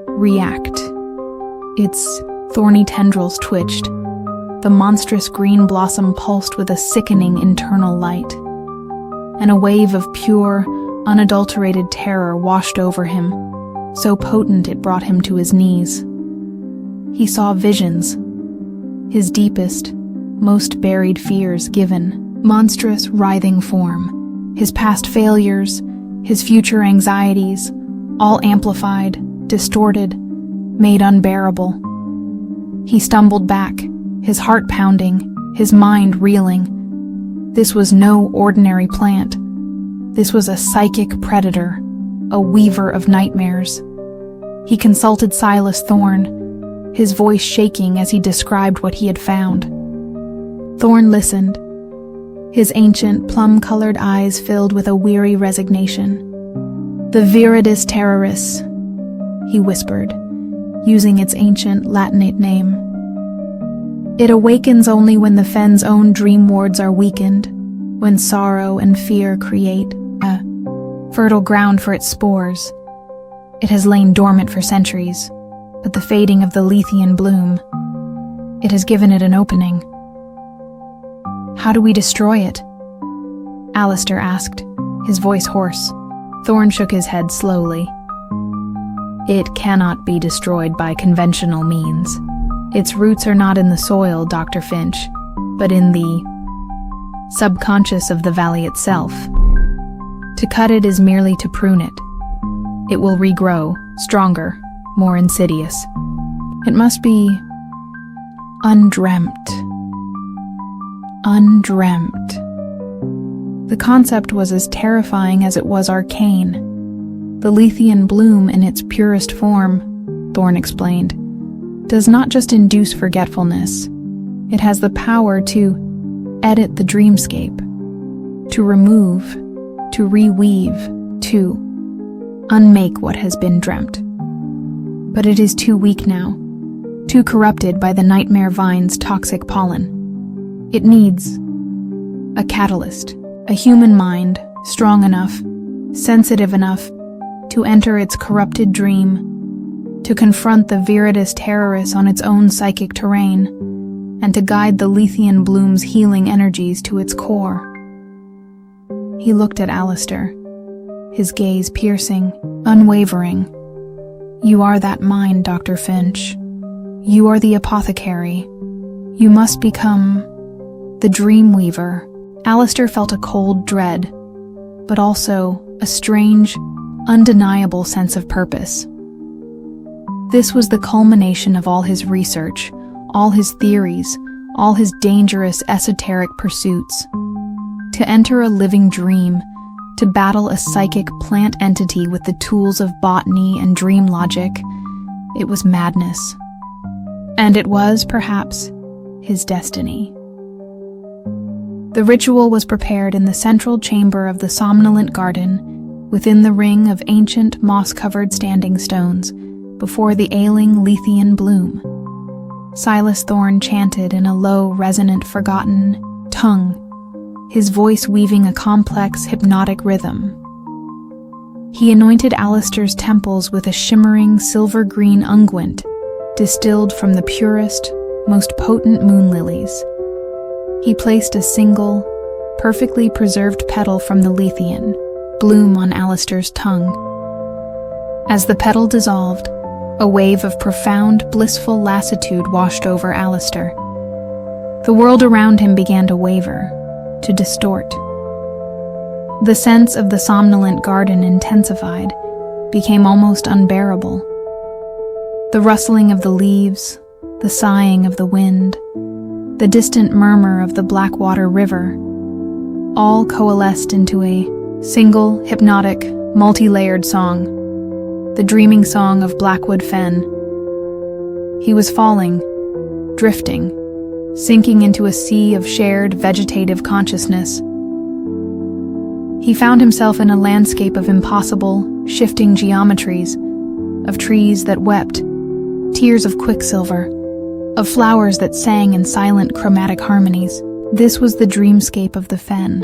react. Its thorny tendrils twitched. The monstrous green blossom pulsed with a sickening internal light. And a wave of pure, unadulterated terror washed over him, so potent it brought him to his knees. He saw visions, his deepest, most buried fears given monstrous, writhing form, his past failures, his future anxieties, all amplified, distorted, made unbearable. He stumbled back, his heart pounding, his mind reeling. This was no ordinary plant. This was a psychic predator, a weaver of nightmares. He consulted Silas Thorne, his voice shaking as he described what he had found. Thorne listened, his ancient, plum-colored eyes filled with a weary resignation. "The viridis terroris," he whispered, using its ancient Latinate name. "It awakens only when the fen's own dream wards are weakened, when sorrow and fear create a fertile ground for its spores. It has lain dormant for centuries, but the fading of the Lethean bloom, it has given it an opening." "How do we destroy it?" Alistair asked, his voice hoarse. Thorne shook his head slowly. "It cannot be destroyed by conventional means. Its roots are not in the soil, Dr. Finch, but in the subconscious of the valley itself. To cut it is merely to prune it. It will regrow, stronger, more insidious. It must be undreamt. Undreamt." The concept was as terrifying as it was arcane. The Lethean bloom in its purest form, Thorne explained, does not just induce forgetfulness. It has the power to edit the dreamscape, to remove, to reweave, to unmake what has been dreamt. But it is too weak now, too corrupted by the nightmare vine's toxic pollen. It needs a catalyst, a human mind strong enough, sensitive enough to enter its corrupted dream, to confront the viridis terroris on its own psychic terrain, and to guide the Lethean bloom's healing energies to its core. He looked at Alistair, his gaze piercing, unwavering. "You are that mind, Dr. Finch. You are the apothecary. You must become the dream weaver." Alistair felt a cold dread, but also a strange, undeniable sense of purpose. This was the culmination of all his research, all his theories, all his dangerous, esoteric pursuits. To enter a living dream, to battle a psychic plant entity with the tools of botany and dream logic, it was madness. And it was, perhaps, his destiny. The ritual was prepared in the central chamber of the somnolent garden, within the ring of ancient moss-covered standing stones, before the ailing Lethean bloom. Silas Thorne chanted in a low, resonant, forgotten tongue, his voice weaving a complex, hypnotic rhythm. He anointed Alistair's temples with a shimmering silver-green unguent, distilled from the purest, most potent moon lilies. He placed a single, perfectly preserved petal from the Lethean bloom on Alistair's tongue. As the petal dissolved, a wave of profound, blissful lassitude washed over Alistair. The world around him began to waver, to distort. The sense of the somnolent garden intensified, became almost unbearable. The rustling of the leaves, the sighing of the wind, the distant murmur of the Blackwater River, all coalesced into a single, hypnotic, multi-layered song, the dreaming song of Blackwood Fen. He was falling, drifting, sinking into a sea of shared vegetative consciousness. He found himself in a landscape of impossible, shifting geometries, of trees that wept, tears of quicksilver, of flowers that sang in silent chromatic harmonies. This was the dreamscape of the fen,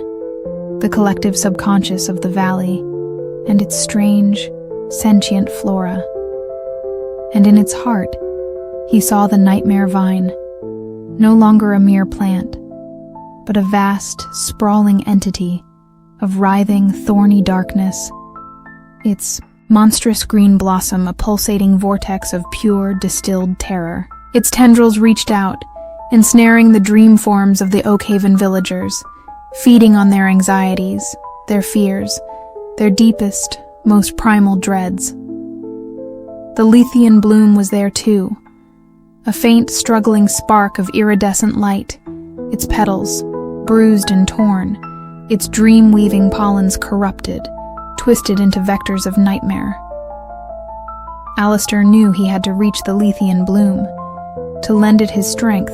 the collective subconscious of the valley, and its strange, sentient flora. And in its heart, he saw the nightmare vine, no longer a mere plant, but a vast, sprawling entity of writhing, thorny darkness, its monstrous green blossom a pulsating vortex of pure, distilled terror. Its tendrils reached out, ensnaring the dream forms of the Oakhaven villagers, feeding on their anxieties, their fears, their deepest, most primal dreads. The Lethean bloom was there too, a faint, struggling spark of iridescent light, its petals, bruised and torn, its dream-weaving pollens corrupted, twisted into vectors of nightmare. Alistair knew he had to reach the Lethean bloom, to lend it his strength,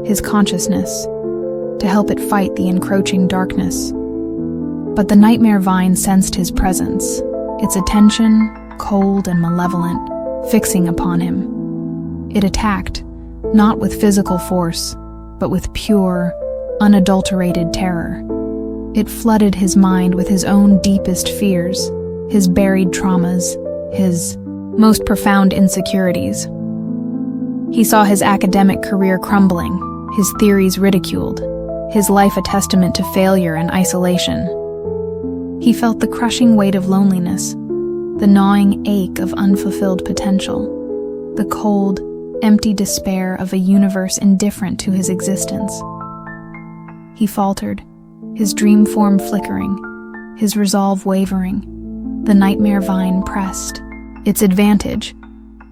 his consciousness, to help it fight the encroaching darkness. But the nightmare vine sensed his presence, its attention, cold and malevolent, fixing upon him. It attacked, not with physical force, but with pure, unadulterated terror. It flooded his mind with his own deepest fears, his buried traumas, his most profound insecurities. He saw his academic career crumbling, his theories ridiculed, his life a testament to failure and isolation. He felt the crushing weight of loneliness, the gnawing ache of unfulfilled potential, the cold, empty despair of a universe indifferent to his existence. He faltered, his dream form flickering, his resolve wavering. The nightmare vine pressed, its advantage,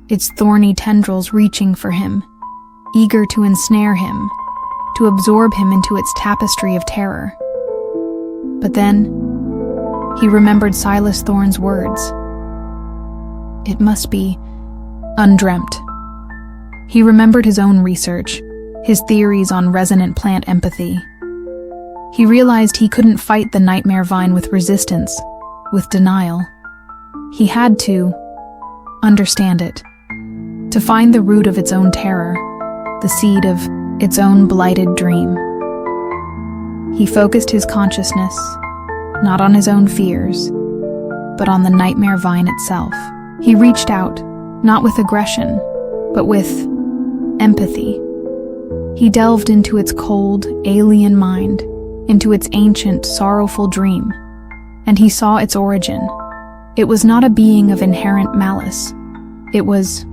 its thorny tendrils reaching for him, eager to ensnare him, to absorb him into its tapestry of terror. But then, he remembered Silas Thorne's words. It must be undreamt. He remembered his own research, his theories on resonant plant empathy. He realized he couldn't fight the nightmare vine with resistance, with denial. He had to understand it, to find the root of its own terror, the seed of its own blighted dream. He focused his consciousness, not on his own fears, but on the nightmare vine itself. He reached out, not with aggression, but with empathy. He delved into its cold, alien mind, into its ancient, sorrowful dream, and he saw its origin. It was not a being of inherent malice. It was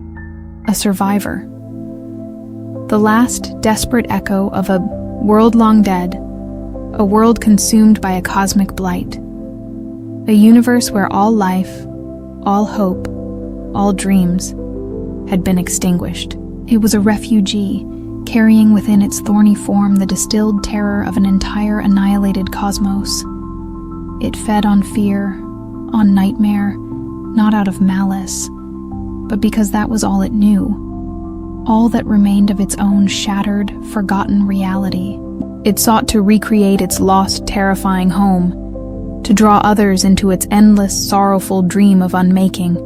a survivor. The last desperate echo of a world long dead, a world consumed by a cosmic blight, a universe where all life, all hope, all dreams had been extinguished. It was a refugee, carrying within its thorny form the distilled terror of an entire annihilated cosmos. It fed on fear, on nightmare, not out of malice, but because that was all it knew, all that remained of its own shattered, forgotten reality. It sought to recreate its lost, terrifying home, to draw others into its endless, sorrowful dream of unmaking.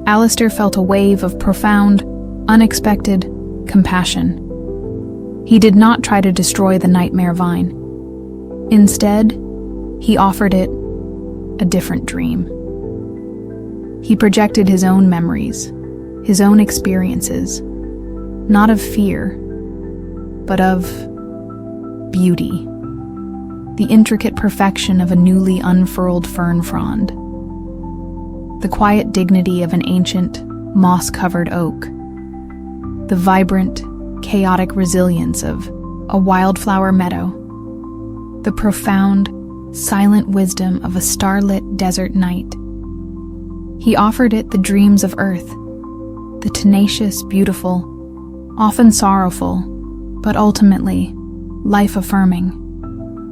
Alistair felt a wave of profound, unexpected compassion. He did not try to destroy the nightmare vine. Instead, he offered it a different dream. He projected his own memories, his own experiences, not of fear, but of beauty. The intricate perfection of a newly unfurled fern frond. The quiet dignity of an ancient, moss-covered oak. The vibrant, chaotic resilience of a wildflower meadow. The profound, silent wisdom of a starlit desert night. He offered it the dreams of earth, the tenacious, beautiful, often sorrowful, but ultimately life-affirming.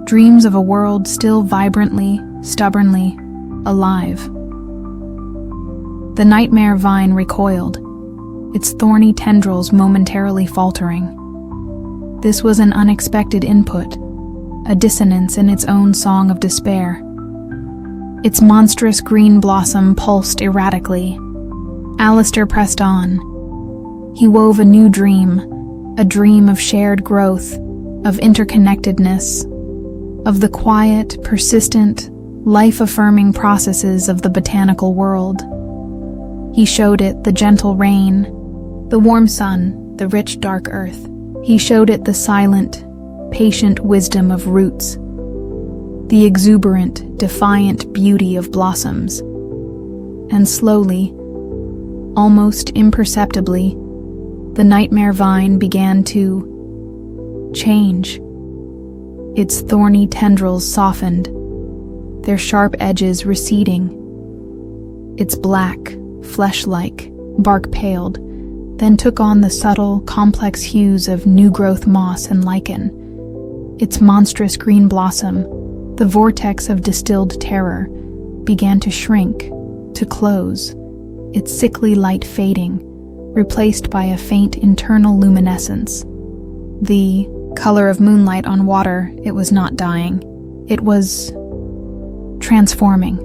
Dreams of a world still vibrantly, stubbornly alive. The nightmare vine recoiled, its thorny tendrils momentarily faltering. This was an unexpected input, a dissonance in its own song of despair. Its monstrous green blossom pulsed erratically. Alistair pressed on. He wove a new dream, a dream of shared growth, of interconnectedness, of the quiet, persistent, life-affirming processes of the botanical world. He showed it the gentle rain, the warm sun, the rich dark earth. He showed it the silent, patient wisdom of roots, the exuberant, defiant beauty of blossoms. And slowly, almost imperceptibly, the nightmare vine began to change. Its thorny tendrils softened, their sharp edges receding. Its black, flesh-like bark paled, then took on the subtle, complex hues of new-growth moss and lichen. Its monstrous green blossom, the vortex of distilled terror, began to shrink, to close, its sickly light fading, replaced by a faint internal luminescence. The color of moonlight on water, it was not dying. It was transforming.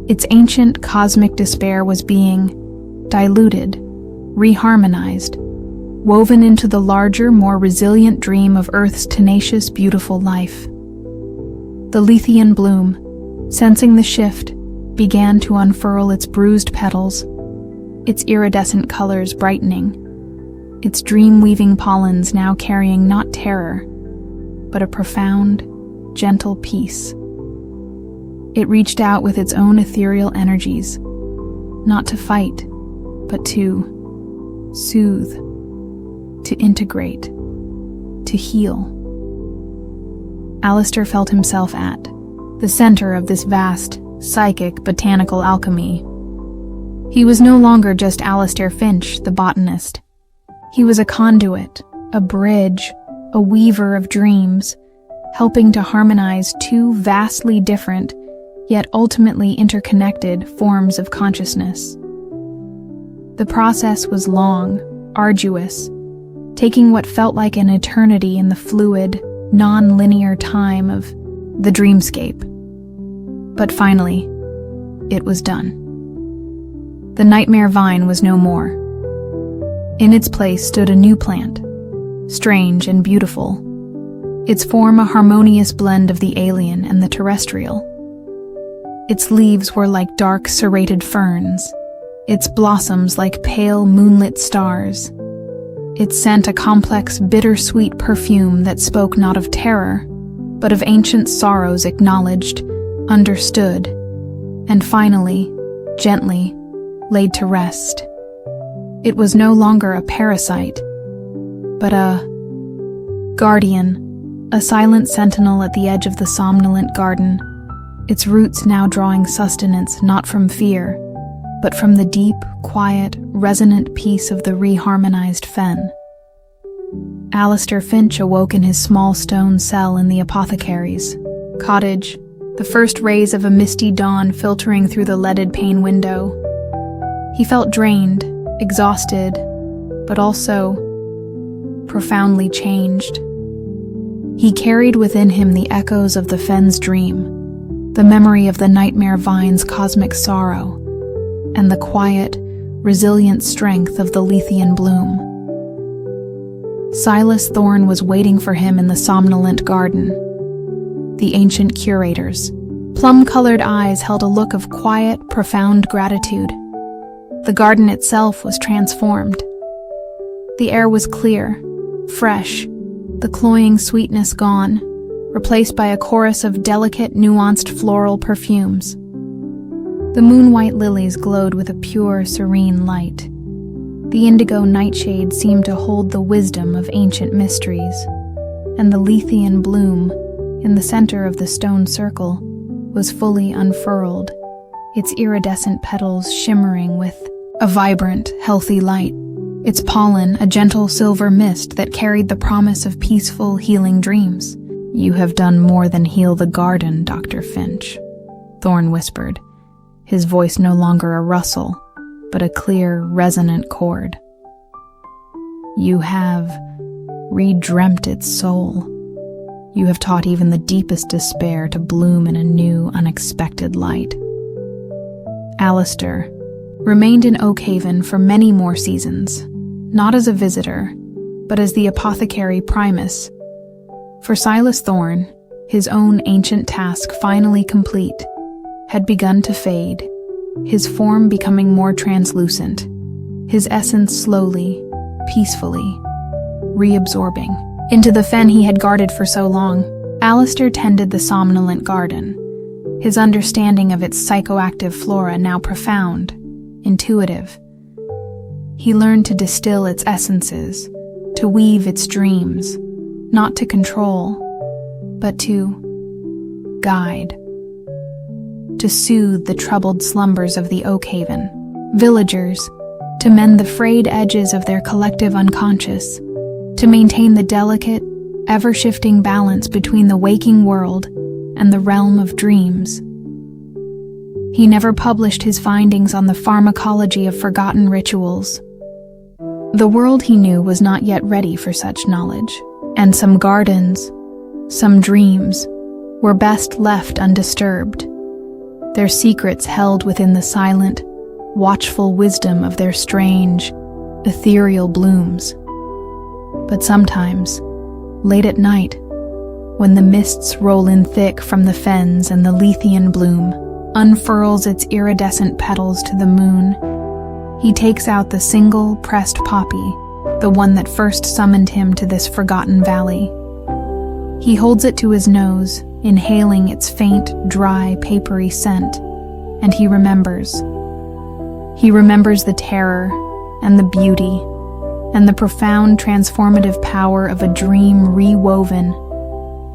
Its ancient cosmic despair was being diluted, reharmonized, woven into the larger, more resilient dream of Earth's tenacious, beautiful life. The Lethean bloom, sensing the shift, began to unfurl its bruised petals, its iridescent colors brightening, its dream-weaving pollens now carrying not terror, but a profound, gentle peace. It reached out with its own ethereal energies, not to fight, but to soothe, to integrate, to heal. Alistair felt himself at the center of this vast, psychic, botanical alchemy. He was no longer just Alistair Finch, the botanist. He was a conduit, a bridge, a weaver of dreams, helping to harmonize two vastly different, yet ultimately interconnected forms of consciousness. The process was long, arduous, taking what felt like an eternity in the fluid, non-linear time of the dreamscape. But finally, it was done. The nightmare vine was no more. In its place stood a new plant, strange and beautiful, its form a harmonious blend of the alien and the terrestrial. Its leaves were like dark serrated ferns, its blossoms like pale moonlit stars. It scent a complex, bittersweet perfume that spoke not of terror, but of ancient sorrows acknowledged, understood, and finally, gently, laid to rest. It was no longer a parasite, but a guardian, a silent sentinel at the edge of the somnolent garden, its roots now drawing sustenance not from fear, but from the deep, quiet, resonant peace of the reharmonized fen. Alistair Finch awoke in his small stone cell in the apothecary's cottage, the first rays of a misty dawn filtering through the leaded pane window. He felt drained, exhausted, but also profoundly changed. He carried within him the echoes of the fen's dream, the memory of the nightmare vine's cosmic sorrow, and the quiet, resilient strength of the Lethean bloom. Silas Thorne was waiting for him in the somnolent garden. The ancient curator's plum-colored eyes held a look of quiet, profound gratitude. The garden itself was transformed. The air was clear, fresh, the cloying sweetness gone, replaced by a chorus of delicate, nuanced floral perfumes. The moon-white lilies glowed with a pure, serene light. The indigo nightshade seemed to hold the wisdom of ancient mysteries, and the Lethean bloom, in the center of the stone circle, was fully unfurled, its iridescent petals shimmering with a vibrant, healthy light, its pollen a gentle silver mist that carried the promise of peaceful, healing dreams. "You have done more than heal the garden, Dr. Finch," Thorne whispered, his voice no longer a rustle, but a clear, resonant chord. "You have re-dreamt its soul. You have taught even the deepest despair to bloom in a new, unexpected light." Alistair remained in Oakhaven for many more seasons, not as a visitor, but as the apothecary primus. For Silas Thorne, his own ancient task finally complete, had begun to fade, his form becoming more translucent, his essence slowly, peacefully, reabsorbing into the fen he had guarded for so long. Alistair tended the somnolent garden, his understanding of its psychoactive flora now profound, intuitive. He learned to distill its essences, to weave its dreams, not to control, but to guide, to soothe the troubled slumbers of the Oakhaven villagers, to mend the frayed edges of their collective unconscious, to maintain the delicate, ever-shifting balance between the waking world and the realm of dreams. He never published his findings on the pharmacology of forgotten rituals. The world he knew was not yet ready for such knowledge, and some gardens, some dreams, were best left undisturbed, their secrets held within the silent, watchful wisdom of their strange, ethereal blooms. But sometimes, late at night, when the mists roll in thick from the fens and the Lethean bloom unfurls its iridescent petals to the moon, he takes out the single pressed poppy, the one that first summoned him to this forgotten valley. He holds it to his nose, inhaling its faint, dry, papery scent, and he remembers. He remembers the terror and the beauty and the profound transformative power of a dream rewoven,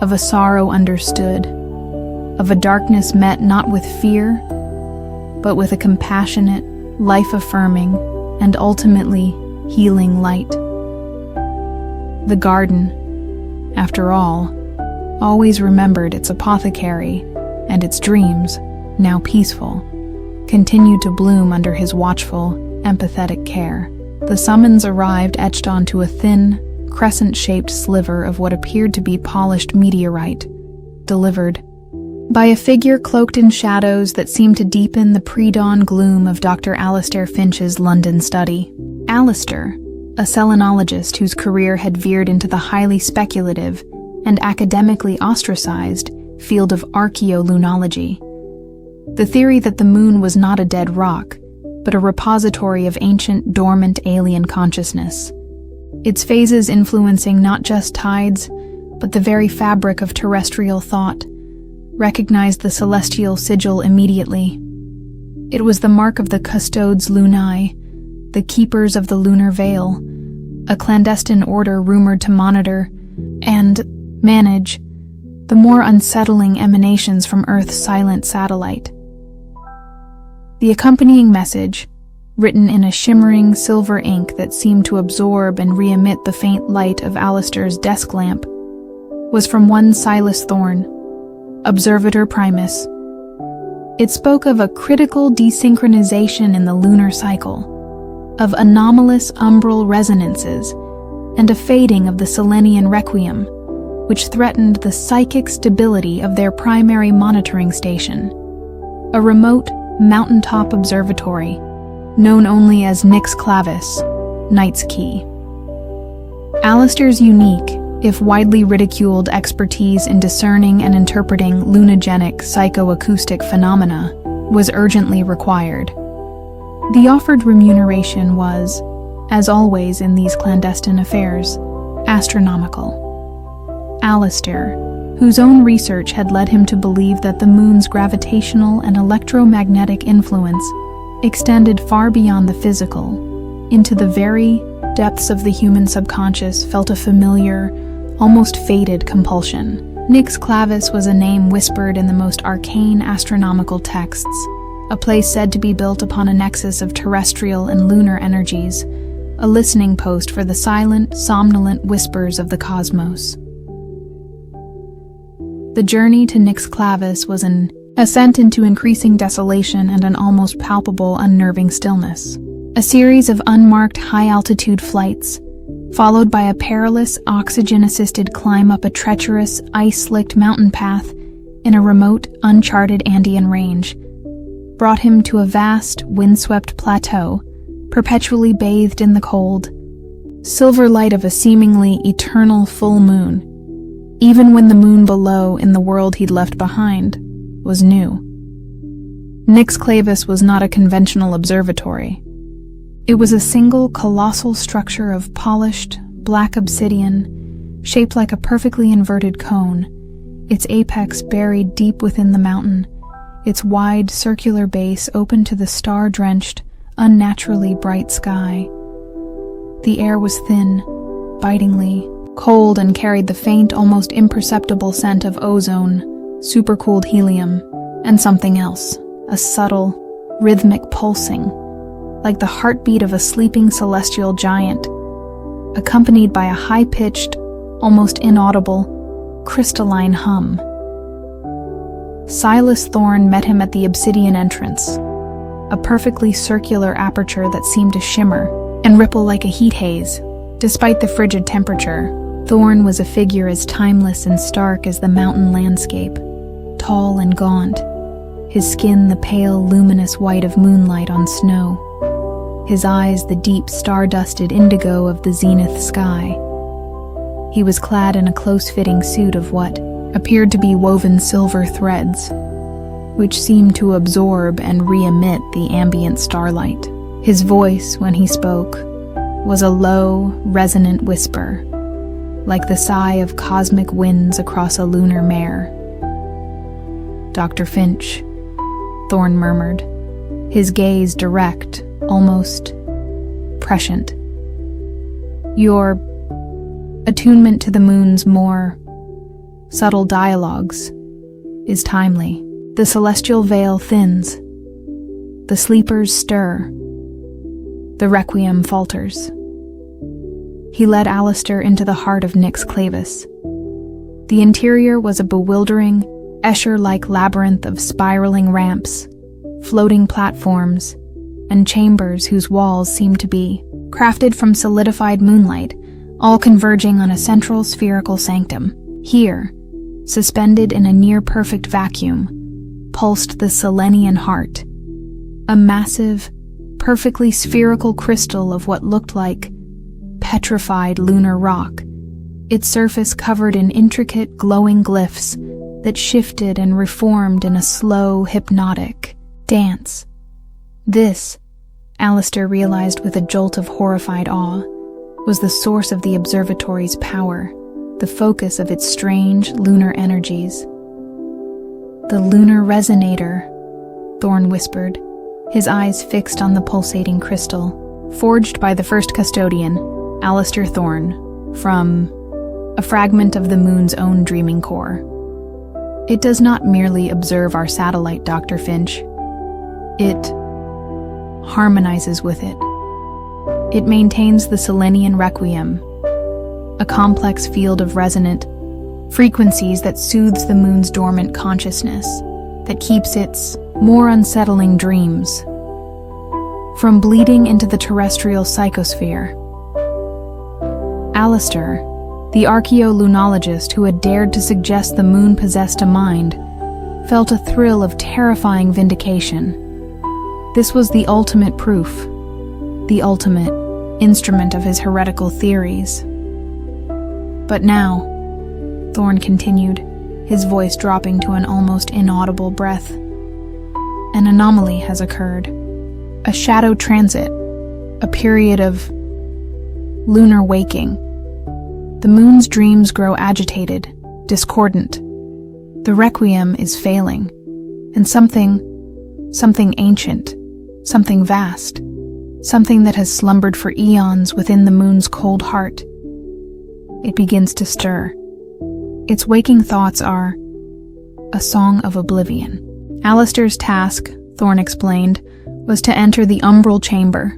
of a sorrow understood, of a darkness met not with fear, but with a compassionate, life-affirming, and ultimately healing light. The garden, after all, always remembered its apothecary, and its dreams, now peaceful, continued to bloom under his watchful, empathetic care. The summons arrived etched onto a thin, crescent-shaped sliver of what appeared to be polished meteorite, delivered by a figure cloaked in shadows that seemed to deepen the pre-dawn gloom of Dr. Alistair Finch's London study. Alistair, a selenologist whose career had veered into the highly speculative and academically ostracized field of archaeolunology. The theory that the moon was not a dead rock, but a repository of ancient, dormant alien consciousness, its phases influencing not just tides, but the very fabric of terrestrial thought, recognized the celestial sigil immediately. It was the mark of the Custodes Lunae, the keepers of the lunar veil, a clandestine order rumored to monitor and manage the more unsettling emanations from Earth's silent satellite. The accompanying message, written in a shimmering silver ink that seemed to absorb and re-emit the faint light of Alistair's desk lamp, was from one Silas Thorne, Observator Primus. It spoke of a critical desynchronization in the lunar cycle, of anomalous umbral resonances, and a fading of the Selenian requiem, which threatened the psychic stability of their primary monitoring station, a remote mountaintop observatory known only as Nix Clavis, Night's Key. Alistair's unique, if widely ridiculed, expertise in discerning and interpreting lunogenic psychoacoustic phenomena was urgently required. The offered remuneration was, as always in these clandestine affairs, astronomical. Alistair, whose own research had led him to believe that the moon's gravitational and electromagnetic influence extended far beyond the physical, into the very depths of the human subconscious, felt a familiar, almost fated compulsion. Nix Clavis was a name whispered in the most arcane astronomical texts, a place said to be built upon a nexus of terrestrial and lunar energies, a listening post for the silent, somnolent whispers of the cosmos. The journey to Nix Clavis was an ascent into increasing desolation and an almost palpable, unnerving stillness. A series of unmarked high-altitude flights, followed by a perilous, oxygen-assisted climb up a treacherous, ice-slicked mountain path in a remote, uncharted Andean range, brought him to a vast, windswept plateau, perpetually bathed in the cold, silver light of a seemingly eternal full moon, even when the moon below, in the world he'd left behind, was new. Nix Clavis was not a conventional observatory. It was a single, colossal structure of polished, black obsidian, shaped like a perfectly inverted cone, its apex buried deep within the mountain, its wide, circular base open to the star-drenched, unnaturally bright sky. The air was thin, bitingly cold, and carried the faint, almost imperceptible scent of ozone, supercooled helium, and something else, a subtle, rhythmic pulsing, like the heartbeat of a sleeping celestial giant, accompanied by a high-pitched, almost inaudible, crystalline hum. Silas Thorne met him at the obsidian entrance, a perfectly circular aperture that seemed to shimmer and ripple like a heat haze. Despite the frigid temperature, Thorne was a figure as timeless and stark as the mountain landscape, tall and gaunt, his skin the pale, luminous white of moonlight on snow, his eyes the deep, star-dusted indigo of the zenith sky. He was clad in a close-fitting suit of what appeared to be woven silver threads, which seemed to absorb and re-emit the ambient starlight. His voice, when he spoke, was a low, resonant whisper, like the sigh of cosmic winds across a lunar mare. "Dr. Finch," Thorne murmured, his gaze direct, almost prescient. "Your attunement to the moon's more subtle dialogues is timely. The celestial veil thins, the sleepers stir, the requiem falters." He led Alistair into the heart of Nix Clavis. The interior was a bewildering, Escher-like labyrinth of spiraling ramps, floating platforms, and chambers whose walls seemed to be crafted from solidified moonlight, all converging on a central spherical sanctum. Here, suspended in a near-perfect vacuum, pulsed the Selenian heart, a massive, perfectly spherical crystal of what looked like petrified lunar rock, its surface covered in intricate, glowing glyphs that shifted and reformed in a slow, hypnotic dance. This, Alistair realized with a jolt of horrified awe, was the source of the observatory's power, the focus of its strange lunar energies. "The lunar resonator," Thorne whispered, his eyes fixed on the pulsating crystal, forged by the first custodian, Alistair Thorne, from a fragment of the moon's own dreaming core. "It does not merely observe our satellite, Dr. Finch. It harmonizes with it. It maintains the Selenian requiem, a complex field of resonant frequencies that soothes the moon's dormant consciousness, that keeps its more unsettling dreams from bleeding into the terrestrial psychosphere." Alistair, The archaeolunologist who had dared to suggest the moon possessed a mind felt a thrill of terrifying vindication. This was the ultimate proof, the ultimate instrument of his heretical theories. But now, Thorne continued, his voice dropping to an almost inaudible breath, an anomaly has occurred. A shadow transit, a period of lunar waking. The moon's dreams grow agitated, discordant. The requiem is failing, and something ancient, something vast, something that has slumbered for eons within the moon's cold heart. It begins to stir. Its waking thoughts are a song of oblivion. Alistair's task, Thorne explained, was to enter the umbral chamber,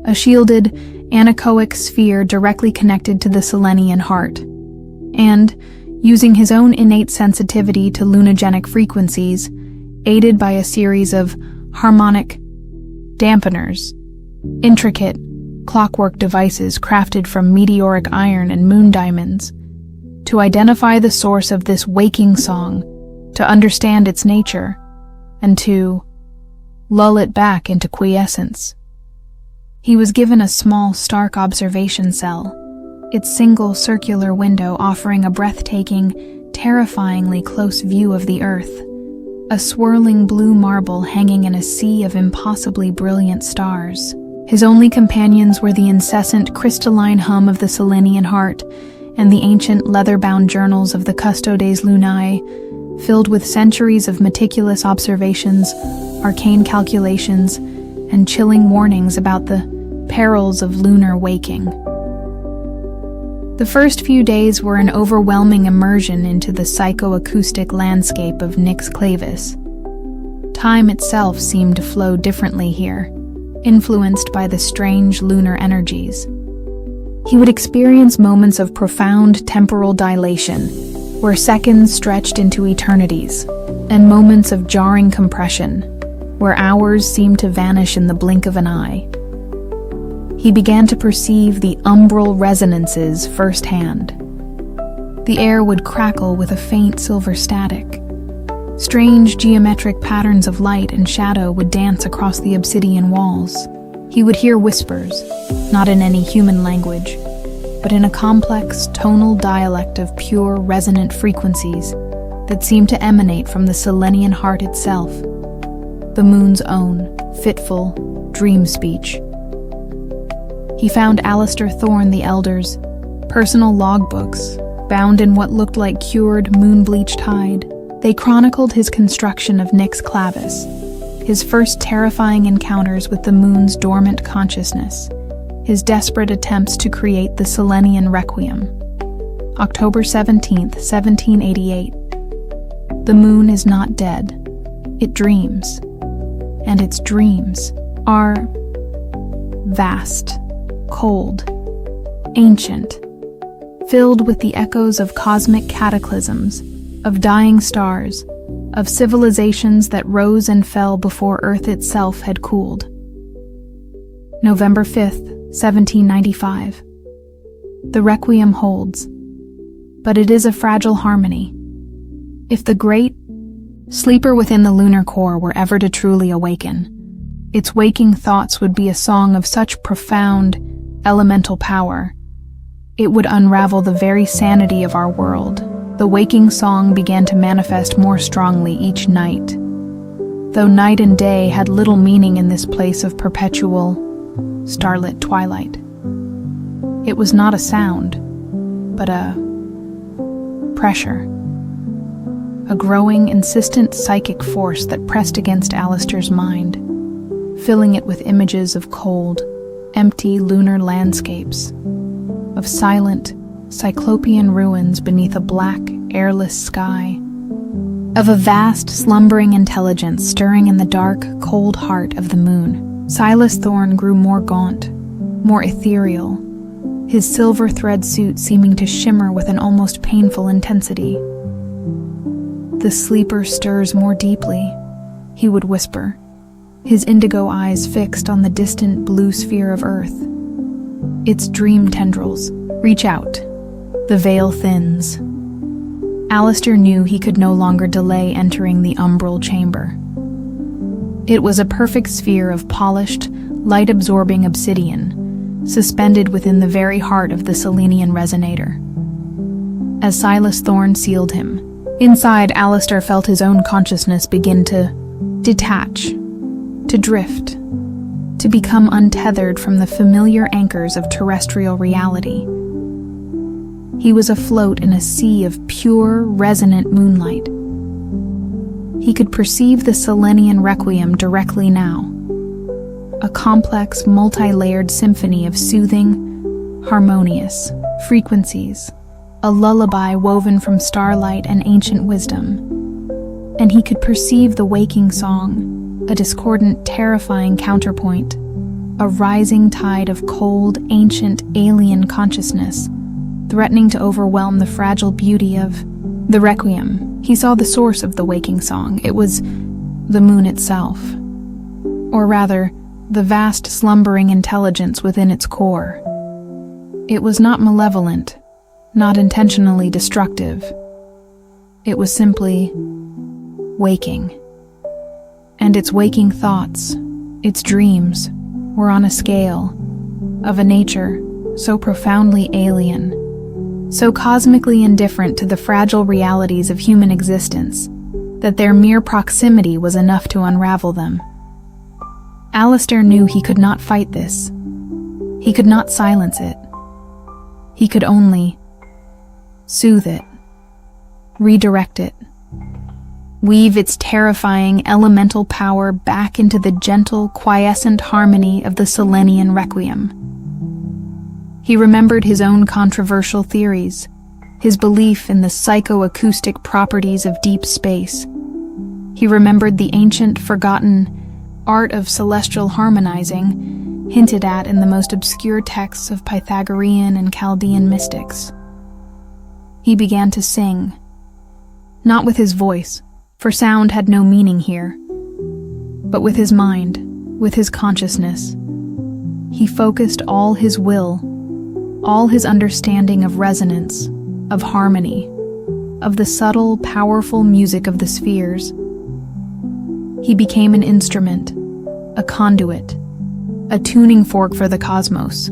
a shielded, anechoic sphere directly connected to the Selenian heart, and, using his own innate sensitivity to lunogenic frequencies, aided by a series of harmonic dampeners, intricate, clockwork devices crafted from meteoric iron and moon diamonds, to identify the source of this waking song, to understand its nature, and to lull it back into quiescence. He was given a small, stark observation cell, its single circular window offering a breathtaking, terrifyingly close view of the Earth, a swirling blue marble hanging in a sea of impossibly brilliant stars. His only companions were the incessant crystalline hum of the Selenian heart and the ancient leather-bound journals of the Custodes Lunae, filled with centuries of meticulous observations, arcane calculations, and chilling warnings about the perils of lunar waking. The first few days were an overwhelming immersion into the psychoacoustic landscape of Nyx Clavis. Time itself seemed to flow differently here, influenced by the strange lunar energies. He would experience moments of profound temporal dilation, where seconds stretched into eternities, and moments of jarring compression, where hours seemed to vanish in the blink of an eye. He began to perceive the umbral resonances firsthand. The air would crackle with a faint silver static. Strange geometric patterns of light and shadow would dance across the obsidian walls. He would hear whispers, not in any human language, but in a complex tonal dialect of pure resonant frequencies that seemed to emanate from the Selenian heart itself, the moon's own fitful dream speech. He found Alistair Thorne the Elder's personal logbooks, bound in what looked like cured, moon-bleached hide. They chronicled his construction of Nyx Clavis, his first terrifying encounters with the moon's dormant consciousness, his desperate attempts to create the Selenian Requiem. October 17th, 1788. The moon is not dead. It dreams. And its dreams are vast, cold, ancient, filled with the echoes of cosmic cataclysms, of dying stars, of civilizations that rose and fell before Earth itself had cooled. November 5th, 1795. The Requiem holds, but it is a fragile harmony. If the great sleeper within the lunar core were ever to truly awaken, its waking thoughts would be a song of such profound, elemental power, it would unravel the very sanity of our world. The waking song began to manifest more strongly each night. Though night and day had little meaning in this place of perpetual, starlit twilight. It was not a sound, but a pressure. A growing, insistent psychic force that pressed against Alistair's mind, filling it with images of cold, empty lunar landscapes, of silent, cyclopean ruins beneath a black, airless sky, of a vast, slumbering intelligence stirring in the dark, cold heart of the moon. Silas Thorne grew more gaunt, more ethereal, his silver thread suit seeming to shimmer with an almost painful intensity. "The sleeper stirs more deeply," he would whisper, his indigo eyes fixed on the distant blue sphere of Earth. "Its dream tendrils reach out. The veil thins. Alistair knew he could no longer delay entering the umbral chamber. It was a perfect sphere of polished, light-absorbing obsidian, suspended within the very heart of the Selenian resonator. As Silas Thorne sealed him, inside Alistair felt his own consciousness begin to detach, to drift, to become untethered from the familiar anchors of terrestrial reality. He was afloat in a sea of pure, resonant moonlight. He could perceive the Selenian requiem directly now, a complex, multi-layered symphony of soothing, harmonious frequencies, a lullaby woven from starlight and ancient wisdom. And he could perceive the waking song, a discordant, terrifying counterpoint, a rising tide of cold, ancient, alien consciousness, threatening to overwhelm the fragile beauty of the requiem. He saw the source of the waking song. It was the moon itself. Or rather, the vast slumbering intelligence within its core. It was not malevolent, not intentionally destructive. It was simply waking. And its waking thoughts, its dreams, were on a scale, of a nature so profoundly alien, so cosmically indifferent to the fragile realities of human existence, that their mere proximity was enough to unravel them. Alistair knew he could not fight this. He could not silence it. He could only soothe it, redirect it, weave its terrifying elemental power back into the gentle, quiescent harmony of the Selenian requiem. He remembered his own controversial theories, his belief in the psychoacoustic properties of deep space. He remembered the ancient, forgotten art of celestial harmonizing, hinted at in the most obscure texts of Pythagorean and Chaldean mystics. He began to sing, not with his voice, for sound had no meaning here, but with his mind, with his consciousness. He focused all his will, all his understanding of resonance, of harmony, of the subtle, powerful music of the spheres. He became an instrument, a conduit, a tuning fork for the cosmos.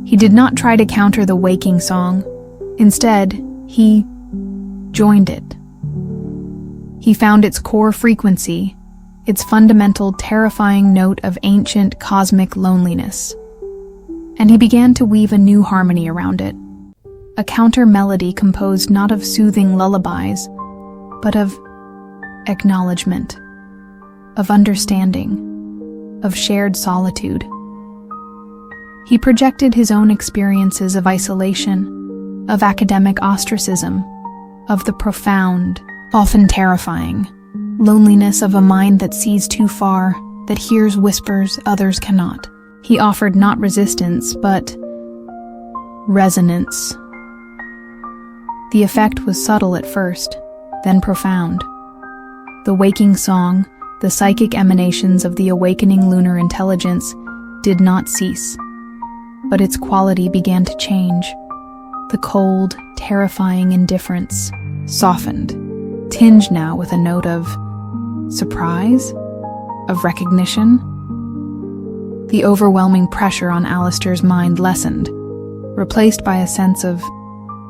He did not try to counter the waking song. Instead, he joined it. He found its core frequency, its fundamental, terrifying note of ancient cosmic loneliness. And he began to weave a new harmony around it, a counter melody composed not of soothing lullabies, but of acknowledgement, of understanding, of shared solitude. He projected his own experiences of isolation, of academic ostracism, of the profound, often terrifying, loneliness of a mind that sees too far, that hears whispers others cannot. He offered not resistance, but resonance. The effect was subtle at first, then profound. The waking song, the psychic emanations of the awakening lunar intelligence, did not cease, but its quality began to change. The cold, terrifying indifference softened, tinged now with a note of surprise, of recognition. The overwhelming pressure on Alistair's mind lessened, replaced by a sense of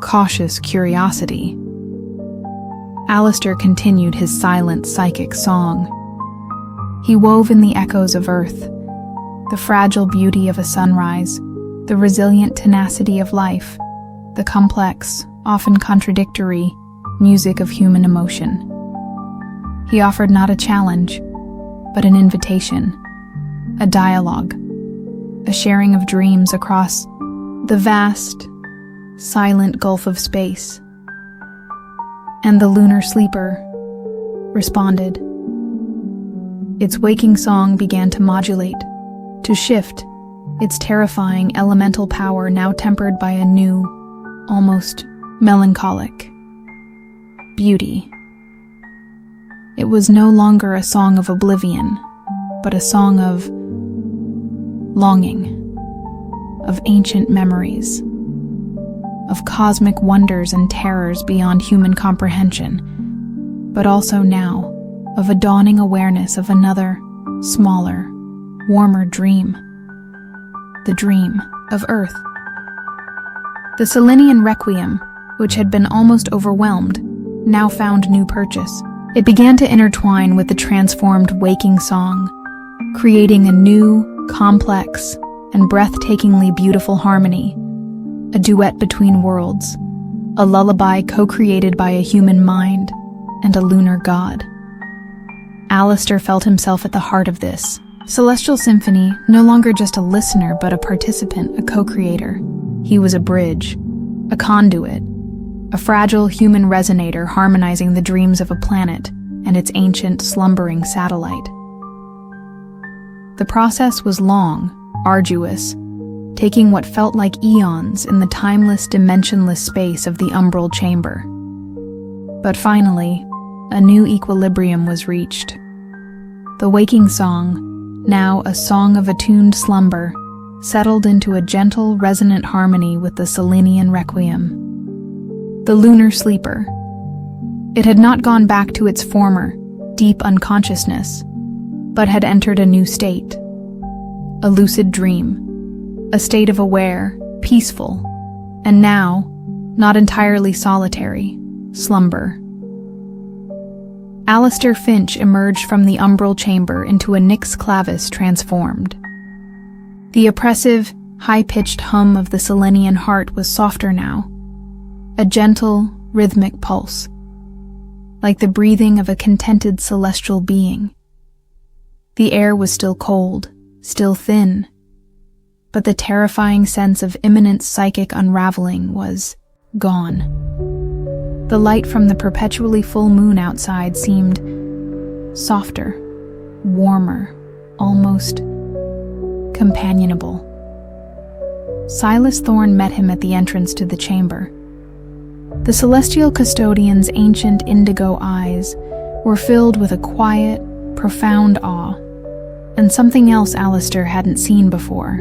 cautious curiosity. Alistair continued his silent psychic song. He wove in the echoes of earth, the fragile beauty of a sunrise, the resilient tenacity of life, the complex, often contradictory, music of human emotion. He offered not a challenge, but an invitation, a dialogue, a sharing of dreams across the vast, silent gulf of space. And the lunar sleeper responded. Its waking song began to modulate, to shift, its terrifying elemental power now tempered by a new, almost melancholic beauty. It was no longer a song of oblivion, but a song of longing, of ancient memories, of cosmic wonders and terrors beyond human comprehension, but also now of a dawning awareness of another, smaller, warmer dream. The dream of Earth. The Selenian Requiem, which had been almost overwhelmed, now found new purchase. It began to intertwine with the transformed waking song, creating a new, complex, and breathtakingly beautiful harmony, a duet between worlds, a lullaby co-created by a human mind and a lunar god. Alistair felt himself at the heart of this celestial symphony, no longer just a listener but a participant, a co-creator. He was a bridge, a conduit, a fragile human resonator harmonizing the dreams of a planet and its ancient, slumbering satellite. The process was long, arduous, taking what felt like eons in the timeless, dimensionless space of the umbral chamber. But finally, a new equilibrium was reached. The waking song, now a song of attuned slumber, settled into a gentle, resonant harmony with the Selenian Requiem. The lunar sleeper. It had not gone back to its former, deep unconsciousness, but had entered a new state. A lucid dream, a state of aware, peaceful, and now, not entirely solitary, slumber. Alistair Finch emerged from the umbral chamber into a nix clavis transformed. The oppressive, high-pitched hum of the Selenian heart was softer now, a gentle, rhythmic pulse, like the breathing of a contented celestial being. The air was still cold, still thin, but the terrifying sense of imminent psychic unraveling was gone. The light from the perpetually full moon outside seemed softer, warmer, almost companionable. Silas Thorne met him at the entrance to the chamber. The celestial custodian's ancient indigo eyes were filled with a quiet, profound awe, and something else Alistair hadn't seen before.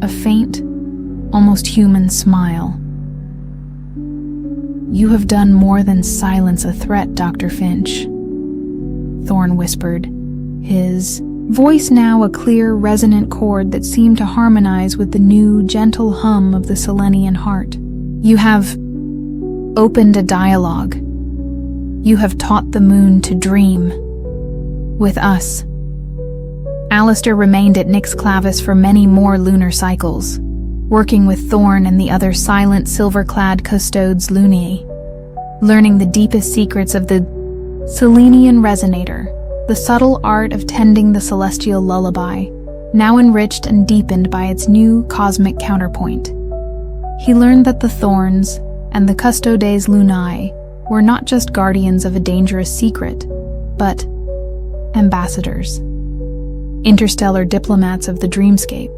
A faint, almost human smile. "You have done more than silence a threat, Dr. Finch," Thorne whispered, his voice now a clear, resonant chord that seemed to harmonize with the new, gentle hum of the Selenian heart. "You have opened a dialogue. You have taught the moon to dream. With us." Alistair remained at Nix Clavis for many more lunar cycles, working with Thorne and the other silent, silver-clad custodes Lunae, learning the deepest secrets of the Selenian resonator, the subtle art of tending the celestial lullaby, now enriched and deepened by its new cosmic counterpoint. He learned that the Thorns and the Custodes Lunae were not just guardians of a dangerous secret, but ambassadors, interstellar diplomats of the dreamscape,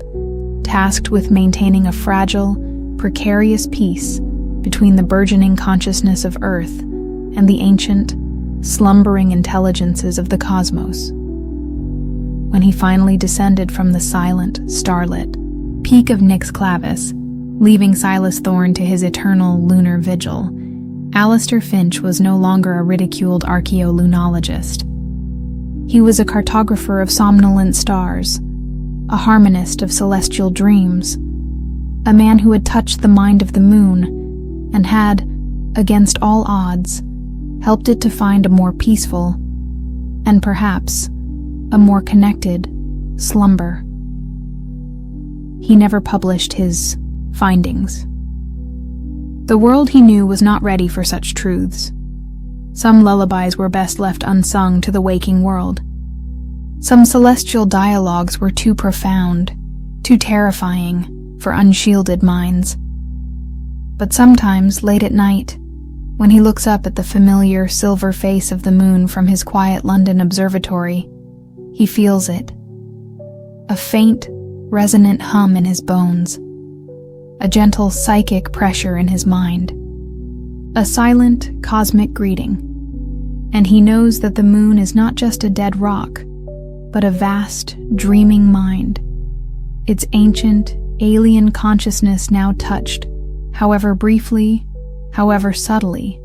tasked with maintaining a fragile, precarious peace between the burgeoning consciousness of Earth and the ancient, slumbering intelligences of the cosmos. When he finally descended from the silent, starlit peak of Nix Clavis, leaving Silas Thorne to his eternal lunar vigil, Alistair Finch was no longer a ridiculed archaeolunologist. He was a cartographer of somnolent stars, a harmonist of celestial dreams, a man who had touched the mind of the moon and had, against all odds, helped it to find a more peaceful, and perhaps a more connected, slumber. He never published his findings. The world he knew was not ready for such truths. Some lullabies were best left unsung to the waking world. Some celestial dialogues were too profound, too terrifying for unshielded minds. But sometimes, late at night, when he looks up at the familiar silver face of the moon from his quiet London observatory, he feels it. A faint, resonant hum in his bones. A gentle psychic pressure in his mind. A silent, cosmic greeting. And he knows that the moon is not just a dead rock, but a vast, dreaming mind. Its ancient, alien consciousness now touched, however briefly, however subtly,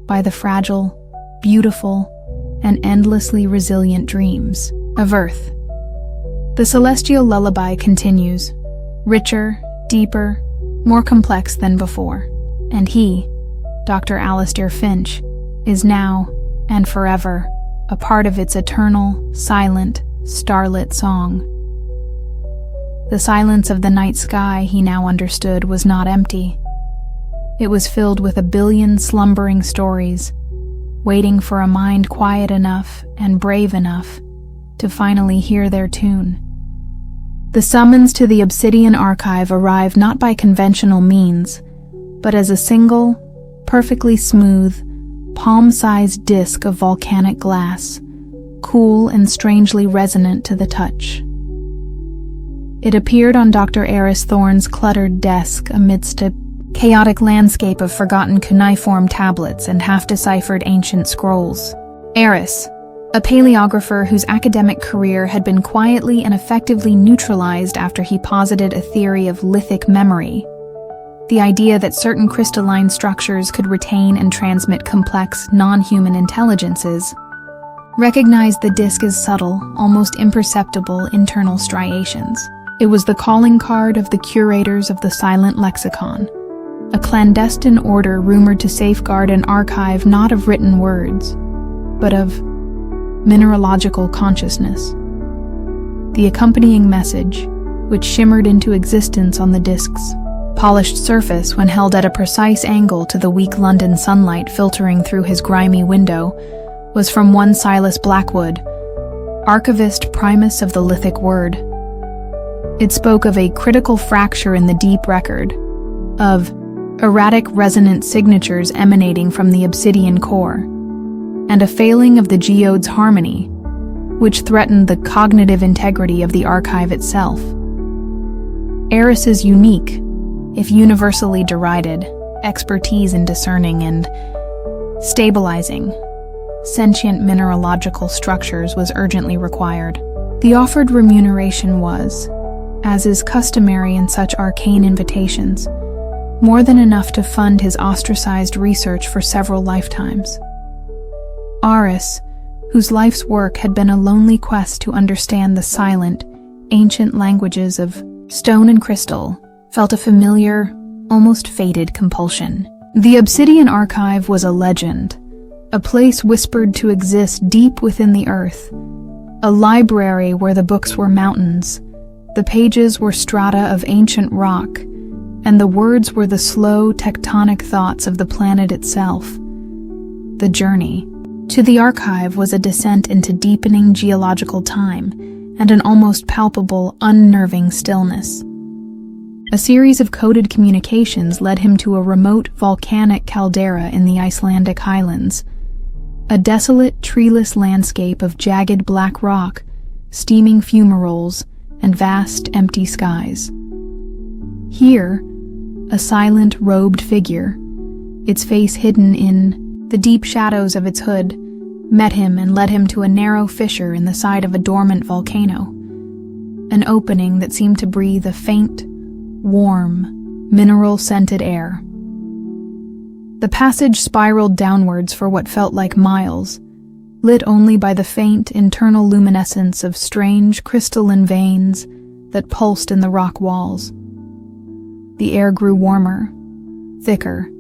by the fragile, beautiful, and endlessly resilient dreams of Earth. The celestial lullaby continues, richer, deeper, more complex than before, and he, Dr. Alistair Finch, is now, and forever, a part of its eternal, silent, starlit song. The silence of the night sky, he now understood, was not empty. It was filled with a billion slumbering stories, waiting for a mind quiet enough and brave enough to finally hear their tune. The summons to the Obsidian Archive arrived not by conventional means, but as a single, perfectly smooth, palm-sized disc of volcanic glass, cool and strangely resonant to the touch. It appeared on Dr. Eris Thorne's cluttered desk amidst a chaotic landscape of forgotten cuneiform tablets and half-deciphered ancient scrolls. Eris, a paleographer whose academic career had been quietly and effectively neutralized after he posited a theory of lithic memory, the idea that certain crystalline structures could retain and transmit complex, non-human intelligences, recognized the disk as subtle, almost imperceptible internal striations. It was the calling card of the curators of the Silent Lexicon, a clandestine order rumored to safeguard an archive not of written words, but of mineralogical consciousness. The accompanying message, which shimmered into existence on the disk's polished surface when held at a precise angle to the weak London sunlight filtering through his grimy window, was from one Silas Blackwood, archivist primus of the lithic word. It spoke of a critical fracture in the deep record, of erratic resonant signatures emanating from the obsidian core, and a failing of the geode's harmony, which threatened the cognitive integrity of the archive itself. Eris's unique, if universally derided, expertise in discerning and stabilizing sentient mineralogical structures was urgently required. The offered remuneration was, as is customary in such arcane invitations, more than enough to fund his ostracized research for several lifetimes. Eris, whose life's work had been a lonely quest to understand the silent, ancient languages of stone and crystal, felt a familiar, almost fated compulsion. The Obsidian Archive was a legend, a place whispered to exist deep within the earth, a library where the books were mountains, the pages were strata of ancient rock, and the words were the slow, tectonic thoughts of the planet itself. The journey to the archive was a descent into deepening geological time and an almost palpable, unnerving stillness. A series of coded communications led him to a remote volcanic caldera in the Icelandic highlands, a desolate, treeless landscape of jagged black rock, steaming fumaroles, and vast, empty skies. Here, a silent, robed figure, its face hidden in the deep shadows of its hood, met him and led him to a narrow fissure in the side of a dormant volcano, an opening that seemed to breathe a faint, warm, mineral-scented air. The passage spiraled downwards for what felt like miles, lit only by the faint internal luminescence of strange crystalline veins that pulsed in the rock walls. The air grew warmer, thicker,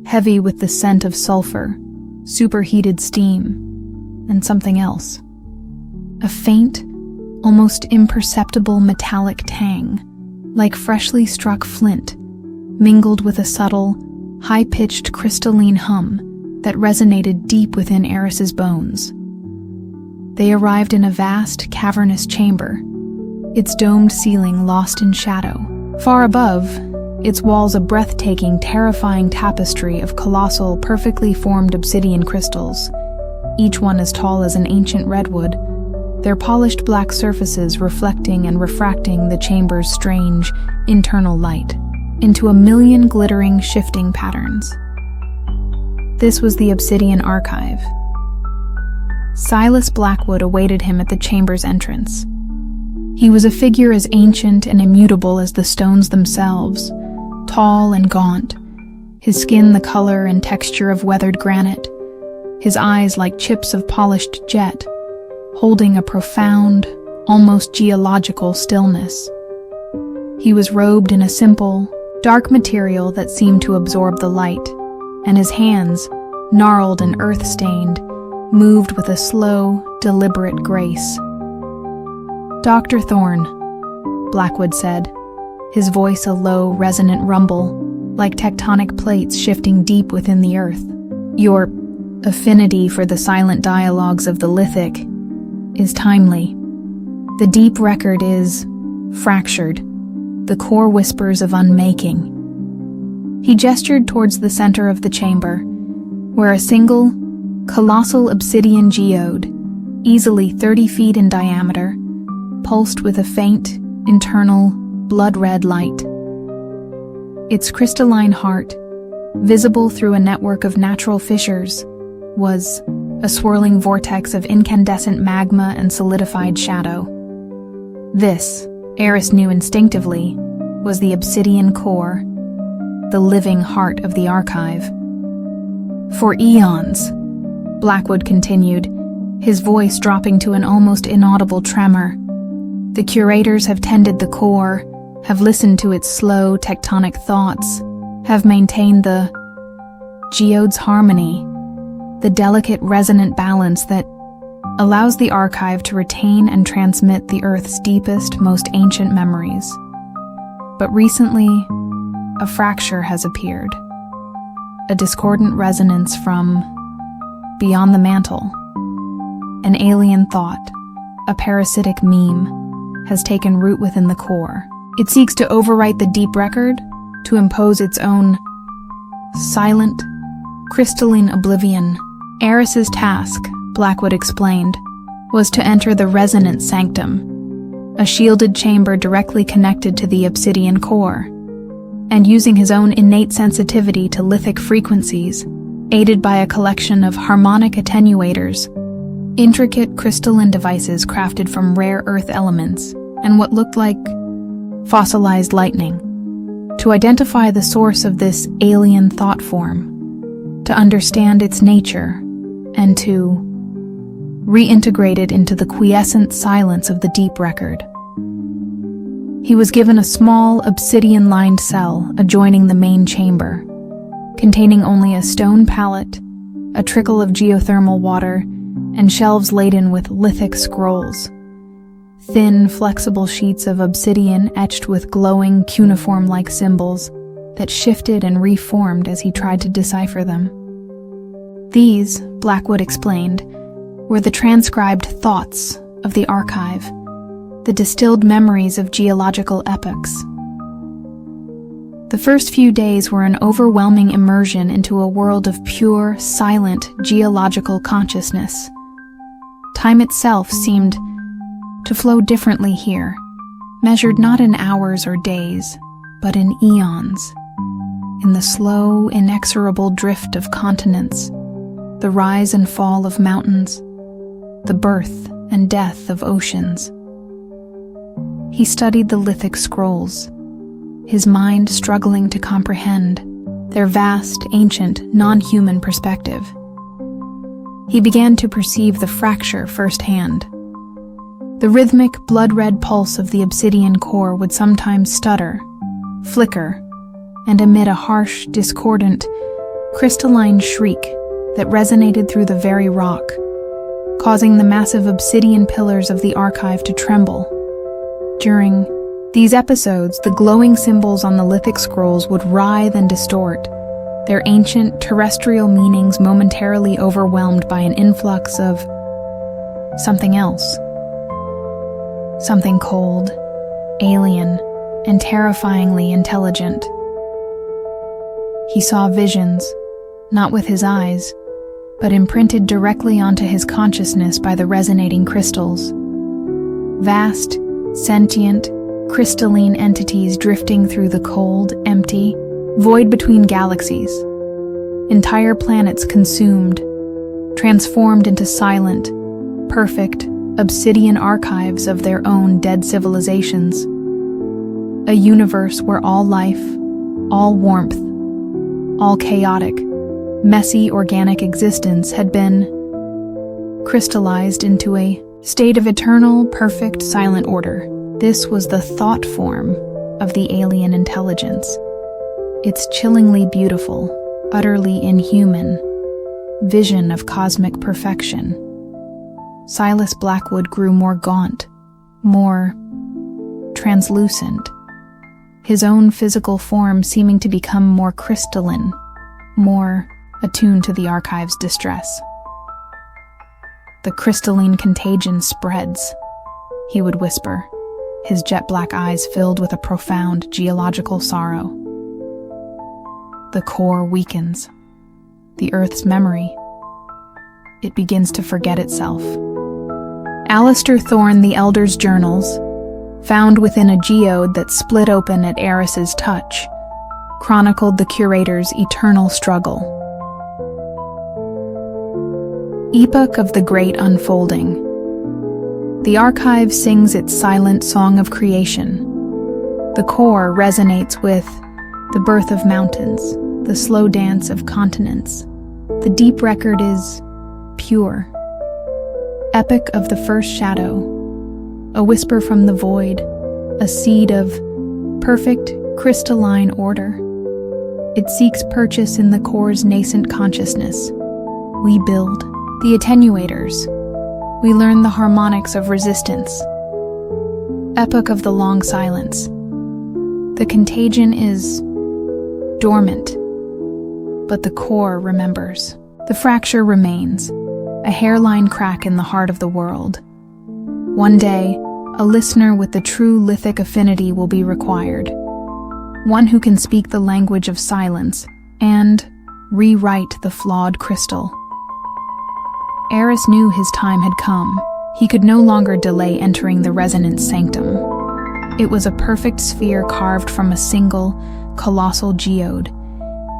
heavy with the scent of sulfur, superheated steam, and something else. A faint, almost imperceptible metallic tang, like freshly struck flint, mingled with a subtle, high-pitched crystalline hum that resonated deep within Eris's bones. They arrived in a vast, cavernous chamber, its domed ceiling lost in shadow. Far above, its walls a breathtaking, terrifying tapestry of colossal, perfectly formed obsidian crystals, each one as tall as an ancient redwood, their polished black surfaces reflecting and refracting the chamber's strange, internal light into a million glittering, shifting patterns. This was the Obsidian Archive. Silas Blackwood awaited him at the chamber's entrance. He was a figure as ancient and immutable as the stones themselves, tall and gaunt, his skin the color and texture of weathered granite, his eyes like chips of polished jet, holding a profound, almost geological stillness. He was robed in a simple, dark material that seemed to absorb the light, and his hands, gnarled and earth-stained, moved with a slow, deliberate grace. "Dr. Thorne," Blackwood said, his voice a low, resonant rumble, like tectonic plates shifting deep within the earth. "Your affinity for the silent dialogues of the lithic is timely. The deep record is fractured, the core whispers of unmaking." He gestured towards the center of the chamber, where a single, colossal obsidian geode, easily 30 feet in diameter, pulsed with a faint, internal, blood-red light. Its crystalline heart, visible through a network of natural fissures, was a swirling vortex of incandescent magma and solidified shadow. This, Eris knew instinctively, was the obsidian core, the living heart of the archive. "For eons," Blackwood continued, his voice dropping to an almost inaudible tremor, "the curators have tended the core, have listened to its slow, tectonic thoughts, have maintained the geode's harmony, the delicate, resonant balance that allows the archive to retain and transmit the Earth's deepest, most ancient memories. But recently, a fracture has appeared, a discordant resonance from beyond the mantle. An alien thought, a parasitic meme, has taken root within the core. It seeks to overwrite the deep record, to impose its own silent, crystalline oblivion. Eris's task, Blackwood explained, was to enter the resonant sanctum, a shielded chamber directly connected to the obsidian core, and using his own innate sensitivity to lithic frequencies, aided by a collection of harmonic attenuators, intricate crystalline devices crafted from rare earth elements and what looked like fossilized lightning, to identify the source of this alien thought form, to understand its nature, and to reintegrate it into the quiescent silence of the deep record. He was given a small, obsidian-lined cell adjoining the main chamber, containing only a stone pallet, a trickle of geothermal water, and shelves laden with lithic scrolls. Thin, flexible sheets of obsidian etched with glowing, cuneiform-like symbols that shifted and reformed as he tried to decipher them. These, Blackwood explained, were the transcribed thoughts of the archive, the distilled memories of geological epochs. The first few days were an overwhelming immersion into a world of pure, silent, geological consciousness. Time itself seemed to flow differently here, measured not in hours or days, but in eons, in the slow, inexorable drift of continents, the rise and fall of mountains, the birth and death of oceans. He studied the lithic scrolls, his mind struggling to comprehend their vast, ancient, non-human perspective. He began to perceive the fracture firsthand. The rhythmic, blood-red pulse of the obsidian core would sometimes stutter, flicker, and emit a harsh, discordant, crystalline shriek that resonated through the very rock, causing the massive obsidian pillars of the archive to tremble. During these episodes, the glowing symbols on the lithic scrolls would writhe and distort, their ancient terrestrial meanings momentarily overwhelmed by an influx of something else. Something cold, alien, and terrifyingly intelligent. He saw visions, not with his eyes, but imprinted directly onto his consciousness by the resonating crystals. Vast, sentient, crystalline entities drifting through the cold, empty, void between galaxies. Entire planets consumed, transformed into silent, perfect, obsidian archives of their own dead civilizations. A universe where all life, All warmth, all chaotic, messy organic existence had been crystallized into a state of eternal, perfect, silent order. This was the thought form of the alien intelligence. Its chillingly beautiful, utterly inhuman vision of cosmic perfection. Silas Blackwood grew more gaunt, more translucent, his own physical form seeming to become more crystalline, more attuned to the archive's distress. "The crystalline contagion spreads," he would whisper, his jet-black eyes filled with a profound geological sorrow. "The core weakens. The Earth's memory. It begins to forget itself." Alistair Thorne the Elder's journals, found within a geode that split open at Eris's touch, chronicled the curator's eternal struggle. Epoch of the Great Unfolding. The archive sings its silent song of creation. The core resonates with the birth of mountains, the slow dance of continents. The deep record is pure. Epic of the first shadow, a whisper from the void, a seed of perfect crystalline order. It seeks purchase in the core's nascent consciousness. We build the attenuators. We learn the harmonics of resistance. Epoch of the long silence. The contagion is dormant, but the core remembers. The fracture remains, a hairline crack in the heart of the world. One day, a listener with the true lithic affinity will be required. One who can speak the language of silence and rewrite the flawed crystal. Eris knew his time had come. He could no longer delay entering the resonance sanctum. It was a perfect sphere carved from a single, colossal geode,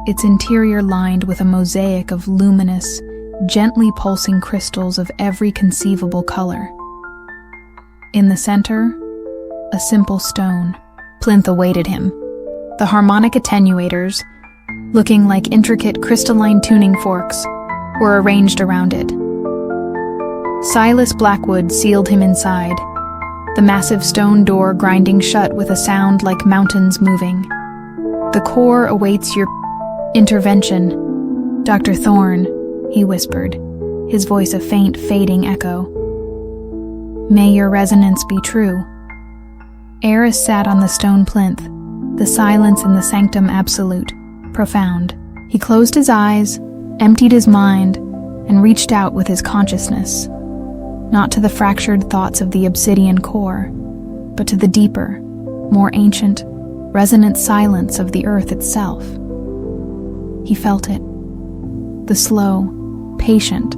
its interior lined with a mosaic of luminous, gently pulsing crystals of every conceivable color. In the center, a simple stone plinth awaited him. The harmonic attenuators, looking like intricate crystalline tuning forks, were arranged around it. Silas Blackwood sealed him inside, the massive stone door grinding shut with a sound like mountains moving. "The core awaits your intervention, Dr. Thorne," he whispered, his voice a faint, fading echo. "May your resonance be true." Eris sat on the stone plinth, the silence in the sanctum absolute, profound. He closed his eyes, emptied his mind, and reached out with his consciousness. Not to the fractured thoughts of the obsidian core, but to the deeper, more ancient, resonant silence of the earth itself. He felt it. The slow, patient,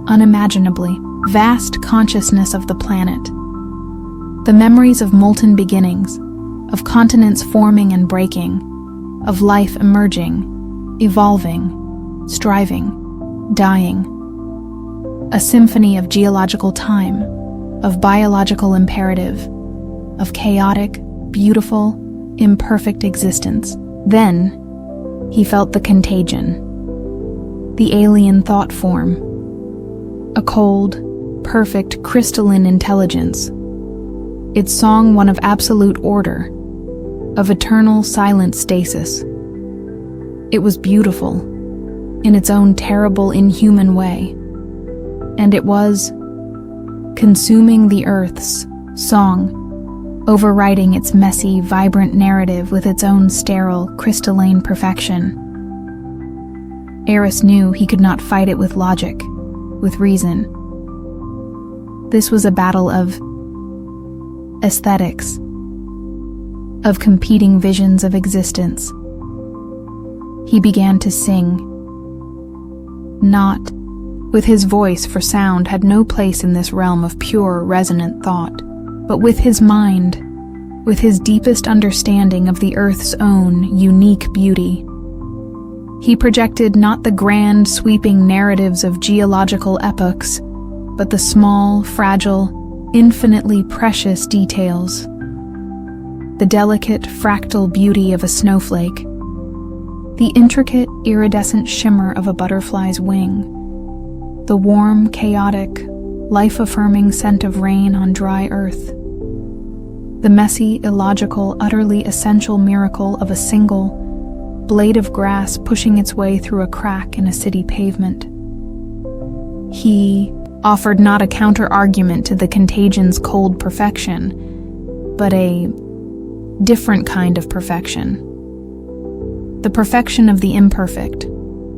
unimaginably vast consciousness of the planet. The memories of molten beginnings, of continents forming and breaking, of life emerging, evolving, striving, dying. A symphony of geological time, of biological imperative, of chaotic, beautiful, imperfect existence. Then, he felt the contagion. The alien thought form. A cold, perfect, crystalline intelligence. Its song one of absolute order, of eternal silent stasis. It was beautiful, in its own terrible, inhuman way. And it was consuming the Earth's song, overriding its messy, vibrant narrative with its own sterile, crystalline perfection. Eris knew he could not fight it with logic, with reason. This was a battle of aesthetics, of competing visions of existence. He began to sing, not with his voice, for sound had no place in this realm of pure, resonant thought, but with his mind, with his deepest understanding of the Earth's own unique beauty. He projected not the grand, sweeping narratives of geological epochs, but the small, fragile, infinitely precious details. The delicate, fractal beauty of a snowflake, The intricate, iridescent shimmer of a butterfly's wing, the warm, chaotic, life-affirming scent of rain on dry earth, the messy, illogical, utterly essential miracle of a single blade of grass pushing its way through a crack in a city pavement. He offered not a counter-argument to the contagion's cold perfection, but a different kind of perfection. The perfection of the imperfect,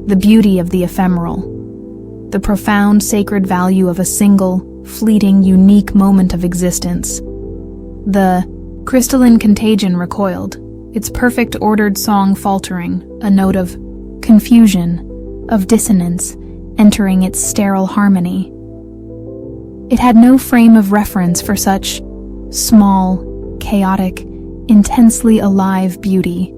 the beauty of the ephemeral, the profound sacred value of a single, fleeting, unique moment of existence. The crystalline contagion recoiled, its perfect ordered song faltering, a note of confusion, of dissonance, entering its sterile harmony. It had no frame of reference for such small, chaotic, intensely alive beauty.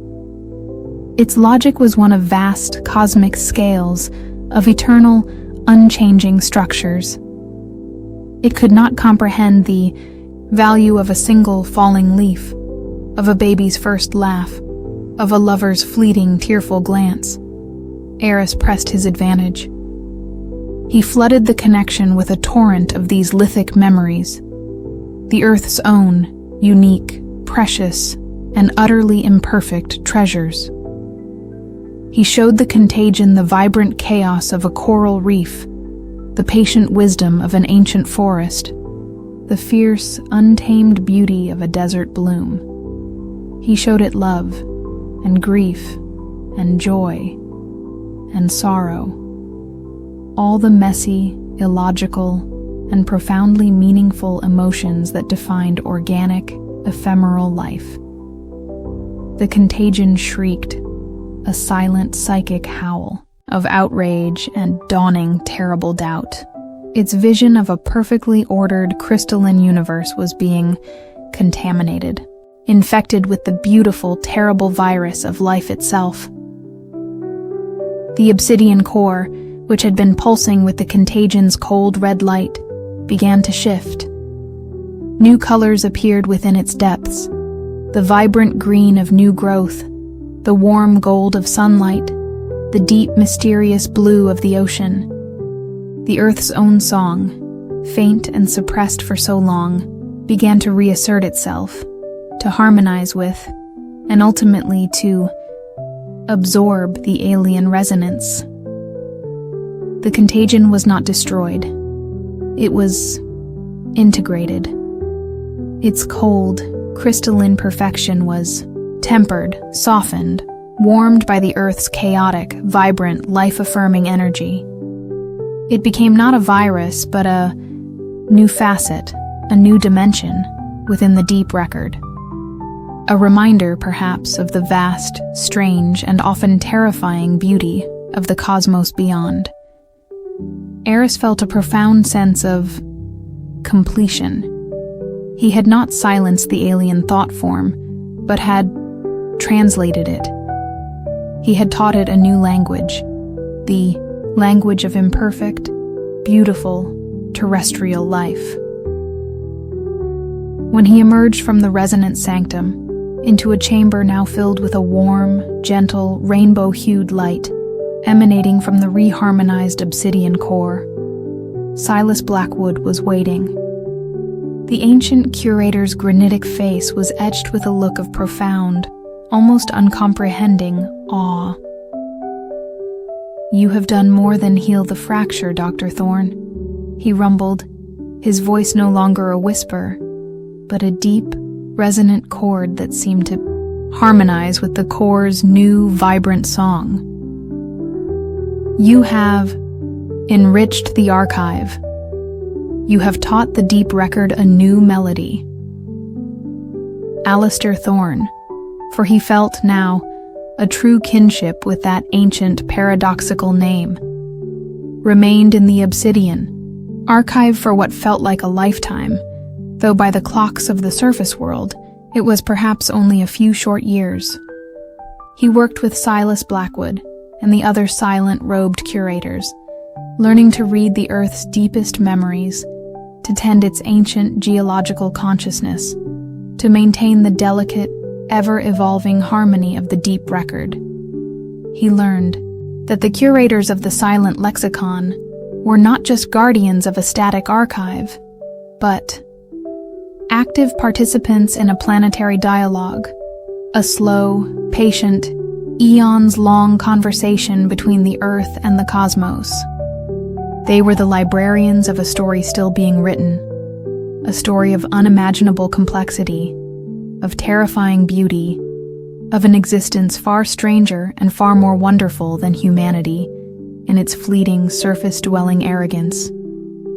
Its logic was one of vast, cosmic scales, of eternal, unchanging structures. It could not comprehend the value of a single falling leaf, of a baby's first laugh, of a lover's fleeting, tearful glance. Eris pressed his advantage. He flooded the connection with a torrent of these lithic memories, the Earth's own, unique, precious, and utterly imperfect treasures. He showed the contagion the vibrant chaos of a coral reef, the patient wisdom of an ancient forest, the fierce, untamed beauty of a desert bloom. He showed it love, and grief, and joy, and sorrow, all the messy, illogical, and profoundly meaningful emotions that defined organic, ephemeral life. The contagion shrieked, a silent psychic howl of outrage and dawning terrible doubt. Its vision of a perfectly ordered crystalline universe was being contaminated, infected with the beautiful, terrible virus of life itself. The obsidian core, which had been pulsing with the contagion's cold red light, began to shift. New colors appeared within its depths, the vibrant green of new growth, the warm gold of sunlight, the deep, mysterious blue of the ocean. The Earth's own song, faint and suppressed for so long, began to reassert itself, to harmonize with, and ultimately to absorb the alien resonance. The contagion was not destroyed. It was integrated. Its cold, crystalline perfection was tempered, softened, warmed by the Earth's chaotic, vibrant, life-affirming energy. It became not a virus, but a new facet, a new dimension within the deep record. A reminder, perhaps, of the vast, strange, and often terrifying beauty of the cosmos beyond. Eris felt a profound sense of completion. He had not silenced the alien thought form, but had translated it. He had taught it a new language, the language of imperfect, beautiful, terrestrial life. When he emerged from the resonant sanctum, into a chamber now filled with a warm, gentle, rainbow-hued light, emanating from the reharmonized obsidian core, Silas Blackwood was waiting. The ancient curator's granitic face was etched with a look of profound, almost uncomprehending awe. "You have done more than heal the fracture, Dr. Thorne," he rumbled, his voice no longer a whisper, but a deep, resonant chord that seemed to harmonize with the core's new, vibrant song. "You have enriched the archive. You have taught the deep record a new melody." Alistair Thorne, for he felt now a true kinship with that ancient paradoxical name, remained in the obsidian, archived for what felt like a lifetime, though by the clocks of the surface world, it was perhaps only a few short years. He worked with Silas Blackwood and the other silent, robed curators, learning to read the Earth's deepest memories, to tend its ancient geological consciousness, to maintain the delicate, ever-evolving harmony of the deep record. he learned that the curators of the silent lexicon were not just guardians of a static archive, but active participants in a planetary dialogue, a slow, patient, eons-long conversation between the Earth and the cosmos. They were the librarians of a story still being written, a story of unimaginable complexity, of terrifying beauty, of an existence far stranger and far more wonderful than humanity, in its fleeting, surface-dwelling arrogance,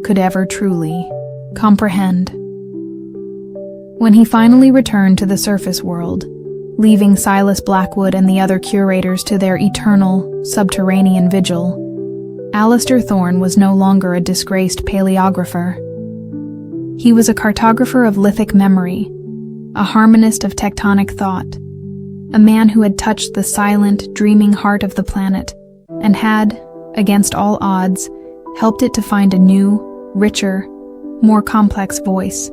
could ever truly comprehend. When he finally returned to the surface world, leaving Silas Blackwood and the other curators to their eternal, subterranean vigil, Alistair Thorne was no longer a disgraced paleographer. He was a cartographer of lithic memory, a harmonist of tectonic thought, a man who had touched the silent, dreaming heart of the planet and had, against all odds, helped it to find a new, richer, more complex voice.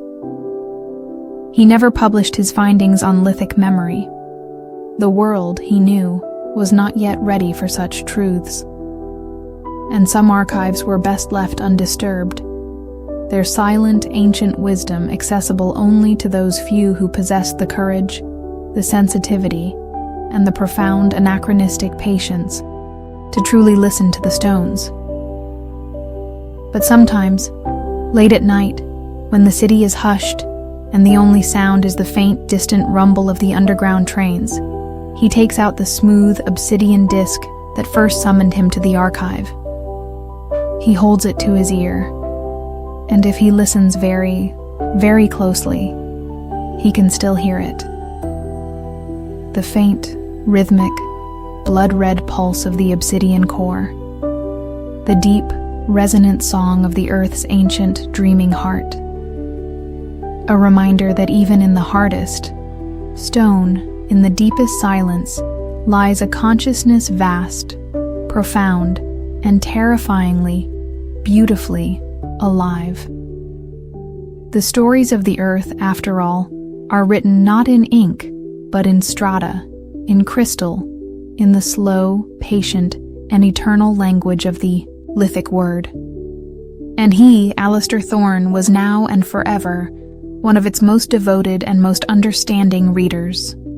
He never published his findings on lithic memory. The world, he knew, was not yet ready for such truths. And some archives were best left undisturbed, their silent, ancient wisdom accessible only to those few who possessed the courage, the sensitivity, and the profound anachronistic patience to truly listen to the stones. But sometimes, late at night, when the city is hushed and the only sound is the faint, distant rumble of the underground trains, he takes out the smooth, obsidian disc that first summoned him to the archive. He holds it to his ear, and if he listens very, very closely, he can still hear it. The faint, rhythmic, blood-red pulse of the obsidian core, the deep, resonant song of the Earth's ancient, dreaming heart. A reminder that even in the hardest stone, in the deepest silence, lies a consciousness vast, profound, and terrifyingly, beautifully alive. The stories of the Earth, after all, are written not in ink, but in strata, in crystal, in the slow, patient, and eternal language of the lithic word. And he, Alistair Thorne, was now and forever one of its most devoted and most understanding readers.